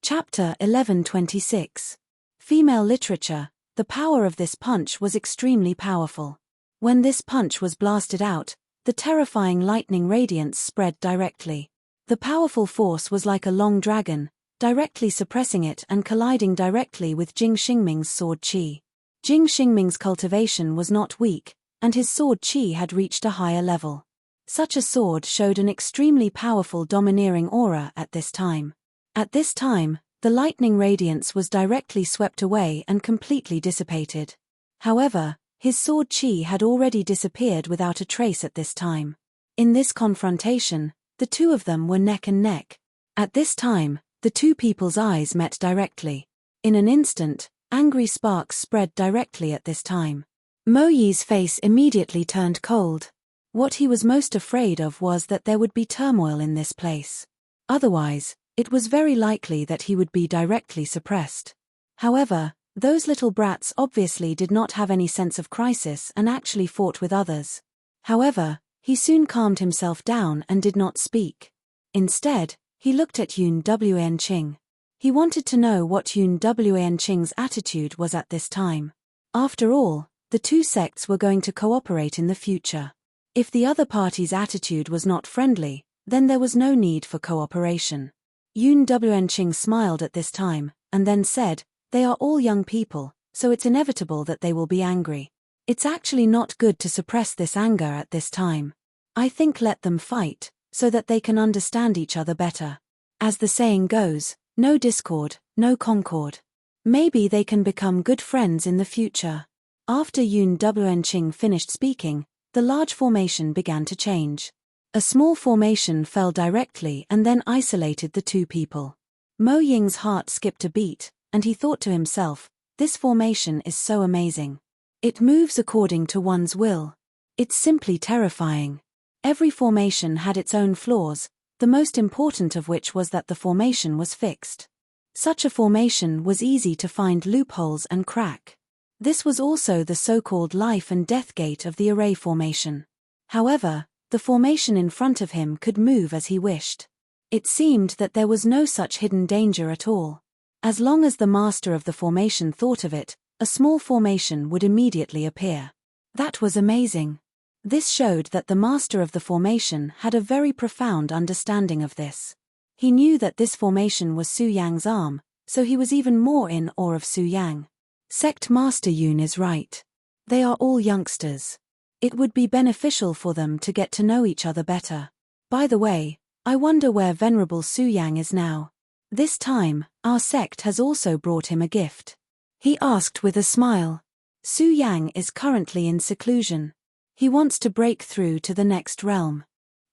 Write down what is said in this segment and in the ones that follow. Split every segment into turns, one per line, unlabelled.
Chapter 1126. Female Literature. The power of this punch was extremely powerful. When this punch was blasted out, the terrifying lightning radiance spread directly. The powerful force was like a long dragon, directly suppressing it and colliding directly with Jing Xingming's sword qi. Jing Xingming's cultivation was not weak, and his sword qi had reached a higher level. Such a sword showed an extremely powerful domineering aura at this time. At this time, the lightning radiance was directly swept away and completely dissipated. However, his sword qi had already disappeared without a trace at this time. In this confrontation, the two of them were neck and neck. At this time, the two people's eyes met directly. In an instant, angry sparks spread directly at this time. Mo Yi's face immediately turned cold. What he was most afraid of was that there would be turmoil in this place. Otherwise, it was very likely that he would be directly suppressed. However, those little brats obviously did not have any sense of crisis and actually fought with others. However, he soon calmed himself down and did not speak. Instead, he looked at Yun Wanqing. He wanted to know what Yun Wanqing's attitude was at this time. After all, the two sects were going to cooperate in the future. If the other party's attitude was not friendly, then there was no need for cooperation. Yun Wanqing smiled at this time, and then said, "They are all young people, so it's inevitable that they will be angry. It's actually not good to suppress this anger at this time. I think let them fight, so that they can understand each other better. As the saying goes, no discord, no concord. Maybe they can become good friends in the future." After Yun Wanqing finished speaking, the large formation began to change. A small formation fell directly and then isolated the two people. Mo Ying's heart skipped a beat, and he thought to himself, this formation is so amazing. It moves according to one's will. It's simply terrifying. Every formation had its own flaws, the most important of which was that the formation was fixed. Such a formation was easy to find loopholes and crack. This was also the so-called life and death gate of the array formation. However, the formation in front of him could move as he wished. It seemed that there was no such hidden danger at all. As long as the master of the formation thought of it, a small formation would immediately appear. That was amazing. This showed that the master of the formation had a very profound understanding of this. He knew that this formation was Su Yang's arm, so he was even more in awe of Su Yang. Sect Master Yun is right. They are all youngsters. It would be beneficial for them to get to know each other better. By the way, I wonder where Venerable Su Yang is now. This time, our sect has also brought him a gift. He asked with a smile. Su Yang is currently in seclusion. He wants to break through to the next realm.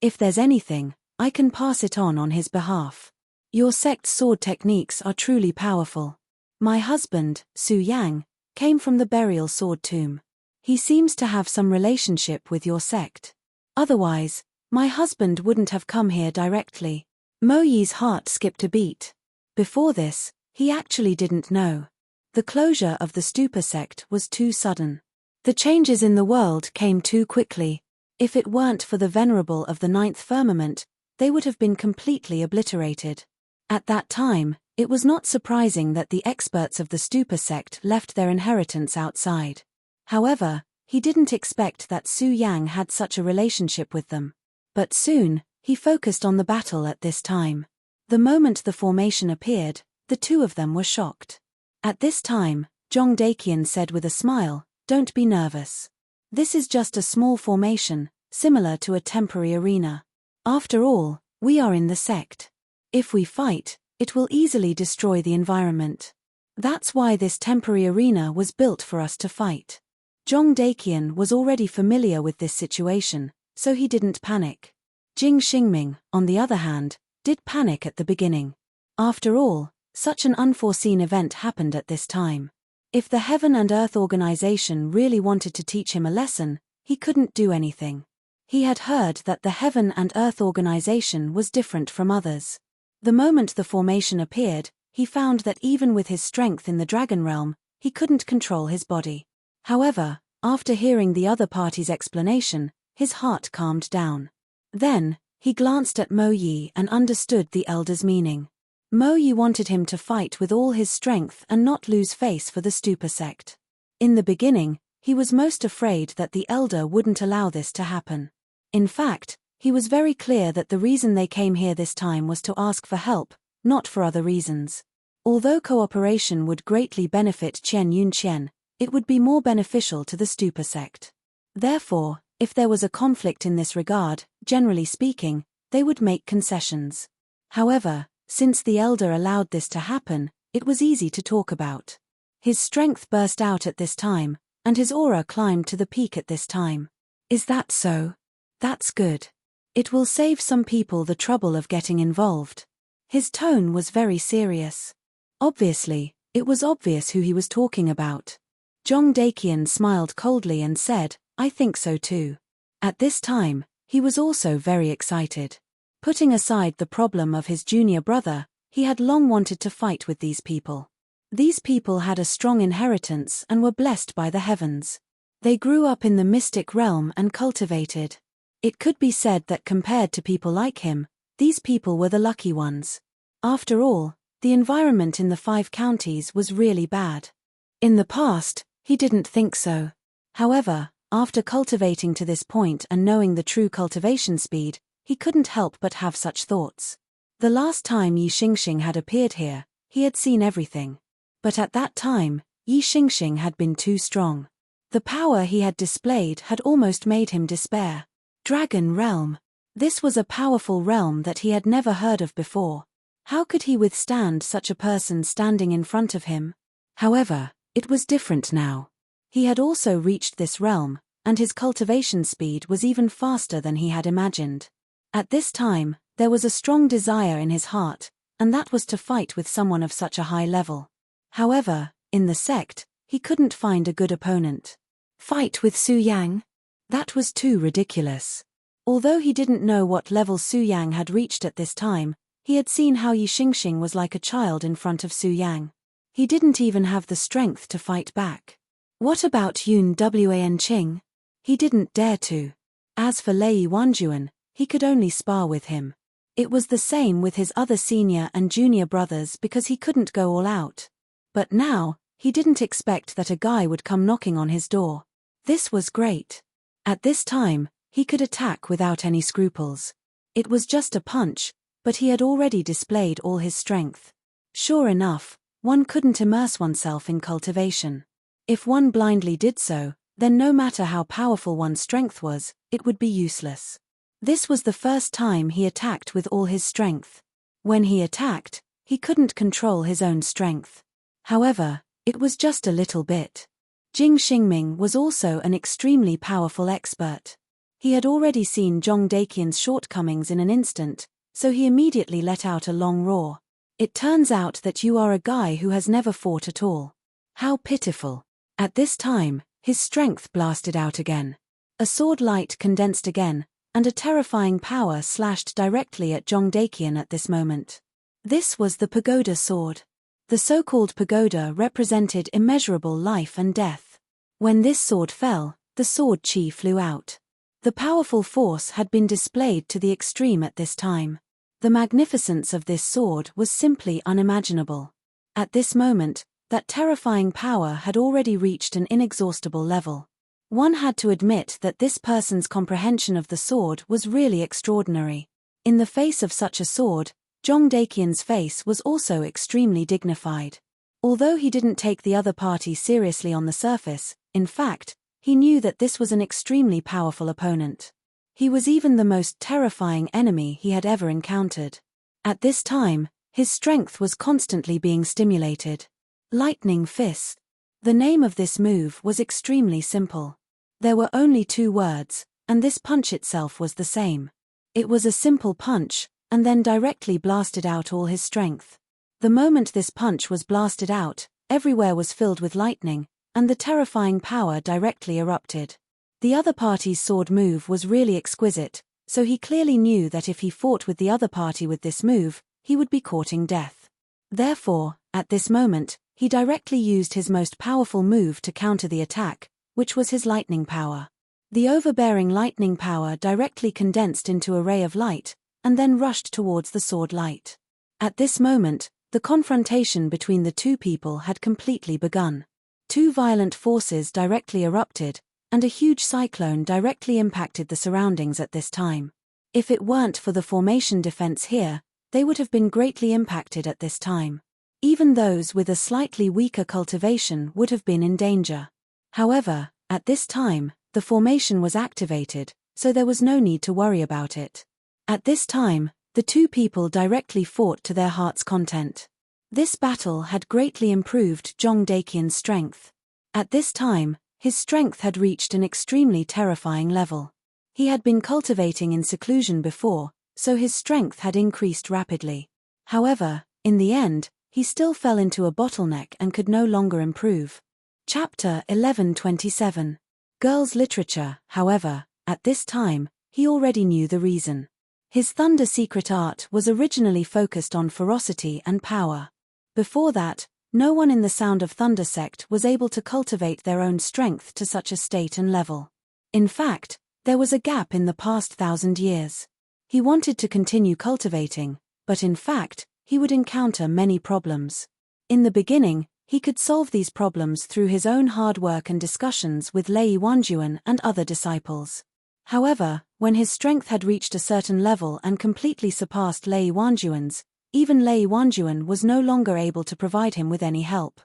If there's anything, I can pass it on his behalf. Your sect's sword techniques are truly powerful. My husband, Su Yang, came from the burial sword tomb. He seems to have some relationship with your sect. Otherwise, my husband wouldn't have come here directly. Mo Yi's heart skipped a beat. Before this, he actually didn't know. The closure of the Stupa sect was too sudden. The changes in the world came too quickly. If it weren't for the Venerable of the Ninth Firmament, they would have been completely obliterated. At that time, it was not surprising that the experts of the Stupa sect left their inheritance outside. However, he didn't expect that Su Yang had such a relationship with them. But soon, he focused on the battle at this time. The moment the formation appeared, the two of them were shocked. At this time, Zhong Daqian said with a smile, "Don't be nervous. This is just a small formation, similar to a temporary arena. After all, we are in the sect. If we fight, it will easily destroy the environment. That's why this temporary arena was built for us to fight." Zhong Daqian was already familiar with this situation, so he didn't panic. Jing Xingming, on the other hand, did panic at the beginning. After all, such an unforeseen event happened at this time. If the Heaven and Earth organization really wanted to teach him a lesson, he couldn't do anything. He had heard that the Heaven and Earth organization was different from others. The moment the formation appeared, he found that even with his strength in the Dragon Realm, he couldn't control his body. However, after hearing the other party's explanation, his heart calmed down. Then, he glanced at Mo Yi and understood the elder's meaning. Mo Yi wanted him to fight with all his strength and not lose face for the Stupa sect. In the beginning, he was most afraid that the elder wouldn't allow this to happen. In fact, he was very clear that the reason they came here this time was to ask for help, not for other reasons. Although cooperation would greatly benefit Qian Yunqian, it would be more beneficial to the Stupa sect. Therefore, if there was a conflict in this regard, generally speaking, they would make concessions. However, since the elder allowed this to happen, it was easy to talk about. His strength burst out at this time, and his aura climbed to the peak at this time. Is that so? That's good. It will save some people the trouble of getting involved. His tone was very serious. Obviously, it was obvious who he was talking about. Zhong Daqian smiled coldly and said, I think so too. At this time, he was also very excited. Putting aside the problem of his junior brother, he had long wanted to fight with these people. These people had a strong inheritance and were blessed by the heavens. They grew up in the mystic realm and cultivated. It could be said that compared to people like him, these people were the lucky ones. After all, the environment in the 5 counties was really bad. In the past, he didn't think so. However, after cultivating to this point and knowing the true cultivation speed, he couldn't help but have such thoughts. The last time Yi Xingxing had appeared here, he had seen everything. But at that time, Yi Xingxing had been too strong. The power he had displayed had almost made him despair. Dragon Realm. This was a powerful realm that he had never heard of before. How could he withstand such a person standing in front of him? However, it was different now. He had also reached this realm, and his cultivation speed was even faster than he had imagined. At this time, there was a strong desire in his heart, and that was to fight with someone of such a high level. However, in the sect, he couldn't find a good opponent. Fight with Su Yang? That was too ridiculous. Although he didn't know what level Su Yang had reached at this time, he had seen how Yi Xingxing was like a child in front of Su Yang. He didn't even have the strength to fight back. What about Yun Wan Qing? He didn't dare to. As for Lei Wanjuan, he could only spar with him. It was the same with his other senior and junior brothers because he couldn't go all out. But now, he didn't expect that a guy would come knocking on his door. This was great. At this time, he could attack without any scruples. It was just a punch, but he had already displayed all his strength. Sure enough, one couldn't immerse oneself in cultivation. If one blindly did so, then no matter how powerful one's strength was, it would be useless. This was the first time he attacked with all his strength. When he attacked, he couldn't control his own strength. However, it was just a little bit. Jing Xingming was also an extremely powerful expert. He had already seen Zhong Daqian's shortcomings in an instant, so he immediately let out a long roar. It turns out that you are a guy who has never fought at all. How pitiful. At this time, his strength blasted out again. A sword light condensed again, and a terrifying power slashed directly at Zhong Daqian at this moment. This was the pagoda sword. The so-called pagoda represented immeasurable life and death. When this sword fell, the sword chi flew out. The powerful force had been displayed to the extreme at this time. The magnificence of this sword was simply unimaginable. At this moment, that terrifying power had already reached an inexhaustible level. One had to admit that this person's comprehension of the sword was really extraordinary. In the face of such a sword, Zhong Daqian's face was also extremely dignified. Although he didn't take the other party seriously on the surface, in fact, he knew that this was an extremely powerful opponent. He was even the most terrifying enemy he had ever encountered. At this time, his strength was constantly being stimulated. Lightning Fist. The name of this move was extremely simple. There were only 2 words, and this punch itself was the same. It was a simple punch, and then directly blasted out all his strength. The moment this punch was blasted out, everywhere was filled with lightning, and the terrifying power directly erupted. The other party's sword move was really exquisite, so he clearly knew that if he fought with the other party with this move, he would be courting death. Therefore, at this moment, he directly used his most powerful move to counter the attack, which was his lightning power. The overbearing lightning power directly condensed into a ray of light, and then rushed towards the sword light. At this moment, the confrontation between the two people had completely begun. Two violent forces directly erupted, and a huge cyclone directly impacted the surroundings at this time. If it weren't for the formation defense here, they would have been greatly impacted at this time. Even those with a slightly weaker cultivation would have been in danger. However, at this time, the formation was activated, so there was no need to worry about it. At this time, the two people directly fought to their heart's content. This battle had greatly improved Jong Daekyun's strength. At this time, his strength had reached an extremely terrifying level. He had been cultivating in seclusion before, so his strength had increased rapidly. However, in the end, he still fell into a bottleneck and could no longer improve. Chapter 11:27. Girls' Literature. However, at this time, he already knew the reason. His Thunder secret art was originally focused on ferocity and power. Before that, no one in the Sound of Thunder sect was able to cultivate their own strength to such a state and level. In fact, there was a gap in the past 1,000 years. He wanted to continue cultivating, but in fact, he would encounter many problems. In the beginning, he could solve these problems through his own hard work and discussions with Lei Wanjuan and other disciples. However, when his strength had reached a certain level and completely surpassed Lei Wanjuan's, even Lei Wanjuan was no longer able to provide him with any help.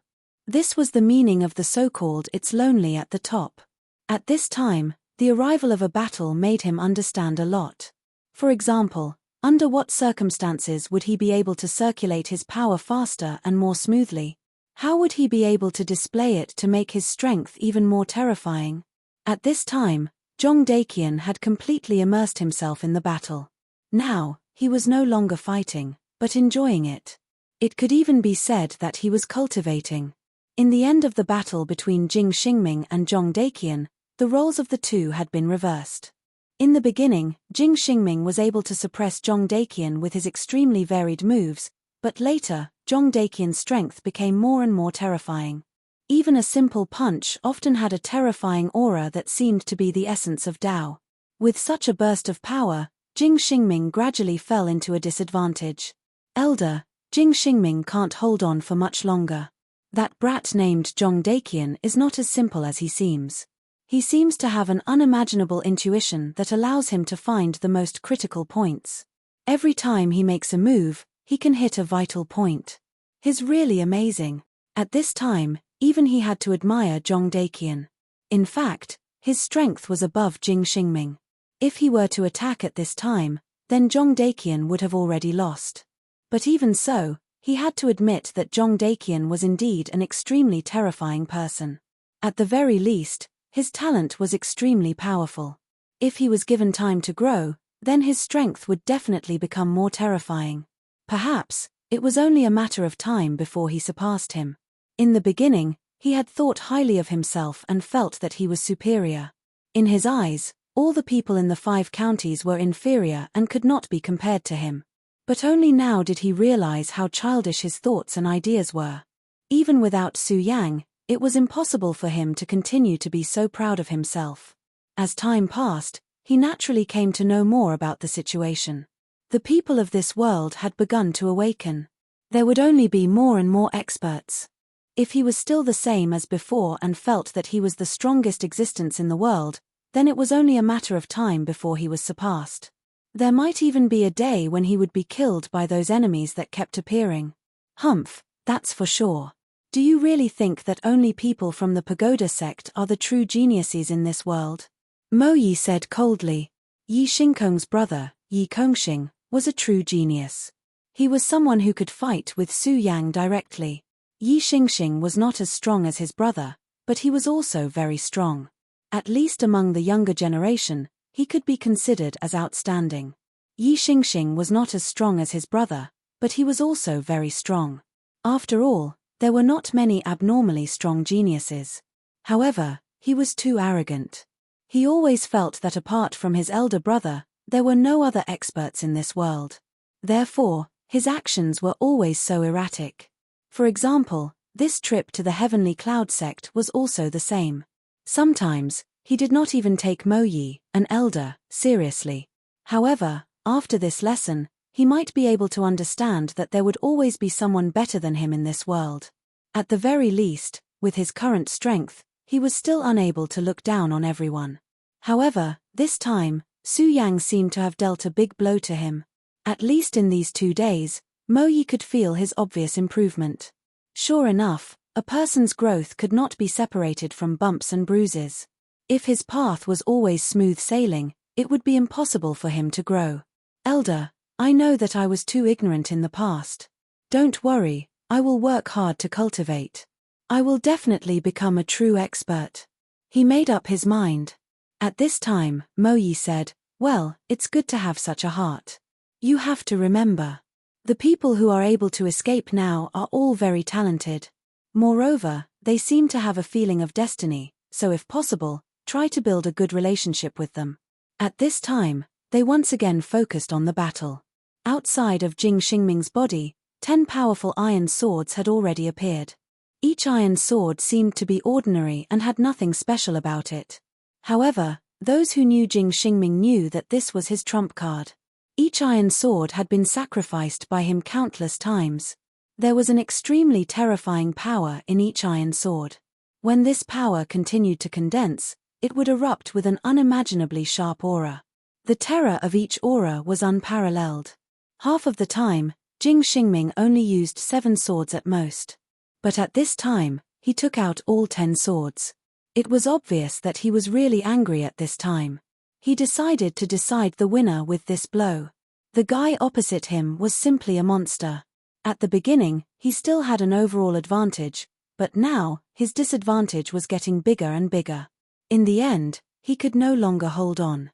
This was the meaning of the so-called "it's lonely at the top." At this time, the arrival of a battle made him understand a lot. For example, under what circumstances would he be able to circulate his power faster and more smoothly? How would he be able to display it to make his strength even more terrifying? At this time, Jong Daekyun had completely immersed himself in the battle. Now, he was no longer fighting, but enjoying it. It could even be said that he was cultivating. In the end of the battle between Jing Xingming and Jong Daekyun, the roles of the two had been reversed. In the beginning, Jing Xingming was able to suppress Jong Daekyun with his extremely varied moves, but later, Jong Daekyun's strength became more and more terrifying. Even a simple punch often had a terrifying aura that seemed to be the essence of Tao. With such a burst of power, Jing Xingming gradually fell into a disadvantage. Elder, Jing Xingming can't hold on for much longer. That brat named Jong Daekyun is not as simple as he seems. He seems to have an unimaginable intuition that allows him to find the most critical points. Every time he makes a move, he can hit a vital point. He's really amazing. At this time, even he had to admire Jong Daekyun. In fact, his strength was above Jing Xingming. If he were to attack at this time, then Jong Daekyun would have already lost. But even so, he had to admit that Jong Daekyun was indeed an extremely terrifying person. At the very least, his talent was extremely powerful. If he was given time to grow, then his strength would definitely become more terrifying. Perhaps, it was only a matter of time before he surpassed him. In the beginning, he had thought highly of himself and felt that he was superior. In his eyes, all the people in the 5 counties were inferior and could not be compared to him. But only now did he realize how childish his thoughts and ideas were. Even without Su Yang, it was impossible for him to continue to be so proud of himself. As time passed, he naturally came to know more about the situation. The people of this world had begun to awaken. There would only be more and more experts. If he was still the same as before and felt that he was the strongest existence in the world, then it was only a matter of time before he was surpassed. There might even be a day when he would be killed by those enemies that kept appearing. Humph, that's for sure. Do you really think that only people from the Pagoda sect are the true geniuses in this world? Mo Yi said coldly. Yi Xingkong's brother, Yi Kongxing, was a true genius. He was someone who could fight with Su Yang directly. Yi Xingxing was not as strong as his brother, but he was also very strong. At least among the younger generation, he could be considered as outstanding. Yi Xingxing was not as strong as his brother, but he was also very strong. After all, there were not many abnormally strong geniuses. However, he was too arrogant. He always felt that apart from his elder brother, there were no other experts in this world. Therefore, his actions were always so erratic. For example, this trip to the Heavenly Cloud sect was also the same. Sometimes, he did not even take Mo Yi, an elder, seriously. However, after this lesson, He might be able to understand that there would always be someone better than him in this world. At the very least, with his current strength, he was still unable to look down on everyone. However, this time, Su Yang seemed to have dealt a big blow to him. At least in these 2 days, Mo Yi could feel his obvious improvement. Sure enough, a person's growth could not be separated from bumps and bruises. If his path was always smooth sailing, it would be impossible for him to grow. Elder, I know that I was too ignorant in the past. Don't worry, I will work hard to cultivate. I will definitely become a true expert. He made up his mind. At this time, Mo Yi said, well, it's good to have such a heart. You have to remember. The people who are able to escape now are all very talented. Moreover, they seem to have a feeling of destiny, so if possible, try to build a good relationship with them. At this time, they once again focused on the battle. Outside of Jing Xingming's body, 10 powerful iron swords had already appeared. Each iron sword seemed to be ordinary and had nothing special about it. However, those who knew Jing Xingming knew that this was his trump card. Each iron sword had been sacrificed by him countless times. There was an extremely terrifying power in each iron sword. When this power continued to condense, it would erupt with an unimaginably sharp aura. The terror of each aura was unparalleled. Half of the time, Jing Xingming only used 7 swords at most. But at this time, he took out all 10 swords. It was obvious that he was really angry at this time. He decided to decide the winner with this blow. The guy opposite him was simply a monster. At the beginning, he still had an overall advantage, but now, his disadvantage was getting bigger and bigger. In the end, he could no longer hold on.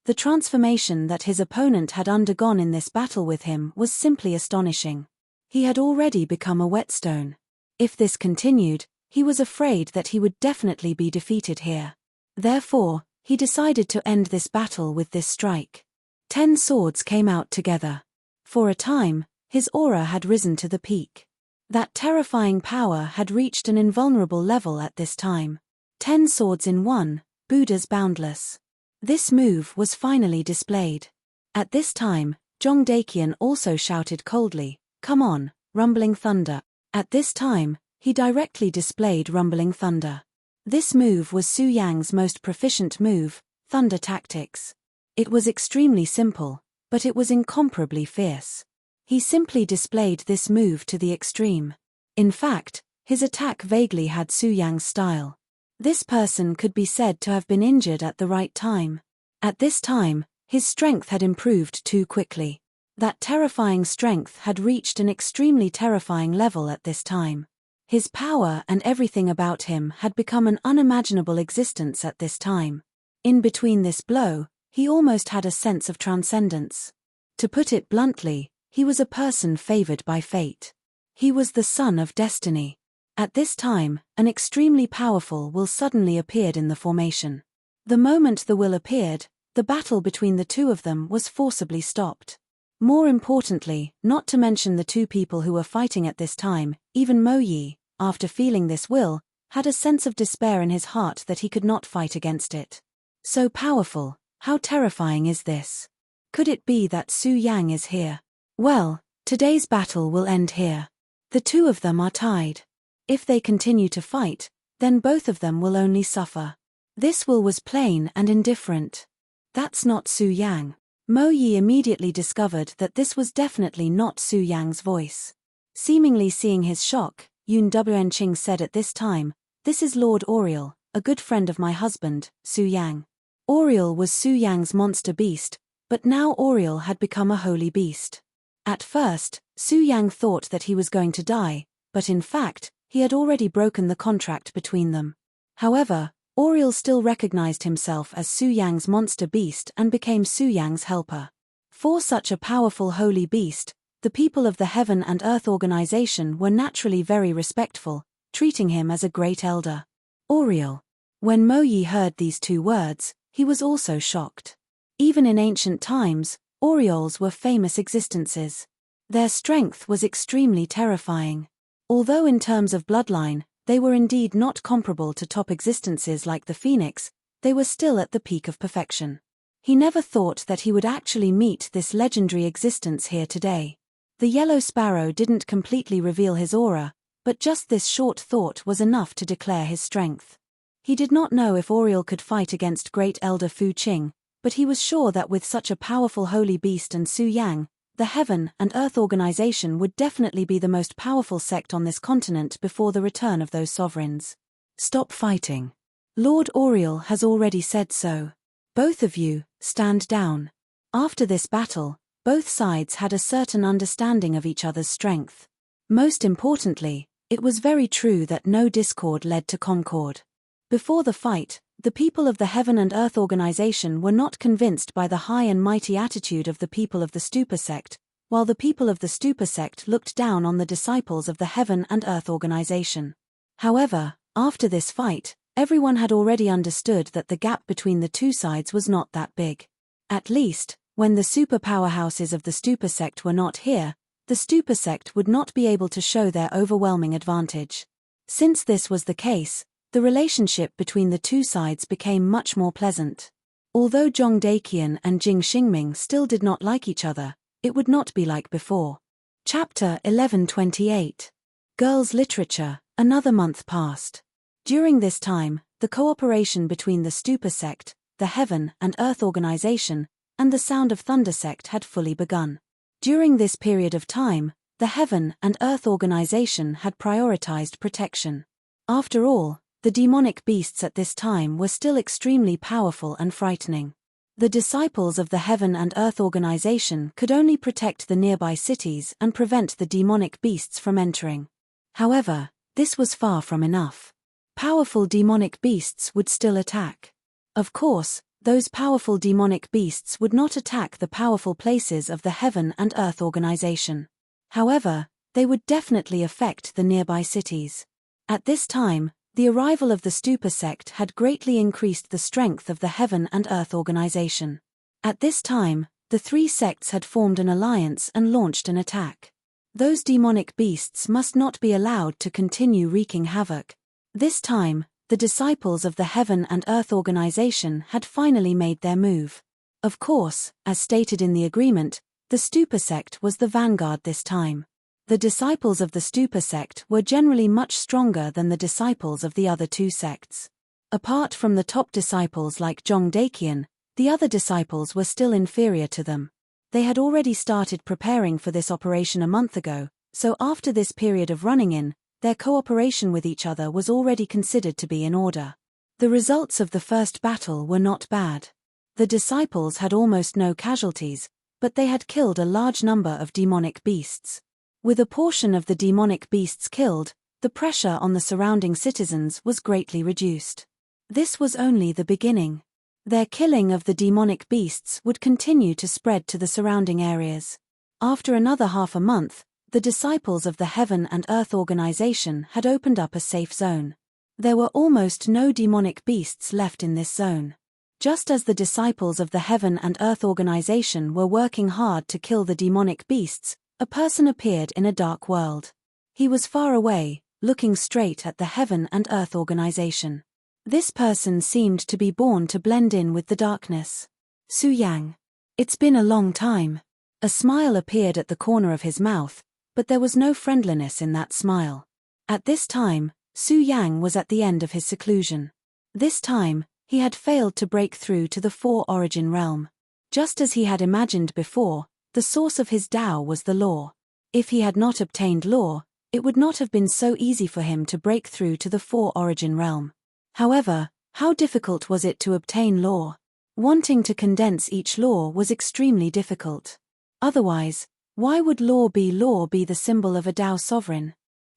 The transformation that his opponent had undergone in this battle with him was simply astonishing. He had already become a whetstone. If this continued, he was afraid that he would definitely be defeated here. Therefore, he decided to end this battle with this strike. 10 swords came out together. For a time, his aura had risen to the peak. That terrifying power had reached an invulnerable level at this time. 10 swords in one, Buddha's boundless. This move was finally displayed. At this time, Zhong Daqian also shouted coldly, "Come on, rumbling thunder." At this time, he directly displayed rumbling thunder. This move was Su Yang's most proficient move, thunder tactics. It was extremely simple, but it was incomparably fierce. He simply displayed this move to the extreme. In fact, his attack vaguely had Su Yang's style. This person could be said to have been injured at the right time. At this time, his strength had improved too quickly. That terrifying strength had reached an extremely terrifying level at this time. His power and everything about him had become an unimaginable existence at this time. In between this blow, he almost had a sense of transcendence. To put it bluntly, he was a person favored by fate. He was the son of destiny. At this time, an extremely powerful will suddenly appeared in the formation. The moment the will appeared, the battle between the two of them was forcibly stopped. More importantly, not to mention the two people who were fighting at this time, even Mo Yi, after feeling this will, had a sense of despair in his heart that he could not fight against it. So powerful, how terrifying is this? Could it be that Su Yang is here? Well, today's battle will end here. The two of them are tied. If they continue to fight, then both of them will only suffer. This will was plain and indifferent. That's not Su Yang. Mo Yi immediately discovered that this was definitely not Su Yang's voice. Seemingly seeing his shock, Yun Wenqing said at this time, "This is Lord Oriel, a good friend of my husband, Su Yang." Oriel was Su Yang's monster beast, but now Oriel had become a holy beast. At first, Su Yang thought that he was going to die, but in fact, he had already broken the contract between them. However, Oriel still recognized himself as Su Yang's monster beast and became Su Yang's helper. For such a powerful holy beast, the people of the Heaven and Earth organization were naturally very respectful, treating him as a great elder. Oriel. When Mo Yi heard these two words, he was also shocked. Even in ancient times, Orioles were famous existences. Their strength was extremely terrifying. Although in terms of bloodline, they were indeed not comparable to top existences like the Phoenix, they were still at the peak of perfection. He never thought that he would actually meet this legendary existence here today. The yellow sparrow didn't completely reveal his aura, but just this short thought was enough to declare his strength. He did not know if Oriel could fight against Great Elder Fu Qing, but he was sure that with such a powerful holy beast and Su Yang, the Heaven and Earth organization would definitely be the most powerful sect on this continent before the return of those sovereigns. Stop fighting. Lord Oriel has already said so. Both of you, stand down. After this battle, both sides had a certain understanding of each other's strength. Most importantly, it was very true that no discord led to concord. Before the fight, the people of the Heaven and Earth organization were not convinced by the high and mighty attitude of the people of the Stupa sect, while the people of the Stupa sect looked down on the disciples of the Heaven and Earth organization. However, after this fight, everyone had already understood that the gap between the two sides was not that big. At least, when the super powerhouses of the Stupa sect were not here, the Stupa sect would not be able to show their overwhelming advantage. Since this was the case, the relationship between the two sides became much more pleasant. Although Zhong Daqian and Jing Xingming still did not like each other, it would not be like before. Chapter 1128. Girls' Literature. Another month passed. During this time, the cooperation between the Stupa sect, the Heaven and Earth organization, and the Sound of Thunder sect had fully begun. During this period of time, the Heaven and Earth organization had prioritized protection. After all, the demonic beasts at this time were still extremely powerful and frightening. The disciples of the Heaven and Earth organization could only protect the nearby cities and prevent the demonic beasts from entering. However, this was far from enough. Powerful demonic beasts would still attack. Of course, those powerful demonic beasts would not attack the powerful places of the Heaven and Earth organization. However, they would definitely affect the nearby cities. At this time, the arrival of the Stupa sect had greatly increased the strength of the Heaven and Earth organization. At this time, the three sects had formed an alliance and launched an attack. Those demonic beasts must not be allowed to continue wreaking havoc. This time, the disciples of the Heaven and Earth organization had finally made their move. Of course, as stated in the agreement, the Stupa sect was the vanguard this time. The disciples of the Stupa sect were generally much stronger than the disciples of the other two sects. Apart from the top disciples like Zhong Daqian, the other disciples were still inferior to them. They had already started preparing for this operation a month ago, so after this period of running in, their cooperation with each other was already considered to be in order. The results of the first battle were not bad. The disciples had almost no casualties, but they had killed a large number of demonic beasts. With a portion of the demonic beasts killed, the pressure on the surrounding citizens was greatly reduced. This was only the beginning. Their killing of the demonic beasts would continue to spread to the surrounding areas. After another half a month, the disciples of the Heaven and Earth organization had opened up a safe zone. There were almost no demonic beasts left in this zone. Just as the disciples of the Heaven and Earth organization were working hard to kill the demonic beasts, a person appeared in a dark world. He was far away, looking straight at the Heaven and Earth organization. This person seemed to be born to blend in with the darkness. Su Yang. It's been a long time. A smile appeared at the corner of his mouth, but there was no friendliness in that smile. At this time, Su Yang was at the end of his seclusion. This time, he had failed to break through to the Four Origin realm. Just as he had imagined before, the source of his Tao was the law. If he had not obtained law, it would not have been so easy for him to break through to the Four Origin realm. However, how difficult was it to obtain law? Wanting to condense each law was extremely difficult. Otherwise, why would law be the symbol of a Tao sovereign?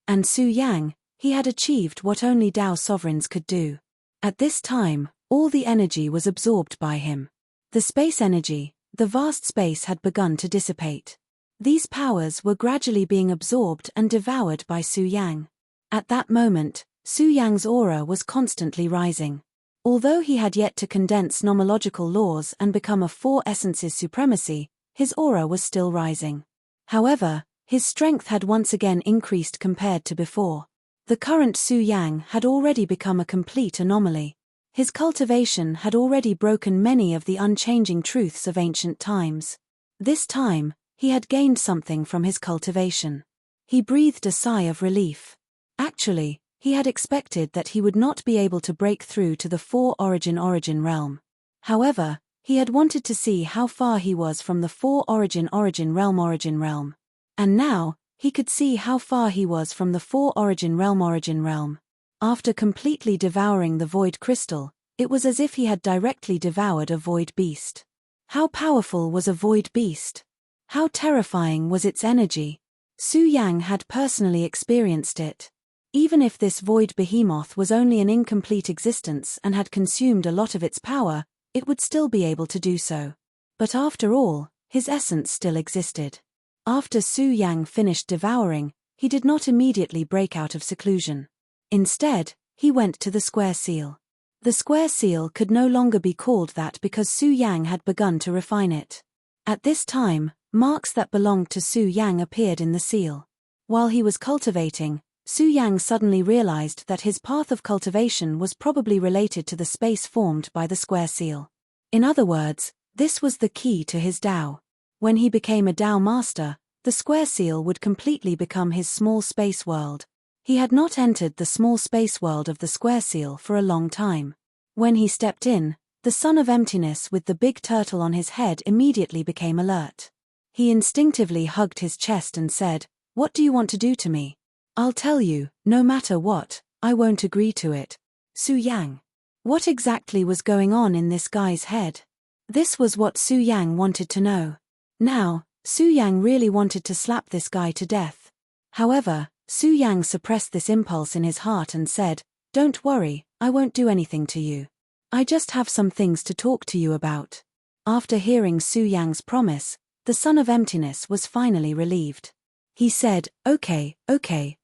And Su Yang, he had achieved what only Tao sovereigns could do. At this time, all the energy was absorbed by him. The space energy, the vast space had begun to dissipate. These powers were gradually being absorbed and devoured by Su Yang. At that moment, Su Yang's aura was constantly rising. Although he had yet to condense nomological laws and become a Four Essences supremacy, his aura was still rising. However, his strength had once again increased compared to before. The current Su Yang had already become a complete anomaly. His cultivation had already broken many of the unchanging truths of ancient times. This time, he had gained something from his cultivation. He breathed a sigh of relief. Actually, he had expected that he would not be able to break through to the 4 origin realm. However, he had wanted to see how far he was from the 4 origin realm. And now, he could see how far he was from the 4 origin realm. After completely devouring the void crystal, it was as if he had directly devoured a void beast. How powerful was a void beast? How terrifying was its energy? Su Yang had personally experienced it. Even if this void behemoth was only an incomplete existence and had consumed a lot of its power, it would still be able to do so. But after all, his essence still existed. After Su Yang finished devouring, he did not immediately break out of seclusion. Instead, he went to the square seal. The square seal could no longer be called that because Su Yang had begun to refine it. At this time, marks that belonged to Su Yang appeared in the seal. While he was cultivating, Su Yang suddenly realized that his path of cultivation was probably related to the space formed by the square seal. In other words, this was the key to his Tao. When he became a Tao master, the square seal would completely become his small space world. He had not entered the small space world of the square seal for a long time. When he stepped in, the son of emptiness with the big turtle on his head immediately became alert. He instinctively hugged his chest and said, "What do you want to do to me? I'll tell you, no matter what, I won't agree to it." Su Yang. What exactly was going on in this guy's head? This was what Su Yang wanted to know. Now, Su Yang really wanted to slap this guy to death. However, Su Yang suppressed this impulse in his heart and said, "Don't worry, I won't do anything to you. I just have some things to talk to you about." After hearing Su Yang's promise, the son of emptiness was finally relieved. He said, okay,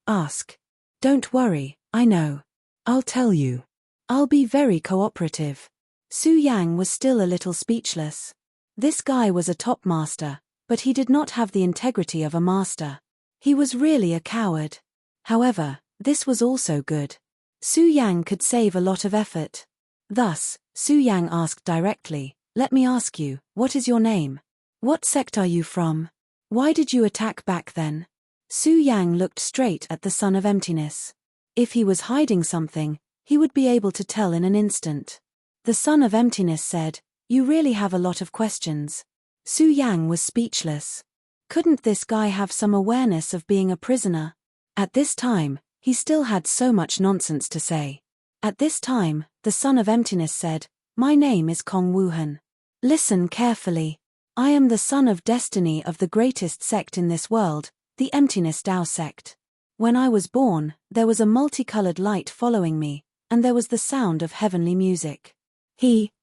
ask. "Don't worry, I know. I'll tell you. I'll be very cooperative." Su Yang was still a little speechless. This guy was a top master, but he did not have the integrity of a master. He was really a coward. However, this was also good. Su Yang could save a lot of effort. Thus, Su Yang asked directly, "Let me ask you, what is your name? What sect are you from? Why did you attack back then?" Su Yang looked straight at the son of emptiness. If he was hiding something, he would be able to tell in an instant. The son of emptiness said, "You really have a lot of questions." Su Yang was speechless. Couldn't this guy have some awareness of being a prisoner? At this time, he still had so much nonsense to say. At this time, the son of emptiness said, "My name is Kong Wuhan. Listen carefully. I am the son of destiny of the greatest sect in this world, the Emptiness Tao sect. When I was born, there was a multicolored light following me, and there was the sound of heavenly music."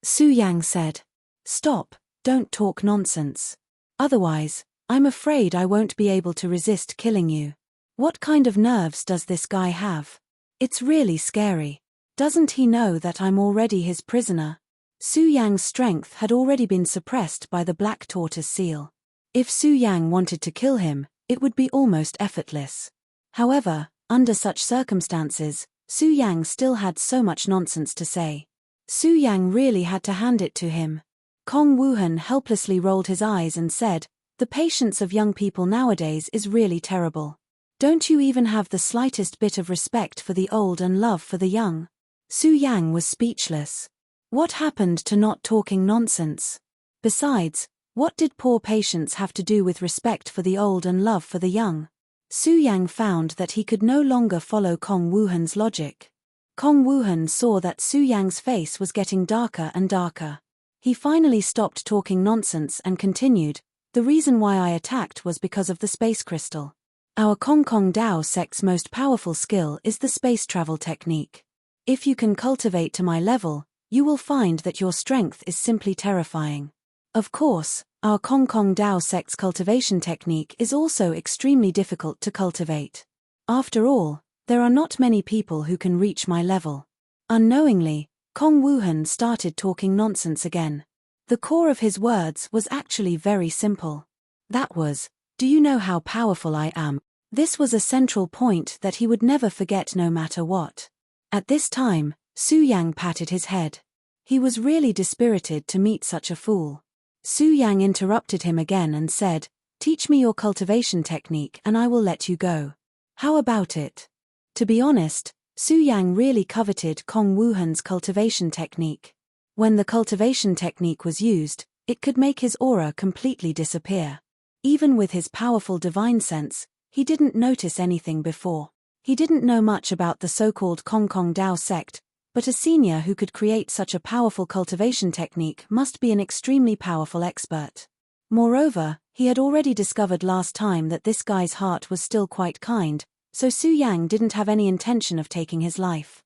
Su Yang said, "Stop, don't talk nonsense. Otherwise, I'm afraid I won't be able to resist killing you. What kind of nerves does this guy have? It's really scary. Doesn't he know that I'm already his prisoner?" Su Yang's strength had already been suppressed by the black tortoise seal. If Su Yang wanted to kill him, it would be almost effortless. However, under such circumstances, Su Yang still had so much nonsense to say. Su Yang really had to hand it to him. Kong Wuhan helplessly rolled his eyes and said, "The patience of young people nowadays is really terrible. Don't you even have the slightest bit of respect for the old and love for the young?" Su Yang was speechless. What happened to not talking nonsense? Besides, what did poor patience have to do with respect for the old and love for the young? Su Yang found that he could no longer follow Kong Wuhan's logic. Kong Wuhan saw that Su Yang's face was getting darker and darker. He finally stopped talking nonsense and continued, "The reason why I attacked was because of the space crystal. Our Kong Dao sect's most powerful skill is the space travel technique. If you can cultivate to my level, you will find that your strength is simply terrifying. Of course, our Kong Dao sect's cultivation technique is also extremely difficult to cultivate. After all, there are not many people who can reach my level." Unknowingly, Kong Wuhan started talking nonsense again. The core of his words was actually very simple. That was, "Do you know how powerful I am?" This was a central point that he would never forget no matter what. At this time, Su Yang patted his head. He was really dispirited to meet such a fool. Su Yang interrupted him again and said, "Teach me your cultivation technique and I will let you go. How about it?" To be honest, Su Yang really coveted Kong Wuhan's cultivation technique. When the cultivation technique was used, it could make his aura completely disappear. Even with his powerful divine sense, he didn't notice anything before. He didn't know much about the so-called Kong Kong Dao sect, but a senior who could create such a powerful cultivation technique must be an extremely powerful expert. Moreover, he had already discovered last time that this guy's heart was still quite kind, so Su Yang didn't have any intention of taking his life.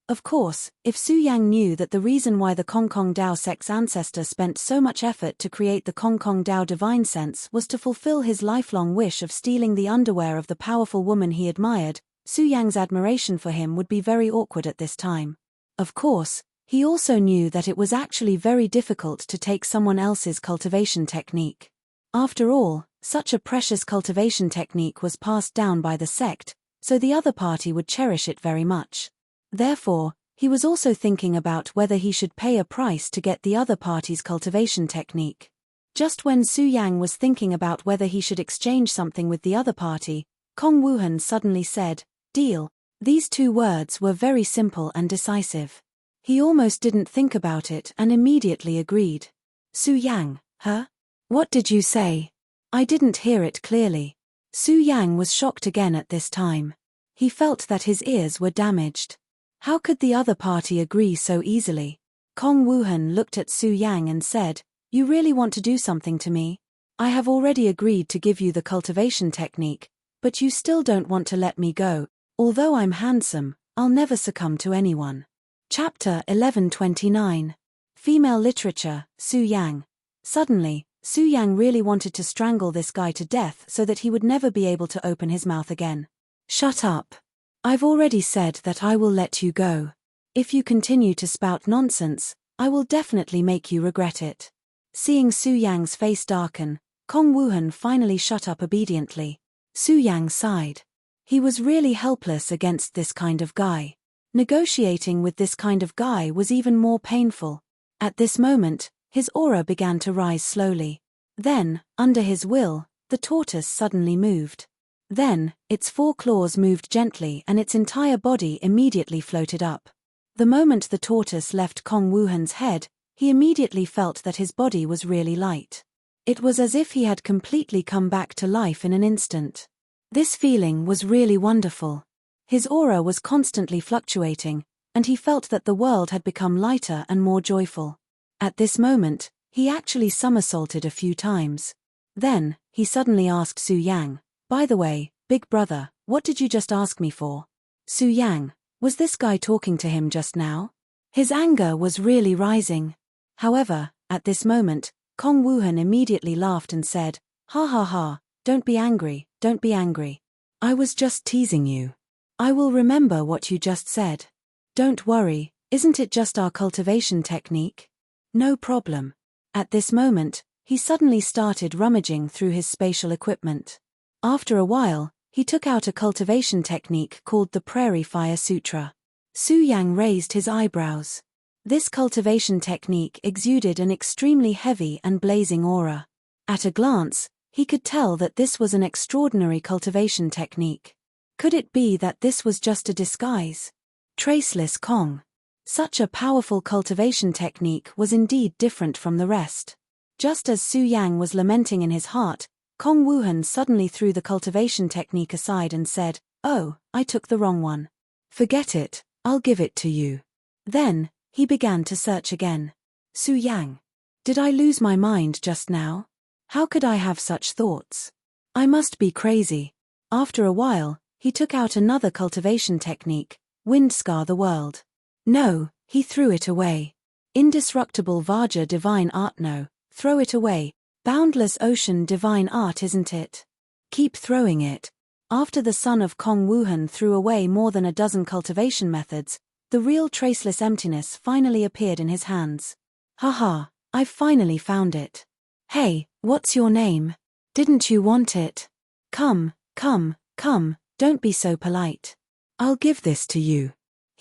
Of course, if Su Yang knew that the reason why the Kong Kong Dao sect's ancestor spent so much effort to create the Kong Kong Dao divine sense was to fulfill his lifelong wish of stealing the underwear of the powerful woman he admired, Su Yang's admiration for him would be very awkward at this time. Of course, he also knew that it was actually very difficult to take someone else's cultivation technique. After all, such a precious cultivation technique was passed down by the sect, so the other party would cherish it very much. Therefore, he was also thinking about whether he should pay a price to get the other party's cultivation technique. Just when Su Yang was thinking about whether he should exchange something with the other party, Kong Wuhan suddenly said, "Deal." These two words were very simple and decisive. He almost didn't think about it and immediately agreed. Su Yang, huh? What did you say? I didn't hear it clearly. Su Yang was shocked again at this time. He felt that his ears were damaged. How could the other party agree so easily? Kong Wuhan looked at Su Yang and said, "You really want to do something to me? I have already agreed to give you the cultivation technique, but you still don't want to let me go. Although I'm handsome, I'll never succumb to anyone." Chapter 1129. Female Literature, Su Yang. Suddenly, Su Yang really wanted to strangle this guy to death so that he would never be able to open his mouth again. "Shut up. I've already said that I will let you go. If you continue to spout nonsense, I will definitely make you regret it." Seeing Su Yang's face darken, Kong Wuhan finally shut up obediently. Su Yang sighed. He was really helpless against this kind of guy. Negotiating with this kind of guy was even more painful. At this moment, his aura began to rise slowly. Then, under his will, the tortoise suddenly moved. Then, its four claws moved gently and its entire body immediately floated up. The moment the tortoise left Kong Wuhan's head, he immediately felt that his body was really light. It was as if he had completely come back to life in an instant. This feeling was really wonderful. His aura was constantly fluctuating, and he felt that the world had become lighter and more joyful. At this moment, he actually somersaulted a few times. Then, he suddenly asked Su Yang, "By the way, big brother, what did you just ask me for?" Su Yang, was this guy talking to him just now? His anger was really rising. However, at this moment, Kong Wuhan immediately laughed and said, "Ha ha ha, don't be angry, don't be angry. I was just teasing you. I will remember what you just said. Don't worry, isn't it just our cultivation technique? No problem." At this moment, he suddenly started rummaging through his spatial equipment. After a while, he took out a cultivation technique called the Prairie Fire Sutra. Su Yang raised his eyebrows. This cultivation technique exuded an extremely heavy and blazing aura. At a glance, he could tell that this was an extraordinary cultivation technique. Could it be that this was just a disguise? Traceless Kong. Such a powerful cultivation technique was indeed different from the rest. Just as Su Yang was lamenting in his heart, Kong Wuhan suddenly threw the cultivation technique aside and said, "Oh, I took the wrong one. Forget it, I'll give it to you." Then, he began to search again. Su Yang. Did I lose my mind just now? How could I have such thoughts? I must be crazy. After a while, he took out another cultivation technique, Wind Scar the World. No, he threw it away. Indestructible Vajra Divine Art. No, throw it away. Boundless Ocean Divine Art, isn't it? Keep throwing it. After the son of Kong Wuhan threw away more than a dozen cultivation methods, the real traceless emptiness finally appeared in his hands. Haha, I've finally found it. Hey, what's your name? Didn't you want it? Come, don't be so polite. I'll give this to you.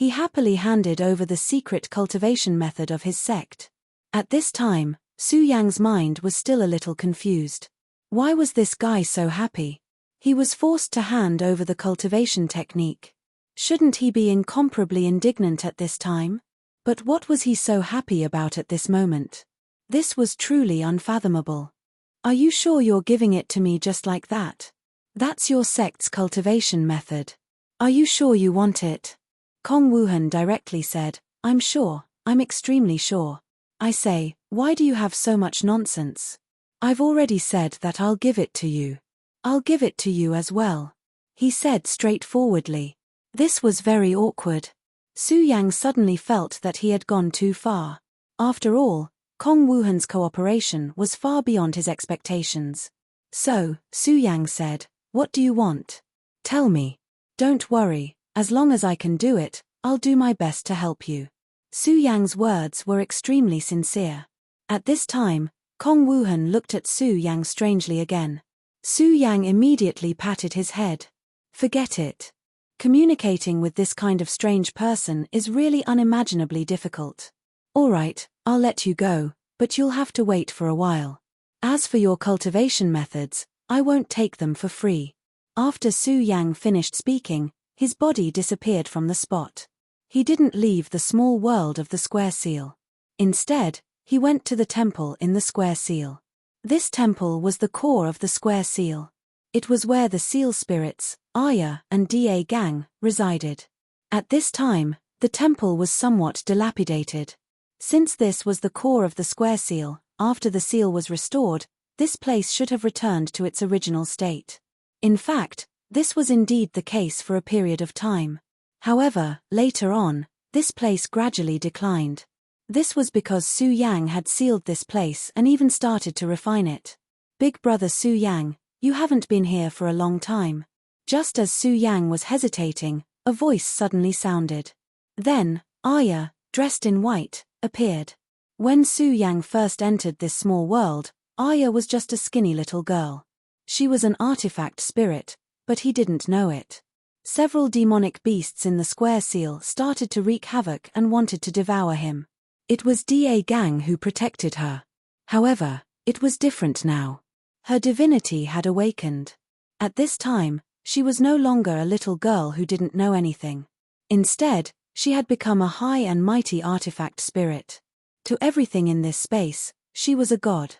He happily handed over the secret cultivation method of his sect. At this time, Su Yang's mind was still a little confused. Why was this guy so happy? He was forced to hand over the cultivation technique. Shouldn't he be incomparably indignant at this time? But what was he so happy about at this moment? This was truly unfathomable. Are you sure you're giving it to me just like that? That's your sect's cultivation method. Are you sure you want it? Kong Wuhan directly said, I'm sure, I'm extremely sure. I say, why do you have so much nonsense? I've already said that I'll give it to you. I'll give it to you as well. He said straightforwardly. This was very awkward. Su Yang suddenly felt that he had gone too far. After all, Kong Wuhan's cooperation was far beyond his expectations. So, Su Yang said, what do you want? Tell me. Don't worry, as long as I can do it, I'll do my best to help you. Su Yang's words were extremely sincere. At this time, Kong Wuhan looked at Su Yang strangely again. Su Yang immediately patted his head. Forget it. Communicating with this kind of strange person is really unimaginably difficult. All right, I'll let you go, but you'll have to wait for a while. As for your cultivation methods, I won't take them for free. After Su Yang finished speaking, his body disappeared from the spot. He didn't leave the small world of the square seal. Instead, he went to the temple in the square seal. This temple was the core of the square seal. It was where the seal spirits, Aya and Da Gang, resided. At this time, the temple was somewhat dilapidated. Since this was the core of the square seal, after the seal was restored, this place should have returned to its original state. In fact, this was indeed the case for a period of time. However, later on, this place gradually declined. This was because Su Yang had sealed this place and even started to refine it. Big brother Su Yang, you haven't been here for a long time. Just as Su Yang was hesitating, a voice suddenly sounded. Then, Aya, dressed in white, appeared. When Su Yang first entered this small world, Aya was just a skinny little girl. She was an artifact spirit, but he didn't know it. Several demonic beasts in the square seal started to wreak havoc and wanted to devour him. It was Da Gang who protected her. However, it was different now. Her divinity had awakened. At this time, she was no longer a little girl who didn't know anything. Instead, she had become a high and mighty artifact spirit. To everything in this space, she was a god.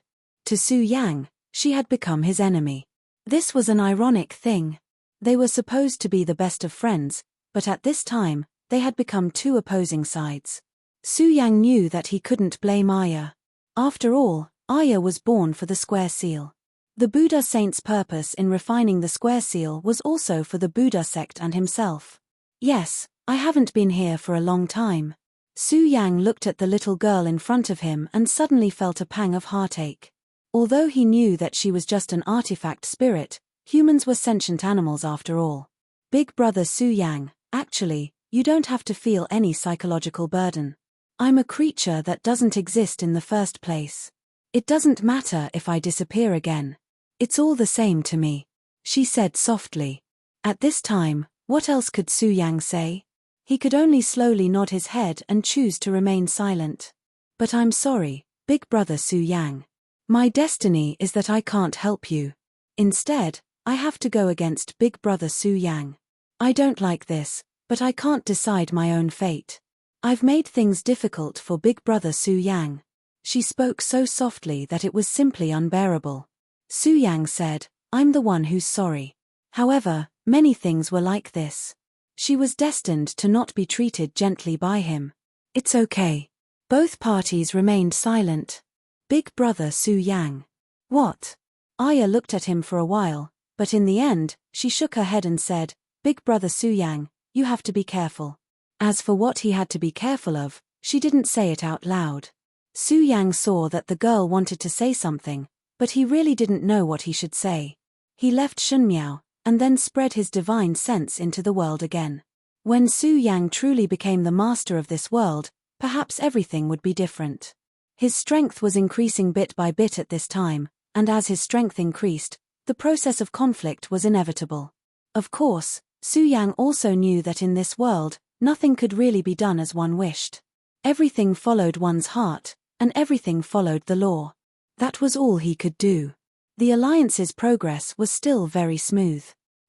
To Su Yang, she had become his enemy. This was an ironic thing. They were supposed to be the best of friends, but at this time, they had become two opposing sides. Su Yang knew that he couldn't blame Aya. After all, Aya was born for the square seal. The Buddha saint's purpose in refining the square seal was also for the Buddha sect and himself. Yes, I haven't been here for a long time. Su Yang looked at the little girl in front of him and suddenly felt a pang of heartache. Although he knew that she was just an artifact spirit, humans were sentient animals after all. Big brother Su Yang, actually, you don't have to feel any psychological burden. I'm a creature that doesn't exist in the first place. It doesn't matter if I disappear again. It's all the same to me, she said softly. At this time, what else could Su Yang say? He could only slowly nod his head and choose to remain silent. But I'm sorry, big brother Su Yang. My destiny is that I can't help you. Instead, I have to go against big brother Su Yang. I don't like this, but I can't decide my own fate. I've made things difficult for big brother Su Yang. She spoke so softly that it was simply unbearable. Su Yang said, I'm the one who's sorry. However, many things were like this. She was destined to not be treated gently by him. It's okay. Both parties remained silent. Big brother Su Yang. What? Aya looked at him for a while, but in the end, she shook her head and said, Big brother Su Yang, you have to be careful. As for what he had to be careful of, she didn't say it out loud. Su Yang saw that the girl wanted to say something, but he really didn't know what he should say. He left Shunmiao, and then spread his divine sense into the world again. When Su Yang truly became the master of this world, perhaps everything would be different. His strength was increasing bit by bit at this time, and as his strength increased, the process of conflict was inevitable. Of course, Su Yang also knew that in this world, nothing could really be done as one wished. Everything followed one's heart, and everything followed the law. That was all he could do. The Alliance's progress was still very smooth.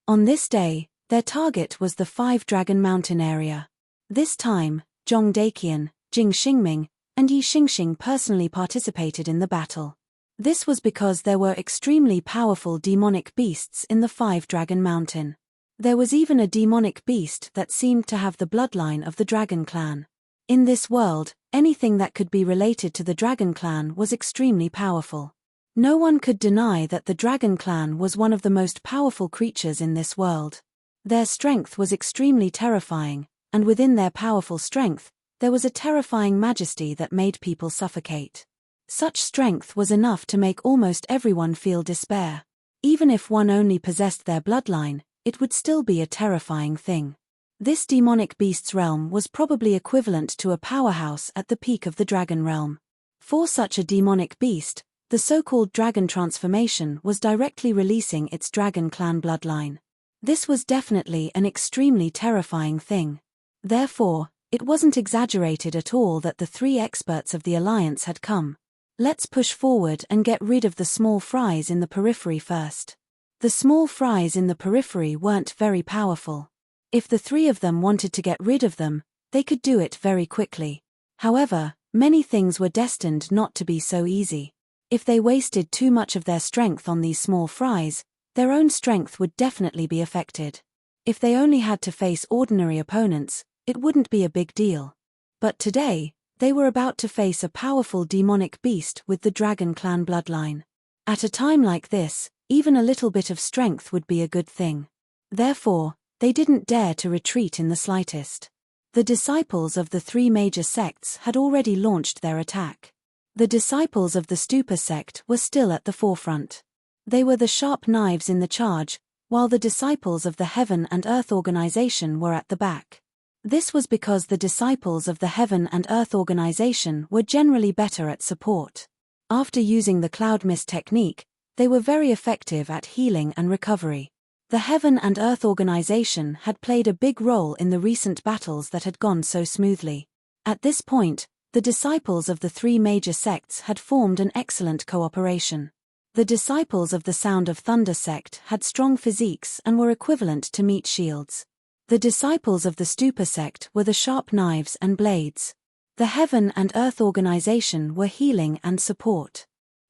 On this day, their target was the 5-Dragon Mountain area. This time, Zhong Daqian, Jing Xingming, and Yi Xingxing personally participated in the battle. This was because there were extremely powerful demonic beasts in the 5-Dragon Mountain. There was even a demonic beast that seemed to have the bloodline of the Dragon Clan. In this world, anything that could be related to the Dragon Clan was extremely powerful. No one could deny that the Dragon Clan was one of the most powerful creatures in this world. Their strength was extremely terrifying, and within their powerful strength, there was a terrifying majesty that made people suffocate. Such strength was enough to make almost everyone feel despair. Even if one only possessed their bloodline, it would still be a terrifying thing. This demonic beast's realm was probably equivalent to a powerhouse at the peak of the dragon realm. For such a demonic beast, the so-called dragon transformation was directly releasing its Dragon Clan bloodline. This was definitely an extremely terrifying thing. Therefore, it wasn't exaggerated at all that the 3 experts of the Alliance had come. Let's push forward and get rid of the small fries in the periphery first. The small fries in the periphery weren't very powerful. If the 3 of them wanted to get rid of them, they could do it very quickly. However, many things were destined not to be so easy. If they wasted too much of their strength on these small fries, their own strength would definitely be affected. If they only had to face ordinary opponents, it wouldn't be a big deal. But today, they were about to face a powerful demonic beast with the Dragon Clan bloodline. At a time like this, even a little bit of strength would be a good thing. Therefore, they didn't dare to retreat in the slightest. The disciples of the 3 major sects had already launched their attack. The disciples of the Stupa sect were still at the forefront. They were the sharp knives in the charge, while the disciples of the Heaven and Earth organization were at the back. This was because the disciples of the Heaven and Earth organization were generally better at support. After using the Cloud Mist technique, they were very effective at healing and recovery. The Heaven and Earth organization had played a big role in the recent battles that had gone so smoothly. At this point, the disciples of the 3 major sects had formed an excellent cooperation. The disciples of the Sound of Thunder sect had strong physiques and were equivalent to meat shields. The disciples of the Stupa sect were the sharp knives and blades. The Heaven and Earth organization were healing and support.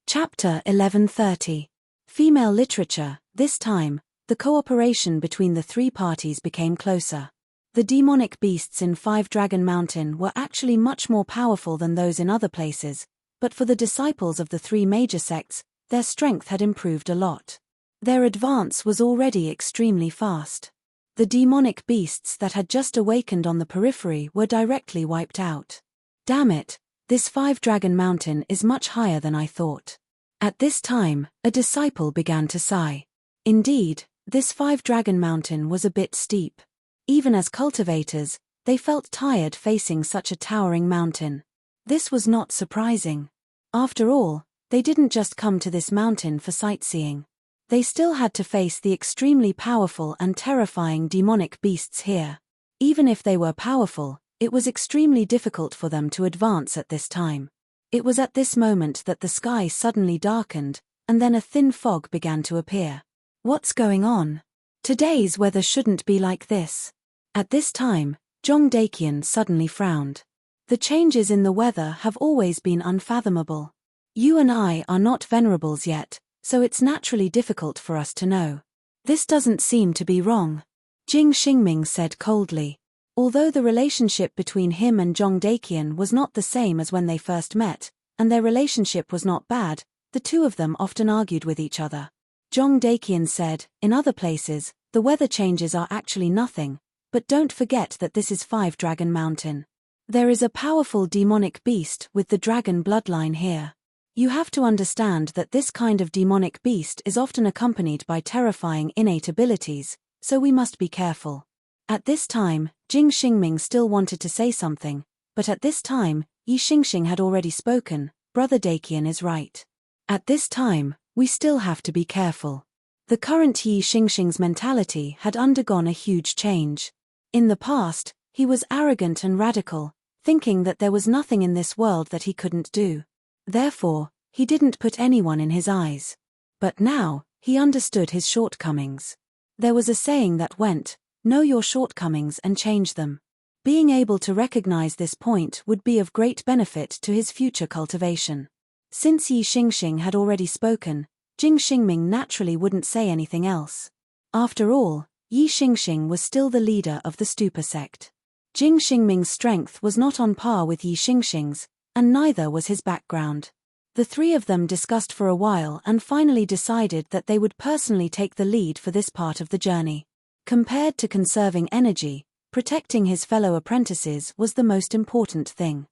Chapter 1130. Female literature. This time, the cooperation between the 3 parties became closer. The demonic beasts in 5-Dragon Mountain were actually much more powerful than those in other places, but for the disciples of the 3 major sects, their strength had improved a lot. Their advance was already extremely fast. The demonic beasts that had just awakened on the periphery were directly wiped out. Damn it, this 5-Dragon Mountain is much higher than I thought. At this time, a disciple began to sigh. Indeed, this 5-Dragon Mountain was a bit steep. Even as cultivators, they felt tired facing such a towering mountain. This was not surprising. After all, they didn't just come to this mountain for sightseeing. They still had to face the extremely powerful and terrifying demonic beasts here. Even if they were powerful, it was extremely difficult for them to advance at this time. It was at this moment that the sky suddenly darkened, and then a thin fog began to appear. What's going on? Today's weather shouldn't be like this. At this time, Zhong Daqian suddenly frowned. The changes in the weather have always been unfathomable. You and I are not venerables yet, so it's naturally difficult for us to know. This doesn't seem to be wrong. Jing Xingming said coldly. Although the relationship between him and Zhong Daqian was not the same as when they first met, and their relationship was not bad, the 2 of them often argued with each other. Zhong Daqian said, in other places, the weather changes are actually nothing, but don't forget that this is 5-Dragon Mountain. There is a powerful demonic beast with the dragon bloodline here. You have to understand that this kind of demonic beast is often accompanied by terrifying innate abilities, so we must be careful. At this time, Jing Xingming still wanted to say something, but at this time, Yi Xingxing had already spoken. Brother Daqian is right. At this time, we still have to be careful. The current Yi Xingxing's mentality had undergone a huge change. In the past, He was arrogant and radical, thinking that there was nothing in this world that he couldn't do. Therefore, he didn't put anyone in his eyes. But now, he understood his shortcomings. There was a saying that went, "Know your shortcomings and change them." Being able to recognize this point would be of great benefit to his future cultivation. Since Yi Xingxing had already spoken, Jing Xingming naturally wouldn't say anything else. After all, Yi Xingxing was still the leader of the Stupa sect. Jing Xingming's strength was not on par with Yi Xingxing's, and neither was his background. The three of them discussed for a while and finally decided that they would personally take the lead for this part of the journey. Compared to conserving energy, protecting his fellow apprentices was the most important thing.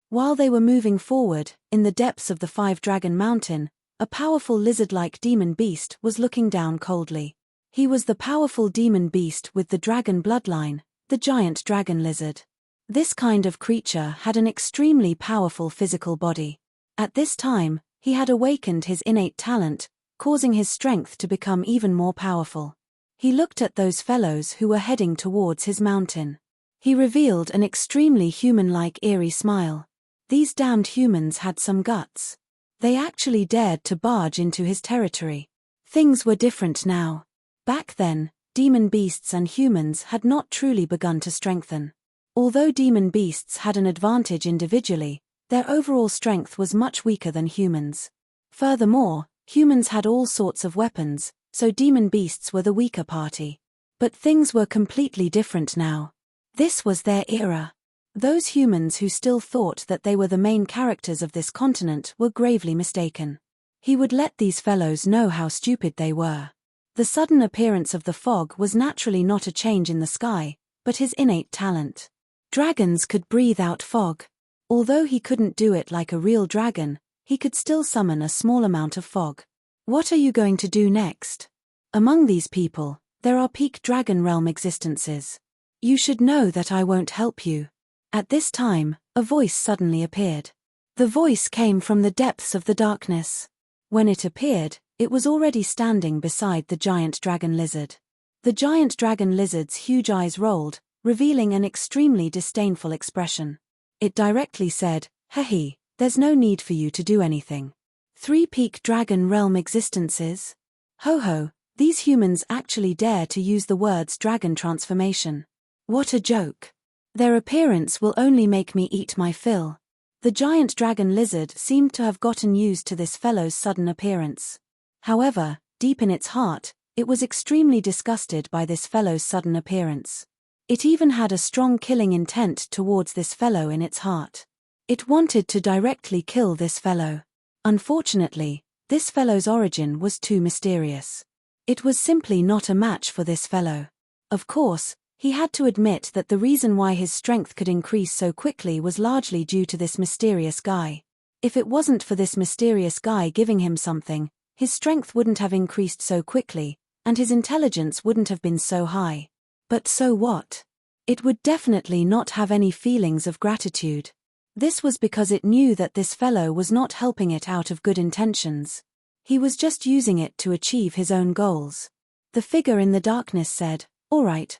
While they were moving forward, in the depths of the Five-Dragon Mountain, a powerful lizard-like demon beast was looking down coldly. He was the powerful demon beast with the dragon bloodline, the giant dragon lizard. This kind of creature had an extremely powerful physical body. At this time, he had awakened his innate talent, causing his strength to become even more powerful. He looked at those fellows who were heading towards his mountain. He revealed an extremely human-like eerie smile. These damned humans had some guts. They actually dared to barge into his territory. Things were different now. Back then, demon beasts and humans had not truly begun to strengthen. Although demon beasts had an advantage individually, their overall strength was much weaker than humans. Furthermore, humans had all sorts of weapons, so demon beasts were the weaker party. But things were completely different now. This was their era. Those humans who still thought that they were the main characters of this continent were gravely mistaken. He would let these fellows know how stupid they were. The sudden appearance of the fog was naturally not a change in the sky, but his innate talent. Dragons could breathe out fog. Although he couldn't do it like a real dragon, he could still summon a small amount of fog. What are you going to do next? Among these people, there are peak dragon realm existences. You should know that I won't help you. At this time, a voice suddenly appeared. The voice came from the depths of the darkness. When it appeared, it was already standing beside the giant dragon lizard. The giant dragon lizard's huge eyes rolled, revealing an extremely disdainful expression. It directly said, "Hehe, there's no need for you to do anything. 3 peak dragon realm existences? Ho ho, these humans actually dare to use the words dragon transformation. What a joke. Their appearance will only make me eat my fill." The giant dragon lizard seemed to have gotten used to this fellow's sudden appearance. However, deep in its heart, it was extremely disgusted by this fellow's sudden appearance. It even had a strong killing intent towards this fellow in its heart. It wanted to directly kill this fellow. Unfortunately, this fellow's origin was too mysterious. It was simply not a match for this fellow. Of course, he had to admit that the reason why his strength could increase so quickly was largely due to this mysterious guy. If it wasn't for this mysterious guy giving him something, his strength wouldn't have increased so quickly, and his intelligence wouldn't have been so high. But so what? It would definitely not have any feelings of gratitude. This was because it knew that this fellow was not helping it out of good intentions. He was just using it to achieve his own goals. The figure in the darkness said, All right.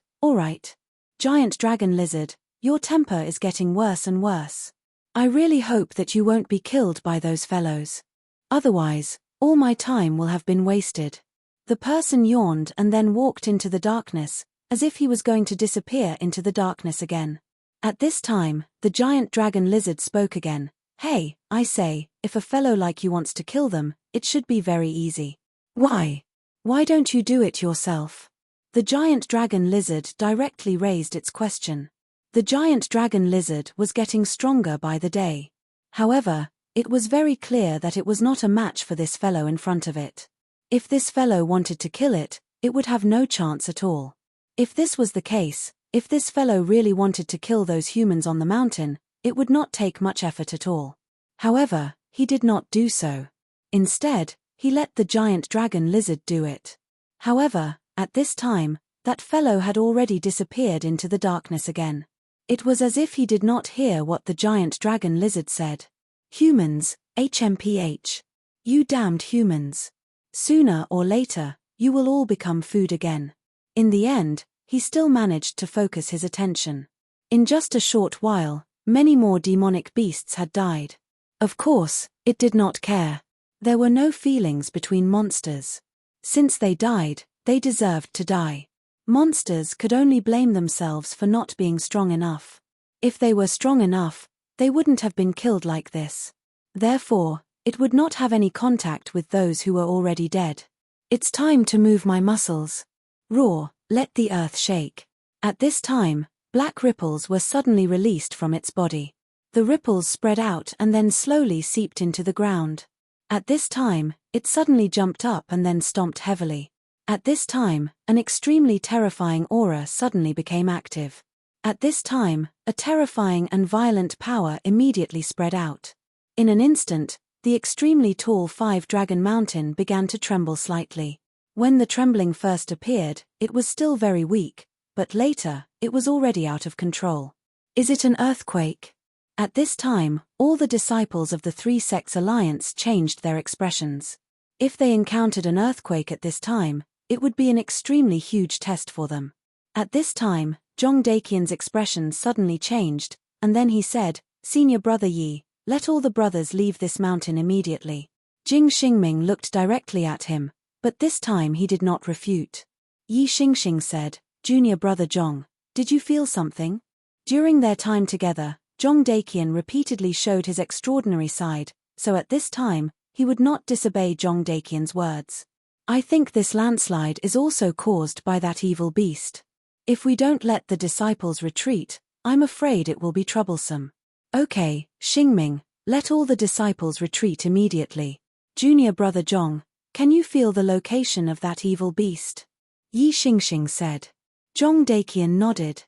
Giant dragon lizard, your temper is getting worse and worse. I really hope that you won't be killed by those fellows. Otherwise, all my time will have been wasted." The person yawned and then walked into the darkness, as if he was going to disappear into the darkness again. At this time, the giant dragon lizard spoke again. "Hey, I say, if a fellow like you wants to kill them, it should be very easy. Why? Why don't you do it yourself?" The giant dragon lizard directly raised its question. The giant dragon lizard was getting stronger by the day. However, it was very clear that it was not a match for this fellow in front of it. If this fellow wanted to kill it, it would have no chance at all. If this was the case, if this fellow really wanted to kill those humans on the mountain, it would not take much effort at all. However, he did not do so. Instead, he let the giant dragon lizard do it. However, at this time, that fellow had already disappeared into the darkness again. It was as if he did not hear what the giant dragon lizard said. "Humans, HMPH. You damned humans. Sooner or later, you will all become food again." In the end, he still managed to focus his attention. In just a short while, many more demonic beasts had died. Of course, it did not care. There were no feelings between monsters. Since they died, they deserved to die. Monsters could only blame themselves for not being strong enough. If they were strong enough, they wouldn't have been killed like this. Therefore, it would not have any contact with those who were already dead. It's time to move my muscles. Roar, let the earth shake. At this time, black ripples were suddenly released from its body. The ripples spread out and then slowly seeped into the ground. At this time, it suddenly jumped up and then stomped heavily. At this time, an extremely terrifying aura suddenly became active. At this time, a terrifying and violent power immediately spread out. In an instant, the extremely tall 5-dragon mountain began to tremble slightly. When the trembling first appeared, it was still very weak, but later, it was already out of control. Is it an earthquake? At this time, all the disciples of the Three Sects Alliance changed their expressions. If they encountered an earthquake at this time, it would be an extremely huge test for them. At this time, Zhong Daqian's expression suddenly changed, and then he said, "Senior brother Yi, let all the brothers leave this mountain immediately." Jing Xingming looked directly at him, but this time he did not refute. Yi Xingxing said, "Junior brother Zhong, did you feel something?" During their time together, Zhong Daqian repeatedly showed his extraordinary side, so at this time, he would not disobey Zhong Daqian's words. "I think this landslide is also caused by that evil beast. If we don't let the disciples retreat, I'm afraid it will be troublesome." "Okay, Xingming, let all the disciples retreat immediately. Junior brother Zhong, can you feel the location of that evil beast?" Yi Xingxing said. Zhong Daqian nodded.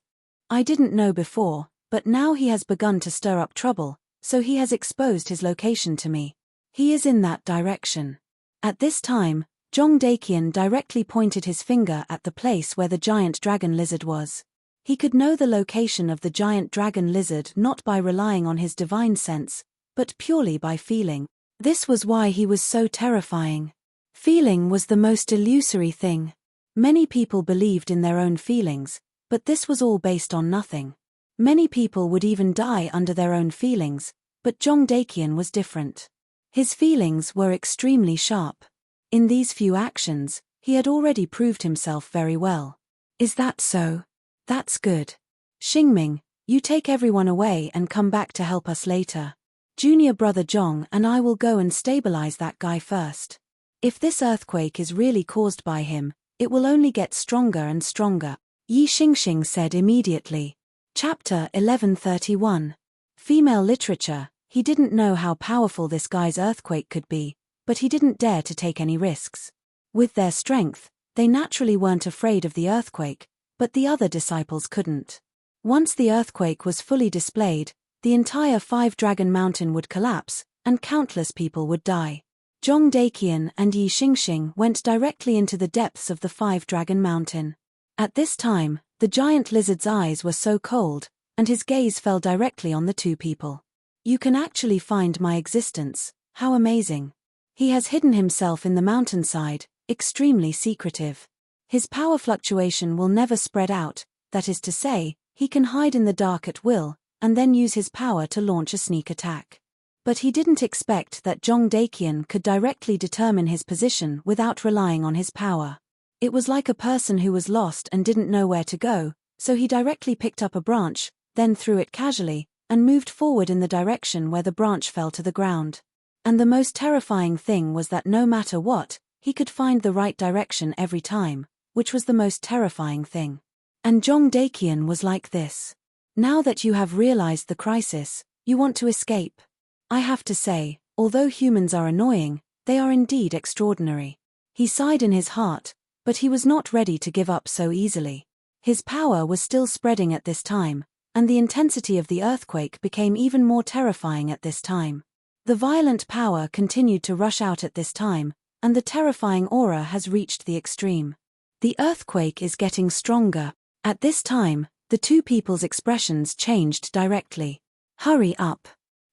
"I didn't know before, but now he has begun to stir up trouble, so he has exposed his location to me. He is in that direction." At this time, Zhong Daqian directly pointed his finger at the place where the giant dragon lizard was. He could know the location of the giant dragon lizard not by relying on his divine sense, but purely by feeling. This was why he was so terrifying. Feeling was the most illusory thing. Many people believed in their own feelings, but this was all based on nothing. Many people would even die under their own feelings, but Zhong Daqian was different. His feelings were extremely sharp. In these few actions, he had already proved himself very well. "Is that so? That's good. Xingming, you take everyone away and come back to help us later. Junior brother Zhong and I will go and stabilize that guy first. If this earthquake is really caused by him, it will only get stronger and stronger," Yi Xingxing said immediately. Chapter 1131. Female Literature. He didn't know how powerful this guy's earthquake could be, but he didn't dare to take any risks. With their strength, they naturally weren't afraid of the earthquake, but the other disciples couldn't. Once the earthquake was fully displayed, the entire 5-dragon mountain would collapse, and countless people would die. Zhong Daqian and Yi Xingxing went directly into the depths of the 5-dragon mountain. At this time, the giant lizard's eyes were so cold, and his gaze fell directly on the two people. "You can actually find my existence, how amazing. He has hidden himself in the mountainside, extremely secretive. His power fluctuation will never spread out, that is to say, he can hide in the dark at will, and then use his power to launch a sneak attack." But he didn't expect that Zhong Daqian could directly determine his position without relying on his power. It was like a person who was lost and didn't know where to go, so he directly picked up a branch, then threw it casually, and moved forward in the direction where the branch fell to the ground. And the most terrifying thing was that no matter what, he could find the right direction every time, which was the most terrifying thing. And Zhong Daqian was like this. "Now that you have realized the crisis, you want to escape. I have to say, although humans are annoying, they are indeed extraordinary." He sighed in his heart, but he was not ready to give up so easily. His power was still spreading at this time, and the intensity of the earthquake became even more terrifying at this time. The violent power continued to rush out at this time, and the terrifying aura has reached the extreme. The earthquake is getting stronger. At this time, the two people's expressions changed directly. "Hurry up."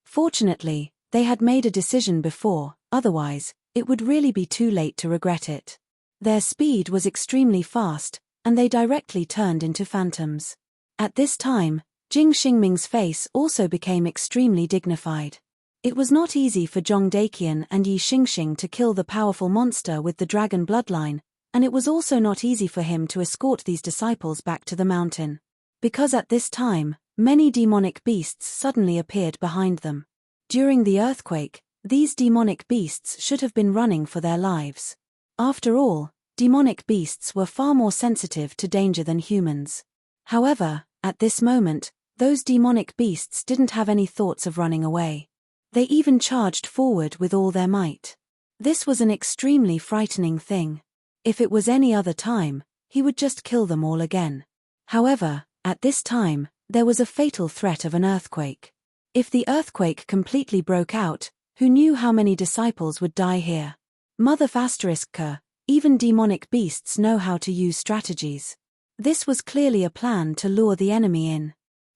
Fortunately, they had made a decision before, otherwise, it would really be too late to regret it. Their speed was extremely fast, and they directly turned into phantoms. At this time, Jing Xingming's face also became extremely dignified. It was not easy for Zhong Daqian and Yi Xingxing to kill the powerful monster with the dragon bloodline, and it was also not easy for him to escort these disciples back to the mountain. Because at this time, many demonic beasts suddenly appeared behind them. During the earthquake, these demonic beasts should have been running for their lives. After all, demonic beasts were far more sensitive to danger than humans. However, at this moment, those demonic beasts didn't have any thoughts of running away. They even charged forward with all their might. This was an extremely frightening thing. If it was any other time, he would just kill them all again. However, at this time, there was a fatal threat of an earthquake. If the earthquake completely broke out, who knew how many disciples would die here? Mother **K, even demonic beasts know how to use strategies. This was clearly a plan to lure the enemy in.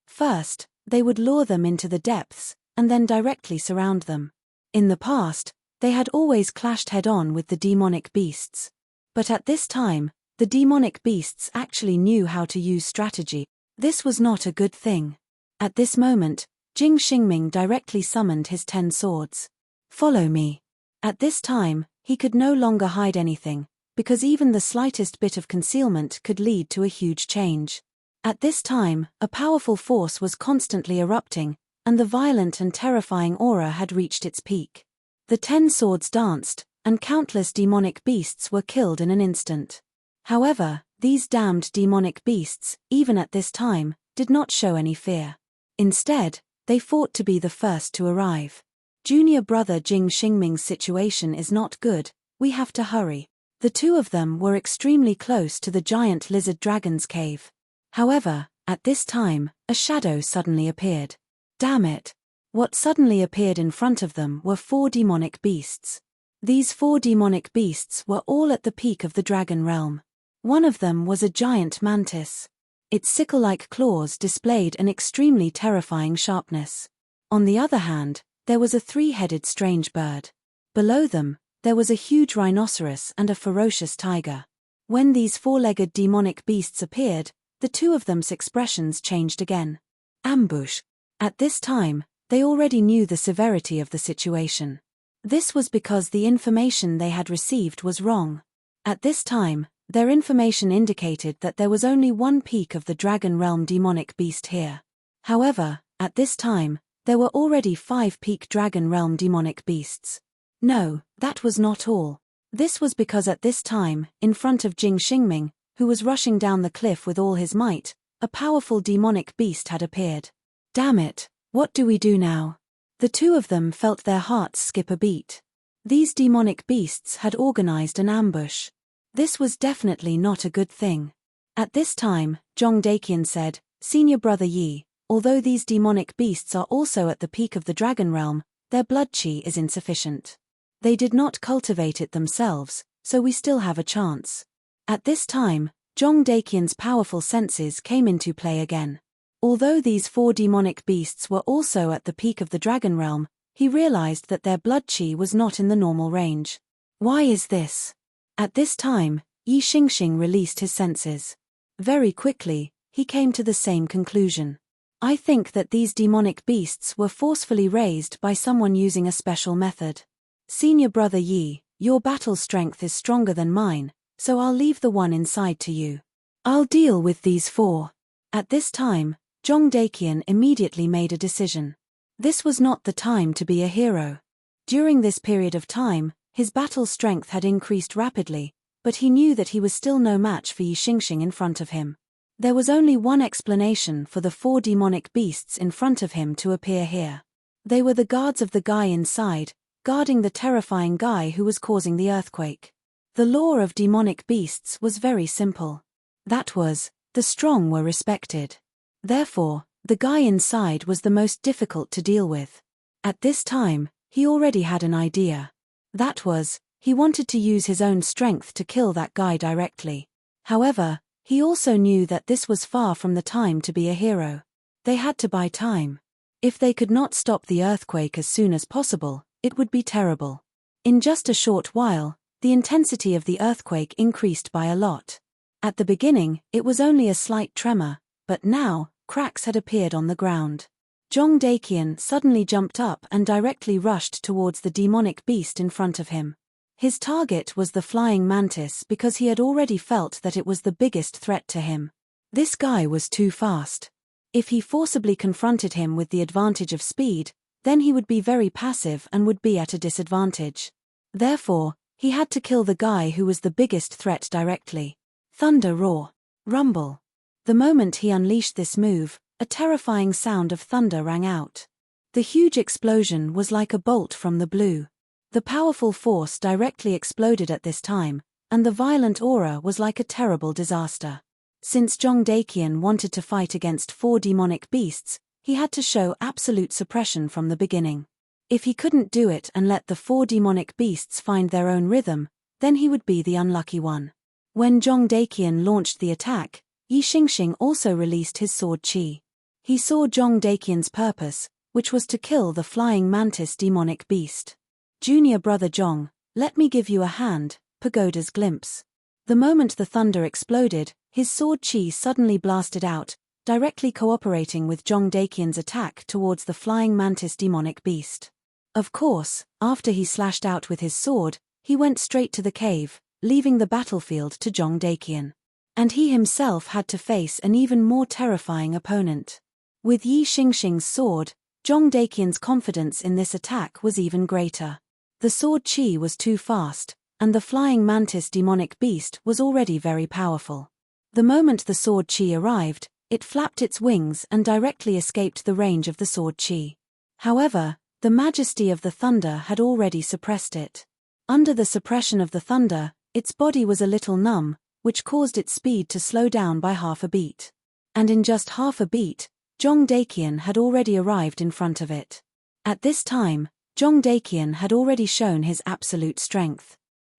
First, they would lure them into the depths, and then directly surround them. In the past, they had always clashed head-on with the demonic beasts. But at this time, the demonic beasts actually knew how to use strategy. This was not a good thing. At this moment, Jing Xingming directly summoned his 10 swords. Follow me. At this time, he could no longer hide anything, because even the slightest bit of concealment could lead to a huge change. At this time, a powerful force was constantly erupting, and the violent and terrifying aura had reached its peak. The 10 swords danced, and countless demonic beasts were killed in an instant. However, these damned demonic beasts, even at this time, did not show any fear. Instead, they fought to be the first to arrive. Junior brother Jing Xingming's situation is not good, we have to hurry. The two of them were extremely close to the giant lizard dragon's cave. However, at this time, a shadow suddenly appeared. Damn it! What suddenly appeared in front of them were 4 demonic beasts. These 4 demonic beasts were all at the peak of the dragon realm. One of them was a giant mantis. Its sickle-like claws displayed an extremely terrifying sharpness. On the other hand, there was a 3-headed strange bird. Below them, there was a huge rhinoceros and a ferocious tiger. When these 4-legged demonic beasts appeared, the two of them's expressions changed again. Ambush. At this time, they already knew the severity of the situation. This was because the information they had received was wrong. At this time, their information indicated that there was only one peak of the Dragon Realm demonic beast here. However, at this time, there were already 5 peak Dragon Realm demonic beasts. No, that was not all. This was because at this time, in front of Jing Xingming, who was rushing down the cliff with all his might, a powerful demonic beast had appeared. Damn it, what do we do now? The two of them felt their hearts skip a beat. These demonic beasts had organized an ambush. This was definitely not a good thing. At this time, Zhong Daqian said, "Senior brother Yi, although these demonic beasts are also at the peak of the dragon realm, their blood chi is insufficient. They did not cultivate it themselves, so we still have a chance." At this time, Zhong Daqian's powerful senses came into play again. Although these 4 demonic beasts were also at the peak of the dragon realm, he realized that their blood chi was not in the normal range. Why is this? At this time, Yi Xingxing released his senses. Very quickly, he came to the same conclusion. I think that these demonic beasts were forcefully raised by someone using a special method. Senior brother Yi, your battle strength is stronger than mine, so I'll leave the one inside to you. I'll deal with these 4. At this time, Zhong Daqian immediately made a decision. This was not the time to be a hero. During this period of time, his battle strength had increased rapidly, but he knew that he was still no match for Yi Xingxing in front of him. There was only one explanation for the 4 demonic beasts in front of him to appear here. They were the guards of the guy inside, guarding the terrifying guy who was causing the earthquake. The law of demonic beasts was very simple. That was, the strong were respected. Therefore, the guy inside was the most difficult to deal with. At this time, he already had an idea. That was, he wanted to use his own strength to kill that guy directly. However, he also knew that this was far from the time to be a hero. They had to buy time. If they could not stop the earthquake as soon as possible, it would be terrible. In just a short while, the intensity of the earthquake increased by a lot. At the beginning, it was only a slight tremor, but now, cracks had appeared on the ground. Jong Dakian suddenly jumped up and directly rushed towards the demonic beast in front of him. His target was the flying mantis because he had already felt that it was the biggest threat to him. This guy was too fast. If he forcibly confronted him with the advantage of speed, then he would be very passive and would be at a disadvantage. Therefore, he had to kill the guy who was the biggest threat directly. Thunder roar. Rumble. The moment he unleashed this move, a terrifying sound of thunder rang out. The huge explosion was like a bolt from the blue. The powerful force directly exploded at this time, and the violent aura was like a terrible disaster. Since Jong Dakian wanted to fight against 4 demonic beasts, he had to show absolute suppression from the beginning. If he couldn't do it and let the 4 demonic beasts find their own rhythm, then he would be the unlucky one. When Jong Dakian launched the attack, Yi Xingxing also released his sword Qi. He saw Jong Dakian's purpose, which was to kill the flying mantis demonic beast. Junior brother Jong, let me give you a hand, Pagoda's glimpse. The moment the thunder exploded, his sword Qi suddenly blasted out, directly cooperating with Jong Dakian's attack towards the flying mantis demonic beast. Of course, after he slashed out with his sword, he went straight to the cave, leaving the battlefield to Jong Dakian. And he himself had to face an even more terrifying opponent. With Yi Xingxing's sword, Jong Dakian's confidence in this attack was even greater. The sword Qi was too fast, and the flying mantis demonic beast was already very powerful. The moment the sword Qi arrived, it flapped its wings and directly escaped the range of the sword Qi. However, the majesty of the thunder had already suppressed it. Under the suppression of the thunder, its body was a little numb, which caused its speed to slow down by half a beat. And in just half a beat, Jong Dakian had already arrived in front of it. At this time, Jong Dakian had already shown his absolute strength.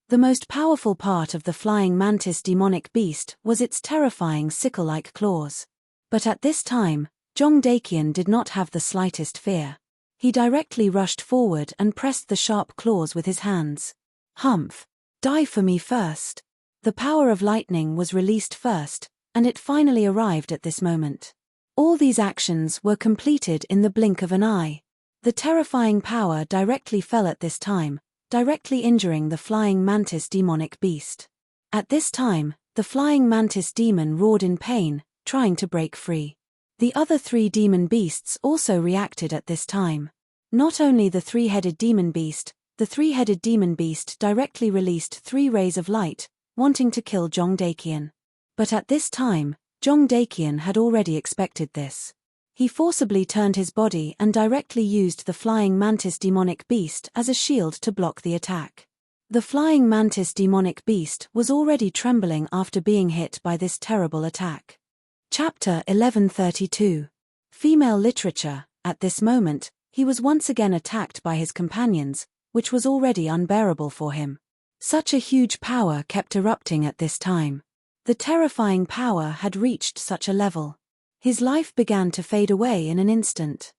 The most powerful part of the flying mantis demonic beast was its terrifying sickle-like claws. But at this time, Jong Dakian did not have the slightest fear. He directly rushed forward and pressed the sharp claws with his hands. Humph! Die for me first! The power of lightning was released first, and it finally arrived at this moment. All these actions were completed in the blink of an eye. The terrifying power directly fell at this time, directly injuring the flying mantis demonic beast. At this time, the flying mantis demon roared in pain, trying to break free. The other 3 demon beasts also reacted at this time. Not only the 3-headed demon beast, the 3-headed demon beast directly released 3 rays of light, wanting to kill Jong Dakian. But at this time, Jong Dakian had already expected this. He forcibly turned his body and directly used the flying mantis demonic beast as a shield to block the attack. The flying mantis demonic beast was already trembling after being hit by this terrible attack. Chapter 1132. Female Literature. At this moment, he was once again attacked by his companions, which was already unbearable for him. Such a huge power kept erupting at this time. The terrifying power had reached such a level. His life began to fade away in an instant.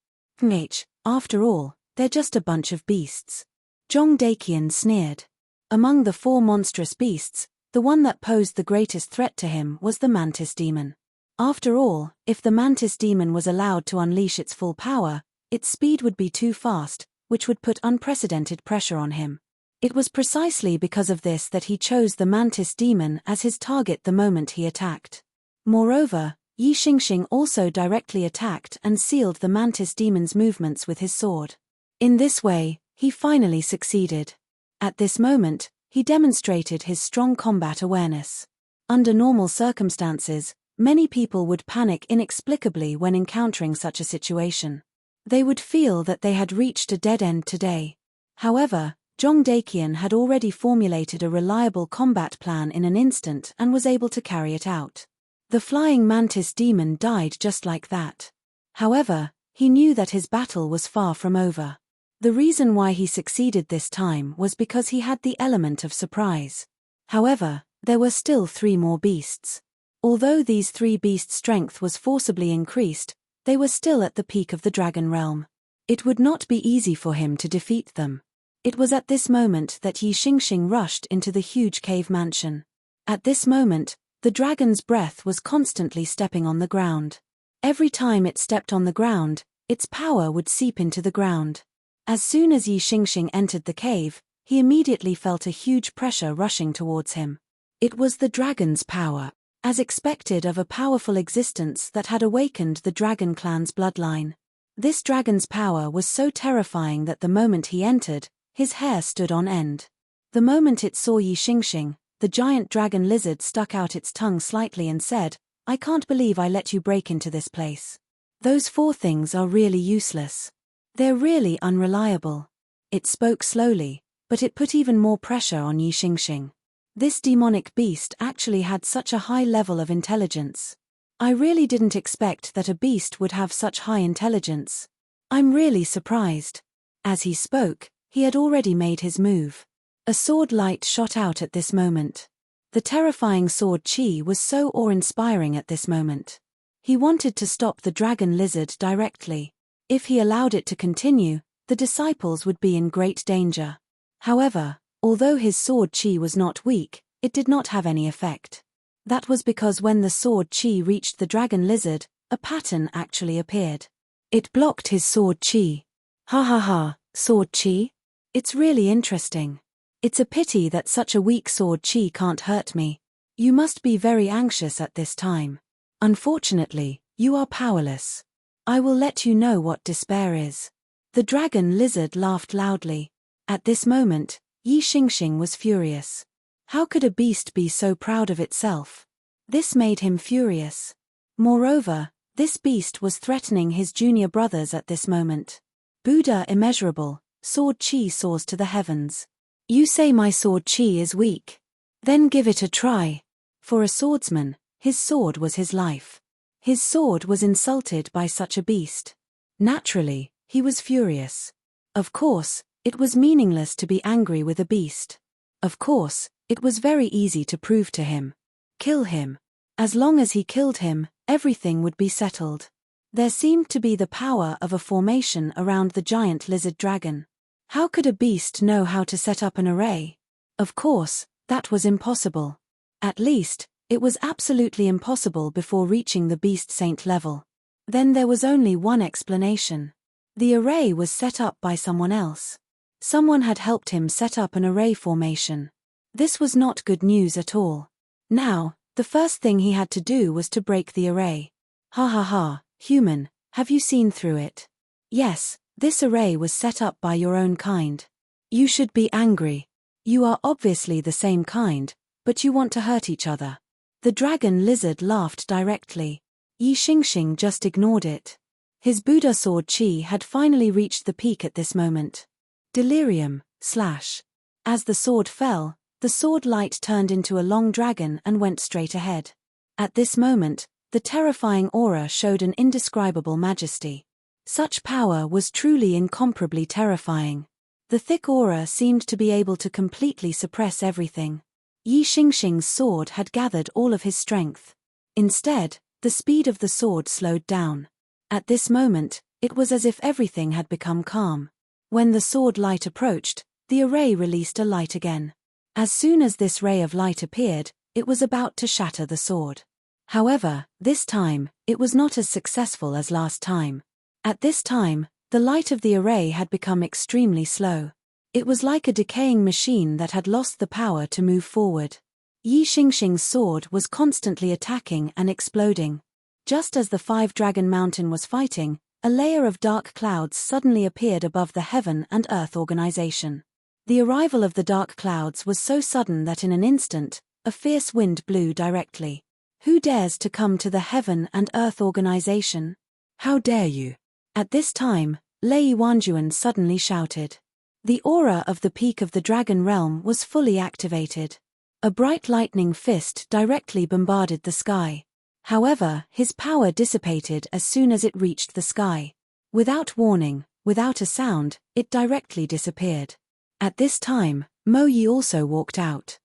After all, they're just a bunch of beasts. Jong Dakian sneered. Among the 4 monstrous beasts, the one that posed the greatest threat to him was the mantis demon. After all, if the mantis demon was allowed to unleash its full power, its speed would be too fast, which would put unprecedented pressure on him. It was precisely because of this that he chose the mantis demon as his target the moment he attacked. Moreover, Yi Xingxing also directly attacked and sealed the mantis demon's movements with his sword. In this way, he finally succeeded. At this moment, he demonstrated his strong combat awareness. Under normal circumstances, many people would panic inexplicably when encountering such a situation. They would feel that they had reached a dead end today. However, Jong Dakian had already formulated a reliable combat plan in an instant and was able to carry it out. The flying mantis demon died just like that. However, he knew that his battle was far from over. The reason why he succeeded this time was because he had the element of surprise. However, there were still 3 more beasts. Although these 3 beasts' strength was forcibly increased, they were still at the peak of the dragon realm. It would not be easy for him to defeat them. It was at this moment that Yi Xingxing rushed into the huge cave mansion. At this moment, the dragon's breath was constantly stepping on the ground. Every time it stepped on the ground, its power would seep into the ground. As soon as Yi Xingxing entered the cave, he immediately felt a huge pressure rushing towards him. It was the dragon's power, as expected of a powerful existence that had awakened the dragon clan's bloodline. This dragon's power was so terrifying that the moment he entered, his hair stood on end. The moment it saw Yi Xingxing, the giant dragon lizard stuck out its tongue slightly and said, "I can't believe I let you break into this place. Those 4 things are really useless. They're really unreliable." It spoke slowly, but it put even more pressure on Yi Xingxing. This demonic beast actually had such a high level of intelligence. I really didn't expect that a beast would have such high intelligence. I'm really surprised. As he spoke, he had already made his move. A sword light shot out at this moment. The terrifying sword chi was so awe-inspiring at this moment. He wanted to stop the dragon lizard directly. If he allowed it to continue, the disciples would be in great danger. However, although his sword chi was not weak, it did not have any effect. That was because when the sword chi reached the dragon lizard, a pattern actually appeared. It blocked his sword chi. Ha ha ha, sword chi? It's really interesting. It's a pity that such a weak sword chi can't hurt me. You must be very anxious at this time. Unfortunately, you are powerless. I will let you know what despair is. The dragon lizard laughed loudly. At this moment, Yi Xingxing was furious. How could a beast be so proud of itself? This made him furious. Moreover, this beast was threatening his junior brothers at this moment. Buddha immeasurable, sword chi soars to the heavens. You say my sword chi is weak. Then give it a try. For a swordsman, his sword was his life. His sword was insulted by such a beast. Naturally, he was furious. Of course, it was meaningless to be angry with a beast. Of course, it was very easy to prove to him. Kill him. As long as he killed him, everything would be settled. There seemed to be the power of a formation around the giant lizard dragon. How could a beast know how to set up an array? Of course, that was impossible. At least, it was absolutely impossible before reaching the beast saint level. Then there was only one explanation. The array was set up by someone else. Someone had helped him set up an array formation. This was not good news at all. Now, the first thing he had to do was to break the array. Ha ha ha, human, have you seen through it? Yes, this array was set up by your own kind. You should be angry. You are obviously the same kind, but you want to hurt each other. The dragon lizard laughed directly. Yi Xingxing just ignored it. His Buddha sword chi had finally reached the peak at this moment. Delirium, slash. As the sword fell, the sword light turned into a long dragon and went straight ahead. At this moment, the terrifying aura showed an indescribable majesty. Such power was truly incomparably terrifying. The thick aura seemed to be able to completely suppress everything. Yi Xingxing's sword had gathered all of his strength. Instead, the speed of the sword slowed down. At this moment, it was as if everything had become calm. When the sword light approached, the array released a light again. As soon as this ray of light appeared, it was about to shatter the sword. However, this time, it was not as successful as last time. At this time, the light of the array had become extremely slow. It was like a decaying machine that had lost the power to move forward. Yi Xingxing's sword was constantly attacking and exploding. Just as the 5-Dragon Mountain was fighting, a layer of dark clouds suddenly appeared above the heaven and earth organization. The arrival of the dark clouds was so sudden that in an instant, a fierce wind blew directly. Who dares to come to the heaven and earth organization? How dare you? At this time, Lei Wanjuan suddenly shouted. The aura of the peak of the dragon realm was fully activated. A bright lightning fist directly bombarded the sky. However, his power dissipated as soon as it reached the sky. Without warning, without a sound, it directly disappeared. At this time, Mo Yi also walked out.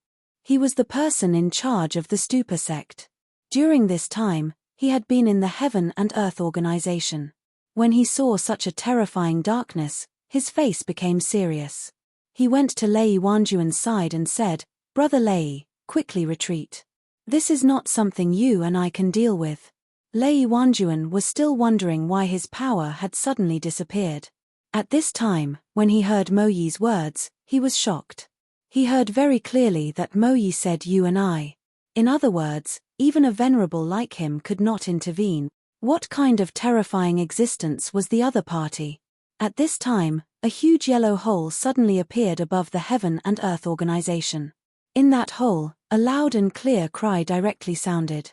He was the person in charge of the Stupa sect. During this time, he had been in the Heaven and Earth organization. When he saw such a terrifying darkness, his face became serious. He went to Lei Wanjuan's side and said, "Brother Lei, quickly retreat. This is not something you and I can deal with." Lei Wanjuan was still wondering why his power had suddenly disappeared. At this time, when he heard Mo Yi's words, he was shocked. He heard very clearly that Mo Yi said you and I. In other words, even a venerable like him could not intervene. What kind of terrifying existence was the other party? At this time, a huge yellow hole suddenly appeared above the Heaven and Earth organization. In that hole, a loud and clear cry directly sounded.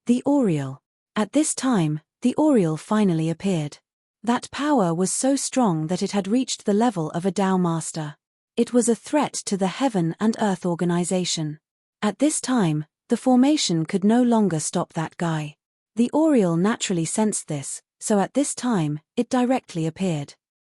The Oriole. At this time, the Oriole finally appeared. That power was so strong that it had reached the level of a Tao master. It was a threat to the Heaven and Earth organization. At this time, the formation could no longer stop that guy. The Oriole naturally sensed this, so at this time, it directly appeared.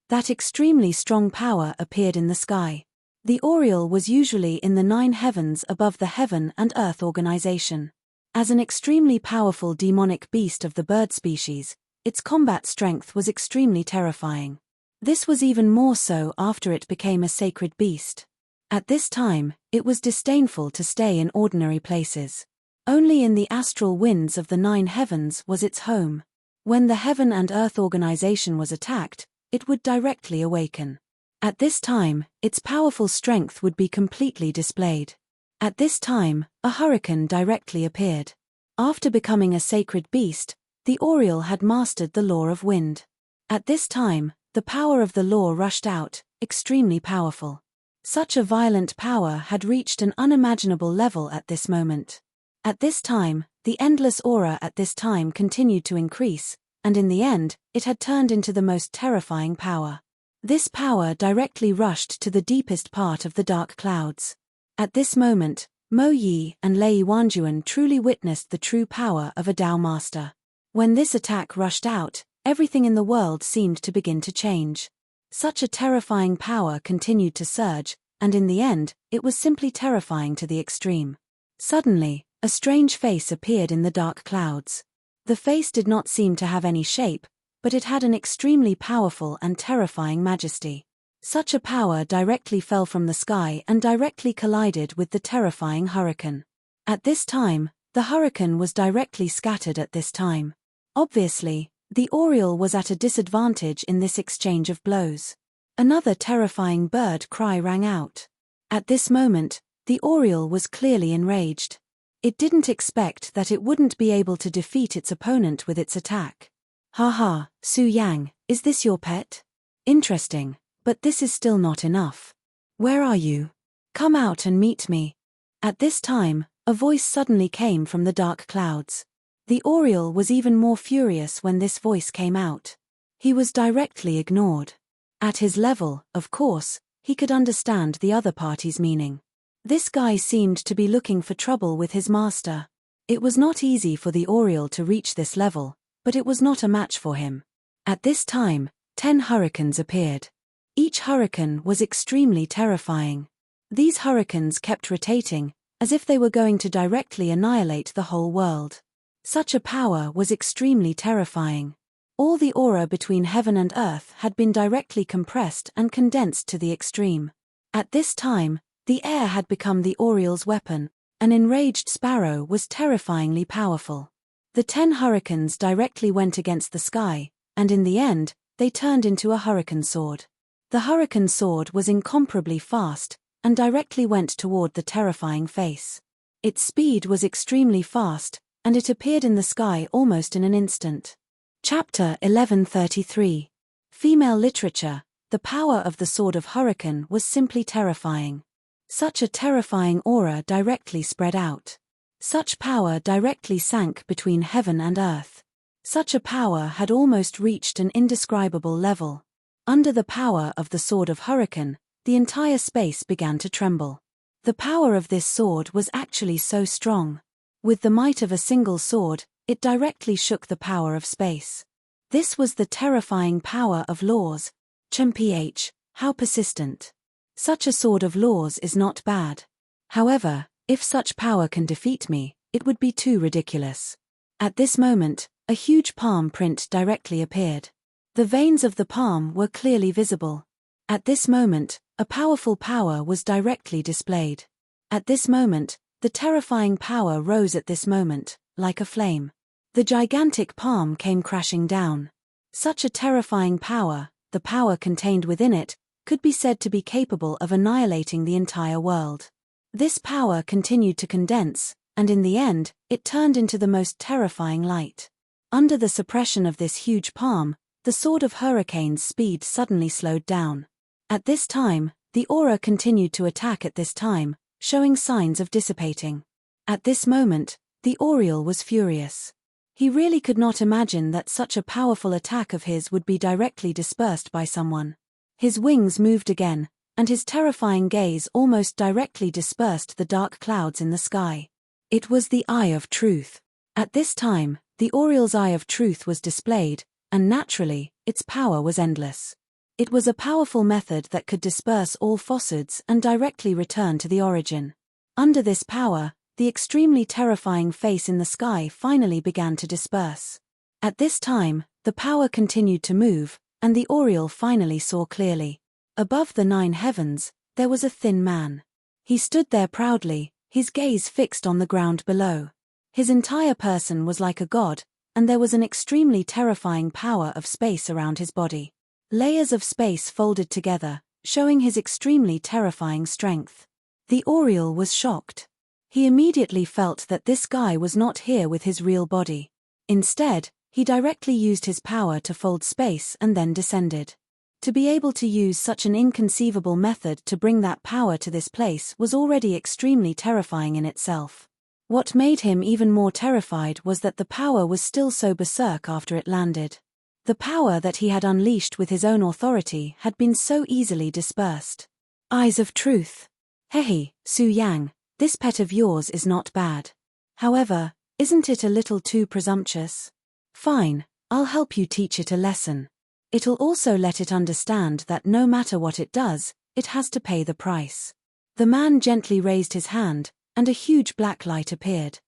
That extremely strong power appeared in the sky. The Oriole was usually in the 9 heavens above the Heaven and Earth organization. As an extremely powerful demonic beast of the bird species, its combat strength was extremely terrifying. This was even more so after it became a sacred beast. At this time, it was disdainful to stay in ordinary places. Only in the astral winds of the 9 heavens was its home. When the Heaven and Earth organization was attacked, it would directly awaken. At this time, its powerful strength would be completely displayed. At this time, a hurricane directly appeared. After becoming a sacred beast, the Oriole had mastered the law of wind. At this time, the power of the law rushed out, extremely powerful. Such a violent power had reached an unimaginable level at this moment. At this time, the endless aura at this time continued to increase, and in the end, it had turned into the most terrifying power. This power directly rushed to the deepest part of the dark clouds. At this moment, Mo Yi and Lei Wanjuan truly witnessed the true power of a Tao master. When this attack rushed out, everything in the world seemed to begin to change. Such a terrifying power continued to surge, and in the end, it was simply terrifying to the extreme. Suddenly, a strange face appeared in the dark clouds. The face did not seem to have any shape, but it had an extremely powerful and terrifying majesty. Such a power directly fell from the sky and directly collided with the terrifying hurricane. At this time, the hurricane was directly scattered at this time. Obviously, the Oriole was at a disadvantage in this exchange of blows. Another terrifying bird cry rang out. At this moment, the Oriole was clearly enraged. It didn't expect that it wouldn't be able to defeat its opponent with its attack. Haha, Su Yang, is this your pet? Interesting, but this is still not enough. Where are you? Come out and meet me. At this time, a voice suddenly came from the dark clouds. The Oriole was even more furious when this voice came out. He was directly ignored. At his level, of course, he could understand the other party's meaning. This guy seemed to be looking for trouble with his master. It was not easy for the Oriole to reach this level, but it was not a match for him. At this time, 10 hurricanes appeared. Each hurricane was extremely terrifying. These hurricanes kept rotating, as if they were going to directly annihilate the whole world. Such a power was extremely terrifying. All the aura between heaven and earth had been directly compressed and condensed to the extreme. At this time, the air had become the Oriole's weapon. An enraged sparrow was terrifyingly powerful. The 10 hurricanes directly went against the sky, and in the end, they turned into a hurricane sword. The hurricane sword was incomparably fast, and directly went toward the terrifying face. Its speed was extremely fast, and it appeared in the sky almost in an instant. Chapter 1133. Female Literature. The power of the Sword of Hurricane was simply terrifying. Such a terrifying aura directly spread out. Such power directly sank between heaven and earth. Such a power had almost reached an indescribable level. Under the power of the Sword of Hurricane, the entire space began to tremble. The power of this sword was actually so strong. With the might of a single sword, it directly shook the power of space. This was the terrifying power of laws. Ch. How persistent. Such a sword of laws is not bad. However, if such power can defeat me, it would be too ridiculous. At this moment, a huge palm print directly appeared. The veins of the palm were clearly visible. At this moment, a powerful power was directly displayed. At this moment, the terrifying power rose at this moment, like a flame. The gigantic palm came crashing down. Such a terrifying power, the power contained within it, could be said to be capable of annihilating the entire world. This power continued to condense, and in the end, it turned into the most terrifying light. Under the suppression of this huge palm, the sword of hurricane's speed suddenly slowed down. At this time, the aura continued to attack at this time, showing signs of dissipating. At this moment, the Oriole was furious. He really could not imagine that such a powerful attack of his would be directly dispersed by someone. His wings moved again, and his terrifying gaze almost directly dispersed the dark clouds in the sky. It was the Eye of Truth. At this time, the Oriole's Eye of Truth was displayed, and naturally, its power was endless. It was a powerful method that could disperse all falsehoods and directly return to the origin. Under this power, the extremely terrifying face in the sky finally began to disperse. At this time, the power continued to move, and the Oriole finally saw clearly. Above the 9 heavens, there was a thin man. He stood there proudly, his gaze fixed on the ground below. His entire person was like a god, and there was an extremely terrifying power of space around his body. Layers of space folded together, showing his extremely terrifying strength. The Oriole was shocked. He immediately felt that this guy was not here with his real body. Instead, he directly used his power to fold space and then descended. To be able to use such an inconceivable method to bring that power to this place was already extremely terrifying in itself. What made him even more terrified was that the power was still so berserk after it landed. The power that he had unleashed with his own authority had been so easily dispersed. Eyes of Truth. Hehe, Su Yang, this pet of yours is not bad. However, isn't it a little too presumptuous? Fine, I'll help you teach it a lesson. It'll also let it understand that no matter what it does, it has to pay the price. The man gently raised his hand, and a huge black light appeared.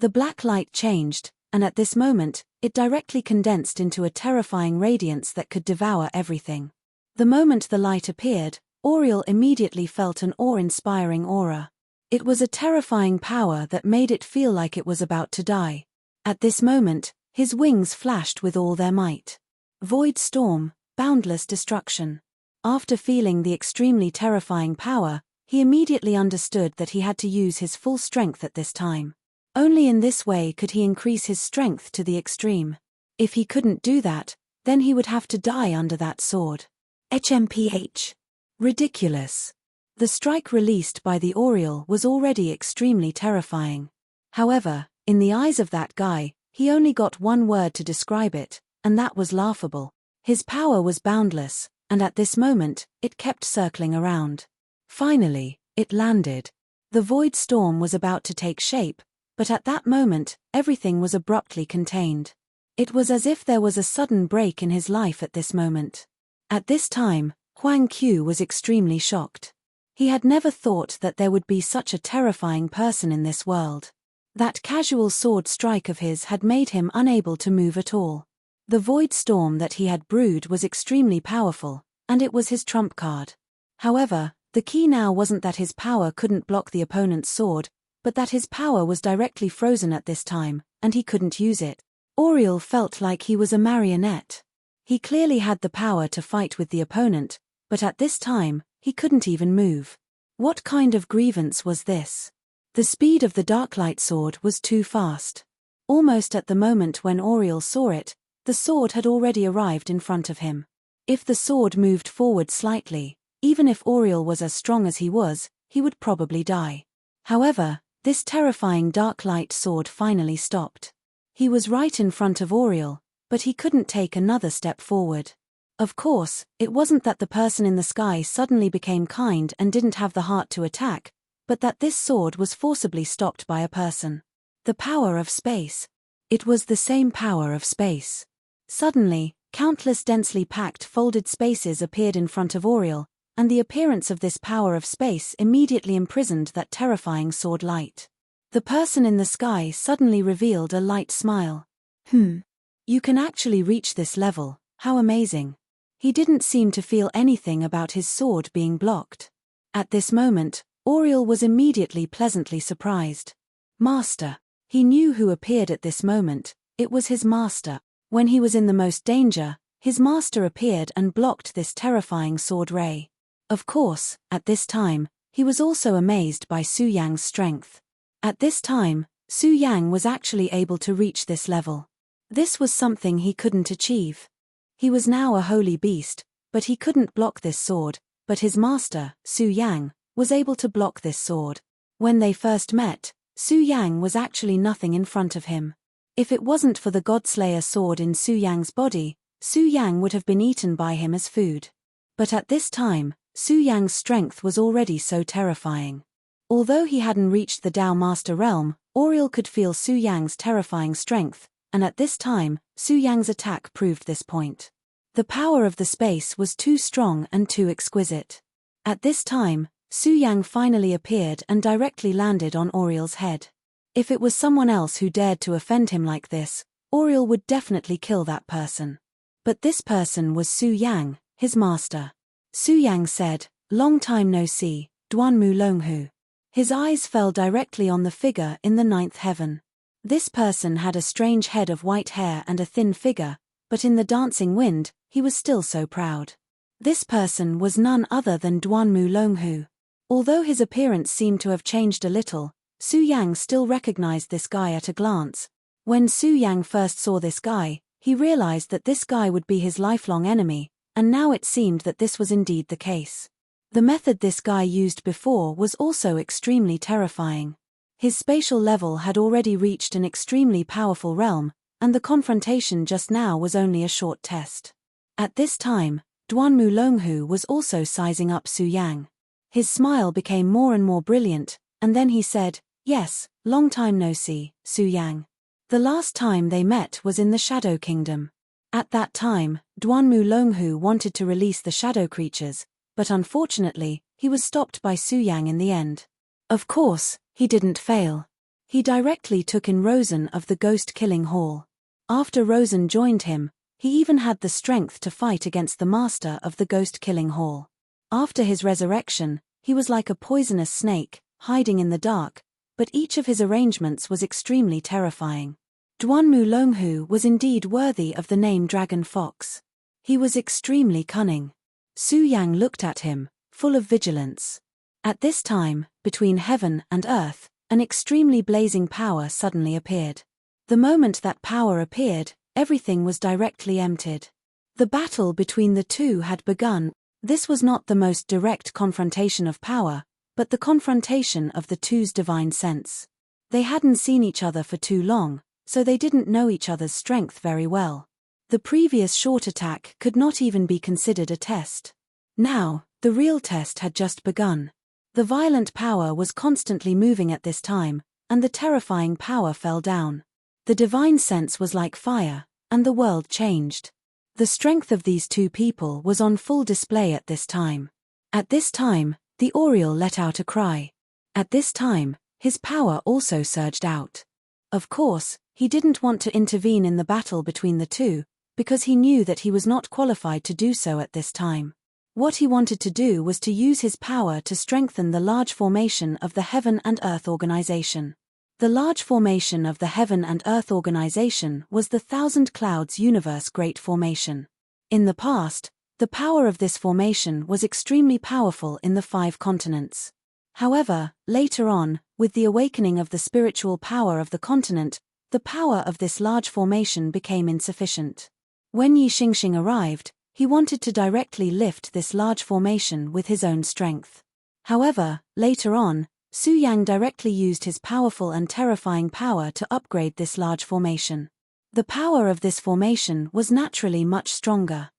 The black light changed, and at this moment, it directly condensed into a terrifying radiance that could devour everything. The moment the light appeared, Oriole immediately felt an awe-inspiring aura. It was a terrifying power that made it feel like it was about to die. At this moment, his wings flashed with all their might. Void storm, boundless destruction. After feeling the extremely terrifying power, he immediately understood that he had to use his full strength at this time. Only in this way could he increase his strength to the extreme. If he couldn't do that, then he would have to die under that sword. HMPH. Ridiculous. The strike released by the Oriole was already extremely terrifying. However, in the eyes of that guy, he only got one word to describe it, and that was laughable. His power was boundless, and at this moment, it kept circling around. Finally, it landed. The void storm was about to take shape, but at that moment, everything was abruptly contained. It was as if there was a sudden break in his life at this moment. At this time, Huang Qiu was extremely shocked. He had never thought that there would be such a terrifying person in this world. That casual sword strike of his had made him unable to move at all. The void storm that he had brewed was extremely powerful, and it was his trump card. However, the key now wasn't that his power couldn't block the opponent's sword, but that his power was directly frozen at this time, and he couldn't use it. Oriole felt like he was a marionette. He clearly had the power to fight with the opponent, but at this time, he couldn't even move. What kind of grievance was this? The speed of the Darklight sword was too fast. Almost at the moment when Oriole saw it, the sword had already arrived in front of him. If the sword moved forward slightly, even if Oriole was as strong as he would probably die. However, this terrifying Darklight sword finally stopped. He was right in front of Oriole, but he couldn't take another step forward. Of course, it wasn't that the person in the sky suddenly became kind and didn't have the heart to attack, but that this sword was forcibly stopped by a person. The power of space. It was the same power of space. Suddenly, countless densely packed folded spaces appeared in front of Oriole, and the appearance of this power of space immediately imprisoned that terrifying sword light. The person in the sky suddenly revealed a light smile. You can actually reach this level, how amazing. He didn't seem to feel anything about his sword being blocked. At this moment, Oriole was immediately pleasantly surprised. Master. He knew who appeared at this moment, It was his master. When he was in the most danger, his master appeared and blocked this terrifying sword ray. Of course, at this time, he was also amazed by Su Yang's strength. At this time, Su Yang was actually able to reach this level. This was something he couldn't achieve. He was now a holy beast, but he couldn't block this sword, but his master, Su Yang, was able to block this sword. When they first met, Su Yang was actually nothing in front of him. If it wasn't for the Godslayer sword in Su Yang's body, Su Yang would have been eaten by him as food. But at this time, Su Yang's strength was already so terrifying. Although he hadn't reached the Tao Master realm, Auriel could feel Su Yang's terrifying strength, and at this time, Su Yang's attack proved this point. The power of the space was too strong and too exquisite. At this time, Su Yang finally appeared and directly landed on Auriel's head. If it was someone else who dared to offend him like this, Auriel would definitely kill that person. But this person was Su Yang, his master. Su Yang said, "Long time no see, Duanmu Longhu." His eyes fell directly on the figure in the ninth heaven. This person had a strange head of white hair and a thin figure, but in the dancing wind, he was still so proud. This person was none other than Duanmu Longhu. Although his appearance seemed to have changed a little, Su Yang still recognized this guy at a glance. When Su Yang first saw this guy, he realized that this guy would be his lifelong enemy, and now it seemed that this was indeed the case. The method this guy used before was also extremely terrifying. His spatial level had already reached an extremely powerful realm, and the confrontation just now was only a short test. At this time, Duanmu Longhu was also sizing up Su Yang. His smile became more and more brilliant, and then he said, "Yes, long time no see, Su Yang." The last time they met was in the Shadow Kingdom. At that time, Duanmu Longhu wanted to release the shadow creatures, but unfortunately, he was stopped by Su Yang in the end. Of course, he didn't fail. He directly took in Rosen of the Ghost-Killing Hall. After Rosen joined him, he even had the strength to fight against the master of the Ghost-Killing Hall. After his resurrection, he was like a poisonous snake, hiding in the dark, but each of his arrangements was extremely terrifying. Duanmu Longhu was indeed worthy of the name Dragon Fox. He was extremely cunning. Su Yang looked at him, full of vigilance. At this time, between heaven and earth, an extremely blazing power suddenly appeared. The moment that power appeared, everything was directly emptied. The battle between the two had begun. This was not the most direct confrontation of power, but the confrontation of the two's divine sense. They hadn't seen each other for too long, so they didn't know each other's strength very well. The previous short attack could not even be considered a test. Now, the real test had just begun. The violent power was constantly moving at this time, and the terrifying power fell down. The divine sense was like fire, and the world changed. The strength of these two people was on full display at this time. At this time, the Auriel let out a cry. At this time, his power also surged out. Of course, he didn't want to intervene in the battle between the two, because he knew that he was not qualified to do so at this time. What he wanted to do was to use his power to strengthen the large formation of the Heaven and Earth Organization. The large formation of the Heaven and Earth Organization was the Thousand Clouds Universe Great Formation. In the past, the power of this formation was extremely powerful in the 5 continents. However, later on, with the awakening of the spiritual power of the continent, the power of this large formation became insufficient. When Yi Xingxing arrived, he wanted to directly lift this large formation with his own strength. However, later on, Su Yang directly used his powerful and terrifying power to upgrade this large formation. The power of this formation was naturally much stronger.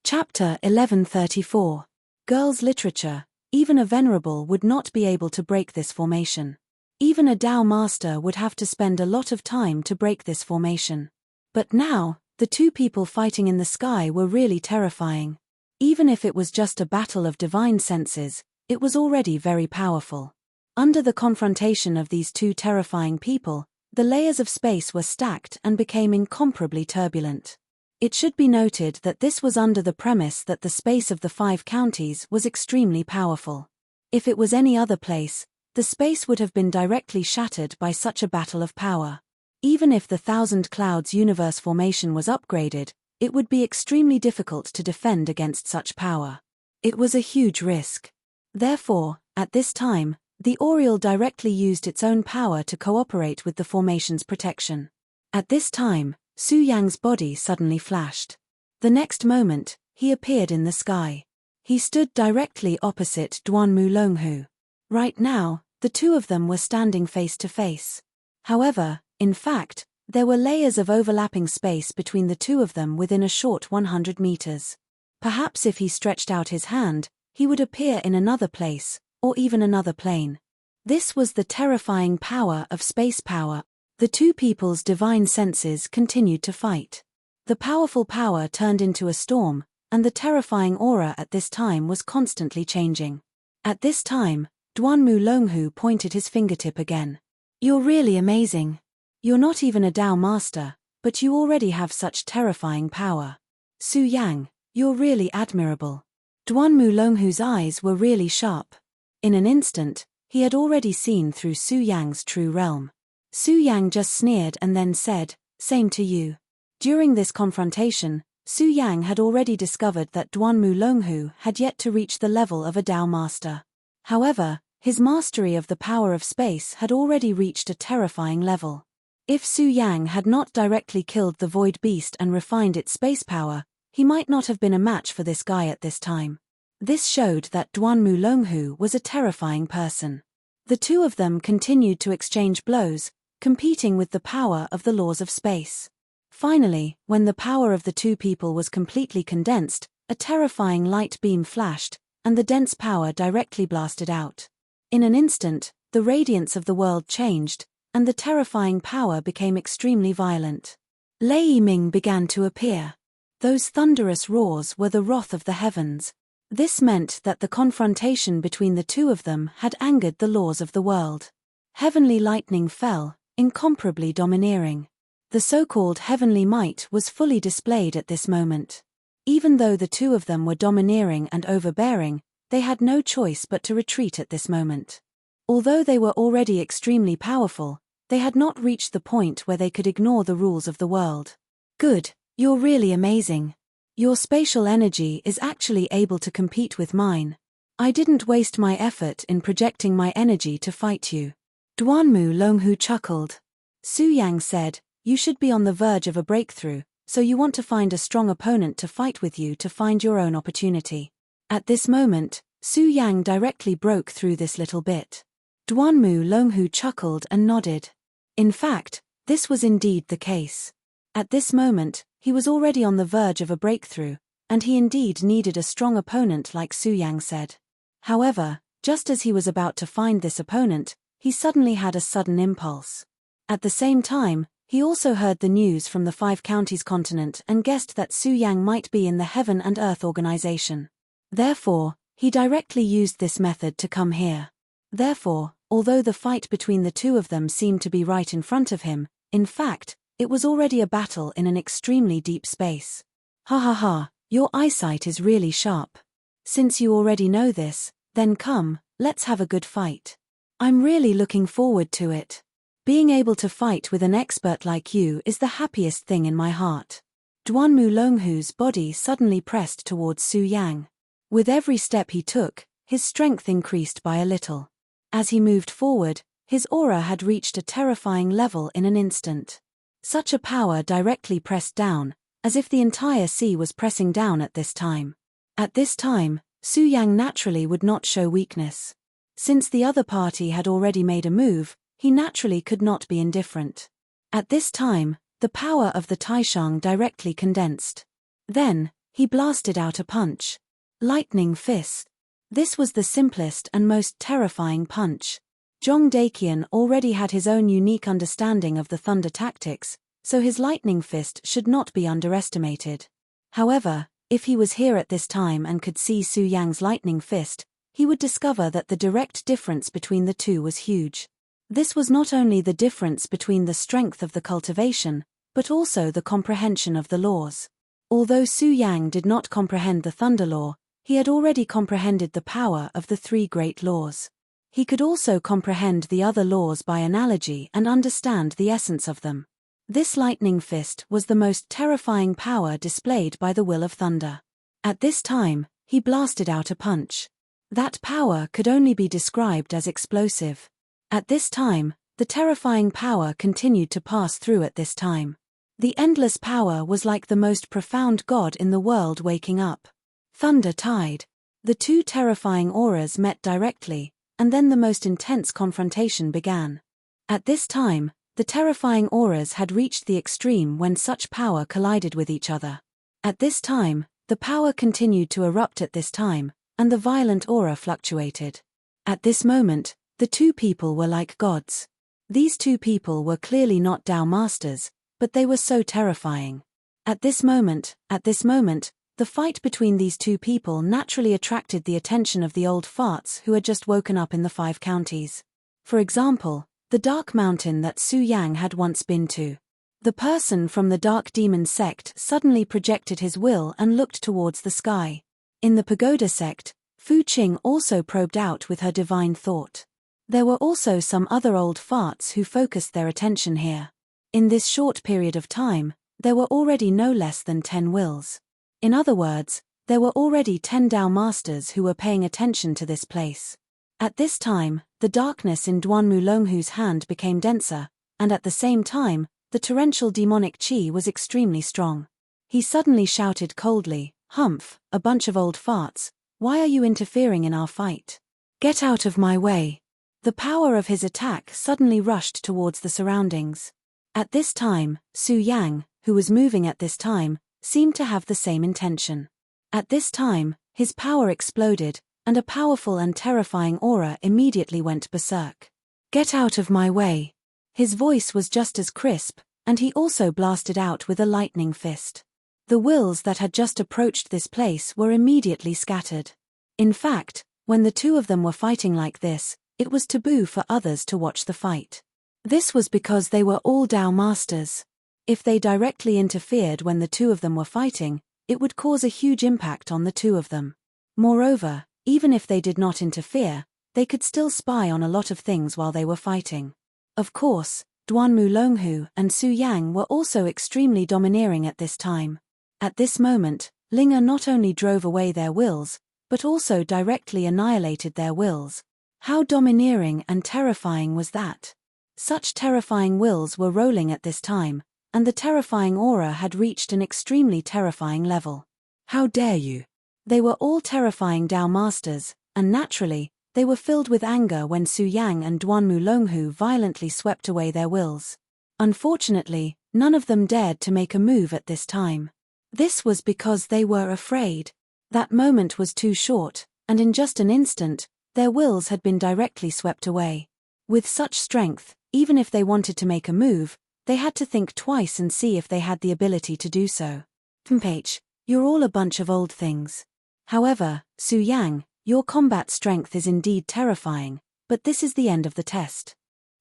Chapter 1134. Girls' Literature. Even a venerable would not be able to break this formation. Even a Tao master would have to spend a lot of time to break this formation. But now, the two people fighting in the sky were really terrifying. Even if it was just a battle of divine senses, it was already very powerful. Under the confrontation of these two terrifying people, the layers of space were stacked and became incomparably turbulent. It should be noted that this was under the premise that the space of the 5 counties was extremely powerful. If it was any other place, the space would have been directly shattered by such a battle of power. Even if the Thousand Clouds universe formation was upgraded, it would be extremely difficult to defend against such power. It was a huge risk. Therefore, at this time, the Oriole directly used its own power to cooperate with the formation's protection. At this time, Su Yang's body suddenly flashed. The next moment, he appeared in the sky. He stood directly opposite Duanmu Longhu. Right now, the two of them were standing face to face. However, in fact, there were layers of overlapping space between the two of them within a short 100 meters. Perhaps if he stretched out his hand, he would appear in another place, or even another plane. This was the terrifying power of space power. The two people's divine senses continued to fight. The powerful power turned into a storm, and the terrifying aura at this time was constantly changing. At this time, Duanmu Longhu pointed his fingertip again. "You're really amazing. You're not even a Dao master, but you already have such terrifying power. Su Yang, you're really admirable." Duanmu Longhu's eyes were really sharp. In an instant, he had already seen through Su Yang's true realm. Su Yang just sneered and then said, "Same to you." During this confrontation, Su Yang had already discovered that Duanmu Longhu had yet to reach the level of a Dao master. However, his mastery of the power of space had already reached a terrifying level. If Su Yang had not directly killed the Void Beast and refined its space power, he might not have been a match for this guy at this time. This showed that Duanmu Longhu was a terrifying person. The two of them continued to exchange blows, competing with the power of the laws of space. Finally, when the power of the two people was completely condensed, a terrifying light beam flashed, and the dense power directly blasted out. In an instant, the radiance of the world changed, and the terrifying power became extremely violent. Lei Yiming began to appear. Those thunderous roars were the wrath of the heavens. This meant that the confrontation between the two of them had angered the laws of the world. Heavenly lightning fell, incomparably domineering. The so-called heavenly might was fully displayed at this moment. Even though the two of them were domineering and overbearing, they had no choice but to retreat at this moment. Although they were already extremely powerful, they had not reached the point where they could ignore the rules of the world. "Good, you're really amazing. Your spatial energy is actually able to compete with mine. I didn't waste my effort in projecting my energy to fight you." Duanmu Longhu chuckled. Su Yang said, "You should be on the verge of a breakthrough, so you want to find a strong opponent to fight with you to find your own opportunity." At this moment, Su Yang directly broke through this little bit. Duanmu Longhu chuckled and nodded. In fact, this was indeed the case. At this moment, he was already on the verge of a breakthrough, and he indeed needed a strong opponent like Su Yang said. However, just as he was about to find this opponent, he suddenly had a sudden impulse. At the same time, he also heard the news from the Five Counties continent and guessed that Su Yang might be in the Heaven and Earth organization. Therefore, he directly used this method to come here. Therefore, although the fight between the two of them seemed to be right in front of him, in fact, it was already a battle in an extremely deep space. "Ha ha ha, your eyesight is really sharp. Since you already know this, then come, let's have a good fight. I'm really looking forward to it. Being able to fight with an expert like you is the happiest thing in my heart." Duanmu Longhu's body suddenly pressed towards Su Yang. With every step he took, his strength increased by a little. As he moved forward, his aura had reached a terrifying level in an instant. Such a power directly pressed down, as if the entire sea was pressing down at this time. At this time, Su Yang naturally would not show weakness. Since the other party had already made a move, he naturally could not be indifferent. At this time, the power of the Taishang directly condensed. Then, he blasted out a punch. Lightning Fist. This was the simplest and most terrifying punch. Zhong Daqian already had his own unique understanding of the thunder tactics, so his lightning fist should not be underestimated. However, if he was here at this time and could see Su Yang's lightning fist, he would discover that the direct difference between the two was huge. This was not only the difference between the strength of the cultivation, but also the comprehension of the laws. Although Su Yang did not comprehend the thunder law, he had already comprehended the power of the three great laws. He could also comprehend the other laws by analogy and understand the essence of them. This lightning fist was the most terrifying power displayed by the Will of Thunder. At this time, he blasted out a punch. That power could only be described as explosive. At this time, the terrifying power continued to pass through at this time. The endless power was like the most profound god in the world waking up. Thunder tied. The two terrifying auras met directly, and then the most intense confrontation began. At this time, the terrifying auras had reached the extreme when such power collided with each other. At this time, the power continued to erupt at this time, and the violent aura fluctuated. At this moment, the two people were like gods. These two people were clearly not Tao masters, but they were so terrifying. At this moment, the fight between these two people naturally attracted the attention of the old farts who had just woken up in the 5 counties. For example, the dark mountain that Su Yang had once been to. The person from the dark demon sect suddenly projected his will and looked towards the sky. In the pagoda sect, Fu Qing also probed out with her divine thought. There were also some other old farts who focused their attention here. In this short period of time, there were already no less than 10 wills. In other words, there were already 10 Tao masters who were paying attention to this place. At this time, the darkness in Duanmu Longhu's hand became denser, and at the same time, the torrential demonic qi was extremely strong. He suddenly shouted coldly, "Humph, a bunch of old farts, why are you interfering in our fight? Get out of my way." The power of his attack suddenly rushed towards the surroundings. At this time, Su Yang, who was moving at this time, seemed to have the same intention. At this time, his power exploded, and a powerful and terrifying aura immediately went berserk. "Get out of my way." His voice was just as crisp, and he also blasted out with a lightning fist. The wills that had just approached this place were immediately scattered. In fact, when the two of them were fighting like this, it was taboo for others to watch the fight. This was because they were all Tao masters. If they directly interfered when the two of them were fighting, it would cause a huge impact on the two of them. Moreover, even if they did not interfere, they could still spy on a lot of things while they were fighting. Of course, Duanmu Longhu and Su Yang were also extremely domineering at this time. At this moment, Linga not only drove away their wills, but also directly annihilated their wills. How domineering and terrifying was that? Such terrifying wills were rolling at this time, and the terrifying aura had reached an extremely terrifying level. How dare you? They were all terrifying Tao masters, and naturally, they were filled with anger when Su Yang and Duanmu Longhu violently swept away their wills. Unfortunately, none of them dared to make a move at this time. This was because they were afraid. That moment was too short, and in just an instant, their wills had been directly swept away. With such strength, even if they wanted to make a move, they had to think twice and see if they had the ability to do so. "Mph, you're all a bunch of old things. However, Su Yang, your combat strength is indeed terrifying, but this is the end of the test."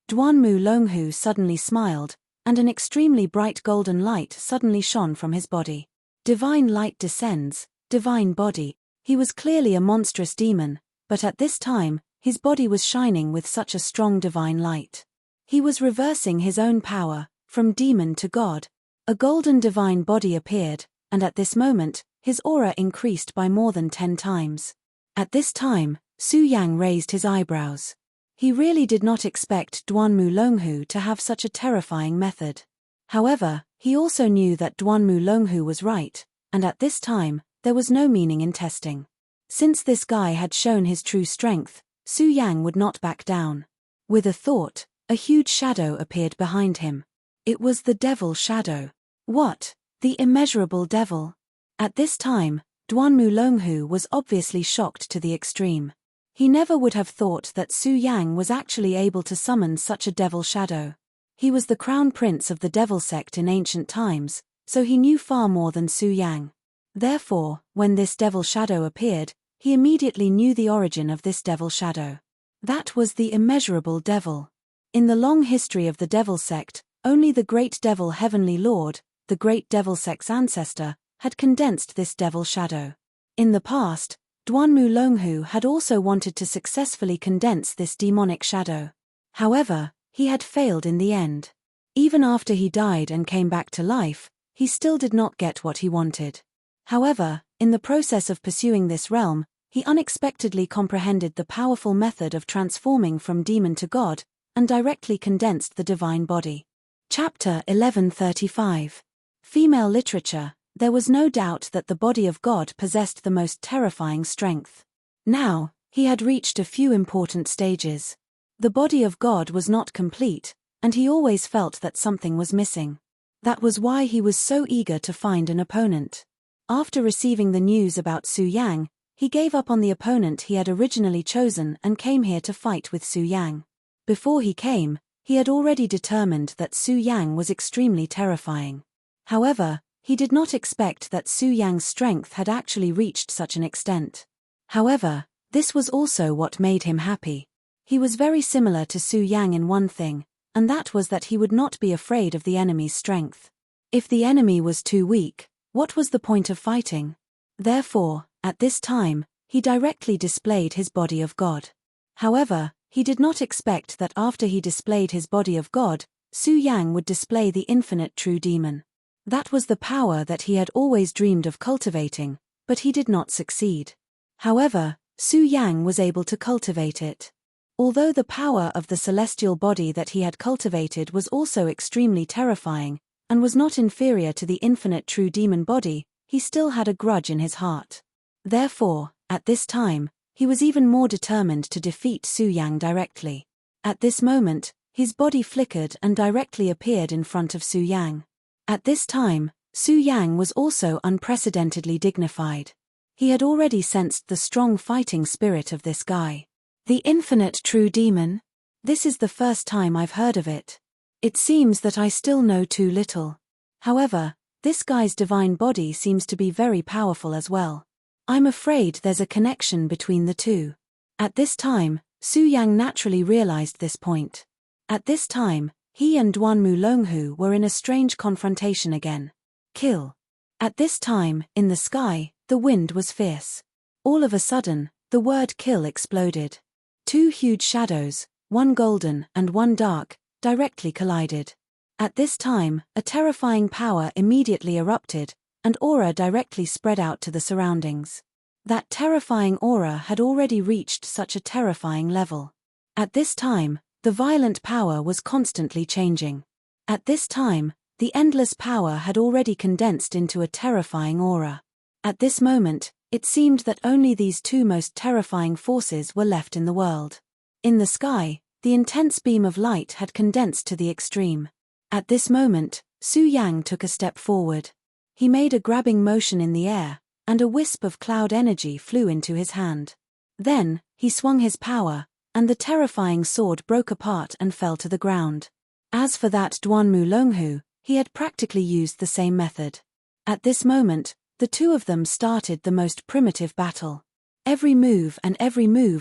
Duanmu Longhu suddenly smiled, and an extremely bright golden light suddenly shone from his body. Divine light descends, divine body. He was clearly a monstrous demon, but at this time, his body was shining with such a strong divine light. He was reversing his own power, from demon to god. A golden divine body appeared, and at this moment, his aura increased by more than 10 times. At this time, Su Yang raised his eyebrows. He really did not expect Duanmu Longhu to have such a terrifying method. However, he also knew that Duanmu Longhu was right, and at this time, there was no meaning in testing. Since this guy had shown his true strength, Su Yang would not back down. With a thought, a huge shadow appeared behind him. It was the devil shadow. What? The immeasurable devil? At this time, Duanmu Longhu was obviously shocked to the extreme. He never would have thought that Su Yang was actually able to summon such a devil shadow. He was the crown prince of the devil sect in ancient times, so he knew far more than Su Yang. Therefore, when this devil shadow appeared, he immediately knew the origin of this devil shadow. That was the immeasurable devil. In the long history of the devil sect, only the great devil Heavenly Lord, the great devil sect's ancestor, had condensed this devil shadow. In the past, Duanmu Longhu had also wanted to successfully condense this demonic shadow. However, he had failed in the end. Even after he died and came back to life, he still did not get what he wanted. However, in the process of pursuing this realm, he unexpectedly comprehended the powerful method of transforming from demon to god, and directly condensed the divine body. Chapter 1135. Female Literature. There was no doubt that the body of God possessed the most terrifying strength. Now, he had reached a few important stages. The body of God was not complete, and he always felt that something was missing. That was why he was so eager to find an opponent. After receiving the news about Su Yang, he gave up on the opponent he had originally chosen and came here to fight with Su Yang. Before he came, he had already determined that Su Yang was extremely terrifying. However, he did not expect that Su Yang's strength had actually reached such an extent. However, this was also what made him happy. He was very similar to Su Yang in one thing, and that was that he would not be afraid of the enemy's strength. If the enemy was too weak, what was the point of fighting? Therefore, at this time, he directly displayed his body of God. However, he did not expect that after he displayed his body of God, Su Yang would display the infinite true demon. That was the power that he had always dreamed of cultivating, but he did not succeed. However, Su Yang was able to cultivate it. Although the power of the celestial body that he had cultivated was also extremely terrifying, and was not inferior to the infinite true demon body, he still had a grudge in his heart. Therefore, at this time, he was even more determined to defeat Su Yang directly. At this moment, his body flickered and directly appeared in front of Su Yang. At this time, Su Yang was also unprecedentedly dignified. He had already sensed the strong fighting spirit of this guy. The infinite true demon? This is the first time I've heard of it. It seems that I still know too little. However, this guy's divine body seems to be very powerful as well. I'm afraid there's a connection between the two. At this time, Su Yang naturally realized this point. At this time, he and Duanmu Longhu were in a strange confrontation again. Kill. At this time, in the sky, the wind was fierce. All of a sudden, the word kill exploded. Two huge shadows, one golden and one dark, directly collided. At this time, a terrifying power immediately erupted, and aura directly spread out to the surroundings. That terrifying aura had already reached such a terrifying level. At this time, the violent power was constantly changing. At this time, the endless power had already condensed into a terrifying aura. At this moment, it seemed that only these two most terrifying forces were left in the world. In the sky, the intense beam of light had condensed to the extreme. At this moment, Su Yang took a step forward. He made a grabbing motion in the air, and a wisp of cloud energy flew into his hand. Then, he swung his power, and the terrifying sword broke apart and fell to the ground. As for that Duanmu Longhu, he had practically used the same method. At this moment, the two of them started the most primitive battle. Every move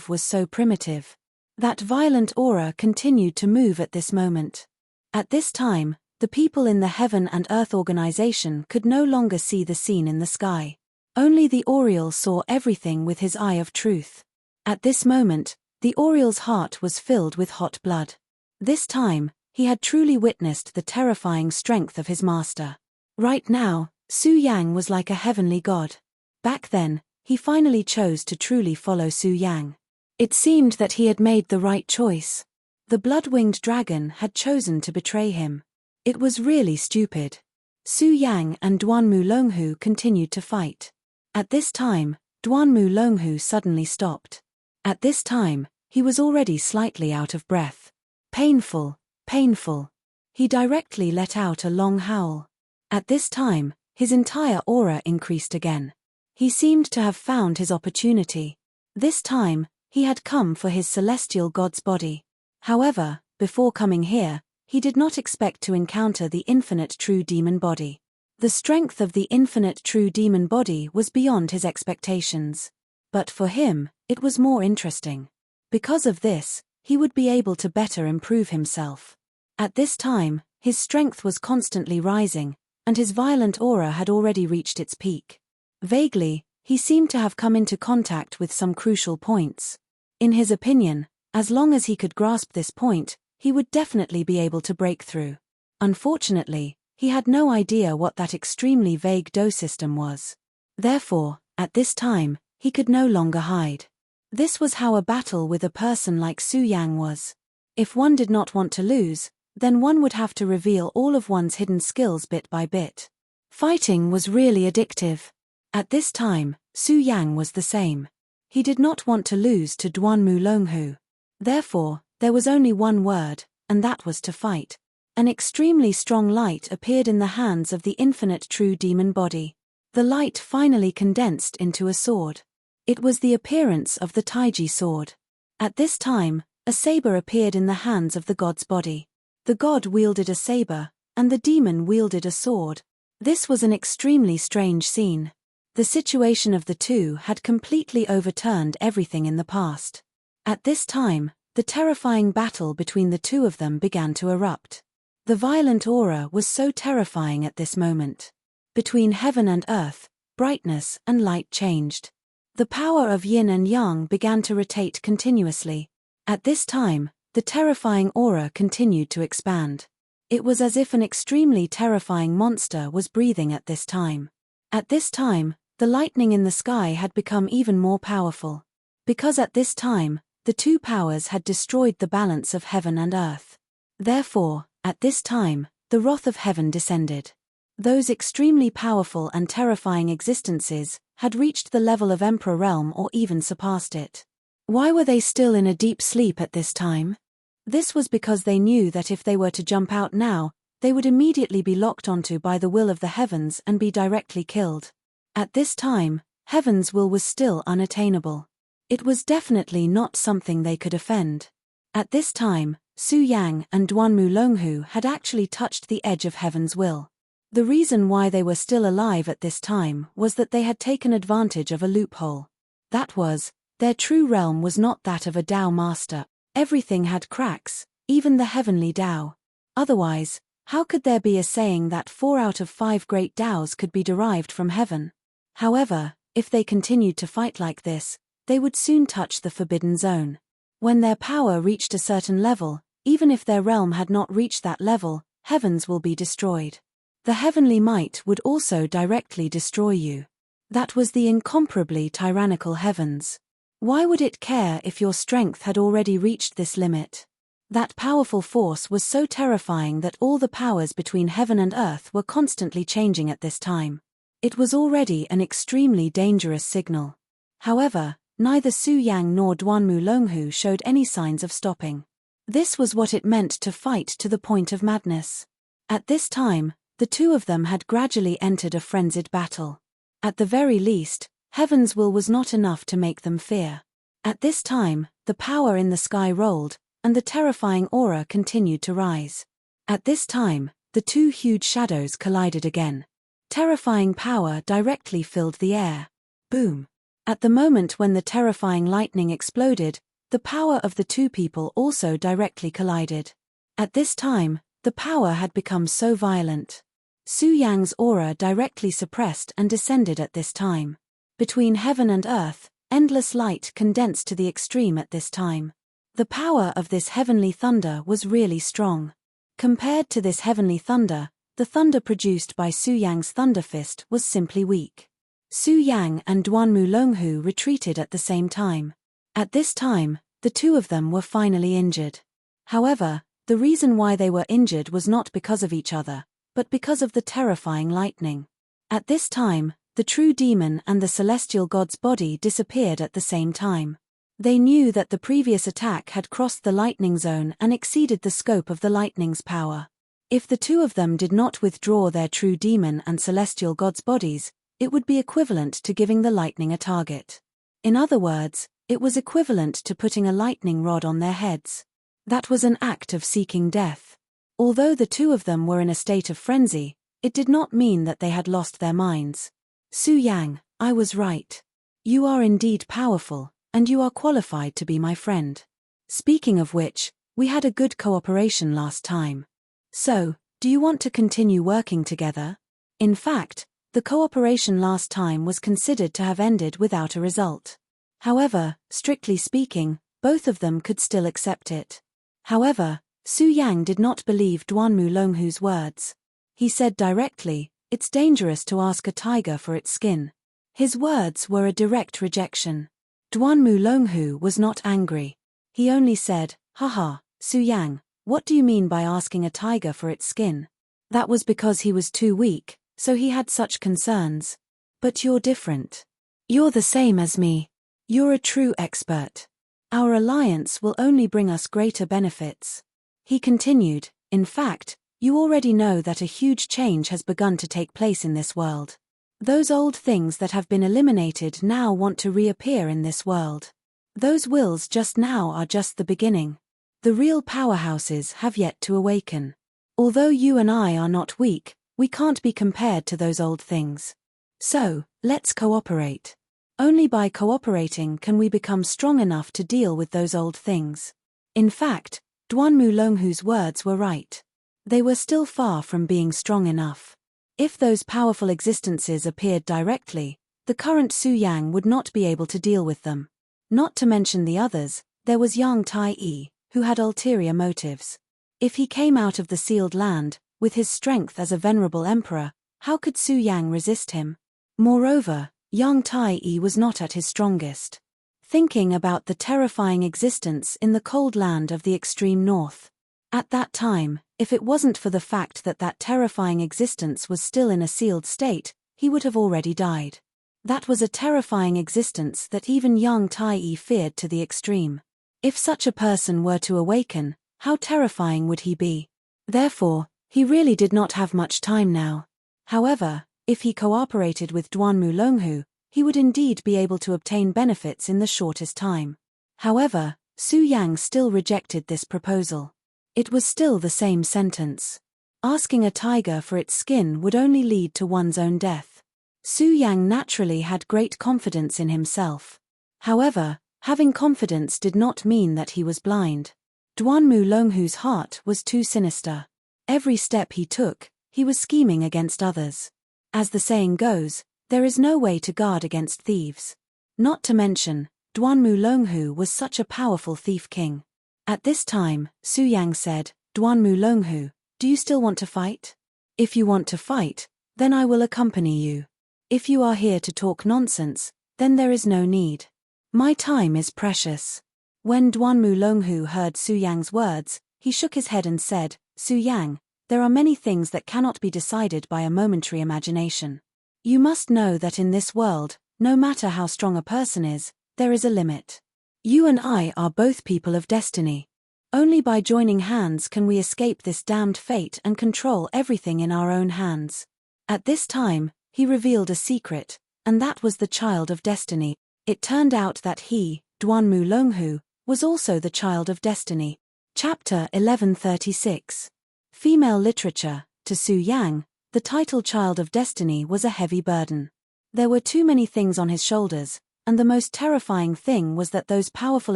was so primitive. That violent aura continued to move at this moment. At this time, the people in the Heaven and Earth organization could no longer see the scene in the sky. Only the Oriole saw everything with his eye of truth. At this moment, the Oriole's heart was filled with hot blood. This time, he had truly witnessed the terrifying strength of his master. Right now, Su Yang was like a heavenly god. Back then, he finally chose to truly follow Su Yang. It seemed that he had made the right choice. The blood-winged dragon had chosen to betray him. It was really stupid. Su Yang and Duanmu Longhu continued to fight. At this time, Duanmu Longhu suddenly stopped. At this time, he was already slightly out of breath. Painful, painful. He directly let out a long howl. At this time, his entire aura increased again. He seemed to have found his opportunity. This time, he had come for his celestial god's body. However, before coming here, he did not expect to encounter the infinite true demon body. The strength of the infinite true demon body was beyond his expectations. But for him, it was more interesting. Because of this, he would be able to better improve himself. At this time, his strength was constantly rising, and his violent aura had already reached its peak. Vaguely, he seemed to have come into contact with some crucial points. In his opinion, as long as he could grasp this point, he would definitely be able to break through. Unfortunately, he had no idea what that extremely vague do system was. Therefore, at this time, he could no longer hide. This was how a battle with a person like Su Yang was. If one did not want to lose, then one would have to reveal all of one's hidden skills bit by bit. Fighting was really addictive. At this time, Su Yang was the same. He did not want to lose to Duanmu Longhu. Therefore, there was only one word, and that was to fight. An extremely strong light appeared in the hands of the infinite true demon body. The light finally condensed into a sword. It was the appearance of the Taiji sword. At this time, a saber appeared in the hands of the god's body. The god wielded a saber, and the demon wielded a sword. This was an extremely strange scene. The situation of the two had completely overturned everything in the past. At this time, the terrifying battle between the two of them began to erupt. The violent aura was so terrifying at this moment. Between heaven and earth, brightness and light changed. The power of yin and yang began to rotate continuously. At this time, the terrifying aura continued to expand. It was as if an extremely terrifying monster was breathing at this time. At this time, the lightning in the sky had become even more powerful. Because at this time, the two powers had destroyed the balance of heaven and earth. Therefore, at this time, the wrath of heaven descended. Those extremely powerful and terrifying existences had reached the level of Emperor Realm or even surpassed it. Why were they still in a deep sleep at this time? This was because they knew that if they were to jump out now, they would immediately be locked onto by the will of the heavens and be directly killed. At this time, heaven's will was still unattainable. It was definitely not something they could offend. At this time, Su Yang and Duanmu Longhu had actually touched the edge of heaven's will. The reason why they were still alive at this time was that they had taken advantage of a loophole. That was, their true realm was not that of a Tao master. Everything had cracks, even the heavenly Tao. Otherwise, how could there be a saying that 4 out of 5 great Taos could be derived from heaven? However, if they continued to fight like this, they would soon touch the forbidden zone. When their power reached a certain level, even if their realm had not reached that level, heavens will be destroyed. The heavenly might would also directly destroy you. That was the incomparably tyrannical heavens. Why would it care if your strength had already reached this limit? That powerful force was so terrifying that all the powers between heaven and earth were constantly changing at this time. It was already an extremely dangerous signal. However, neither Su Yang nor Duanmu Longhu showed any signs of stopping. This was what it meant to fight to the point of madness. At this time, the two of them had gradually entered a frenzied battle. At the very least, heaven's will was not enough to make them fear. At this time, the power in the sky rolled, and the terrifying aura continued to rise. At this time, the two huge shadows collided again. Terrifying power directly filled the air. Boom! At the moment when the terrifying lightning exploded, the power of the two people also directly collided. At this time, the power had become so violent. Su Yang's aura directly suppressed and descended at this time. Between heaven and earth, endless light condensed to the extreme at this time. The power of this heavenly thunder was really strong. Compared to this heavenly thunder, the thunder produced by Su Yang's thunder fist was simply weak. Su Yang and Duanmu Longhu retreated at the same time. At this time, the two of them were finally injured. However, the reason why they were injured was not because of each other, but because of the terrifying lightning. At this time, the true demon and the celestial god's body disappeared at the same time. They knew that the previous attack had crossed the lightning zone and exceeded the scope of the lightning's power. If the two of them did not withdraw their true demon and celestial god's bodies, it would be equivalent to giving the lightning a target. In other words, it was equivalent to putting a lightning rod on their heads. That was an act of seeking death. Although the two of them were in a state of frenzy, it did not mean that they had lost their minds. Su Yang, I was right. You are indeed powerful, and you are qualified to be my friend. Speaking of which, we had a good cooperation last time. So, do you want to continue working together? In fact, the cooperation last time was considered to have ended without a result. However, strictly speaking, both of them could still accept it. However, Su Yang did not believe Duanmu Longhu's words. He said directly, "It's dangerous to ask a tiger for its skin." His words were a direct rejection. Duanmu Longhu was not angry. He only said, "Haha, Su Yang, what do you mean by asking a tiger for its skin?" That was because he was too weak, so he had such concerns. "But you're different. You're the same as me. You're a true expert. Our alliance will only bring us greater benefits." He continued, "In fact, you already know that a huge change has begun to take place in this world. Those old things that have been eliminated now want to reappear in this world. Those wills just now are just the beginning. The real powerhouses have yet to awaken. Although you and I are not weak, we can't be compared to those old things. So, let's cooperate. Only by cooperating can we become strong enough to deal with those old things." In fact, Duanmu Longhu's words were right. They were still far from being strong enough. If those powerful existences appeared directly, the current Su Yang would not be able to deal with them. Not to mention the others, there was Yang Tai-yi, who had ulterior motives. If he came out of the sealed land, with his strength as a venerable emperor, how could Su Yang resist him? Moreover, Yang Tai-yi was not at his strongest. Thinking about the terrifying existence in the cold land of the extreme north. At that time, if it wasn't for the fact that that terrifying existence was still in a sealed state, he would have already died. That was a terrifying existence that even Yang Tai-yi feared to the extreme. If such a person were to awaken, how terrifying would he be? Therefore, he really did not have much time now. However, if he cooperated with Duanmu Longhu, he would indeed be able to obtain benefits in the shortest time. However, Su Yang still rejected this proposal. It was still the same sentence. Asking a tiger for its skin would only lead to one's own death. Su Yang naturally had great confidence in himself. However, having confidence did not mean that he was blind. Duanmu Longhu's heart was too sinister. Every step he took, he was scheming against others. As the saying goes, there is no way to guard against thieves. Not to mention, Duanmu Longhu was such a powerful thief king. At this time, Su Yang said, "Duanmu Longhu, do you still want to fight? If you want to fight, then I will accompany you. If you are here to talk nonsense, then there is no need. My time is precious." When Duanmu Longhu heard Su Yang's words, he shook his head and said, "Su Yang, there are many things that cannot be decided by a momentary imagination. You must know that in this world, no matter how strong a person is, there is a limit. You and I are both people of destiny. Only by joining hands can we escape this damned fate and control everything in our own hands." At this time, he revealed a secret, and that was the child of destiny. It turned out that he, Duanmu Longhu, was also the child of destiny. Chapter 1136. Female Literature. To Su Yang, the title Child of Destiny was a heavy burden. There were too many things on his shoulders, and the most terrifying thing was that those powerful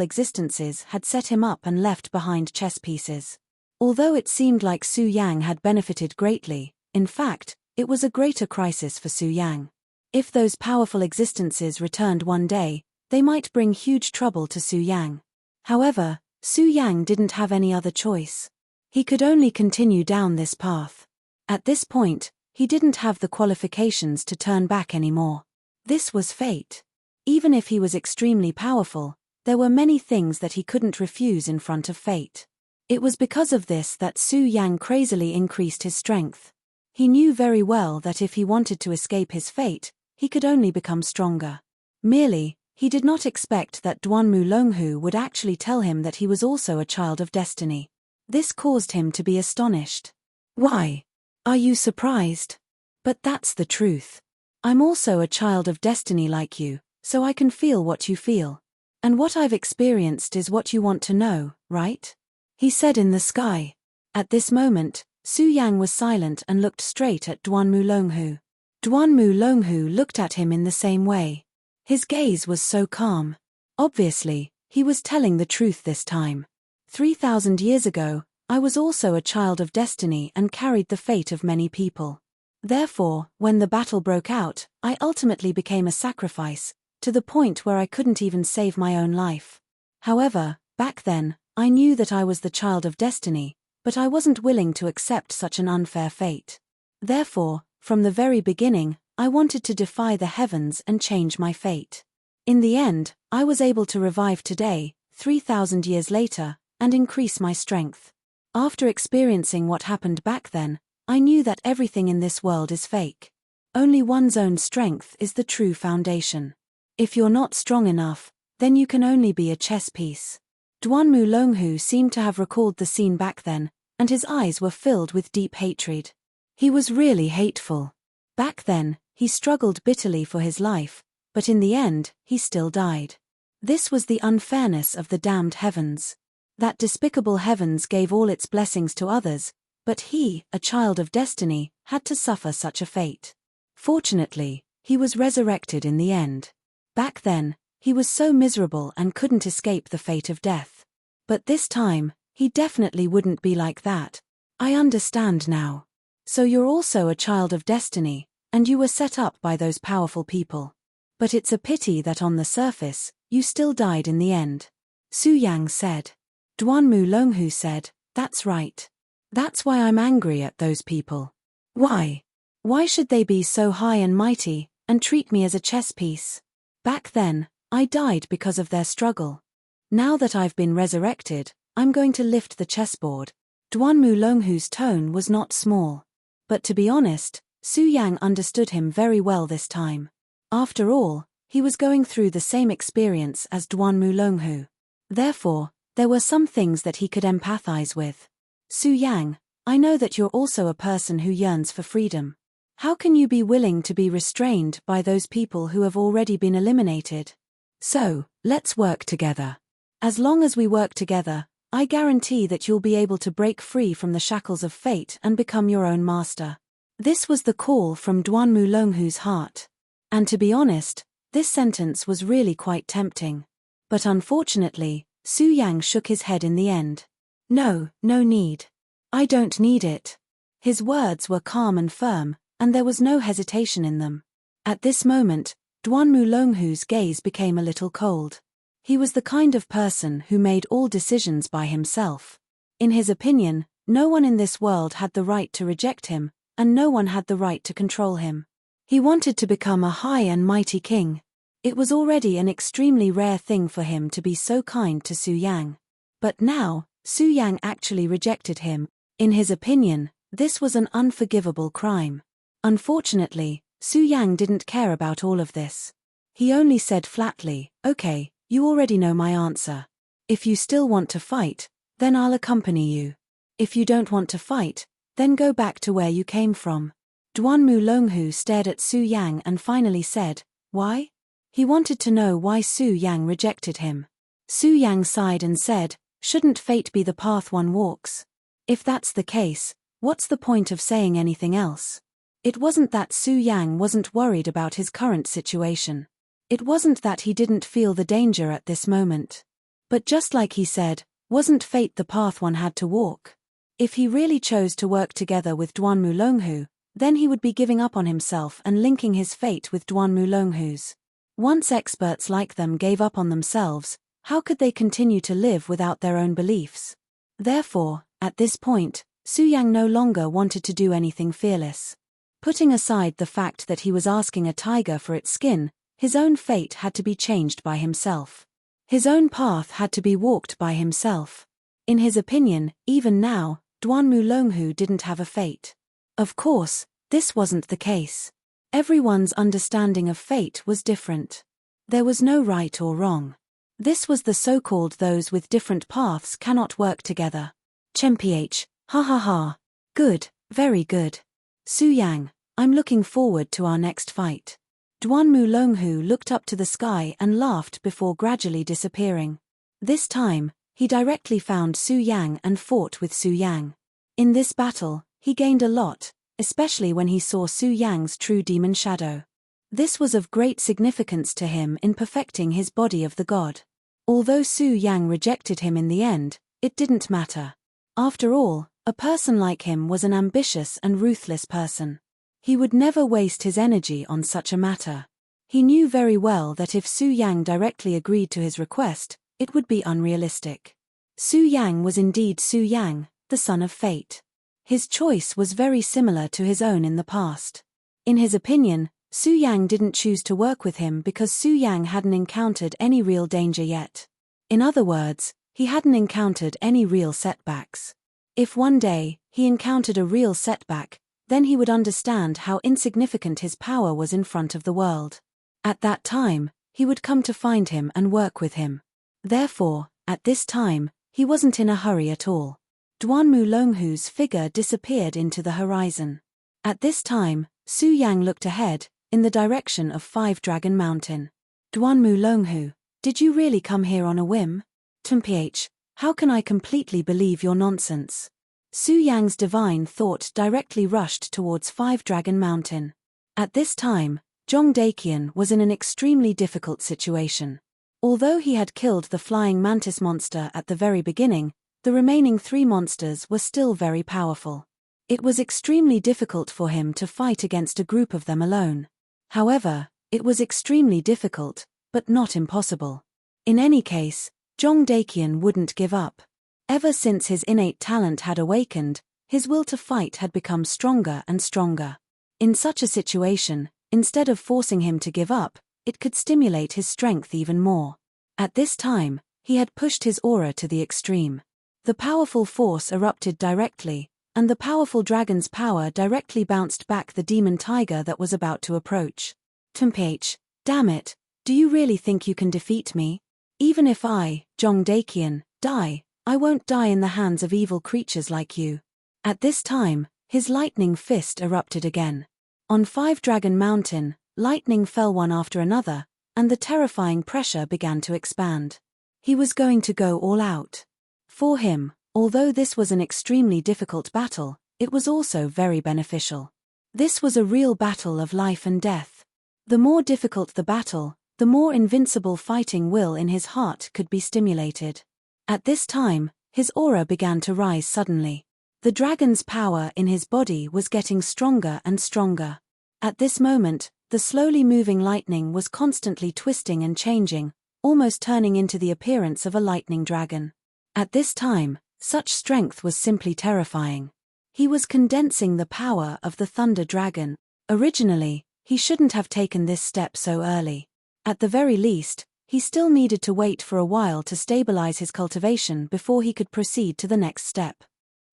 existences had set him up and left behind chess pieces. Although it seemed like Su Yang had benefited greatly, in fact, it was a greater crisis for Su Yang. If those powerful existences returned one day, they might bring huge trouble to Su Yang. However, Su Yang didn't have any other choice. He could only continue down this path. At this point, he didn't have the qualifications to turn back anymore. This was fate. Even if he was extremely powerful, there were many things that he couldn't refuse in front of fate. It was because of this that Su Yang crazily increased his strength. He knew very well that if he wanted to escape his fate, he could only become stronger. Merely, he did not expect that Duanmu Longhu would actually tell him that he was also a child of destiny. This caused him to be astonished. "Why? Are you surprised? But that's the truth. I'm also a child of destiny like you, so I can feel what you feel. And what I've experienced is what you want to know, right?" he said in the sky. At this moment, Su Yang was silent and looked straight at Duanmu Longhu. Duanmu Longhu looked at him in the same way. His gaze was so calm. Obviously, he was telling the truth this time. 3,000 years ago, I was also a child of destiny and carried the fate of many people. Therefore, when the battle broke out, I ultimately became a sacrifice, to the point where I couldn't even save my own life. However, back then, I knew that I was the child of destiny, but I wasn't willing to accept such an unfair fate. Therefore, from the very beginning, I wanted to defy the heavens and change my fate. In the end, I was able to revive today, 3,000 years later, and increase my strength. After experiencing what happened back then, I knew that everything in this world is fake. Only one's own strength is the true foundation. If you're not strong enough, then you can only be a chess piece. Duanmu Longhu seemed to have recalled the scene back then, and his eyes were filled with deep hatred. He was really hateful. Back then, he struggled bitterly for his life, but in the end, he still died. This was the unfairness of the damned heavens. That despicable heavens gave all its blessings to others, but he, a child of destiny, had to suffer such a fate. Fortunately, he was resurrected in the end. Back then, he was so miserable and couldn't escape the fate of death. But this time, he definitely wouldn't be like that. I understand now. So you're also a child of destiny, and you were set up by those powerful people. But it's a pity that on the surface, you still died in the end. Su Yang said. Duanmu Longhu said, that's right. That's why I'm angry at those people. Why? Why should they be so high and mighty, and treat me as a chess piece? Back then, I died because of their struggle. Now that I've been resurrected, I'm going to lift the chessboard. Duanmu Longhu's tone was not small. But to be honest, Su Yang understood him very well this time. After all, he was going through the same experience as Duanmu Longhu. Therefore, there were some things that he could empathize with. Su Yang, I know that you're also a person who yearns for freedom. How can you be willing to be restrained by those people who have already been eliminated? So, let's work together. As long as we work together, I guarantee that you'll be able to break free from the shackles of fate and become your own master. This was the call from Duanmu Longhu's heart. And to be honest, this sentence was really quite tempting. But unfortunately, Su Yang shook his head in the end. No need. I don't need it. His words were calm and firm, and there was no hesitation in them. At this moment, Duanmu Longhu's gaze became a little cold. He was the kind of person who made all decisions by himself. In his opinion, no one in this world had the right to reject him, and no one had the right to control him. He wanted to become a high and mighty king. It was already an extremely rare thing for him to be so kind to Su Yang. But now, Su Yang actually rejected him. In his opinion, this was an unforgivable crime. Unfortunately, Su Yang didn't care about all of this. He only said flatly, okay, you already know my answer. If you still want to fight, then I'll accompany you. If you don't want to fight, then go back to where you came from. Duanmu Longhu stared at Su Yang and finally said, why? He wanted to know why Su Yang rejected him. Su Yang sighed and said, shouldn't fate be the path one walks? If that's the case, what's the point of saying anything else? It wasn't that Su Yang wasn't worried about his current situation. It wasn't that he didn't feel the danger at this moment. But just like he said, wasn't fate the path one had to walk? If he really chose to work together with Duanmu Longhu, then he would be giving up on himself and linking his fate with Duanmu Longhu's. Once experts like them gave up on themselves, how could they continue to live without their own beliefs? Therefore, at this point, Su Yang no longer wanted to do anything fearless. Putting aside the fact that he was asking a tiger for its skin, his own fate had to be changed by himself. His own path had to be walked by himself. In his opinion, even now, Duanmu Longhu didn't have a fate. Of course, this wasn't the case. Everyone's understanding of fate was different. There was no right or wrong. This was the so-called those with different paths cannot work together. Chemph, ha ha ha. Good, very good. Su Yang, I'm looking forward to our next fight. Duanmu Longhu looked up to the sky and laughed before gradually disappearing. This time, he directly found Su Yang and fought with Su Yang. In this battle, he gained a lot, especially when he saw Su Yang's true demon shadow. This was of great significance to him in perfecting his body of the god. Although Su Yang rejected him in the end, it didn't matter. After all, a person like him was an ambitious and ruthless person. He would never waste his energy on such a matter. He knew very well that if Su Yang directly agreed to his request, it would be unrealistic. Su Yang was indeed Su Yang, the son of fate. His choice was very similar to his own in the past. In his opinion, Su Yang didn't choose to work with him because Su Yang hadn't encountered any real danger yet. In other words, he hadn't encountered any real setbacks. If one day he encountered a real setback, then he would understand how insignificant his power was in front of the world. At that time, he would come to find him and work with him. Therefore, at this time, he wasn't in a hurry at all. Duanmu Longhu's figure disappeared into the horizon. At this time, Su Yang looked ahead, in the direction of Five Dragon Mountain. Duanmu Longhu, did you really come here on a whim? Tumph, how can I completely believe your nonsense? Su Yang's divine thought directly rushed towards Five Dragon Mountain. At this time, Zhong Daqian was in an extremely difficult situation. Although he had killed the flying mantis monster at the very beginning, the remaining 3 monsters were still very powerful. It was extremely difficult for him to fight against a group of them alone. However, it was extremely difficult, but not impossible. In any case, Zhong Daqian wouldn't give up. Ever since his innate talent had awakened, his will to fight had become stronger and stronger. In such a situation, instead of forcing him to give up, it could stimulate his strength even more. At this time, he had pushed his aura to the extreme. The powerful force erupted directly, and the powerful dragon's power directly bounced back the demon tiger that was about to approach. Tumph, damn it, do you really think you can defeat me? Even if I, Zhong Daqian, die, I won't die in the hands of evil creatures like you. At this time, his lightning fist erupted again. On Five Dragon Mountain, lightning fell one after another, and the terrifying pressure began to expand. He was going to go all out. For him, although this was an extremely difficult battle, it was also very beneficial. This was a real battle of life and death. The more difficult the battle, the more invincible fighting will in his heart could be stimulated. At this time, his aura began to rise suddenly. The dragon's power in his body was getting stronger and stronger. At this moment, the slowly moving lightning was constantly twisting and changing, almost turning into the appearance of a lightning dragon. At this time, such strength was simply terrifying. He was condensing the power of the Thunder Dragon. Originally, he shouldn't have taken this step so early. At the very least, he still needed to wait for a while to stabilize his cultivation before he could proceed to the next step.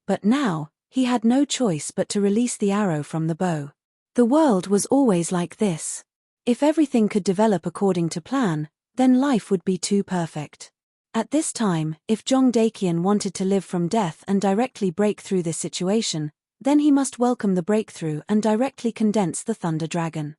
But now, he had no choice but to release the arrow from the bow. The world was always like this. If everything could develop according to plan, then life would be too perfect. At this time, if Zhong Daqian wanted to live from death and directly break through this situation, then he must welcome the breakthrough and directly condense the Thunder Dragon.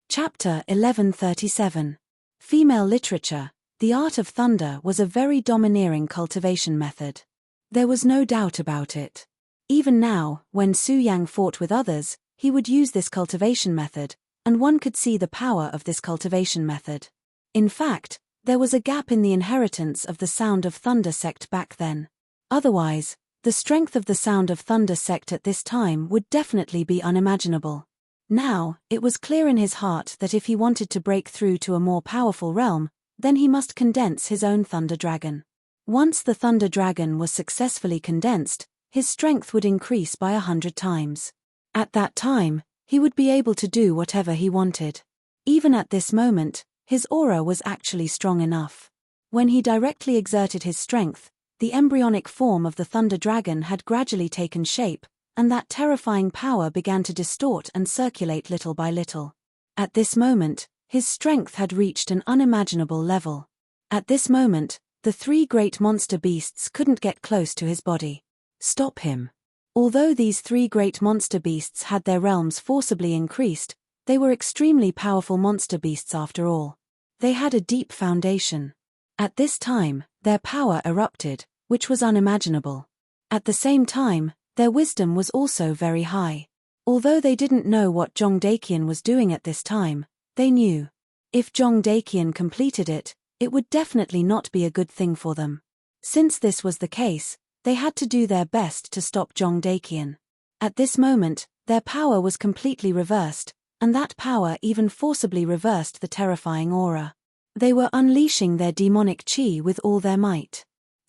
Chapter 1137. Female Literature. The art of thunder was a very domineering cultivation method. There was no doubt about it. Even now, when Su Yang fought with others, he would use this cultivation method, and one could see the power of this cultivation method. In fact, there was a gap in the inheritance of the Sound of Thunder sect back then. Otherwise, the strength of the Sound of Thunder sect at this time would definitely be unimaginable. Now, it was clear in his heart that if he wanted to break through to a more powerful realm, then he must condense his own Thunder Dragon. Once the Thunder Dragon was successfully condensed, his strength would increase by 100 times. At that time, he would be able to do whatever he wanted. Even at this moment, his aura was actually strong enough. When he directly exerted his strength, the embryonic form of the Thunder Dragon had gradually taken shape, and that terrifying power began to distort and circulate little by little. At this moment, his strength had reached an unimaginable level. At this moment, the 3 great monster beasts couldn't get close to his body. Stop him. Although these 3 great monster beasts had their realms forcibly increased, they were extremely powerful monster beasts after all. They had a deep foundation. At this time, their power erupted, which was unimaginable. At the same time, their wisdom was also very high. Although they didn't know what Zhong Daqian was doing at this time, they knew. If Zhong Daqian completed it, it would definitely not be a good thing for them. Since this was the case, they had to do their best to stop Zhong Daqian. At this moment, their power was completely reversed, and that power even forcibly reversed the terrifying aura. They were unleashing their demonic chi with all their might.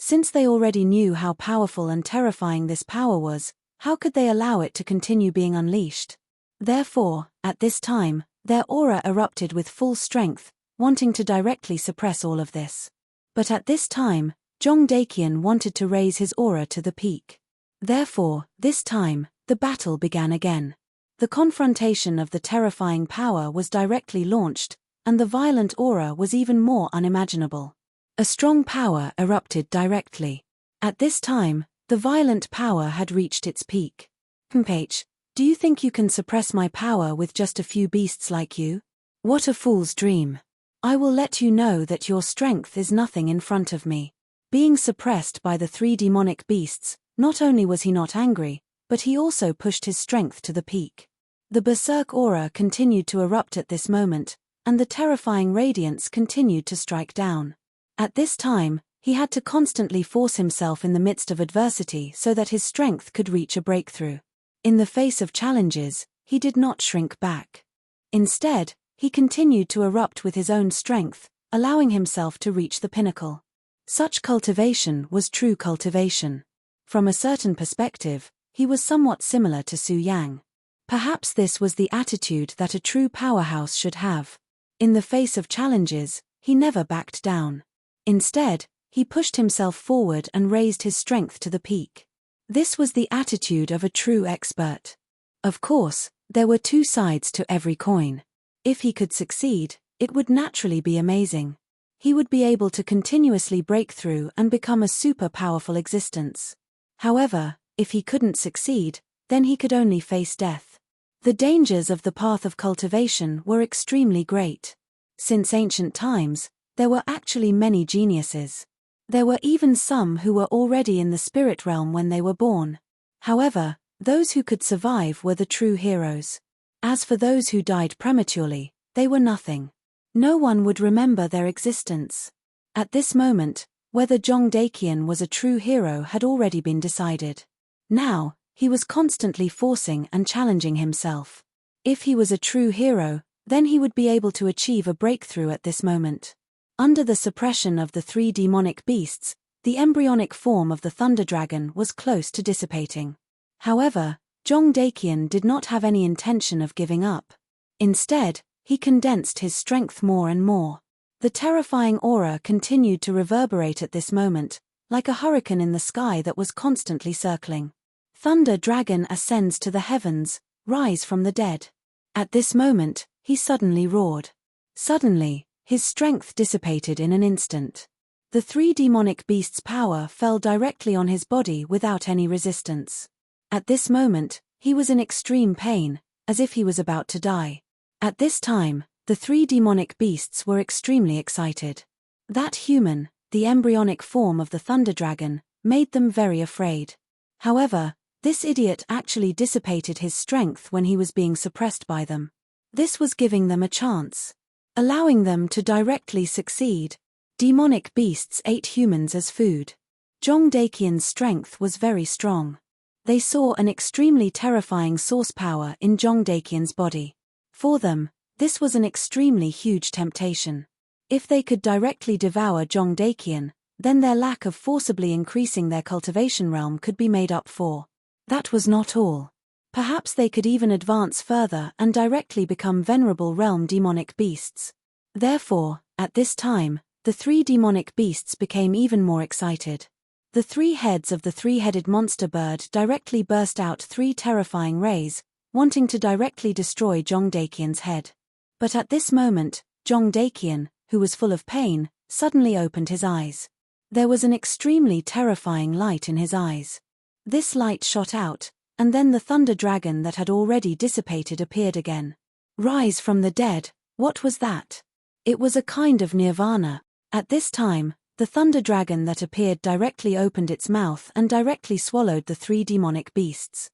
Since they already knew how powerful and terrifying this power was, how could they allow it to continue being unleashed? Therefore, at this time, their aura erupted with full strength, wanting to directly suppress all of this. But at this time, Jongdaekian wanted to raise his aura to the peak. Therefore, this time, the battle began again. The confrontation of the terrifying power was directly launched, and the violent aura was even more unimaginable. A strong power erupted directly. At this time, the violent power had reached its peak. H, do you think you can suppress my power with just a few beasts like you? What a fool's dream. I will let you know that your strength is nothing in front of me. Being suppressed by the 3 demonic beasts, not only was he not angry, but he also pushed his strength to the peak. The berserk aura continued to erupt at this moment, and the terrifying radiance continued to strike down. At this time, he had to constantly force himself in the midst of adversity so that his strength could reach a breakthrough. In the face of challenges, he did not shrink back. Instead, he continued to erupt with his own strength, allowing himself to reach the pinnacle. Such cultivation was true cultivation. From a certain perspective, he was somewhat similar to Su Yang. Perhaps this was the attitude that a true powerhouse should have. In the face of challenges, he never backed down. Instead, he pushed himself forward and raised his strength to the peak. This was the attitude of a true expert. Of course, there were 2 sides to every coin. If he could succeed, it would naturally be amazing. He would be able to continuously break through and become a super powerful existence. However, if he couldn't succeed, then he could only face death. The dangers of the path of cultivation were extremely great. Since ancient times, there were actually many geniuses. There were even some who were already in the spirit realm when they were born. However, those who could survive were the true heroes. As for those who died prematurely, they were nothing. No one would remember their existence. At this moment, whether Jongdaekian was a true hero had already been decided. Now, he was constantly forcing and challenging himself. If he was a true hero, then he would be able to achieve a breakthrough at this moment. Under the suppression of the 3 demonic beasts, the embryonic form of the Thunder Dragon was close to dissipating. However, Jongdaekian did not have any intention of giving up. Instead, he condensed his strength more and more. The terrifying aura continued to reverberate at this moment, like a hurricane in the sky that was constantly circling. Thunder Dragon ascends to the heavens, rise from the dead. At this moment, he suddenly roared. Suddenly, his strength dissipated in an instant. The 3 demonic beasts' power fell directly on his body without any resistance. At this moment, he was in extreme pain, as if he was about to die. At this time, the 3 demonic beasts were extremely excited. That human, the embryonic form of the Thunder Dragon, made them very afraid. However, this idiot actually dissipated his strength when he was being suppressed by them. This was giving them a chance, allowing them to directly succeed. Demonic beasts ate humans as food. Jongdaekian's strength was very strong. They saw an extremely terrifying source power in Jongdaekian's body. For them, this was an extremely huge temptation. If they could directly devour Jongdaekian, then their lack of forcibly increasing their cultivation realm could be made up for. That was not all. Perhaps they could even advance further and directly become venerable realm demonic beasts. Therefore, at this time, the 3 demonic beasts became even more excited. The 3 heads of the 3-headed monster bird directly burst out 3 terrifying rays, wanting to directly destroy Jongdaekian's head. But at this moment, Jongdaekian, who was full of pain, suddenly opened his eyes. There was an extremely terrifying light in his eyes. This light shot out, and then the Thunder Dragon that had already dissipated appeared again. Rise from the dead, what was that? It was a kind of nirvana. At this time, the Thunder Dragon that appeared directly opened its mouth and directly swallowed the 3 demonic beasts.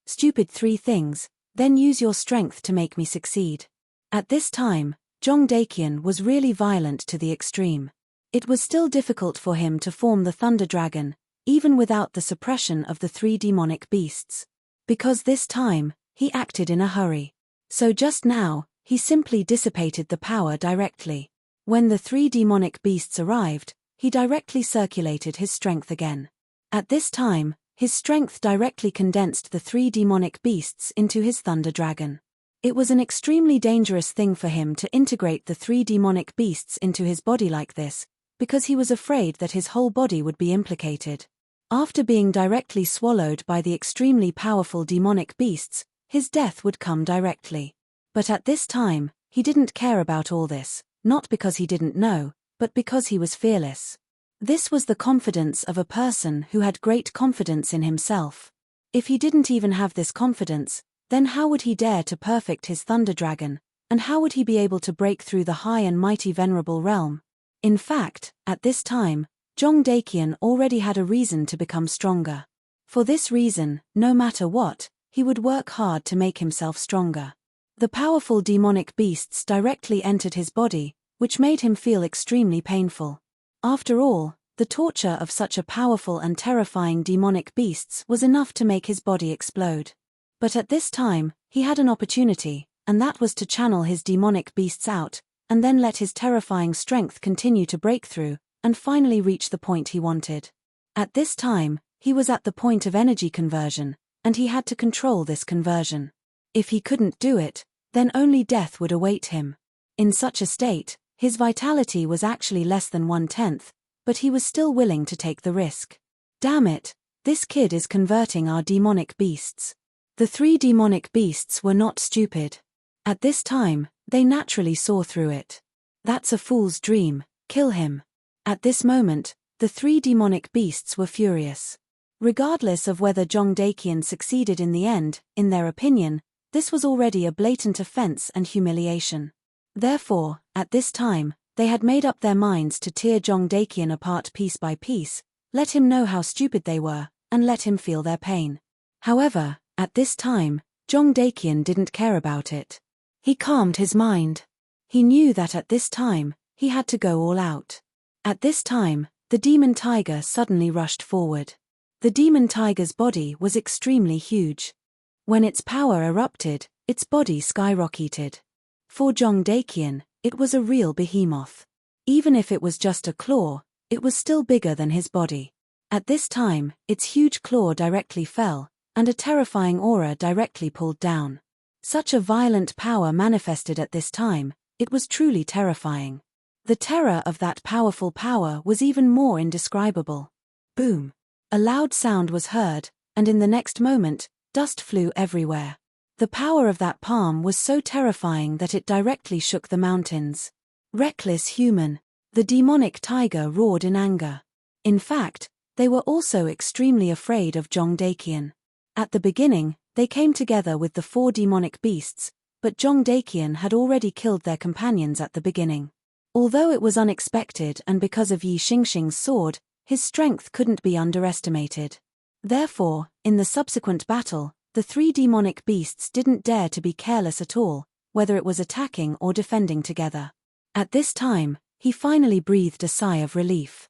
Stupid 3 things, then use your strength to make me succeed. At this time, Jongdaekian was really violent to the extreme. It was still difficult for him to form the Thunder Dragon, even without the suppression of the 3 demonic beasts. Because this time, he acted in a hurry. So just now, he simply dissipated the power directly. When the 3 demonic beasts arrived, he directly circulated his strength again. At this time, his strength directly condensed the 3 demonic beasts into his thunder dragon. It was an extremely dangerous thing for him to integrate the 3 demonic beasts into his body like this, because he was afraid that his whole body would be implicated. After being directly swallowed by the extremely powerful demonic beasts, his death would come directly. But at this time, he didn't care about all this, not because he didn't know, but because he was fearless. This was the confidence of a person who had great confidence in himself. If he didn't even have this confidence, then how would he dare to perfect his thunder dragon, and how would he be able to break through the high and mighty venerable realm? In fact, at this time, Jong Dakian already had a reason to become stronger. For this reason, no matter what, he would work hard to make himself stronger. The powerful demonic beasts directly entered his body, which made him feel extremely painful. After all, the torture of such a powerful and terrifying demonic beasts was enough to make his body explode. But at this time, he had an opportunity, and that was to channel his demonic beasts out, and then let his terrifying strength continue to break through, and finally reach the point he wanted. At this time, he was at the point of energy conversion, and he had to control this conversion. If he couldn't do it, then only death would await him. In such a state, his vitality was actually less than 1/10, but he was still willing to take the risk. Damn it, this kid is converting our demonic beasts. The 3 demonic beasts were not stupid. At this time, they naturally saw through it. That's a fool's dream, kill him. At this moment, the 3 demonic beasts were furious. Regardless of whether Jong Dakian succeeded in the end, in their opinion, this was already a blatant offense and humiliation. Therefore, at this time, they had made up their minds to tear Jong Dakian apart piece by piece, let him know how stupid they were, and let him feel their pain. However, at this time, Jong Dakian didn't care about it. He calmed his mind. He knew that at this time, he had to go all out. At this time, the demon tiger suddenly rushed forward. The demon tiger's body was extremely huge. When its power erupted, its body skyrocketed. For Jong Dakian, it was a real behemoth. Even if it was just a claw, it was still bigger than his body. At this time, its huge claw directly fell, and a terrifying aura directly pulled down. Such a violent power manifested at this time, it was truly terrifying. The terror of that powerful power was even more indescribable. Boom! A loud sound was heard, and in the next moment, dust flew everywhere. The power of that palm was so terrifying that it directly shook the mountains. Reckless human! The demonic tiger roared in anger. In fact, they were also extremely afraid of Jong Dakian. At the beginning, they came together with the 4 demonic beasts, but Jong Dakian had already killed their companions at the beginning. Although it was unexpected and because of Yi Xingxing's sword, his strength couldn't be underestimated. Therefore, in the subsequent battle, the 3 demonic beasts didn't dare to be careless at all, whether it was attacking or defending together. At this time, he finally breathed a sigh of relief.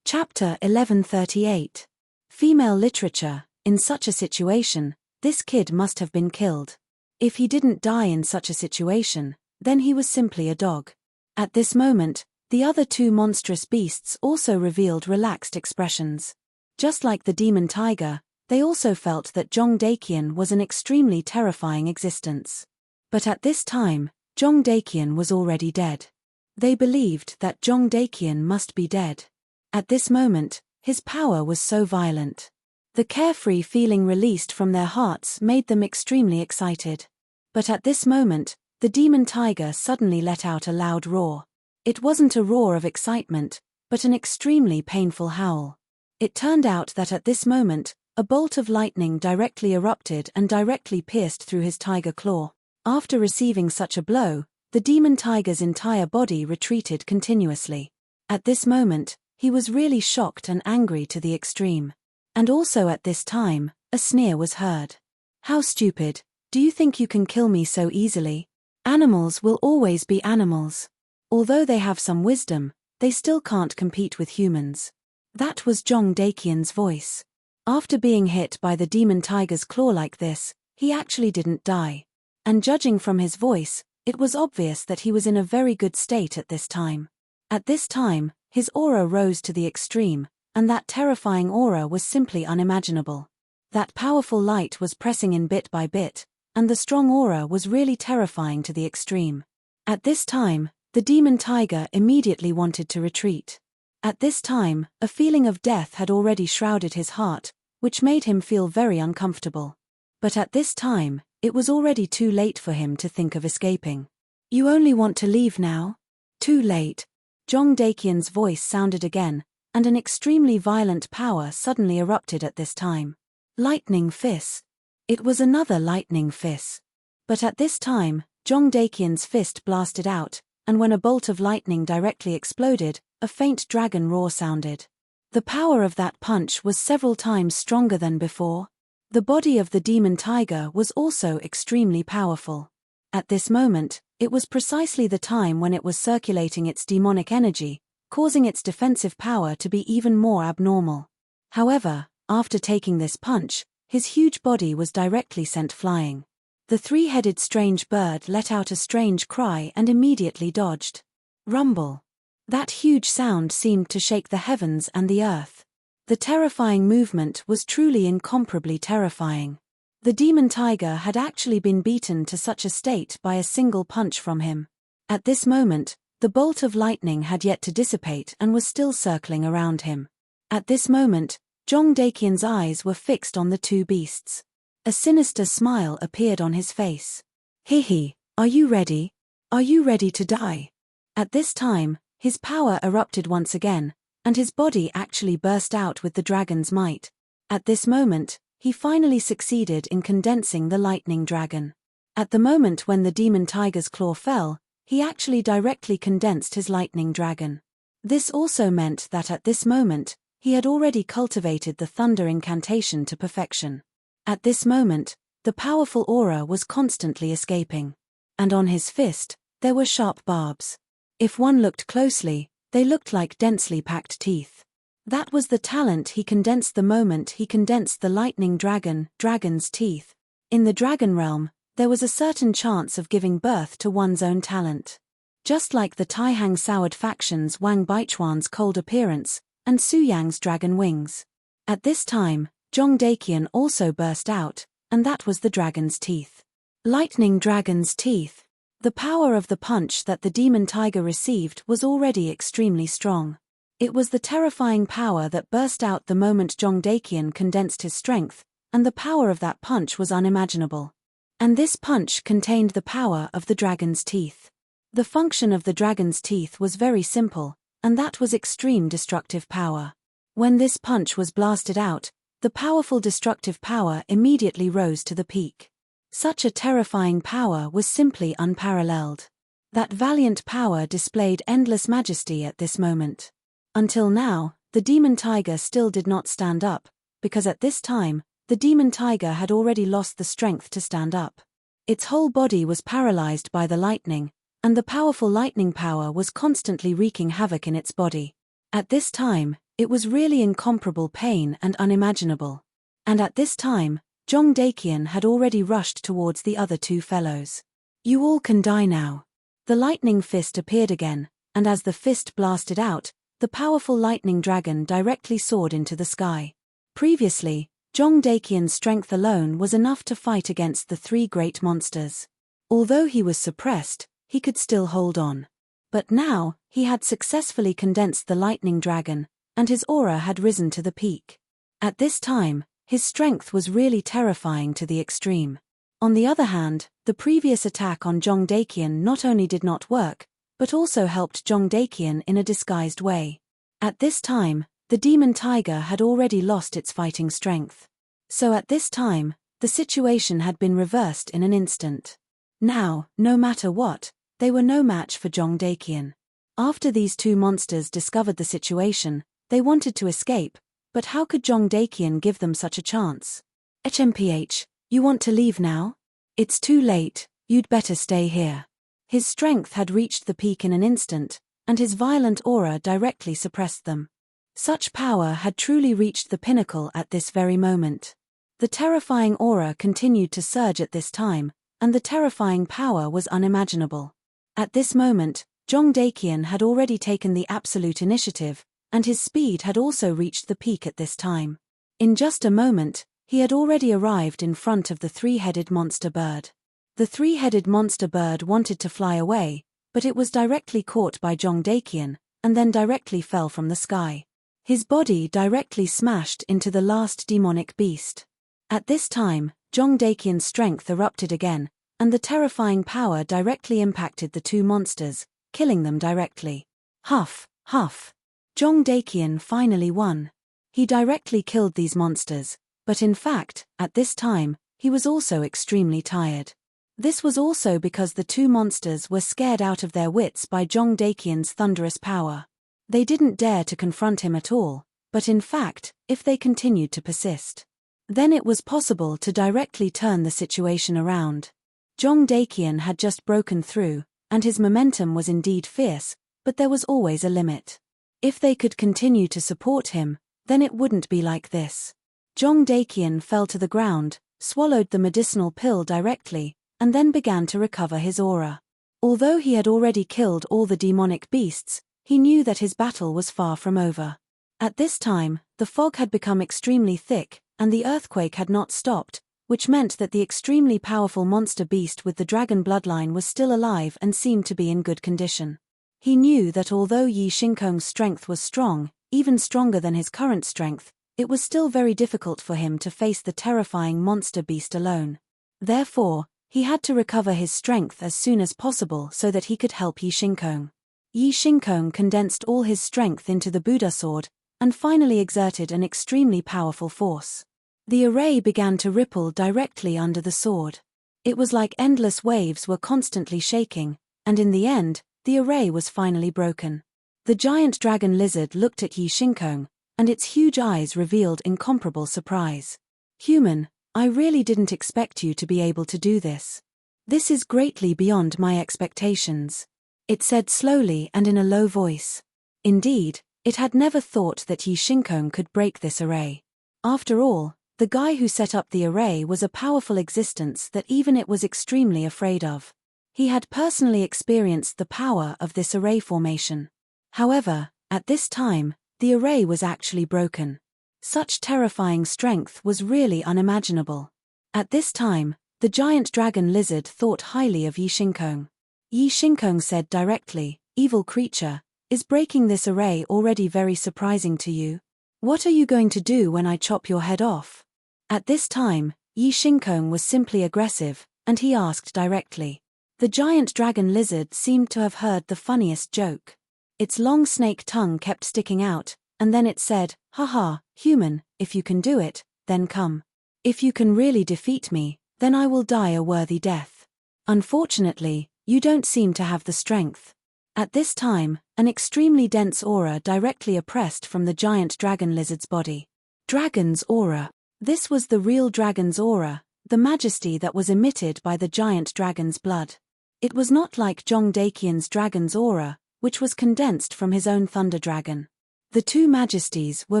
Chapter 1138. Female literature. In such a situation, this kid must have been killed. If he didn't die in such a situation, then he was simply a dog. At this moment, the other 2 monstrous beasts also revealed relaxed expressions. Just like the demon tiger, they also felt that Jong Dakian was an extremely terrifying existence. But at this time, Jong Dakian was already dead. They believed that Jong Dakian must be dead. At this moment, his power was so violent. The carefree feeling released from their hearts made them extremely excited. But at this moment, the demon tiger suddenly let out a loud roar. It wasn't a roar of excitement, but an extremely painful howl. It turned out that at this moment, a bolt of lightning directly erupted and directly pierced through his tiger claw. After receiving such a blow, the demon tiger's entire body retreated continuously. At this moment, he was really shocked and angry to the extreme. And also at this time, a sneer was heard. How stupid, do you think you can kill me so easily? Animals will always be animals. Although they have some wisdom, they still can't compete with humans. That was Jong Dakian's voice. After being hit by the demon tiger's claw like this, he actually didn't die. And judging from his voice, it was obvious that he was in a very good state at this time. At this time, His aura rose to the extreme, and that terrifying aura was simply unimaginable. That powerful light was pressing in bit by bit, and the strong aura was really terrifying to the extreme. At this time, the demon tiger immediately wanted to retreat. At this time, a feeling of death had already shrouded his heart, which made him feel very uncomfortable. But at this time, it was already too late for him to think of escaping. "You only want to leave now?" "Too late." Jong Dakian's voice sounded again, and an extremely violent power suddenly erupted at this time. Lightning fist. It was another lightning fist. But at this time, Jong Dakian's fist blasted out, and when a bolt of lightning directly exploded, a faint dragon roar sounded. The power of that punch was several times stronger than before. The body of the demon tiger was also extremely powerful. At this moment, it was precisely the time when it was circulating its demonic energy, causing its defensive power to be even more abnormal. However, after taking this punch, his huge body was directly sent flying. The three-headed strange bird let out a strange cry and immediately dodged. Rumble. That huge sound seemed to shake the heavens and the earth. The terrifying movement was truly incomparably terrifying. The demon tiger had actually been beaten to such a state by a single punch from him. At this moment, the bolt of lightning had yet to dissipate and was still circling around him. At this moment, Jong Dakian's eyes were fixed on the two beasts. A sinister smile appeared on his face. "Hihi, are you ready? Are you ready to die?" At this time, his power erupted once again, and his body actually burst out with the dragon's might. At this moment, he finally succeeded in condensing the lightning dragon. At the moment when the demon tiger's claw fell, he actually directly condensed his lightning dragon. This also meant that at this moment, he had already cultivated the thunder incantation to perfection. At this moment, the powerful aura was constantly escaping. And on his fist, there were sharp barbs. If one looked closely, they looked like densely packed teeth. That was the talent he condensed the moment he condensed the lightning dragon's teeth. In the dragon realm, there was a certain chance of giving birth to one's own talent. Just like the Taihang soured factions Wang Baichuan's cold appearance, and Su Yang's dragon wings. At this time, Jong Dakian also burst out, and that was the dragon's teeth. Lightning dragon's teeth. The power of the punch that the demon tiger received was already extremely strong. It was the terrifying power that burst out the moment Jong Dakian condensed his strength, and the power of that punch was unimaginable. And this punch contained the power of the dragon's teeth. The function of the dragon's teeth was very simple, and that was extreme destructive power. When this punch was blasted out, the powerful destructive power immediately rose to the peak. Such a terrifying power was simply unparalleled. That valiant power displayed endless majesty at this moment. Until now, the demon tiger still did not stand up, because at this time, the demon tiger had already lost the strength to stand up. Its whole body was paralyzed by the lightning, and the powerful lightning power was constantly wreaking havoc in its body. At this time, it was really incomparable pain and unimaginable. And at this time, Jong Dakian had already rushed towards the other two fellows. "You all can die now." The lightning fist appeared again, and as the fist blasted out, the powerful lightning dragon directly soared into the sky. Previously, Jong Dakian's strength alone was enough to fight against the three great monsters. Although he was suppressed, he could still hold on. But now, he had successfully condensed the lightning dragon, and his aura had risen to the peak. At this time, his strength was really terrifying to the extreme. On the other hand, the previous attack on Jong Dakian not only did not work, but also helped Jong Dakian in a disguised way. At this time, the demon tiger had already lost its fighting strength. So at this time, the situation had been reversed in an instant. Now, no matter what, they were no match for Jong Dakian. After these two monsters discovered the situation, they wanted to escape, but how could Jong Dakian give them such a chance? "HMPH, you want to leave now? It's too late, you'd better stay here." His strength had reached the peak in an instant, and his violent aura directly suppressed them. Such power had truly reached the pinnacle at this very moment. The terrifying aura continued to surge at this time, and the terrifying power was unimaginable. At this moment, Zhong Daqian had already taken the absolute initiative, and his speed had also reached the peak at this time. In just a moment, he had already arrived in front of the three-headed monster bird. The three-headed monster bird wanted to fly away, but it was directly caught by Zhong Daqian, and then directly fell from the sky. His body directly smashed into the last demonic beast. At this time, Zhong Daqian's strength erupted again, and the terrifying power directly impacted the two monsters, killing them directly. Huff, huff. Zhong Daqian finally won. He directly killed these monsters, but in fact, at this time, he was also extremely tired. This was also because the two monsters were scared out of their wits by Zhong Daqian's thunderous power. They didn't dare to confront him at all, but in fact, if they continued to persist, then it was possible to directly turn the situation around. Zhong Daqian had just broken through, and his momentum was indeed fierce, but there was always a limit. If they could continue to support him, then it wouldn't be like this. Zhong Daqian fell to the ground, swallowed the medicinal pill directly, and then began to recover his aura. Although he had already killed all the demonic beasts, he knew that his battle was far from over. At this time, the fog had become extremely thick, and the earthquake had not stopped, which meant that the extremely powerful monster beast with the dragon bloodline was still alive and seemed to be in good condition. He knew that although Yi Xingkong's strength was strong, even stronger than his current strength, it was still very difficult for him to face the terrifying monster beast alone. Therefore, he had to recover his strength as soon as possible so that he could help Yi Xingkong. Yi Xingkong condensed all his strength into the Buddha sword, and finally exerted an extremely powerful force. The array began to ripple directly under the sword. It was like endless waves were constantly shaking, and in the end, the array was finally broken. The giant dragon lizard looked at Yi Xingkong, and its huge eyes revealed incomparable surprise. "Human, I really didn't expect you to be able to do this. This is greatly beyond my expectations," it said slowly and in a low voice. Indeed, it had never thought that Yi Xingkong could break this array. After all, the guy who set up the array was a powerful existence that even it was extremely afraid of. He had personally experienced the power of this array formation. However, at this time, the array was actually broken. Such terrifying strength was really unimaginable. At this time, the giant dragon lizard thought highly of Yi Xingkong. Yi Xingkong said directly, "Evil creature, is breaking this array already very surprising to you? What are you going to do when I chop your head off?" At this time, Yi Xingkong was simply aggressive, and he asked directly. The giant dragon lizard seemed to have heard the funniest joke. Its long snake tongue kept sticking out, and then it said, "Haha, human, if you can do it, then come. If you can really defeat me, then I will die a worthy death. Unfortunately, you don't seem to have the strength." At this time, an extremely dense aura directly oppressed from the giant dragon lizard's body. Dragon's aura. This was the real dragon's aura, the majesty that was emitted by the giant dragon's blood. It was not like Zhong Daqian's dragon's aura, which was condensed from his own thunder dragon. The two majesties were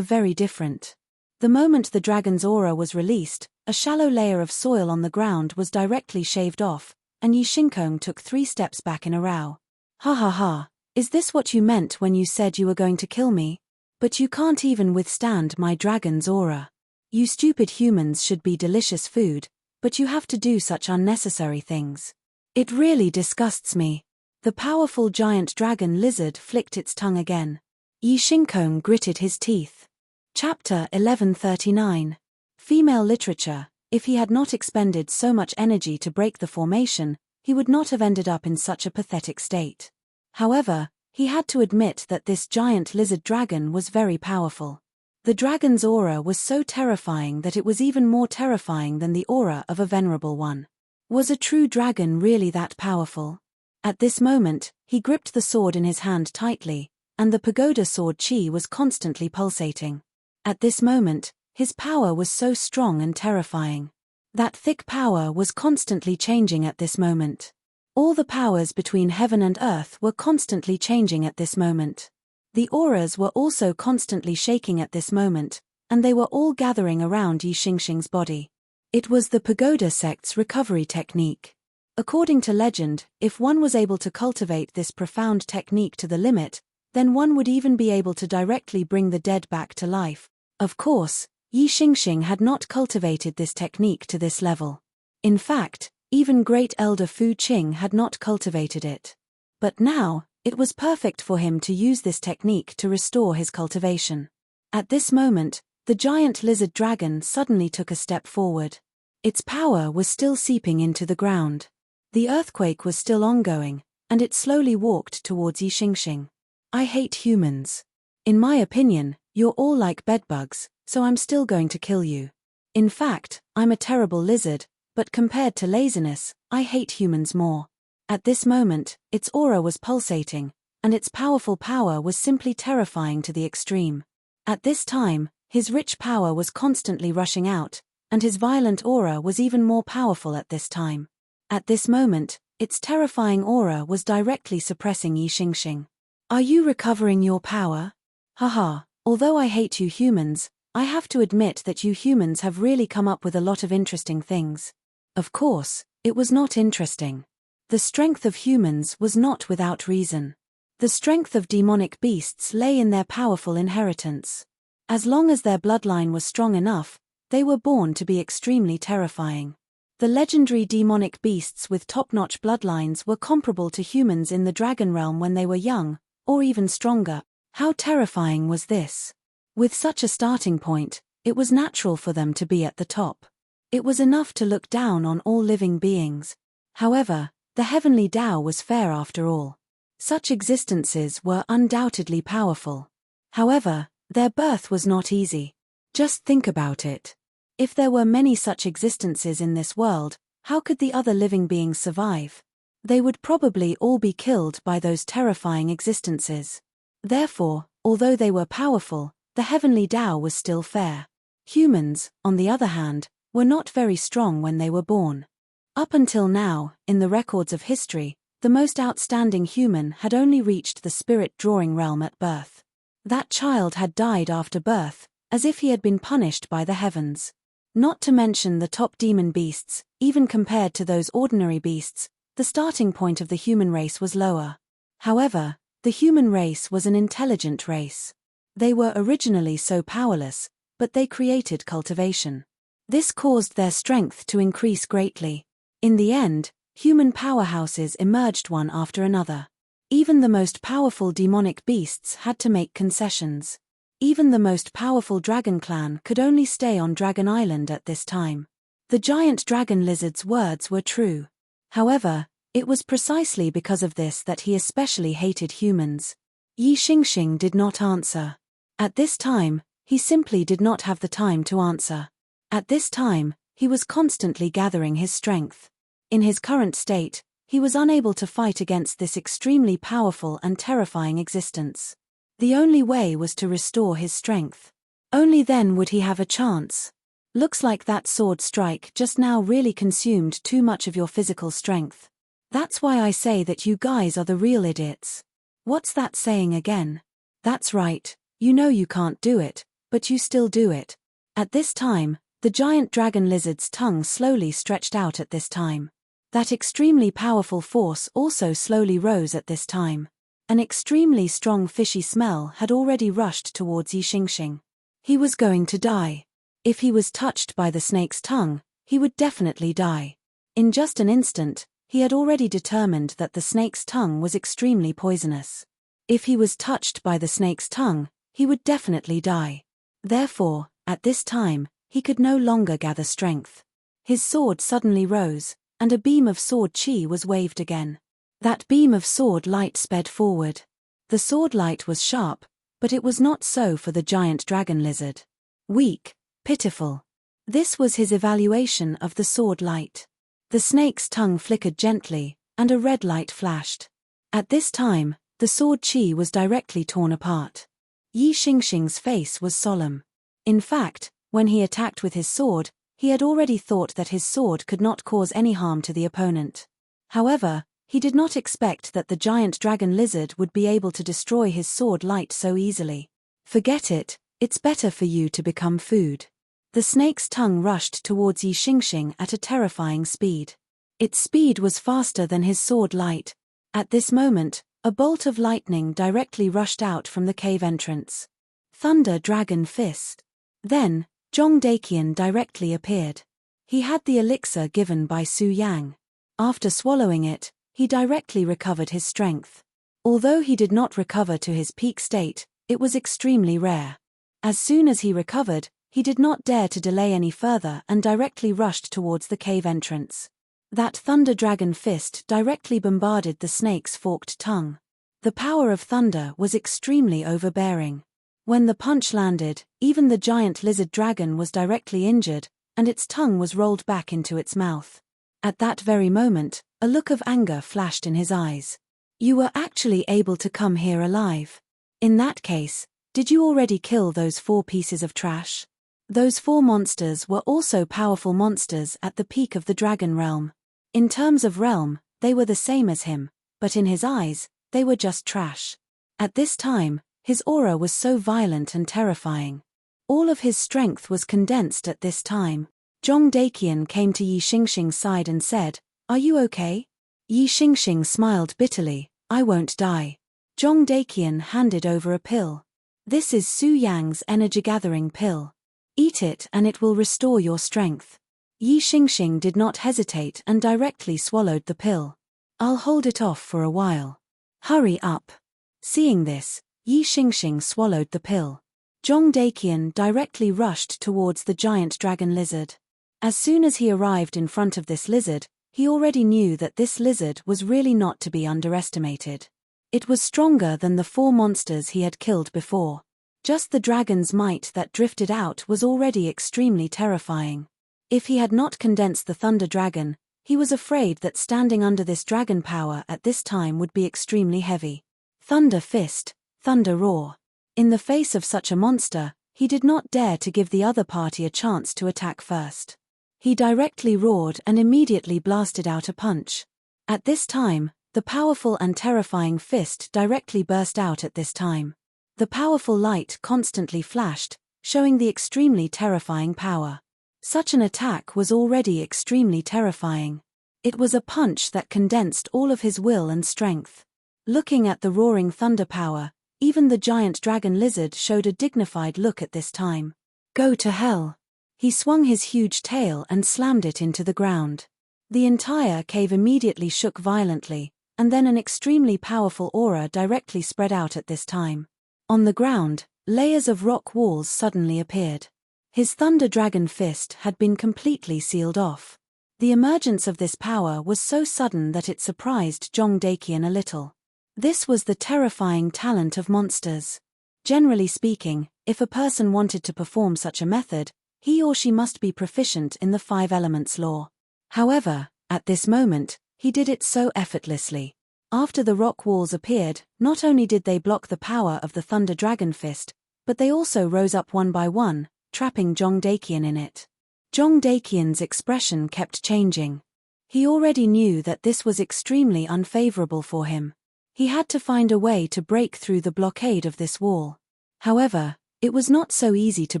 very different. The moment the dragon's aura was released, a shallow layer of soil on the ground was directly shaved off, and Yi Xingkong took 3 steps back in a row. "Ha ha ha, is this what you meant when you said you were going to kill me? But you can't even withstand my dragon's aura. You stupid humans should be delicious food, but you have to do such unnecessary things. It really disgusts me." The powerful giant dragon lizard flicked its tongue again. Yi Xingkong gritted his teeth. Chapter 1139. Female literature. If he had not expended so much energy to break the formation, he would not have ended up in such a pathetic state. However, he had to admit that this giant lizard dragon was very powerful. The dragon's aura was so terrifying that it was even more terrifying than the aura of a venerable one. Was a true dragon really that powerful? At this moment, he gripped the sword in his hand tightly, and the pagoda sword chi was constantly pulsating. At this moment, his power was so strong and terrifying. That thick power was constantly changing at this moment. All the powers between heaven and earth were constantly changing at this moment. The auras were also constantly shaking at this moment, and they were all gathering around Yi Xingxing's body. It was the pagoda sect's recovery technique. According to legend, if one was able to cultivate this profound technique to the limit, then one would even be able to directly bring the dead back to life. Of course, Yi Xingxing had not cultivated this technique to this level. In fact, even great elder Fu Qing had not cultivated it. But now, it was perfect for him to use this technique to restore his cultivation. At this moment, the giant lizard dragon suddenly took a step forward. Its power was still seeping into the ground. The earthquake was still ongoing, and it slowly walked towards Yi Xingxing. I hate humans. In my opinion, you're all like bedbugs, so I'm still going to kill you. In fact, I'm a terrible lizard, but compared to laziness, I hate humans more. At this moment, its aura was pulsating, and its powerful power was simply terrifying to the extreme. At this time, his rich power was constantly rushing out, and his violent aura was even more powerful at this time. At this moment, its terrifying aura was directly suppressing Yi Xingxing. Are you recovering your power? Haha, although I hate you humans, I have to admit that you humans have really come up with a lot of interesting things. Of course, it was not interesting. The strength of humans was not without reason. The strength of demonic beasts lay in their powerful inheritance. As long as their bloodline was strong enough, they were born to be extremely terrifying. The legendary demonic beasts with top-notch bloodlines were comparable to humans in the dragon realm when they were young, or even stronger. How terrifying was this? With such a starting point, it was natural for them to be at the top. It was enough to look down on all living beings. However, the heavenly Tao was fair after all. Such existences were undoubtedly powerful. However, their birth was not easy. Just think about it. If there were many such existences in this world, how could the other living beings survive? They would probably all be killed by those terrifying existences. Therefore, although they were powerful, the heavenly Tao was still fair. Humans, on the other hand, were not very strong when they were born. Up until now, in the records of history, the most outstanding human had only reached the spirit drawing realm at birth. That child had died after birth, as if he had been punished by the heavens. Not to mention the top demon beasts, even compared to those ordinary beasts, the starting point of the human race was lower. However, the human race was an intelligent race. They were originally so powerless, but they created cultivation. This caused their strength to increase greatly. In the end, human powerhouses emerged one after another. Even the most powerful demonic beasts had to make concessions. Even the most powerful dragon clan could only stay on Dragon Island at this time. The giant dragon lizard's words were true. However, it was precisely because of this that he especially hated humans. Yi Xingxing did not answer. At this time, he simply did not have the time to answer. At this time, he was constantly gathering his strength. In his current state, he was unable to fight against this extremely powerful and terrifying existence. The only way was to restore his strength. Only then would he have a chance. Looks like that sword strike just now really consumed too much of your physical strength. That's why I say that you guys are the real idiots. What's that saying again? That's right, you know you can't do it, but you still do it. At this time, the giant dragon lizard's tongue slowly stretched out at this time. That extremely powerful force also slowly rose at this time. An extremely strong fishy smell had already rushed towards Yi Xingxing. He was going to die. If he was touched by the snake's tongue, he would definitely die. In just an instant, he had already determined that the snake's tongue was extremely poisonous. If he was touched by the snake's tongue, he would definitely die. Therefore, at this time, he could no longer gather strength. His sword suddenly rose, and a beam of sword chi was waved again. That beam of sword light sped forward. The sword light was sharp, but it was not so for the giant dragon lizard. Weak, pitiful. This was his evaluation of the sword light. The snake's tongue flickered gently, and a red light flashed. At this time, the sword chi was directly torn apart. Yi Xingxing's face was solemn. In fact, when he attacked with his sword, he had already thought that his sword could not cause any harm to the opponent. However, he did not expect that the giant dragon lizard would be able to destroy his sword light so easily. Forget it, it's better for you to become food. The snake's tongue rushed towards Yi Xingxing at a terrifying speed. Its speed was faster than his sword light. At this moment, a bolt of lightning directly rushed out from the cave entrance. Thunder Dragon Fist. Then, Zhong Daqian directly appeared. He had the elixir given by Su Yang. After swallowing it, he directly recovered his strength. Although he did not recover to his peak state, it was extremely rare. As soon as he recovered, he did not dare to delay any further and directly rushed towards the cave entrance. That Thunder Dragon Fist directly bombarded the snake's forked tongue. The power of thunder was extremely overbearing. When the punch landed, even the giant lizard dragon was directly injured, and its tongue was rolled back into its mouth. At that very moment, a look of anger flashed in his eyes. You were actually able to come here alive. In that case, did you already kill those 4 pieces of trash? Those 4 monsters were also powerful monsters at the peak of the dragon realm. In terms of realm, they were the same as him, but in his eyes, they were just trash. At this time, his aura was so violent and terrifying. All of his strength was condensed at this time. Zhong Daqian came to Yi Xingxing's side and said, "Are you okay?" Yi Xingxing smiled bitterly, "I won't die." Zhong Daqian handed over a pill. "This is Su Yang's energy-gathering pill. Eat it and it will restore your strength." Yi Xingxing did not hesitate and directly swallowed the pill. "I'll hold it off for a while." "Hurry up." Seeing this, Yi Xingxing swallowed the pill. Zhong Daqian directly rushed towards the giant dragon lizard. As soon as he arrived in front of this lizard, he already knew that this lizard was really not to be underestimated. It was stronger than the 4 monsters he had killed before. Just the dragon's might that drifted out was already extremely terrifying. If he had not condensed the Thunder Dragon, he was afraid that standing under this dragon power at this time would be extremely heavy. Thunder Fist, Thunder Roar. In the face of such a monster, he did not dare to give the other party a chance to attack first. He directly roared and immediately blasted out a punch. At this time, the powerful and terrifying fist directly burst out at this time. The powerful light constantly flashed, showing the extremely terrifying power. Such an attack was already extremely terrifying. It was a punch that condensed all of his will and strength. Looking at the roaring thunder power, even the giant dragon lizard showed a dignified look at this time. "Go to hell." He swung his huge tail and slammed it into the ground. The entire cave immediately shook violently, and then an extremely powerful aura directly spread out at this time. On the ground, layers of rock walls suddenly appeared. His Thunder Dragon Fist had been completely sealed off. The emergence of this power was so sudden that it surprised Zhong Daqian a little. This was the terrifying talent of monsters. Generally speaking, if a person wanted to perform such a method, he or she must be proficient in the 5 elements law. However, at this moment, he did it so effortlessly. After the rock walls appeared, not only did they block the power of the Thunder Dragon Fist, but they also rose up one by one, trapping Zhong Daqian in it. Zhong Daqian's expression kept changing. He already knew that this was extremely unfavorable for him. He had to find a way to break through the blockade of this wall. However, it was not so easy to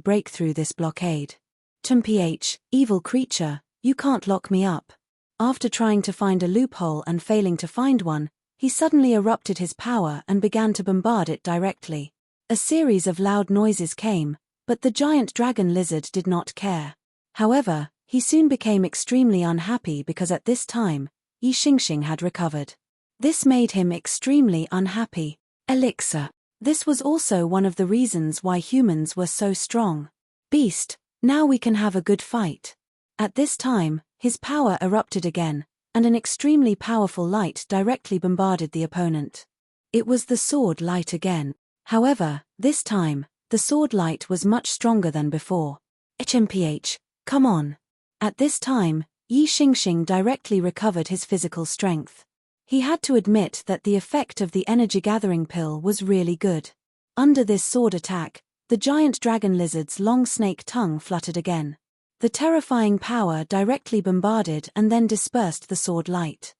break through this blockade. "Mph, evil creature, you can't lock me up." After trying to find a loophole and failing to find one, he suddenly erupted his power and began to bombard it directly. A series of loud noises came, but the giant dragon lizard did not care. However, he soon became extremely unhappy because at this time, Yi Xingxing had recovered. This made him extremely unhappy. Elixir. This was also one of the reasons why humans were so strong. "Beast, now we can have a good fight." At this time, his power erupted again, and an extremely powerful light directly bombarded the opponent. It was the sword light again. However, this time, the sword light was much stronger than before. "Mph, come on." At this time, Yi Xingxing directly recovered his physical strength. He had to admit that the effect of the energy-gathering pill was really good. Under this sword attack, the giant dragon lizard's long snake tongue fluttered again. The terrifying power directly bombarded and then dispersed the sword light.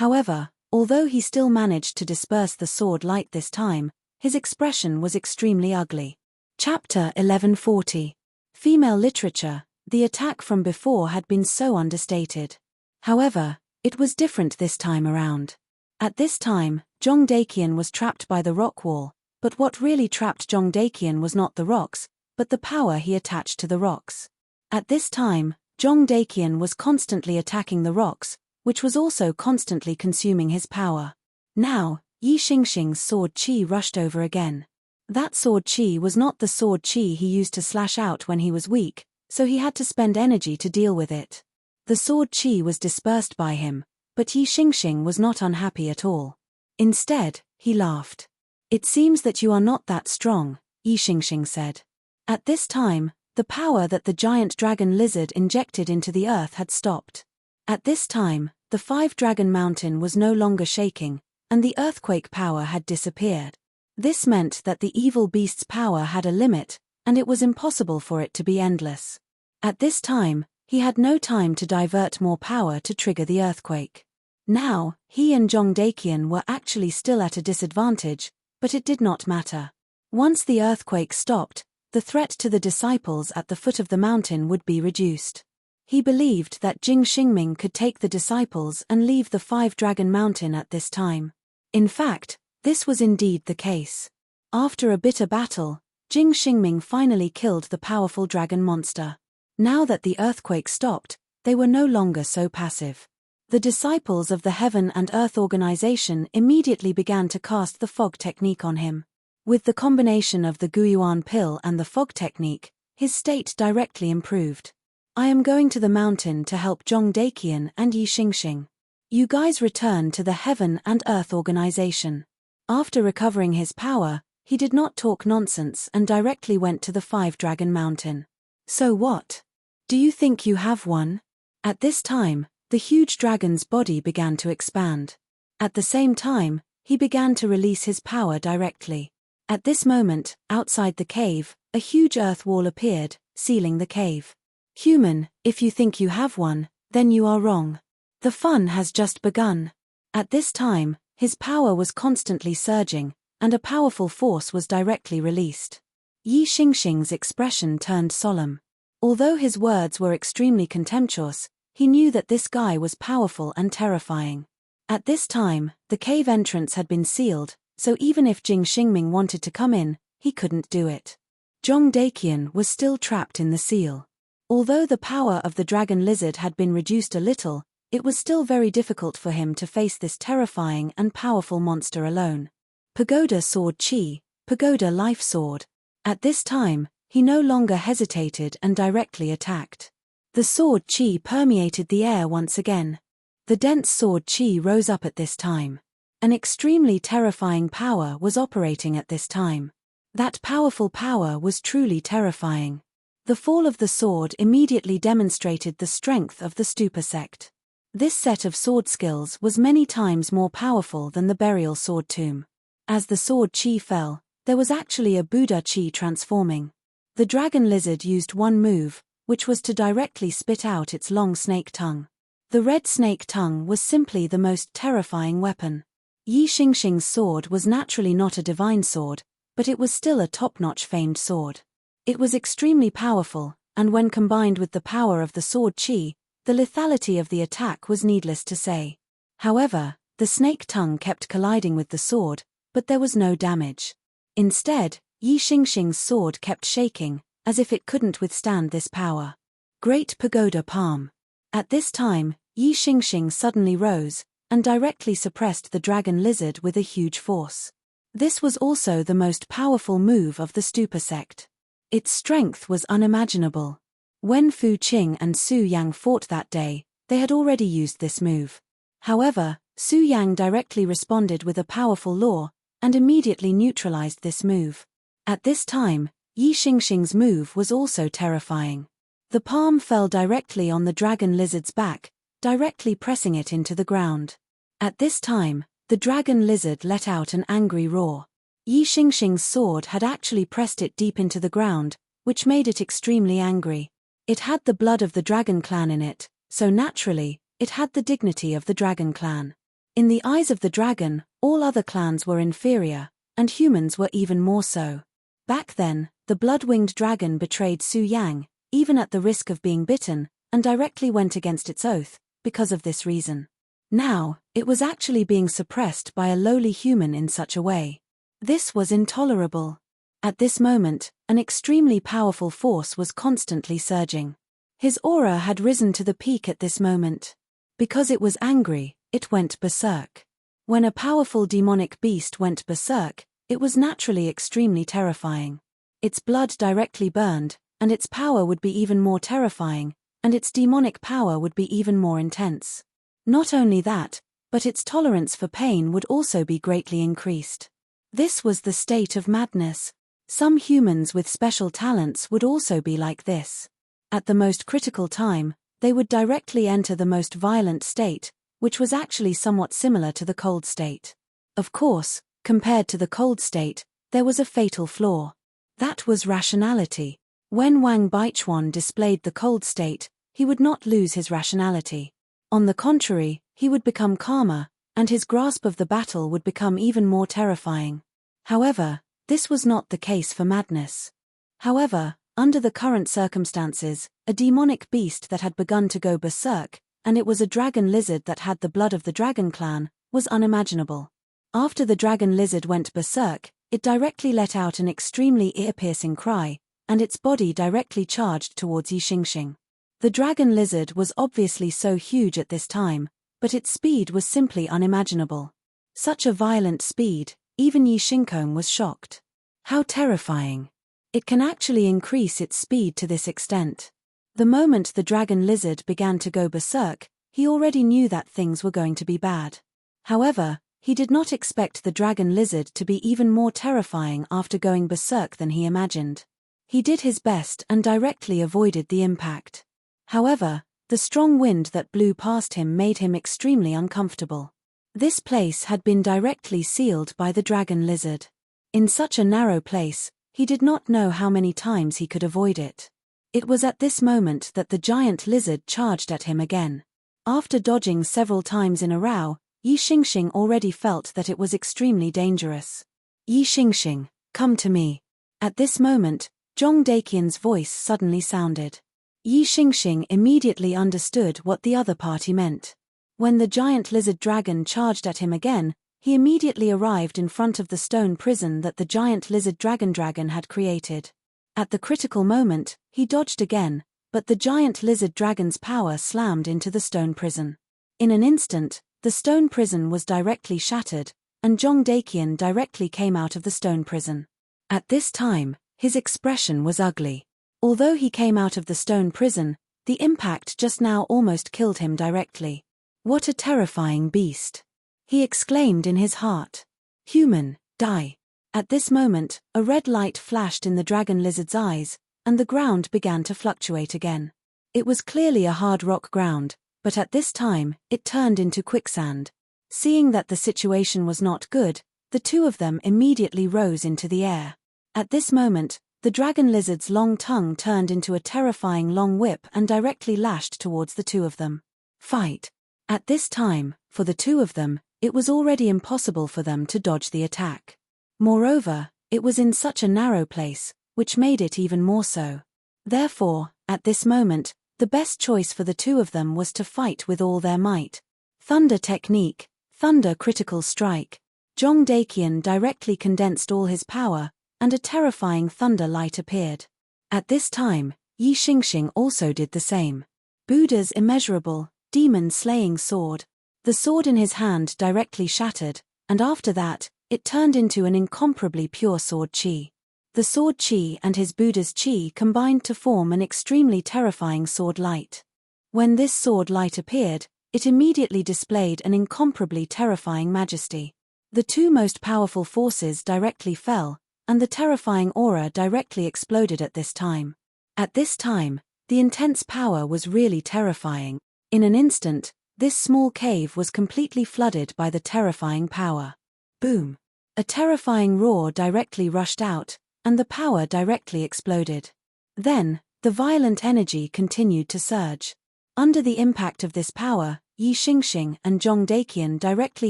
However, although he still managed to disperse the sword light this time, his expression was extremely ugly. Chapter 1140. Female literature. The attack from before had been so understated. However, It was different this time around. At this time, Jong Dakian was trapped by the rock wall, but what really trapped Jong Dakian was not the rocks, but the power he attached to the rocks. At this time, Jong Dakian was constantly attacking the rocks, which was also constantly consuming his power. Now, Yi Xingxing's sword chi rushed over again. That sword chi was not the sword chi he used to slash out when he was weak, so he had to spend energy to deal with it. The sword chi was dispersed by him, but Yi Xingxing was not unhappy at all. Instead, he laughed. "It seems that you are not that strong," Yi Xingxing said. At this time, the power that the giant dragon lizard injected into the earth had stopped. At this time, the 5-dragon mountain was no longer shaking, and the earthquake power had disappeared. This meant that the evil beast's power had a limit, and it was impossible for it to be endless. At this time, he had no time to divert more power to trigger the earthquake. Now, he and Jong Dakian were actually still at a disadvantage, but it did not matter. Once the earthquake stopped, the threat to the disciples at the foot of the mountain would be reduced. He believed that Jing Xingming could take the disciples and leave the 5-dragon mountain at this time. In fact, this was indeed the case. After a bitter battle, Jing Xingming finally killed the powerful dragon monster. Now that the earthquake stopped, they were no longer so passive. The disciples of the Heaven and Earth organization immediately began to cast the fog technique on him. With the combination of the Guyuan pill and the fog technique, his state directly improved. "I am going to the mountain to help Jong Dakian and Yi Xingxing. You guys return to the Heaven and Earth organization." After recovering his power, he did not talk nonsense and directly went to the 5-dragon mountain. "So what? Do you think you have one?" At this time, the huge dragon's body began to expand. At the same time, he began to release his power directly. At this moment, outside the cave, a huge earth wall appeared, sealing the cave. "Human, if you think you have one, then you are wrong. The fun has just begun." At this time, his power was constantly surging, and a powerful force was directly released. Yi Xingxing's expression turned solemn. Although his words were extremely contemptuous, he knew that this guy was powerful and terrifying. At this time, the cave entrance had been sealed, so even if Jing Xingming wanted to come in, he couldn't do it. Jong Dakian was still trapped in the seal. Although the power of the dragon lizard had been reduced a little, it was still very difficult for him to face this terrifying and powerful monster alone. Pagoda Sword Chi, Pagoda Life Sword. At this time, he no longer hesitated and directly attacked. The sword chi permeated the air once again. The dense sword chi rose up at this time. An extremely terrifying power was operating at this time. That powerful power was truly terrifying. The fall of the sword immediately demonstrated the strength of the Stupa sect. This set of sword skills was many times more powerful than the burial sword tomb. As the sword chi fell, there was actually a Buddha chi transforming. The dragon lizard used one move, which was to directly spit out its long snake tongue. The red snake tongue was simply the most terrifying weapon. Yi Xingxing's sword was naturally not a divine sword, but it was still a top-notch famed sword. It was extremely powerful, and when combined with the power of the sword chi, the lethality of the attack was needless to say. However, the snake tongue kept colliding with the sword, but there was no damage. Instead, Yi Xingxing's sword kept shaking, as if it couldn't withstand this power. Great Pagoda Palm. At this time, Yi Xingxing suddenly rose, and directly suppressed the dragon lizard with a huge force. This was also the most powerful move of the Stupa sect. Its strength was unimaginable. When Fu Qing and Su Yang fought that day, they had already used this move. However, Su Yang directly responded with a powerful law, and immediately neutralized this move. At this time, Yi Xingxing's move was also terrifying. The palm fell directly on the dragon lizard's back, directly pressing it into the ground. At this time, the dragon lizard let out an angry roar. Yi Xingxing's sword had actually pressed it deep into the ground, which made it extremely angry. It had the blood of the dragon clan in it, so naturally, it had the dignity of the dragon clan. In the eyes of the dragon, all other clans were inferior, and humans were even more so. Back then, the blood-winged dragon betrayed Su Yang, even at the risk of being bitten, and directly went against its oath, because of this reason. Now, it was actually being suppressed by a lowly human in such a way. This was intolerable. At this moment, an extremely powerful force was constantly surging. His aura had risen to the peak at this moment. Because it was angry, it went berserk. When a powerful demonic beast went berserk, it was naturally extremely terrifying. Its blood directly burned, and its power would be even more terrifying, and its demonic power would be even more intense. Not only that, but its tolerance for pain would also be greatly increased. This was the state of madness. Some humans with special talents would also be like this. At the most critical time, they would directly enter the most violent state, which was actually somewhat similar to the cold state. Of course, compared to the cold state, there was a fatal flaw. That was rationality. When Wang Baichuan displayed the cold state, he would not lose his rationality. On the contrary, he would become calmer, and his grasp of the battle would become even more terrifying. However, this was not the case for madness. However, under the current circumstances, a demonic beast that had begun to go berserk, and it was a dragon lizard that had the blood of the dragon clan, was unimaginable. After the dragon lizard went berserk, it directly let out an extremely ear-piercing cry, and its body directly charged towards Yixingxing. The dragon lizard was obviously so huge at this time, but its speed was simply unimaginable. Such a violent speed, even Yixingkong was shocked. How terrifying! It can actually increase its speed to this extent. The moment the dragon lizard began to go berserk, he already knew that things were going to be bad. However, he did not expect the dragon lizard to be even more terrifying after going berserk than he imagined. He did his best and directly avoided the impact. However, the strong wind that blew past him made him extremely uncomfortable. This place had been directly sealed by the dragon lizard. In such a narrow place, he did not know how many times he could avoid it. It was at this moment that the giant lizard charged at him again. After dodging several times in a row, Yixingxing already felt that it was extremely dangerous. Yixingxing, come to me. At this moment, Zhong Daqian's voice suddenly sounded. Yixingxing immediately understood what the other party meant. When the giant lizard dragon charged at him again, he immediately arrived in front of the stone prison that the giant lizard dragon had created. At the critical moment, he dodged again, but the giant lizard dragon's power slammed into the stone prison. In an instant, the stone prison was directly shattered, and Zhong Daqian directly came out of the stone prison. At this time, his expression was ugly. Although he came out of the stone prison, the impact just now almost killed him directly. What a terrifying beast! He exclaimed in his heart. Human, die! At this moment, a red light flashed in the dragon lizard's eyes, and the ground began to fluctuate again. It was clearly a hard rock ground, but at this time, it turned into quicksand. Seeing that the situation was not good, the two of them immediately rose into the air. At this moment, the dragon lizard's long tongue turned into a terrifying long whip and directly lashed towards the two of them. Fight! At this time, for the two of them, it was already impossible for them to dodge the attack. Moreover, it was in such a narrow place, which made it even more so. Therefore, at this moment, the best choice for the two of them was to fight with all their might. Thunder technique, thunder critical strike. Zhong Daqian directly condensed all his power, and a terrifying thunder light appeared. At this time, Yixingxing also did the same. Buddha's immeasurable, demon-slaying sword. The sword in his hand directly shattered, and after that, it turned into an incomparably pure sword chi. The sword chi and his Buddha's chi combined to form an extremely terrifying sword light. When this sword light appeared, it immediately displayed an incomparably terrifying majesty. The two most powerful forces directly fell, and the terrifying aura directly exploded at this time. At this time, the intense power was really terrifying. In an instant, this small cave was completely flooded by the terrifying power. Boom! A terrifying roar directly rushed out, and the power directly exploded. Then, the violent energy continued to surge. Under the impact of this power, Yixingxing and Zhong Daqian directly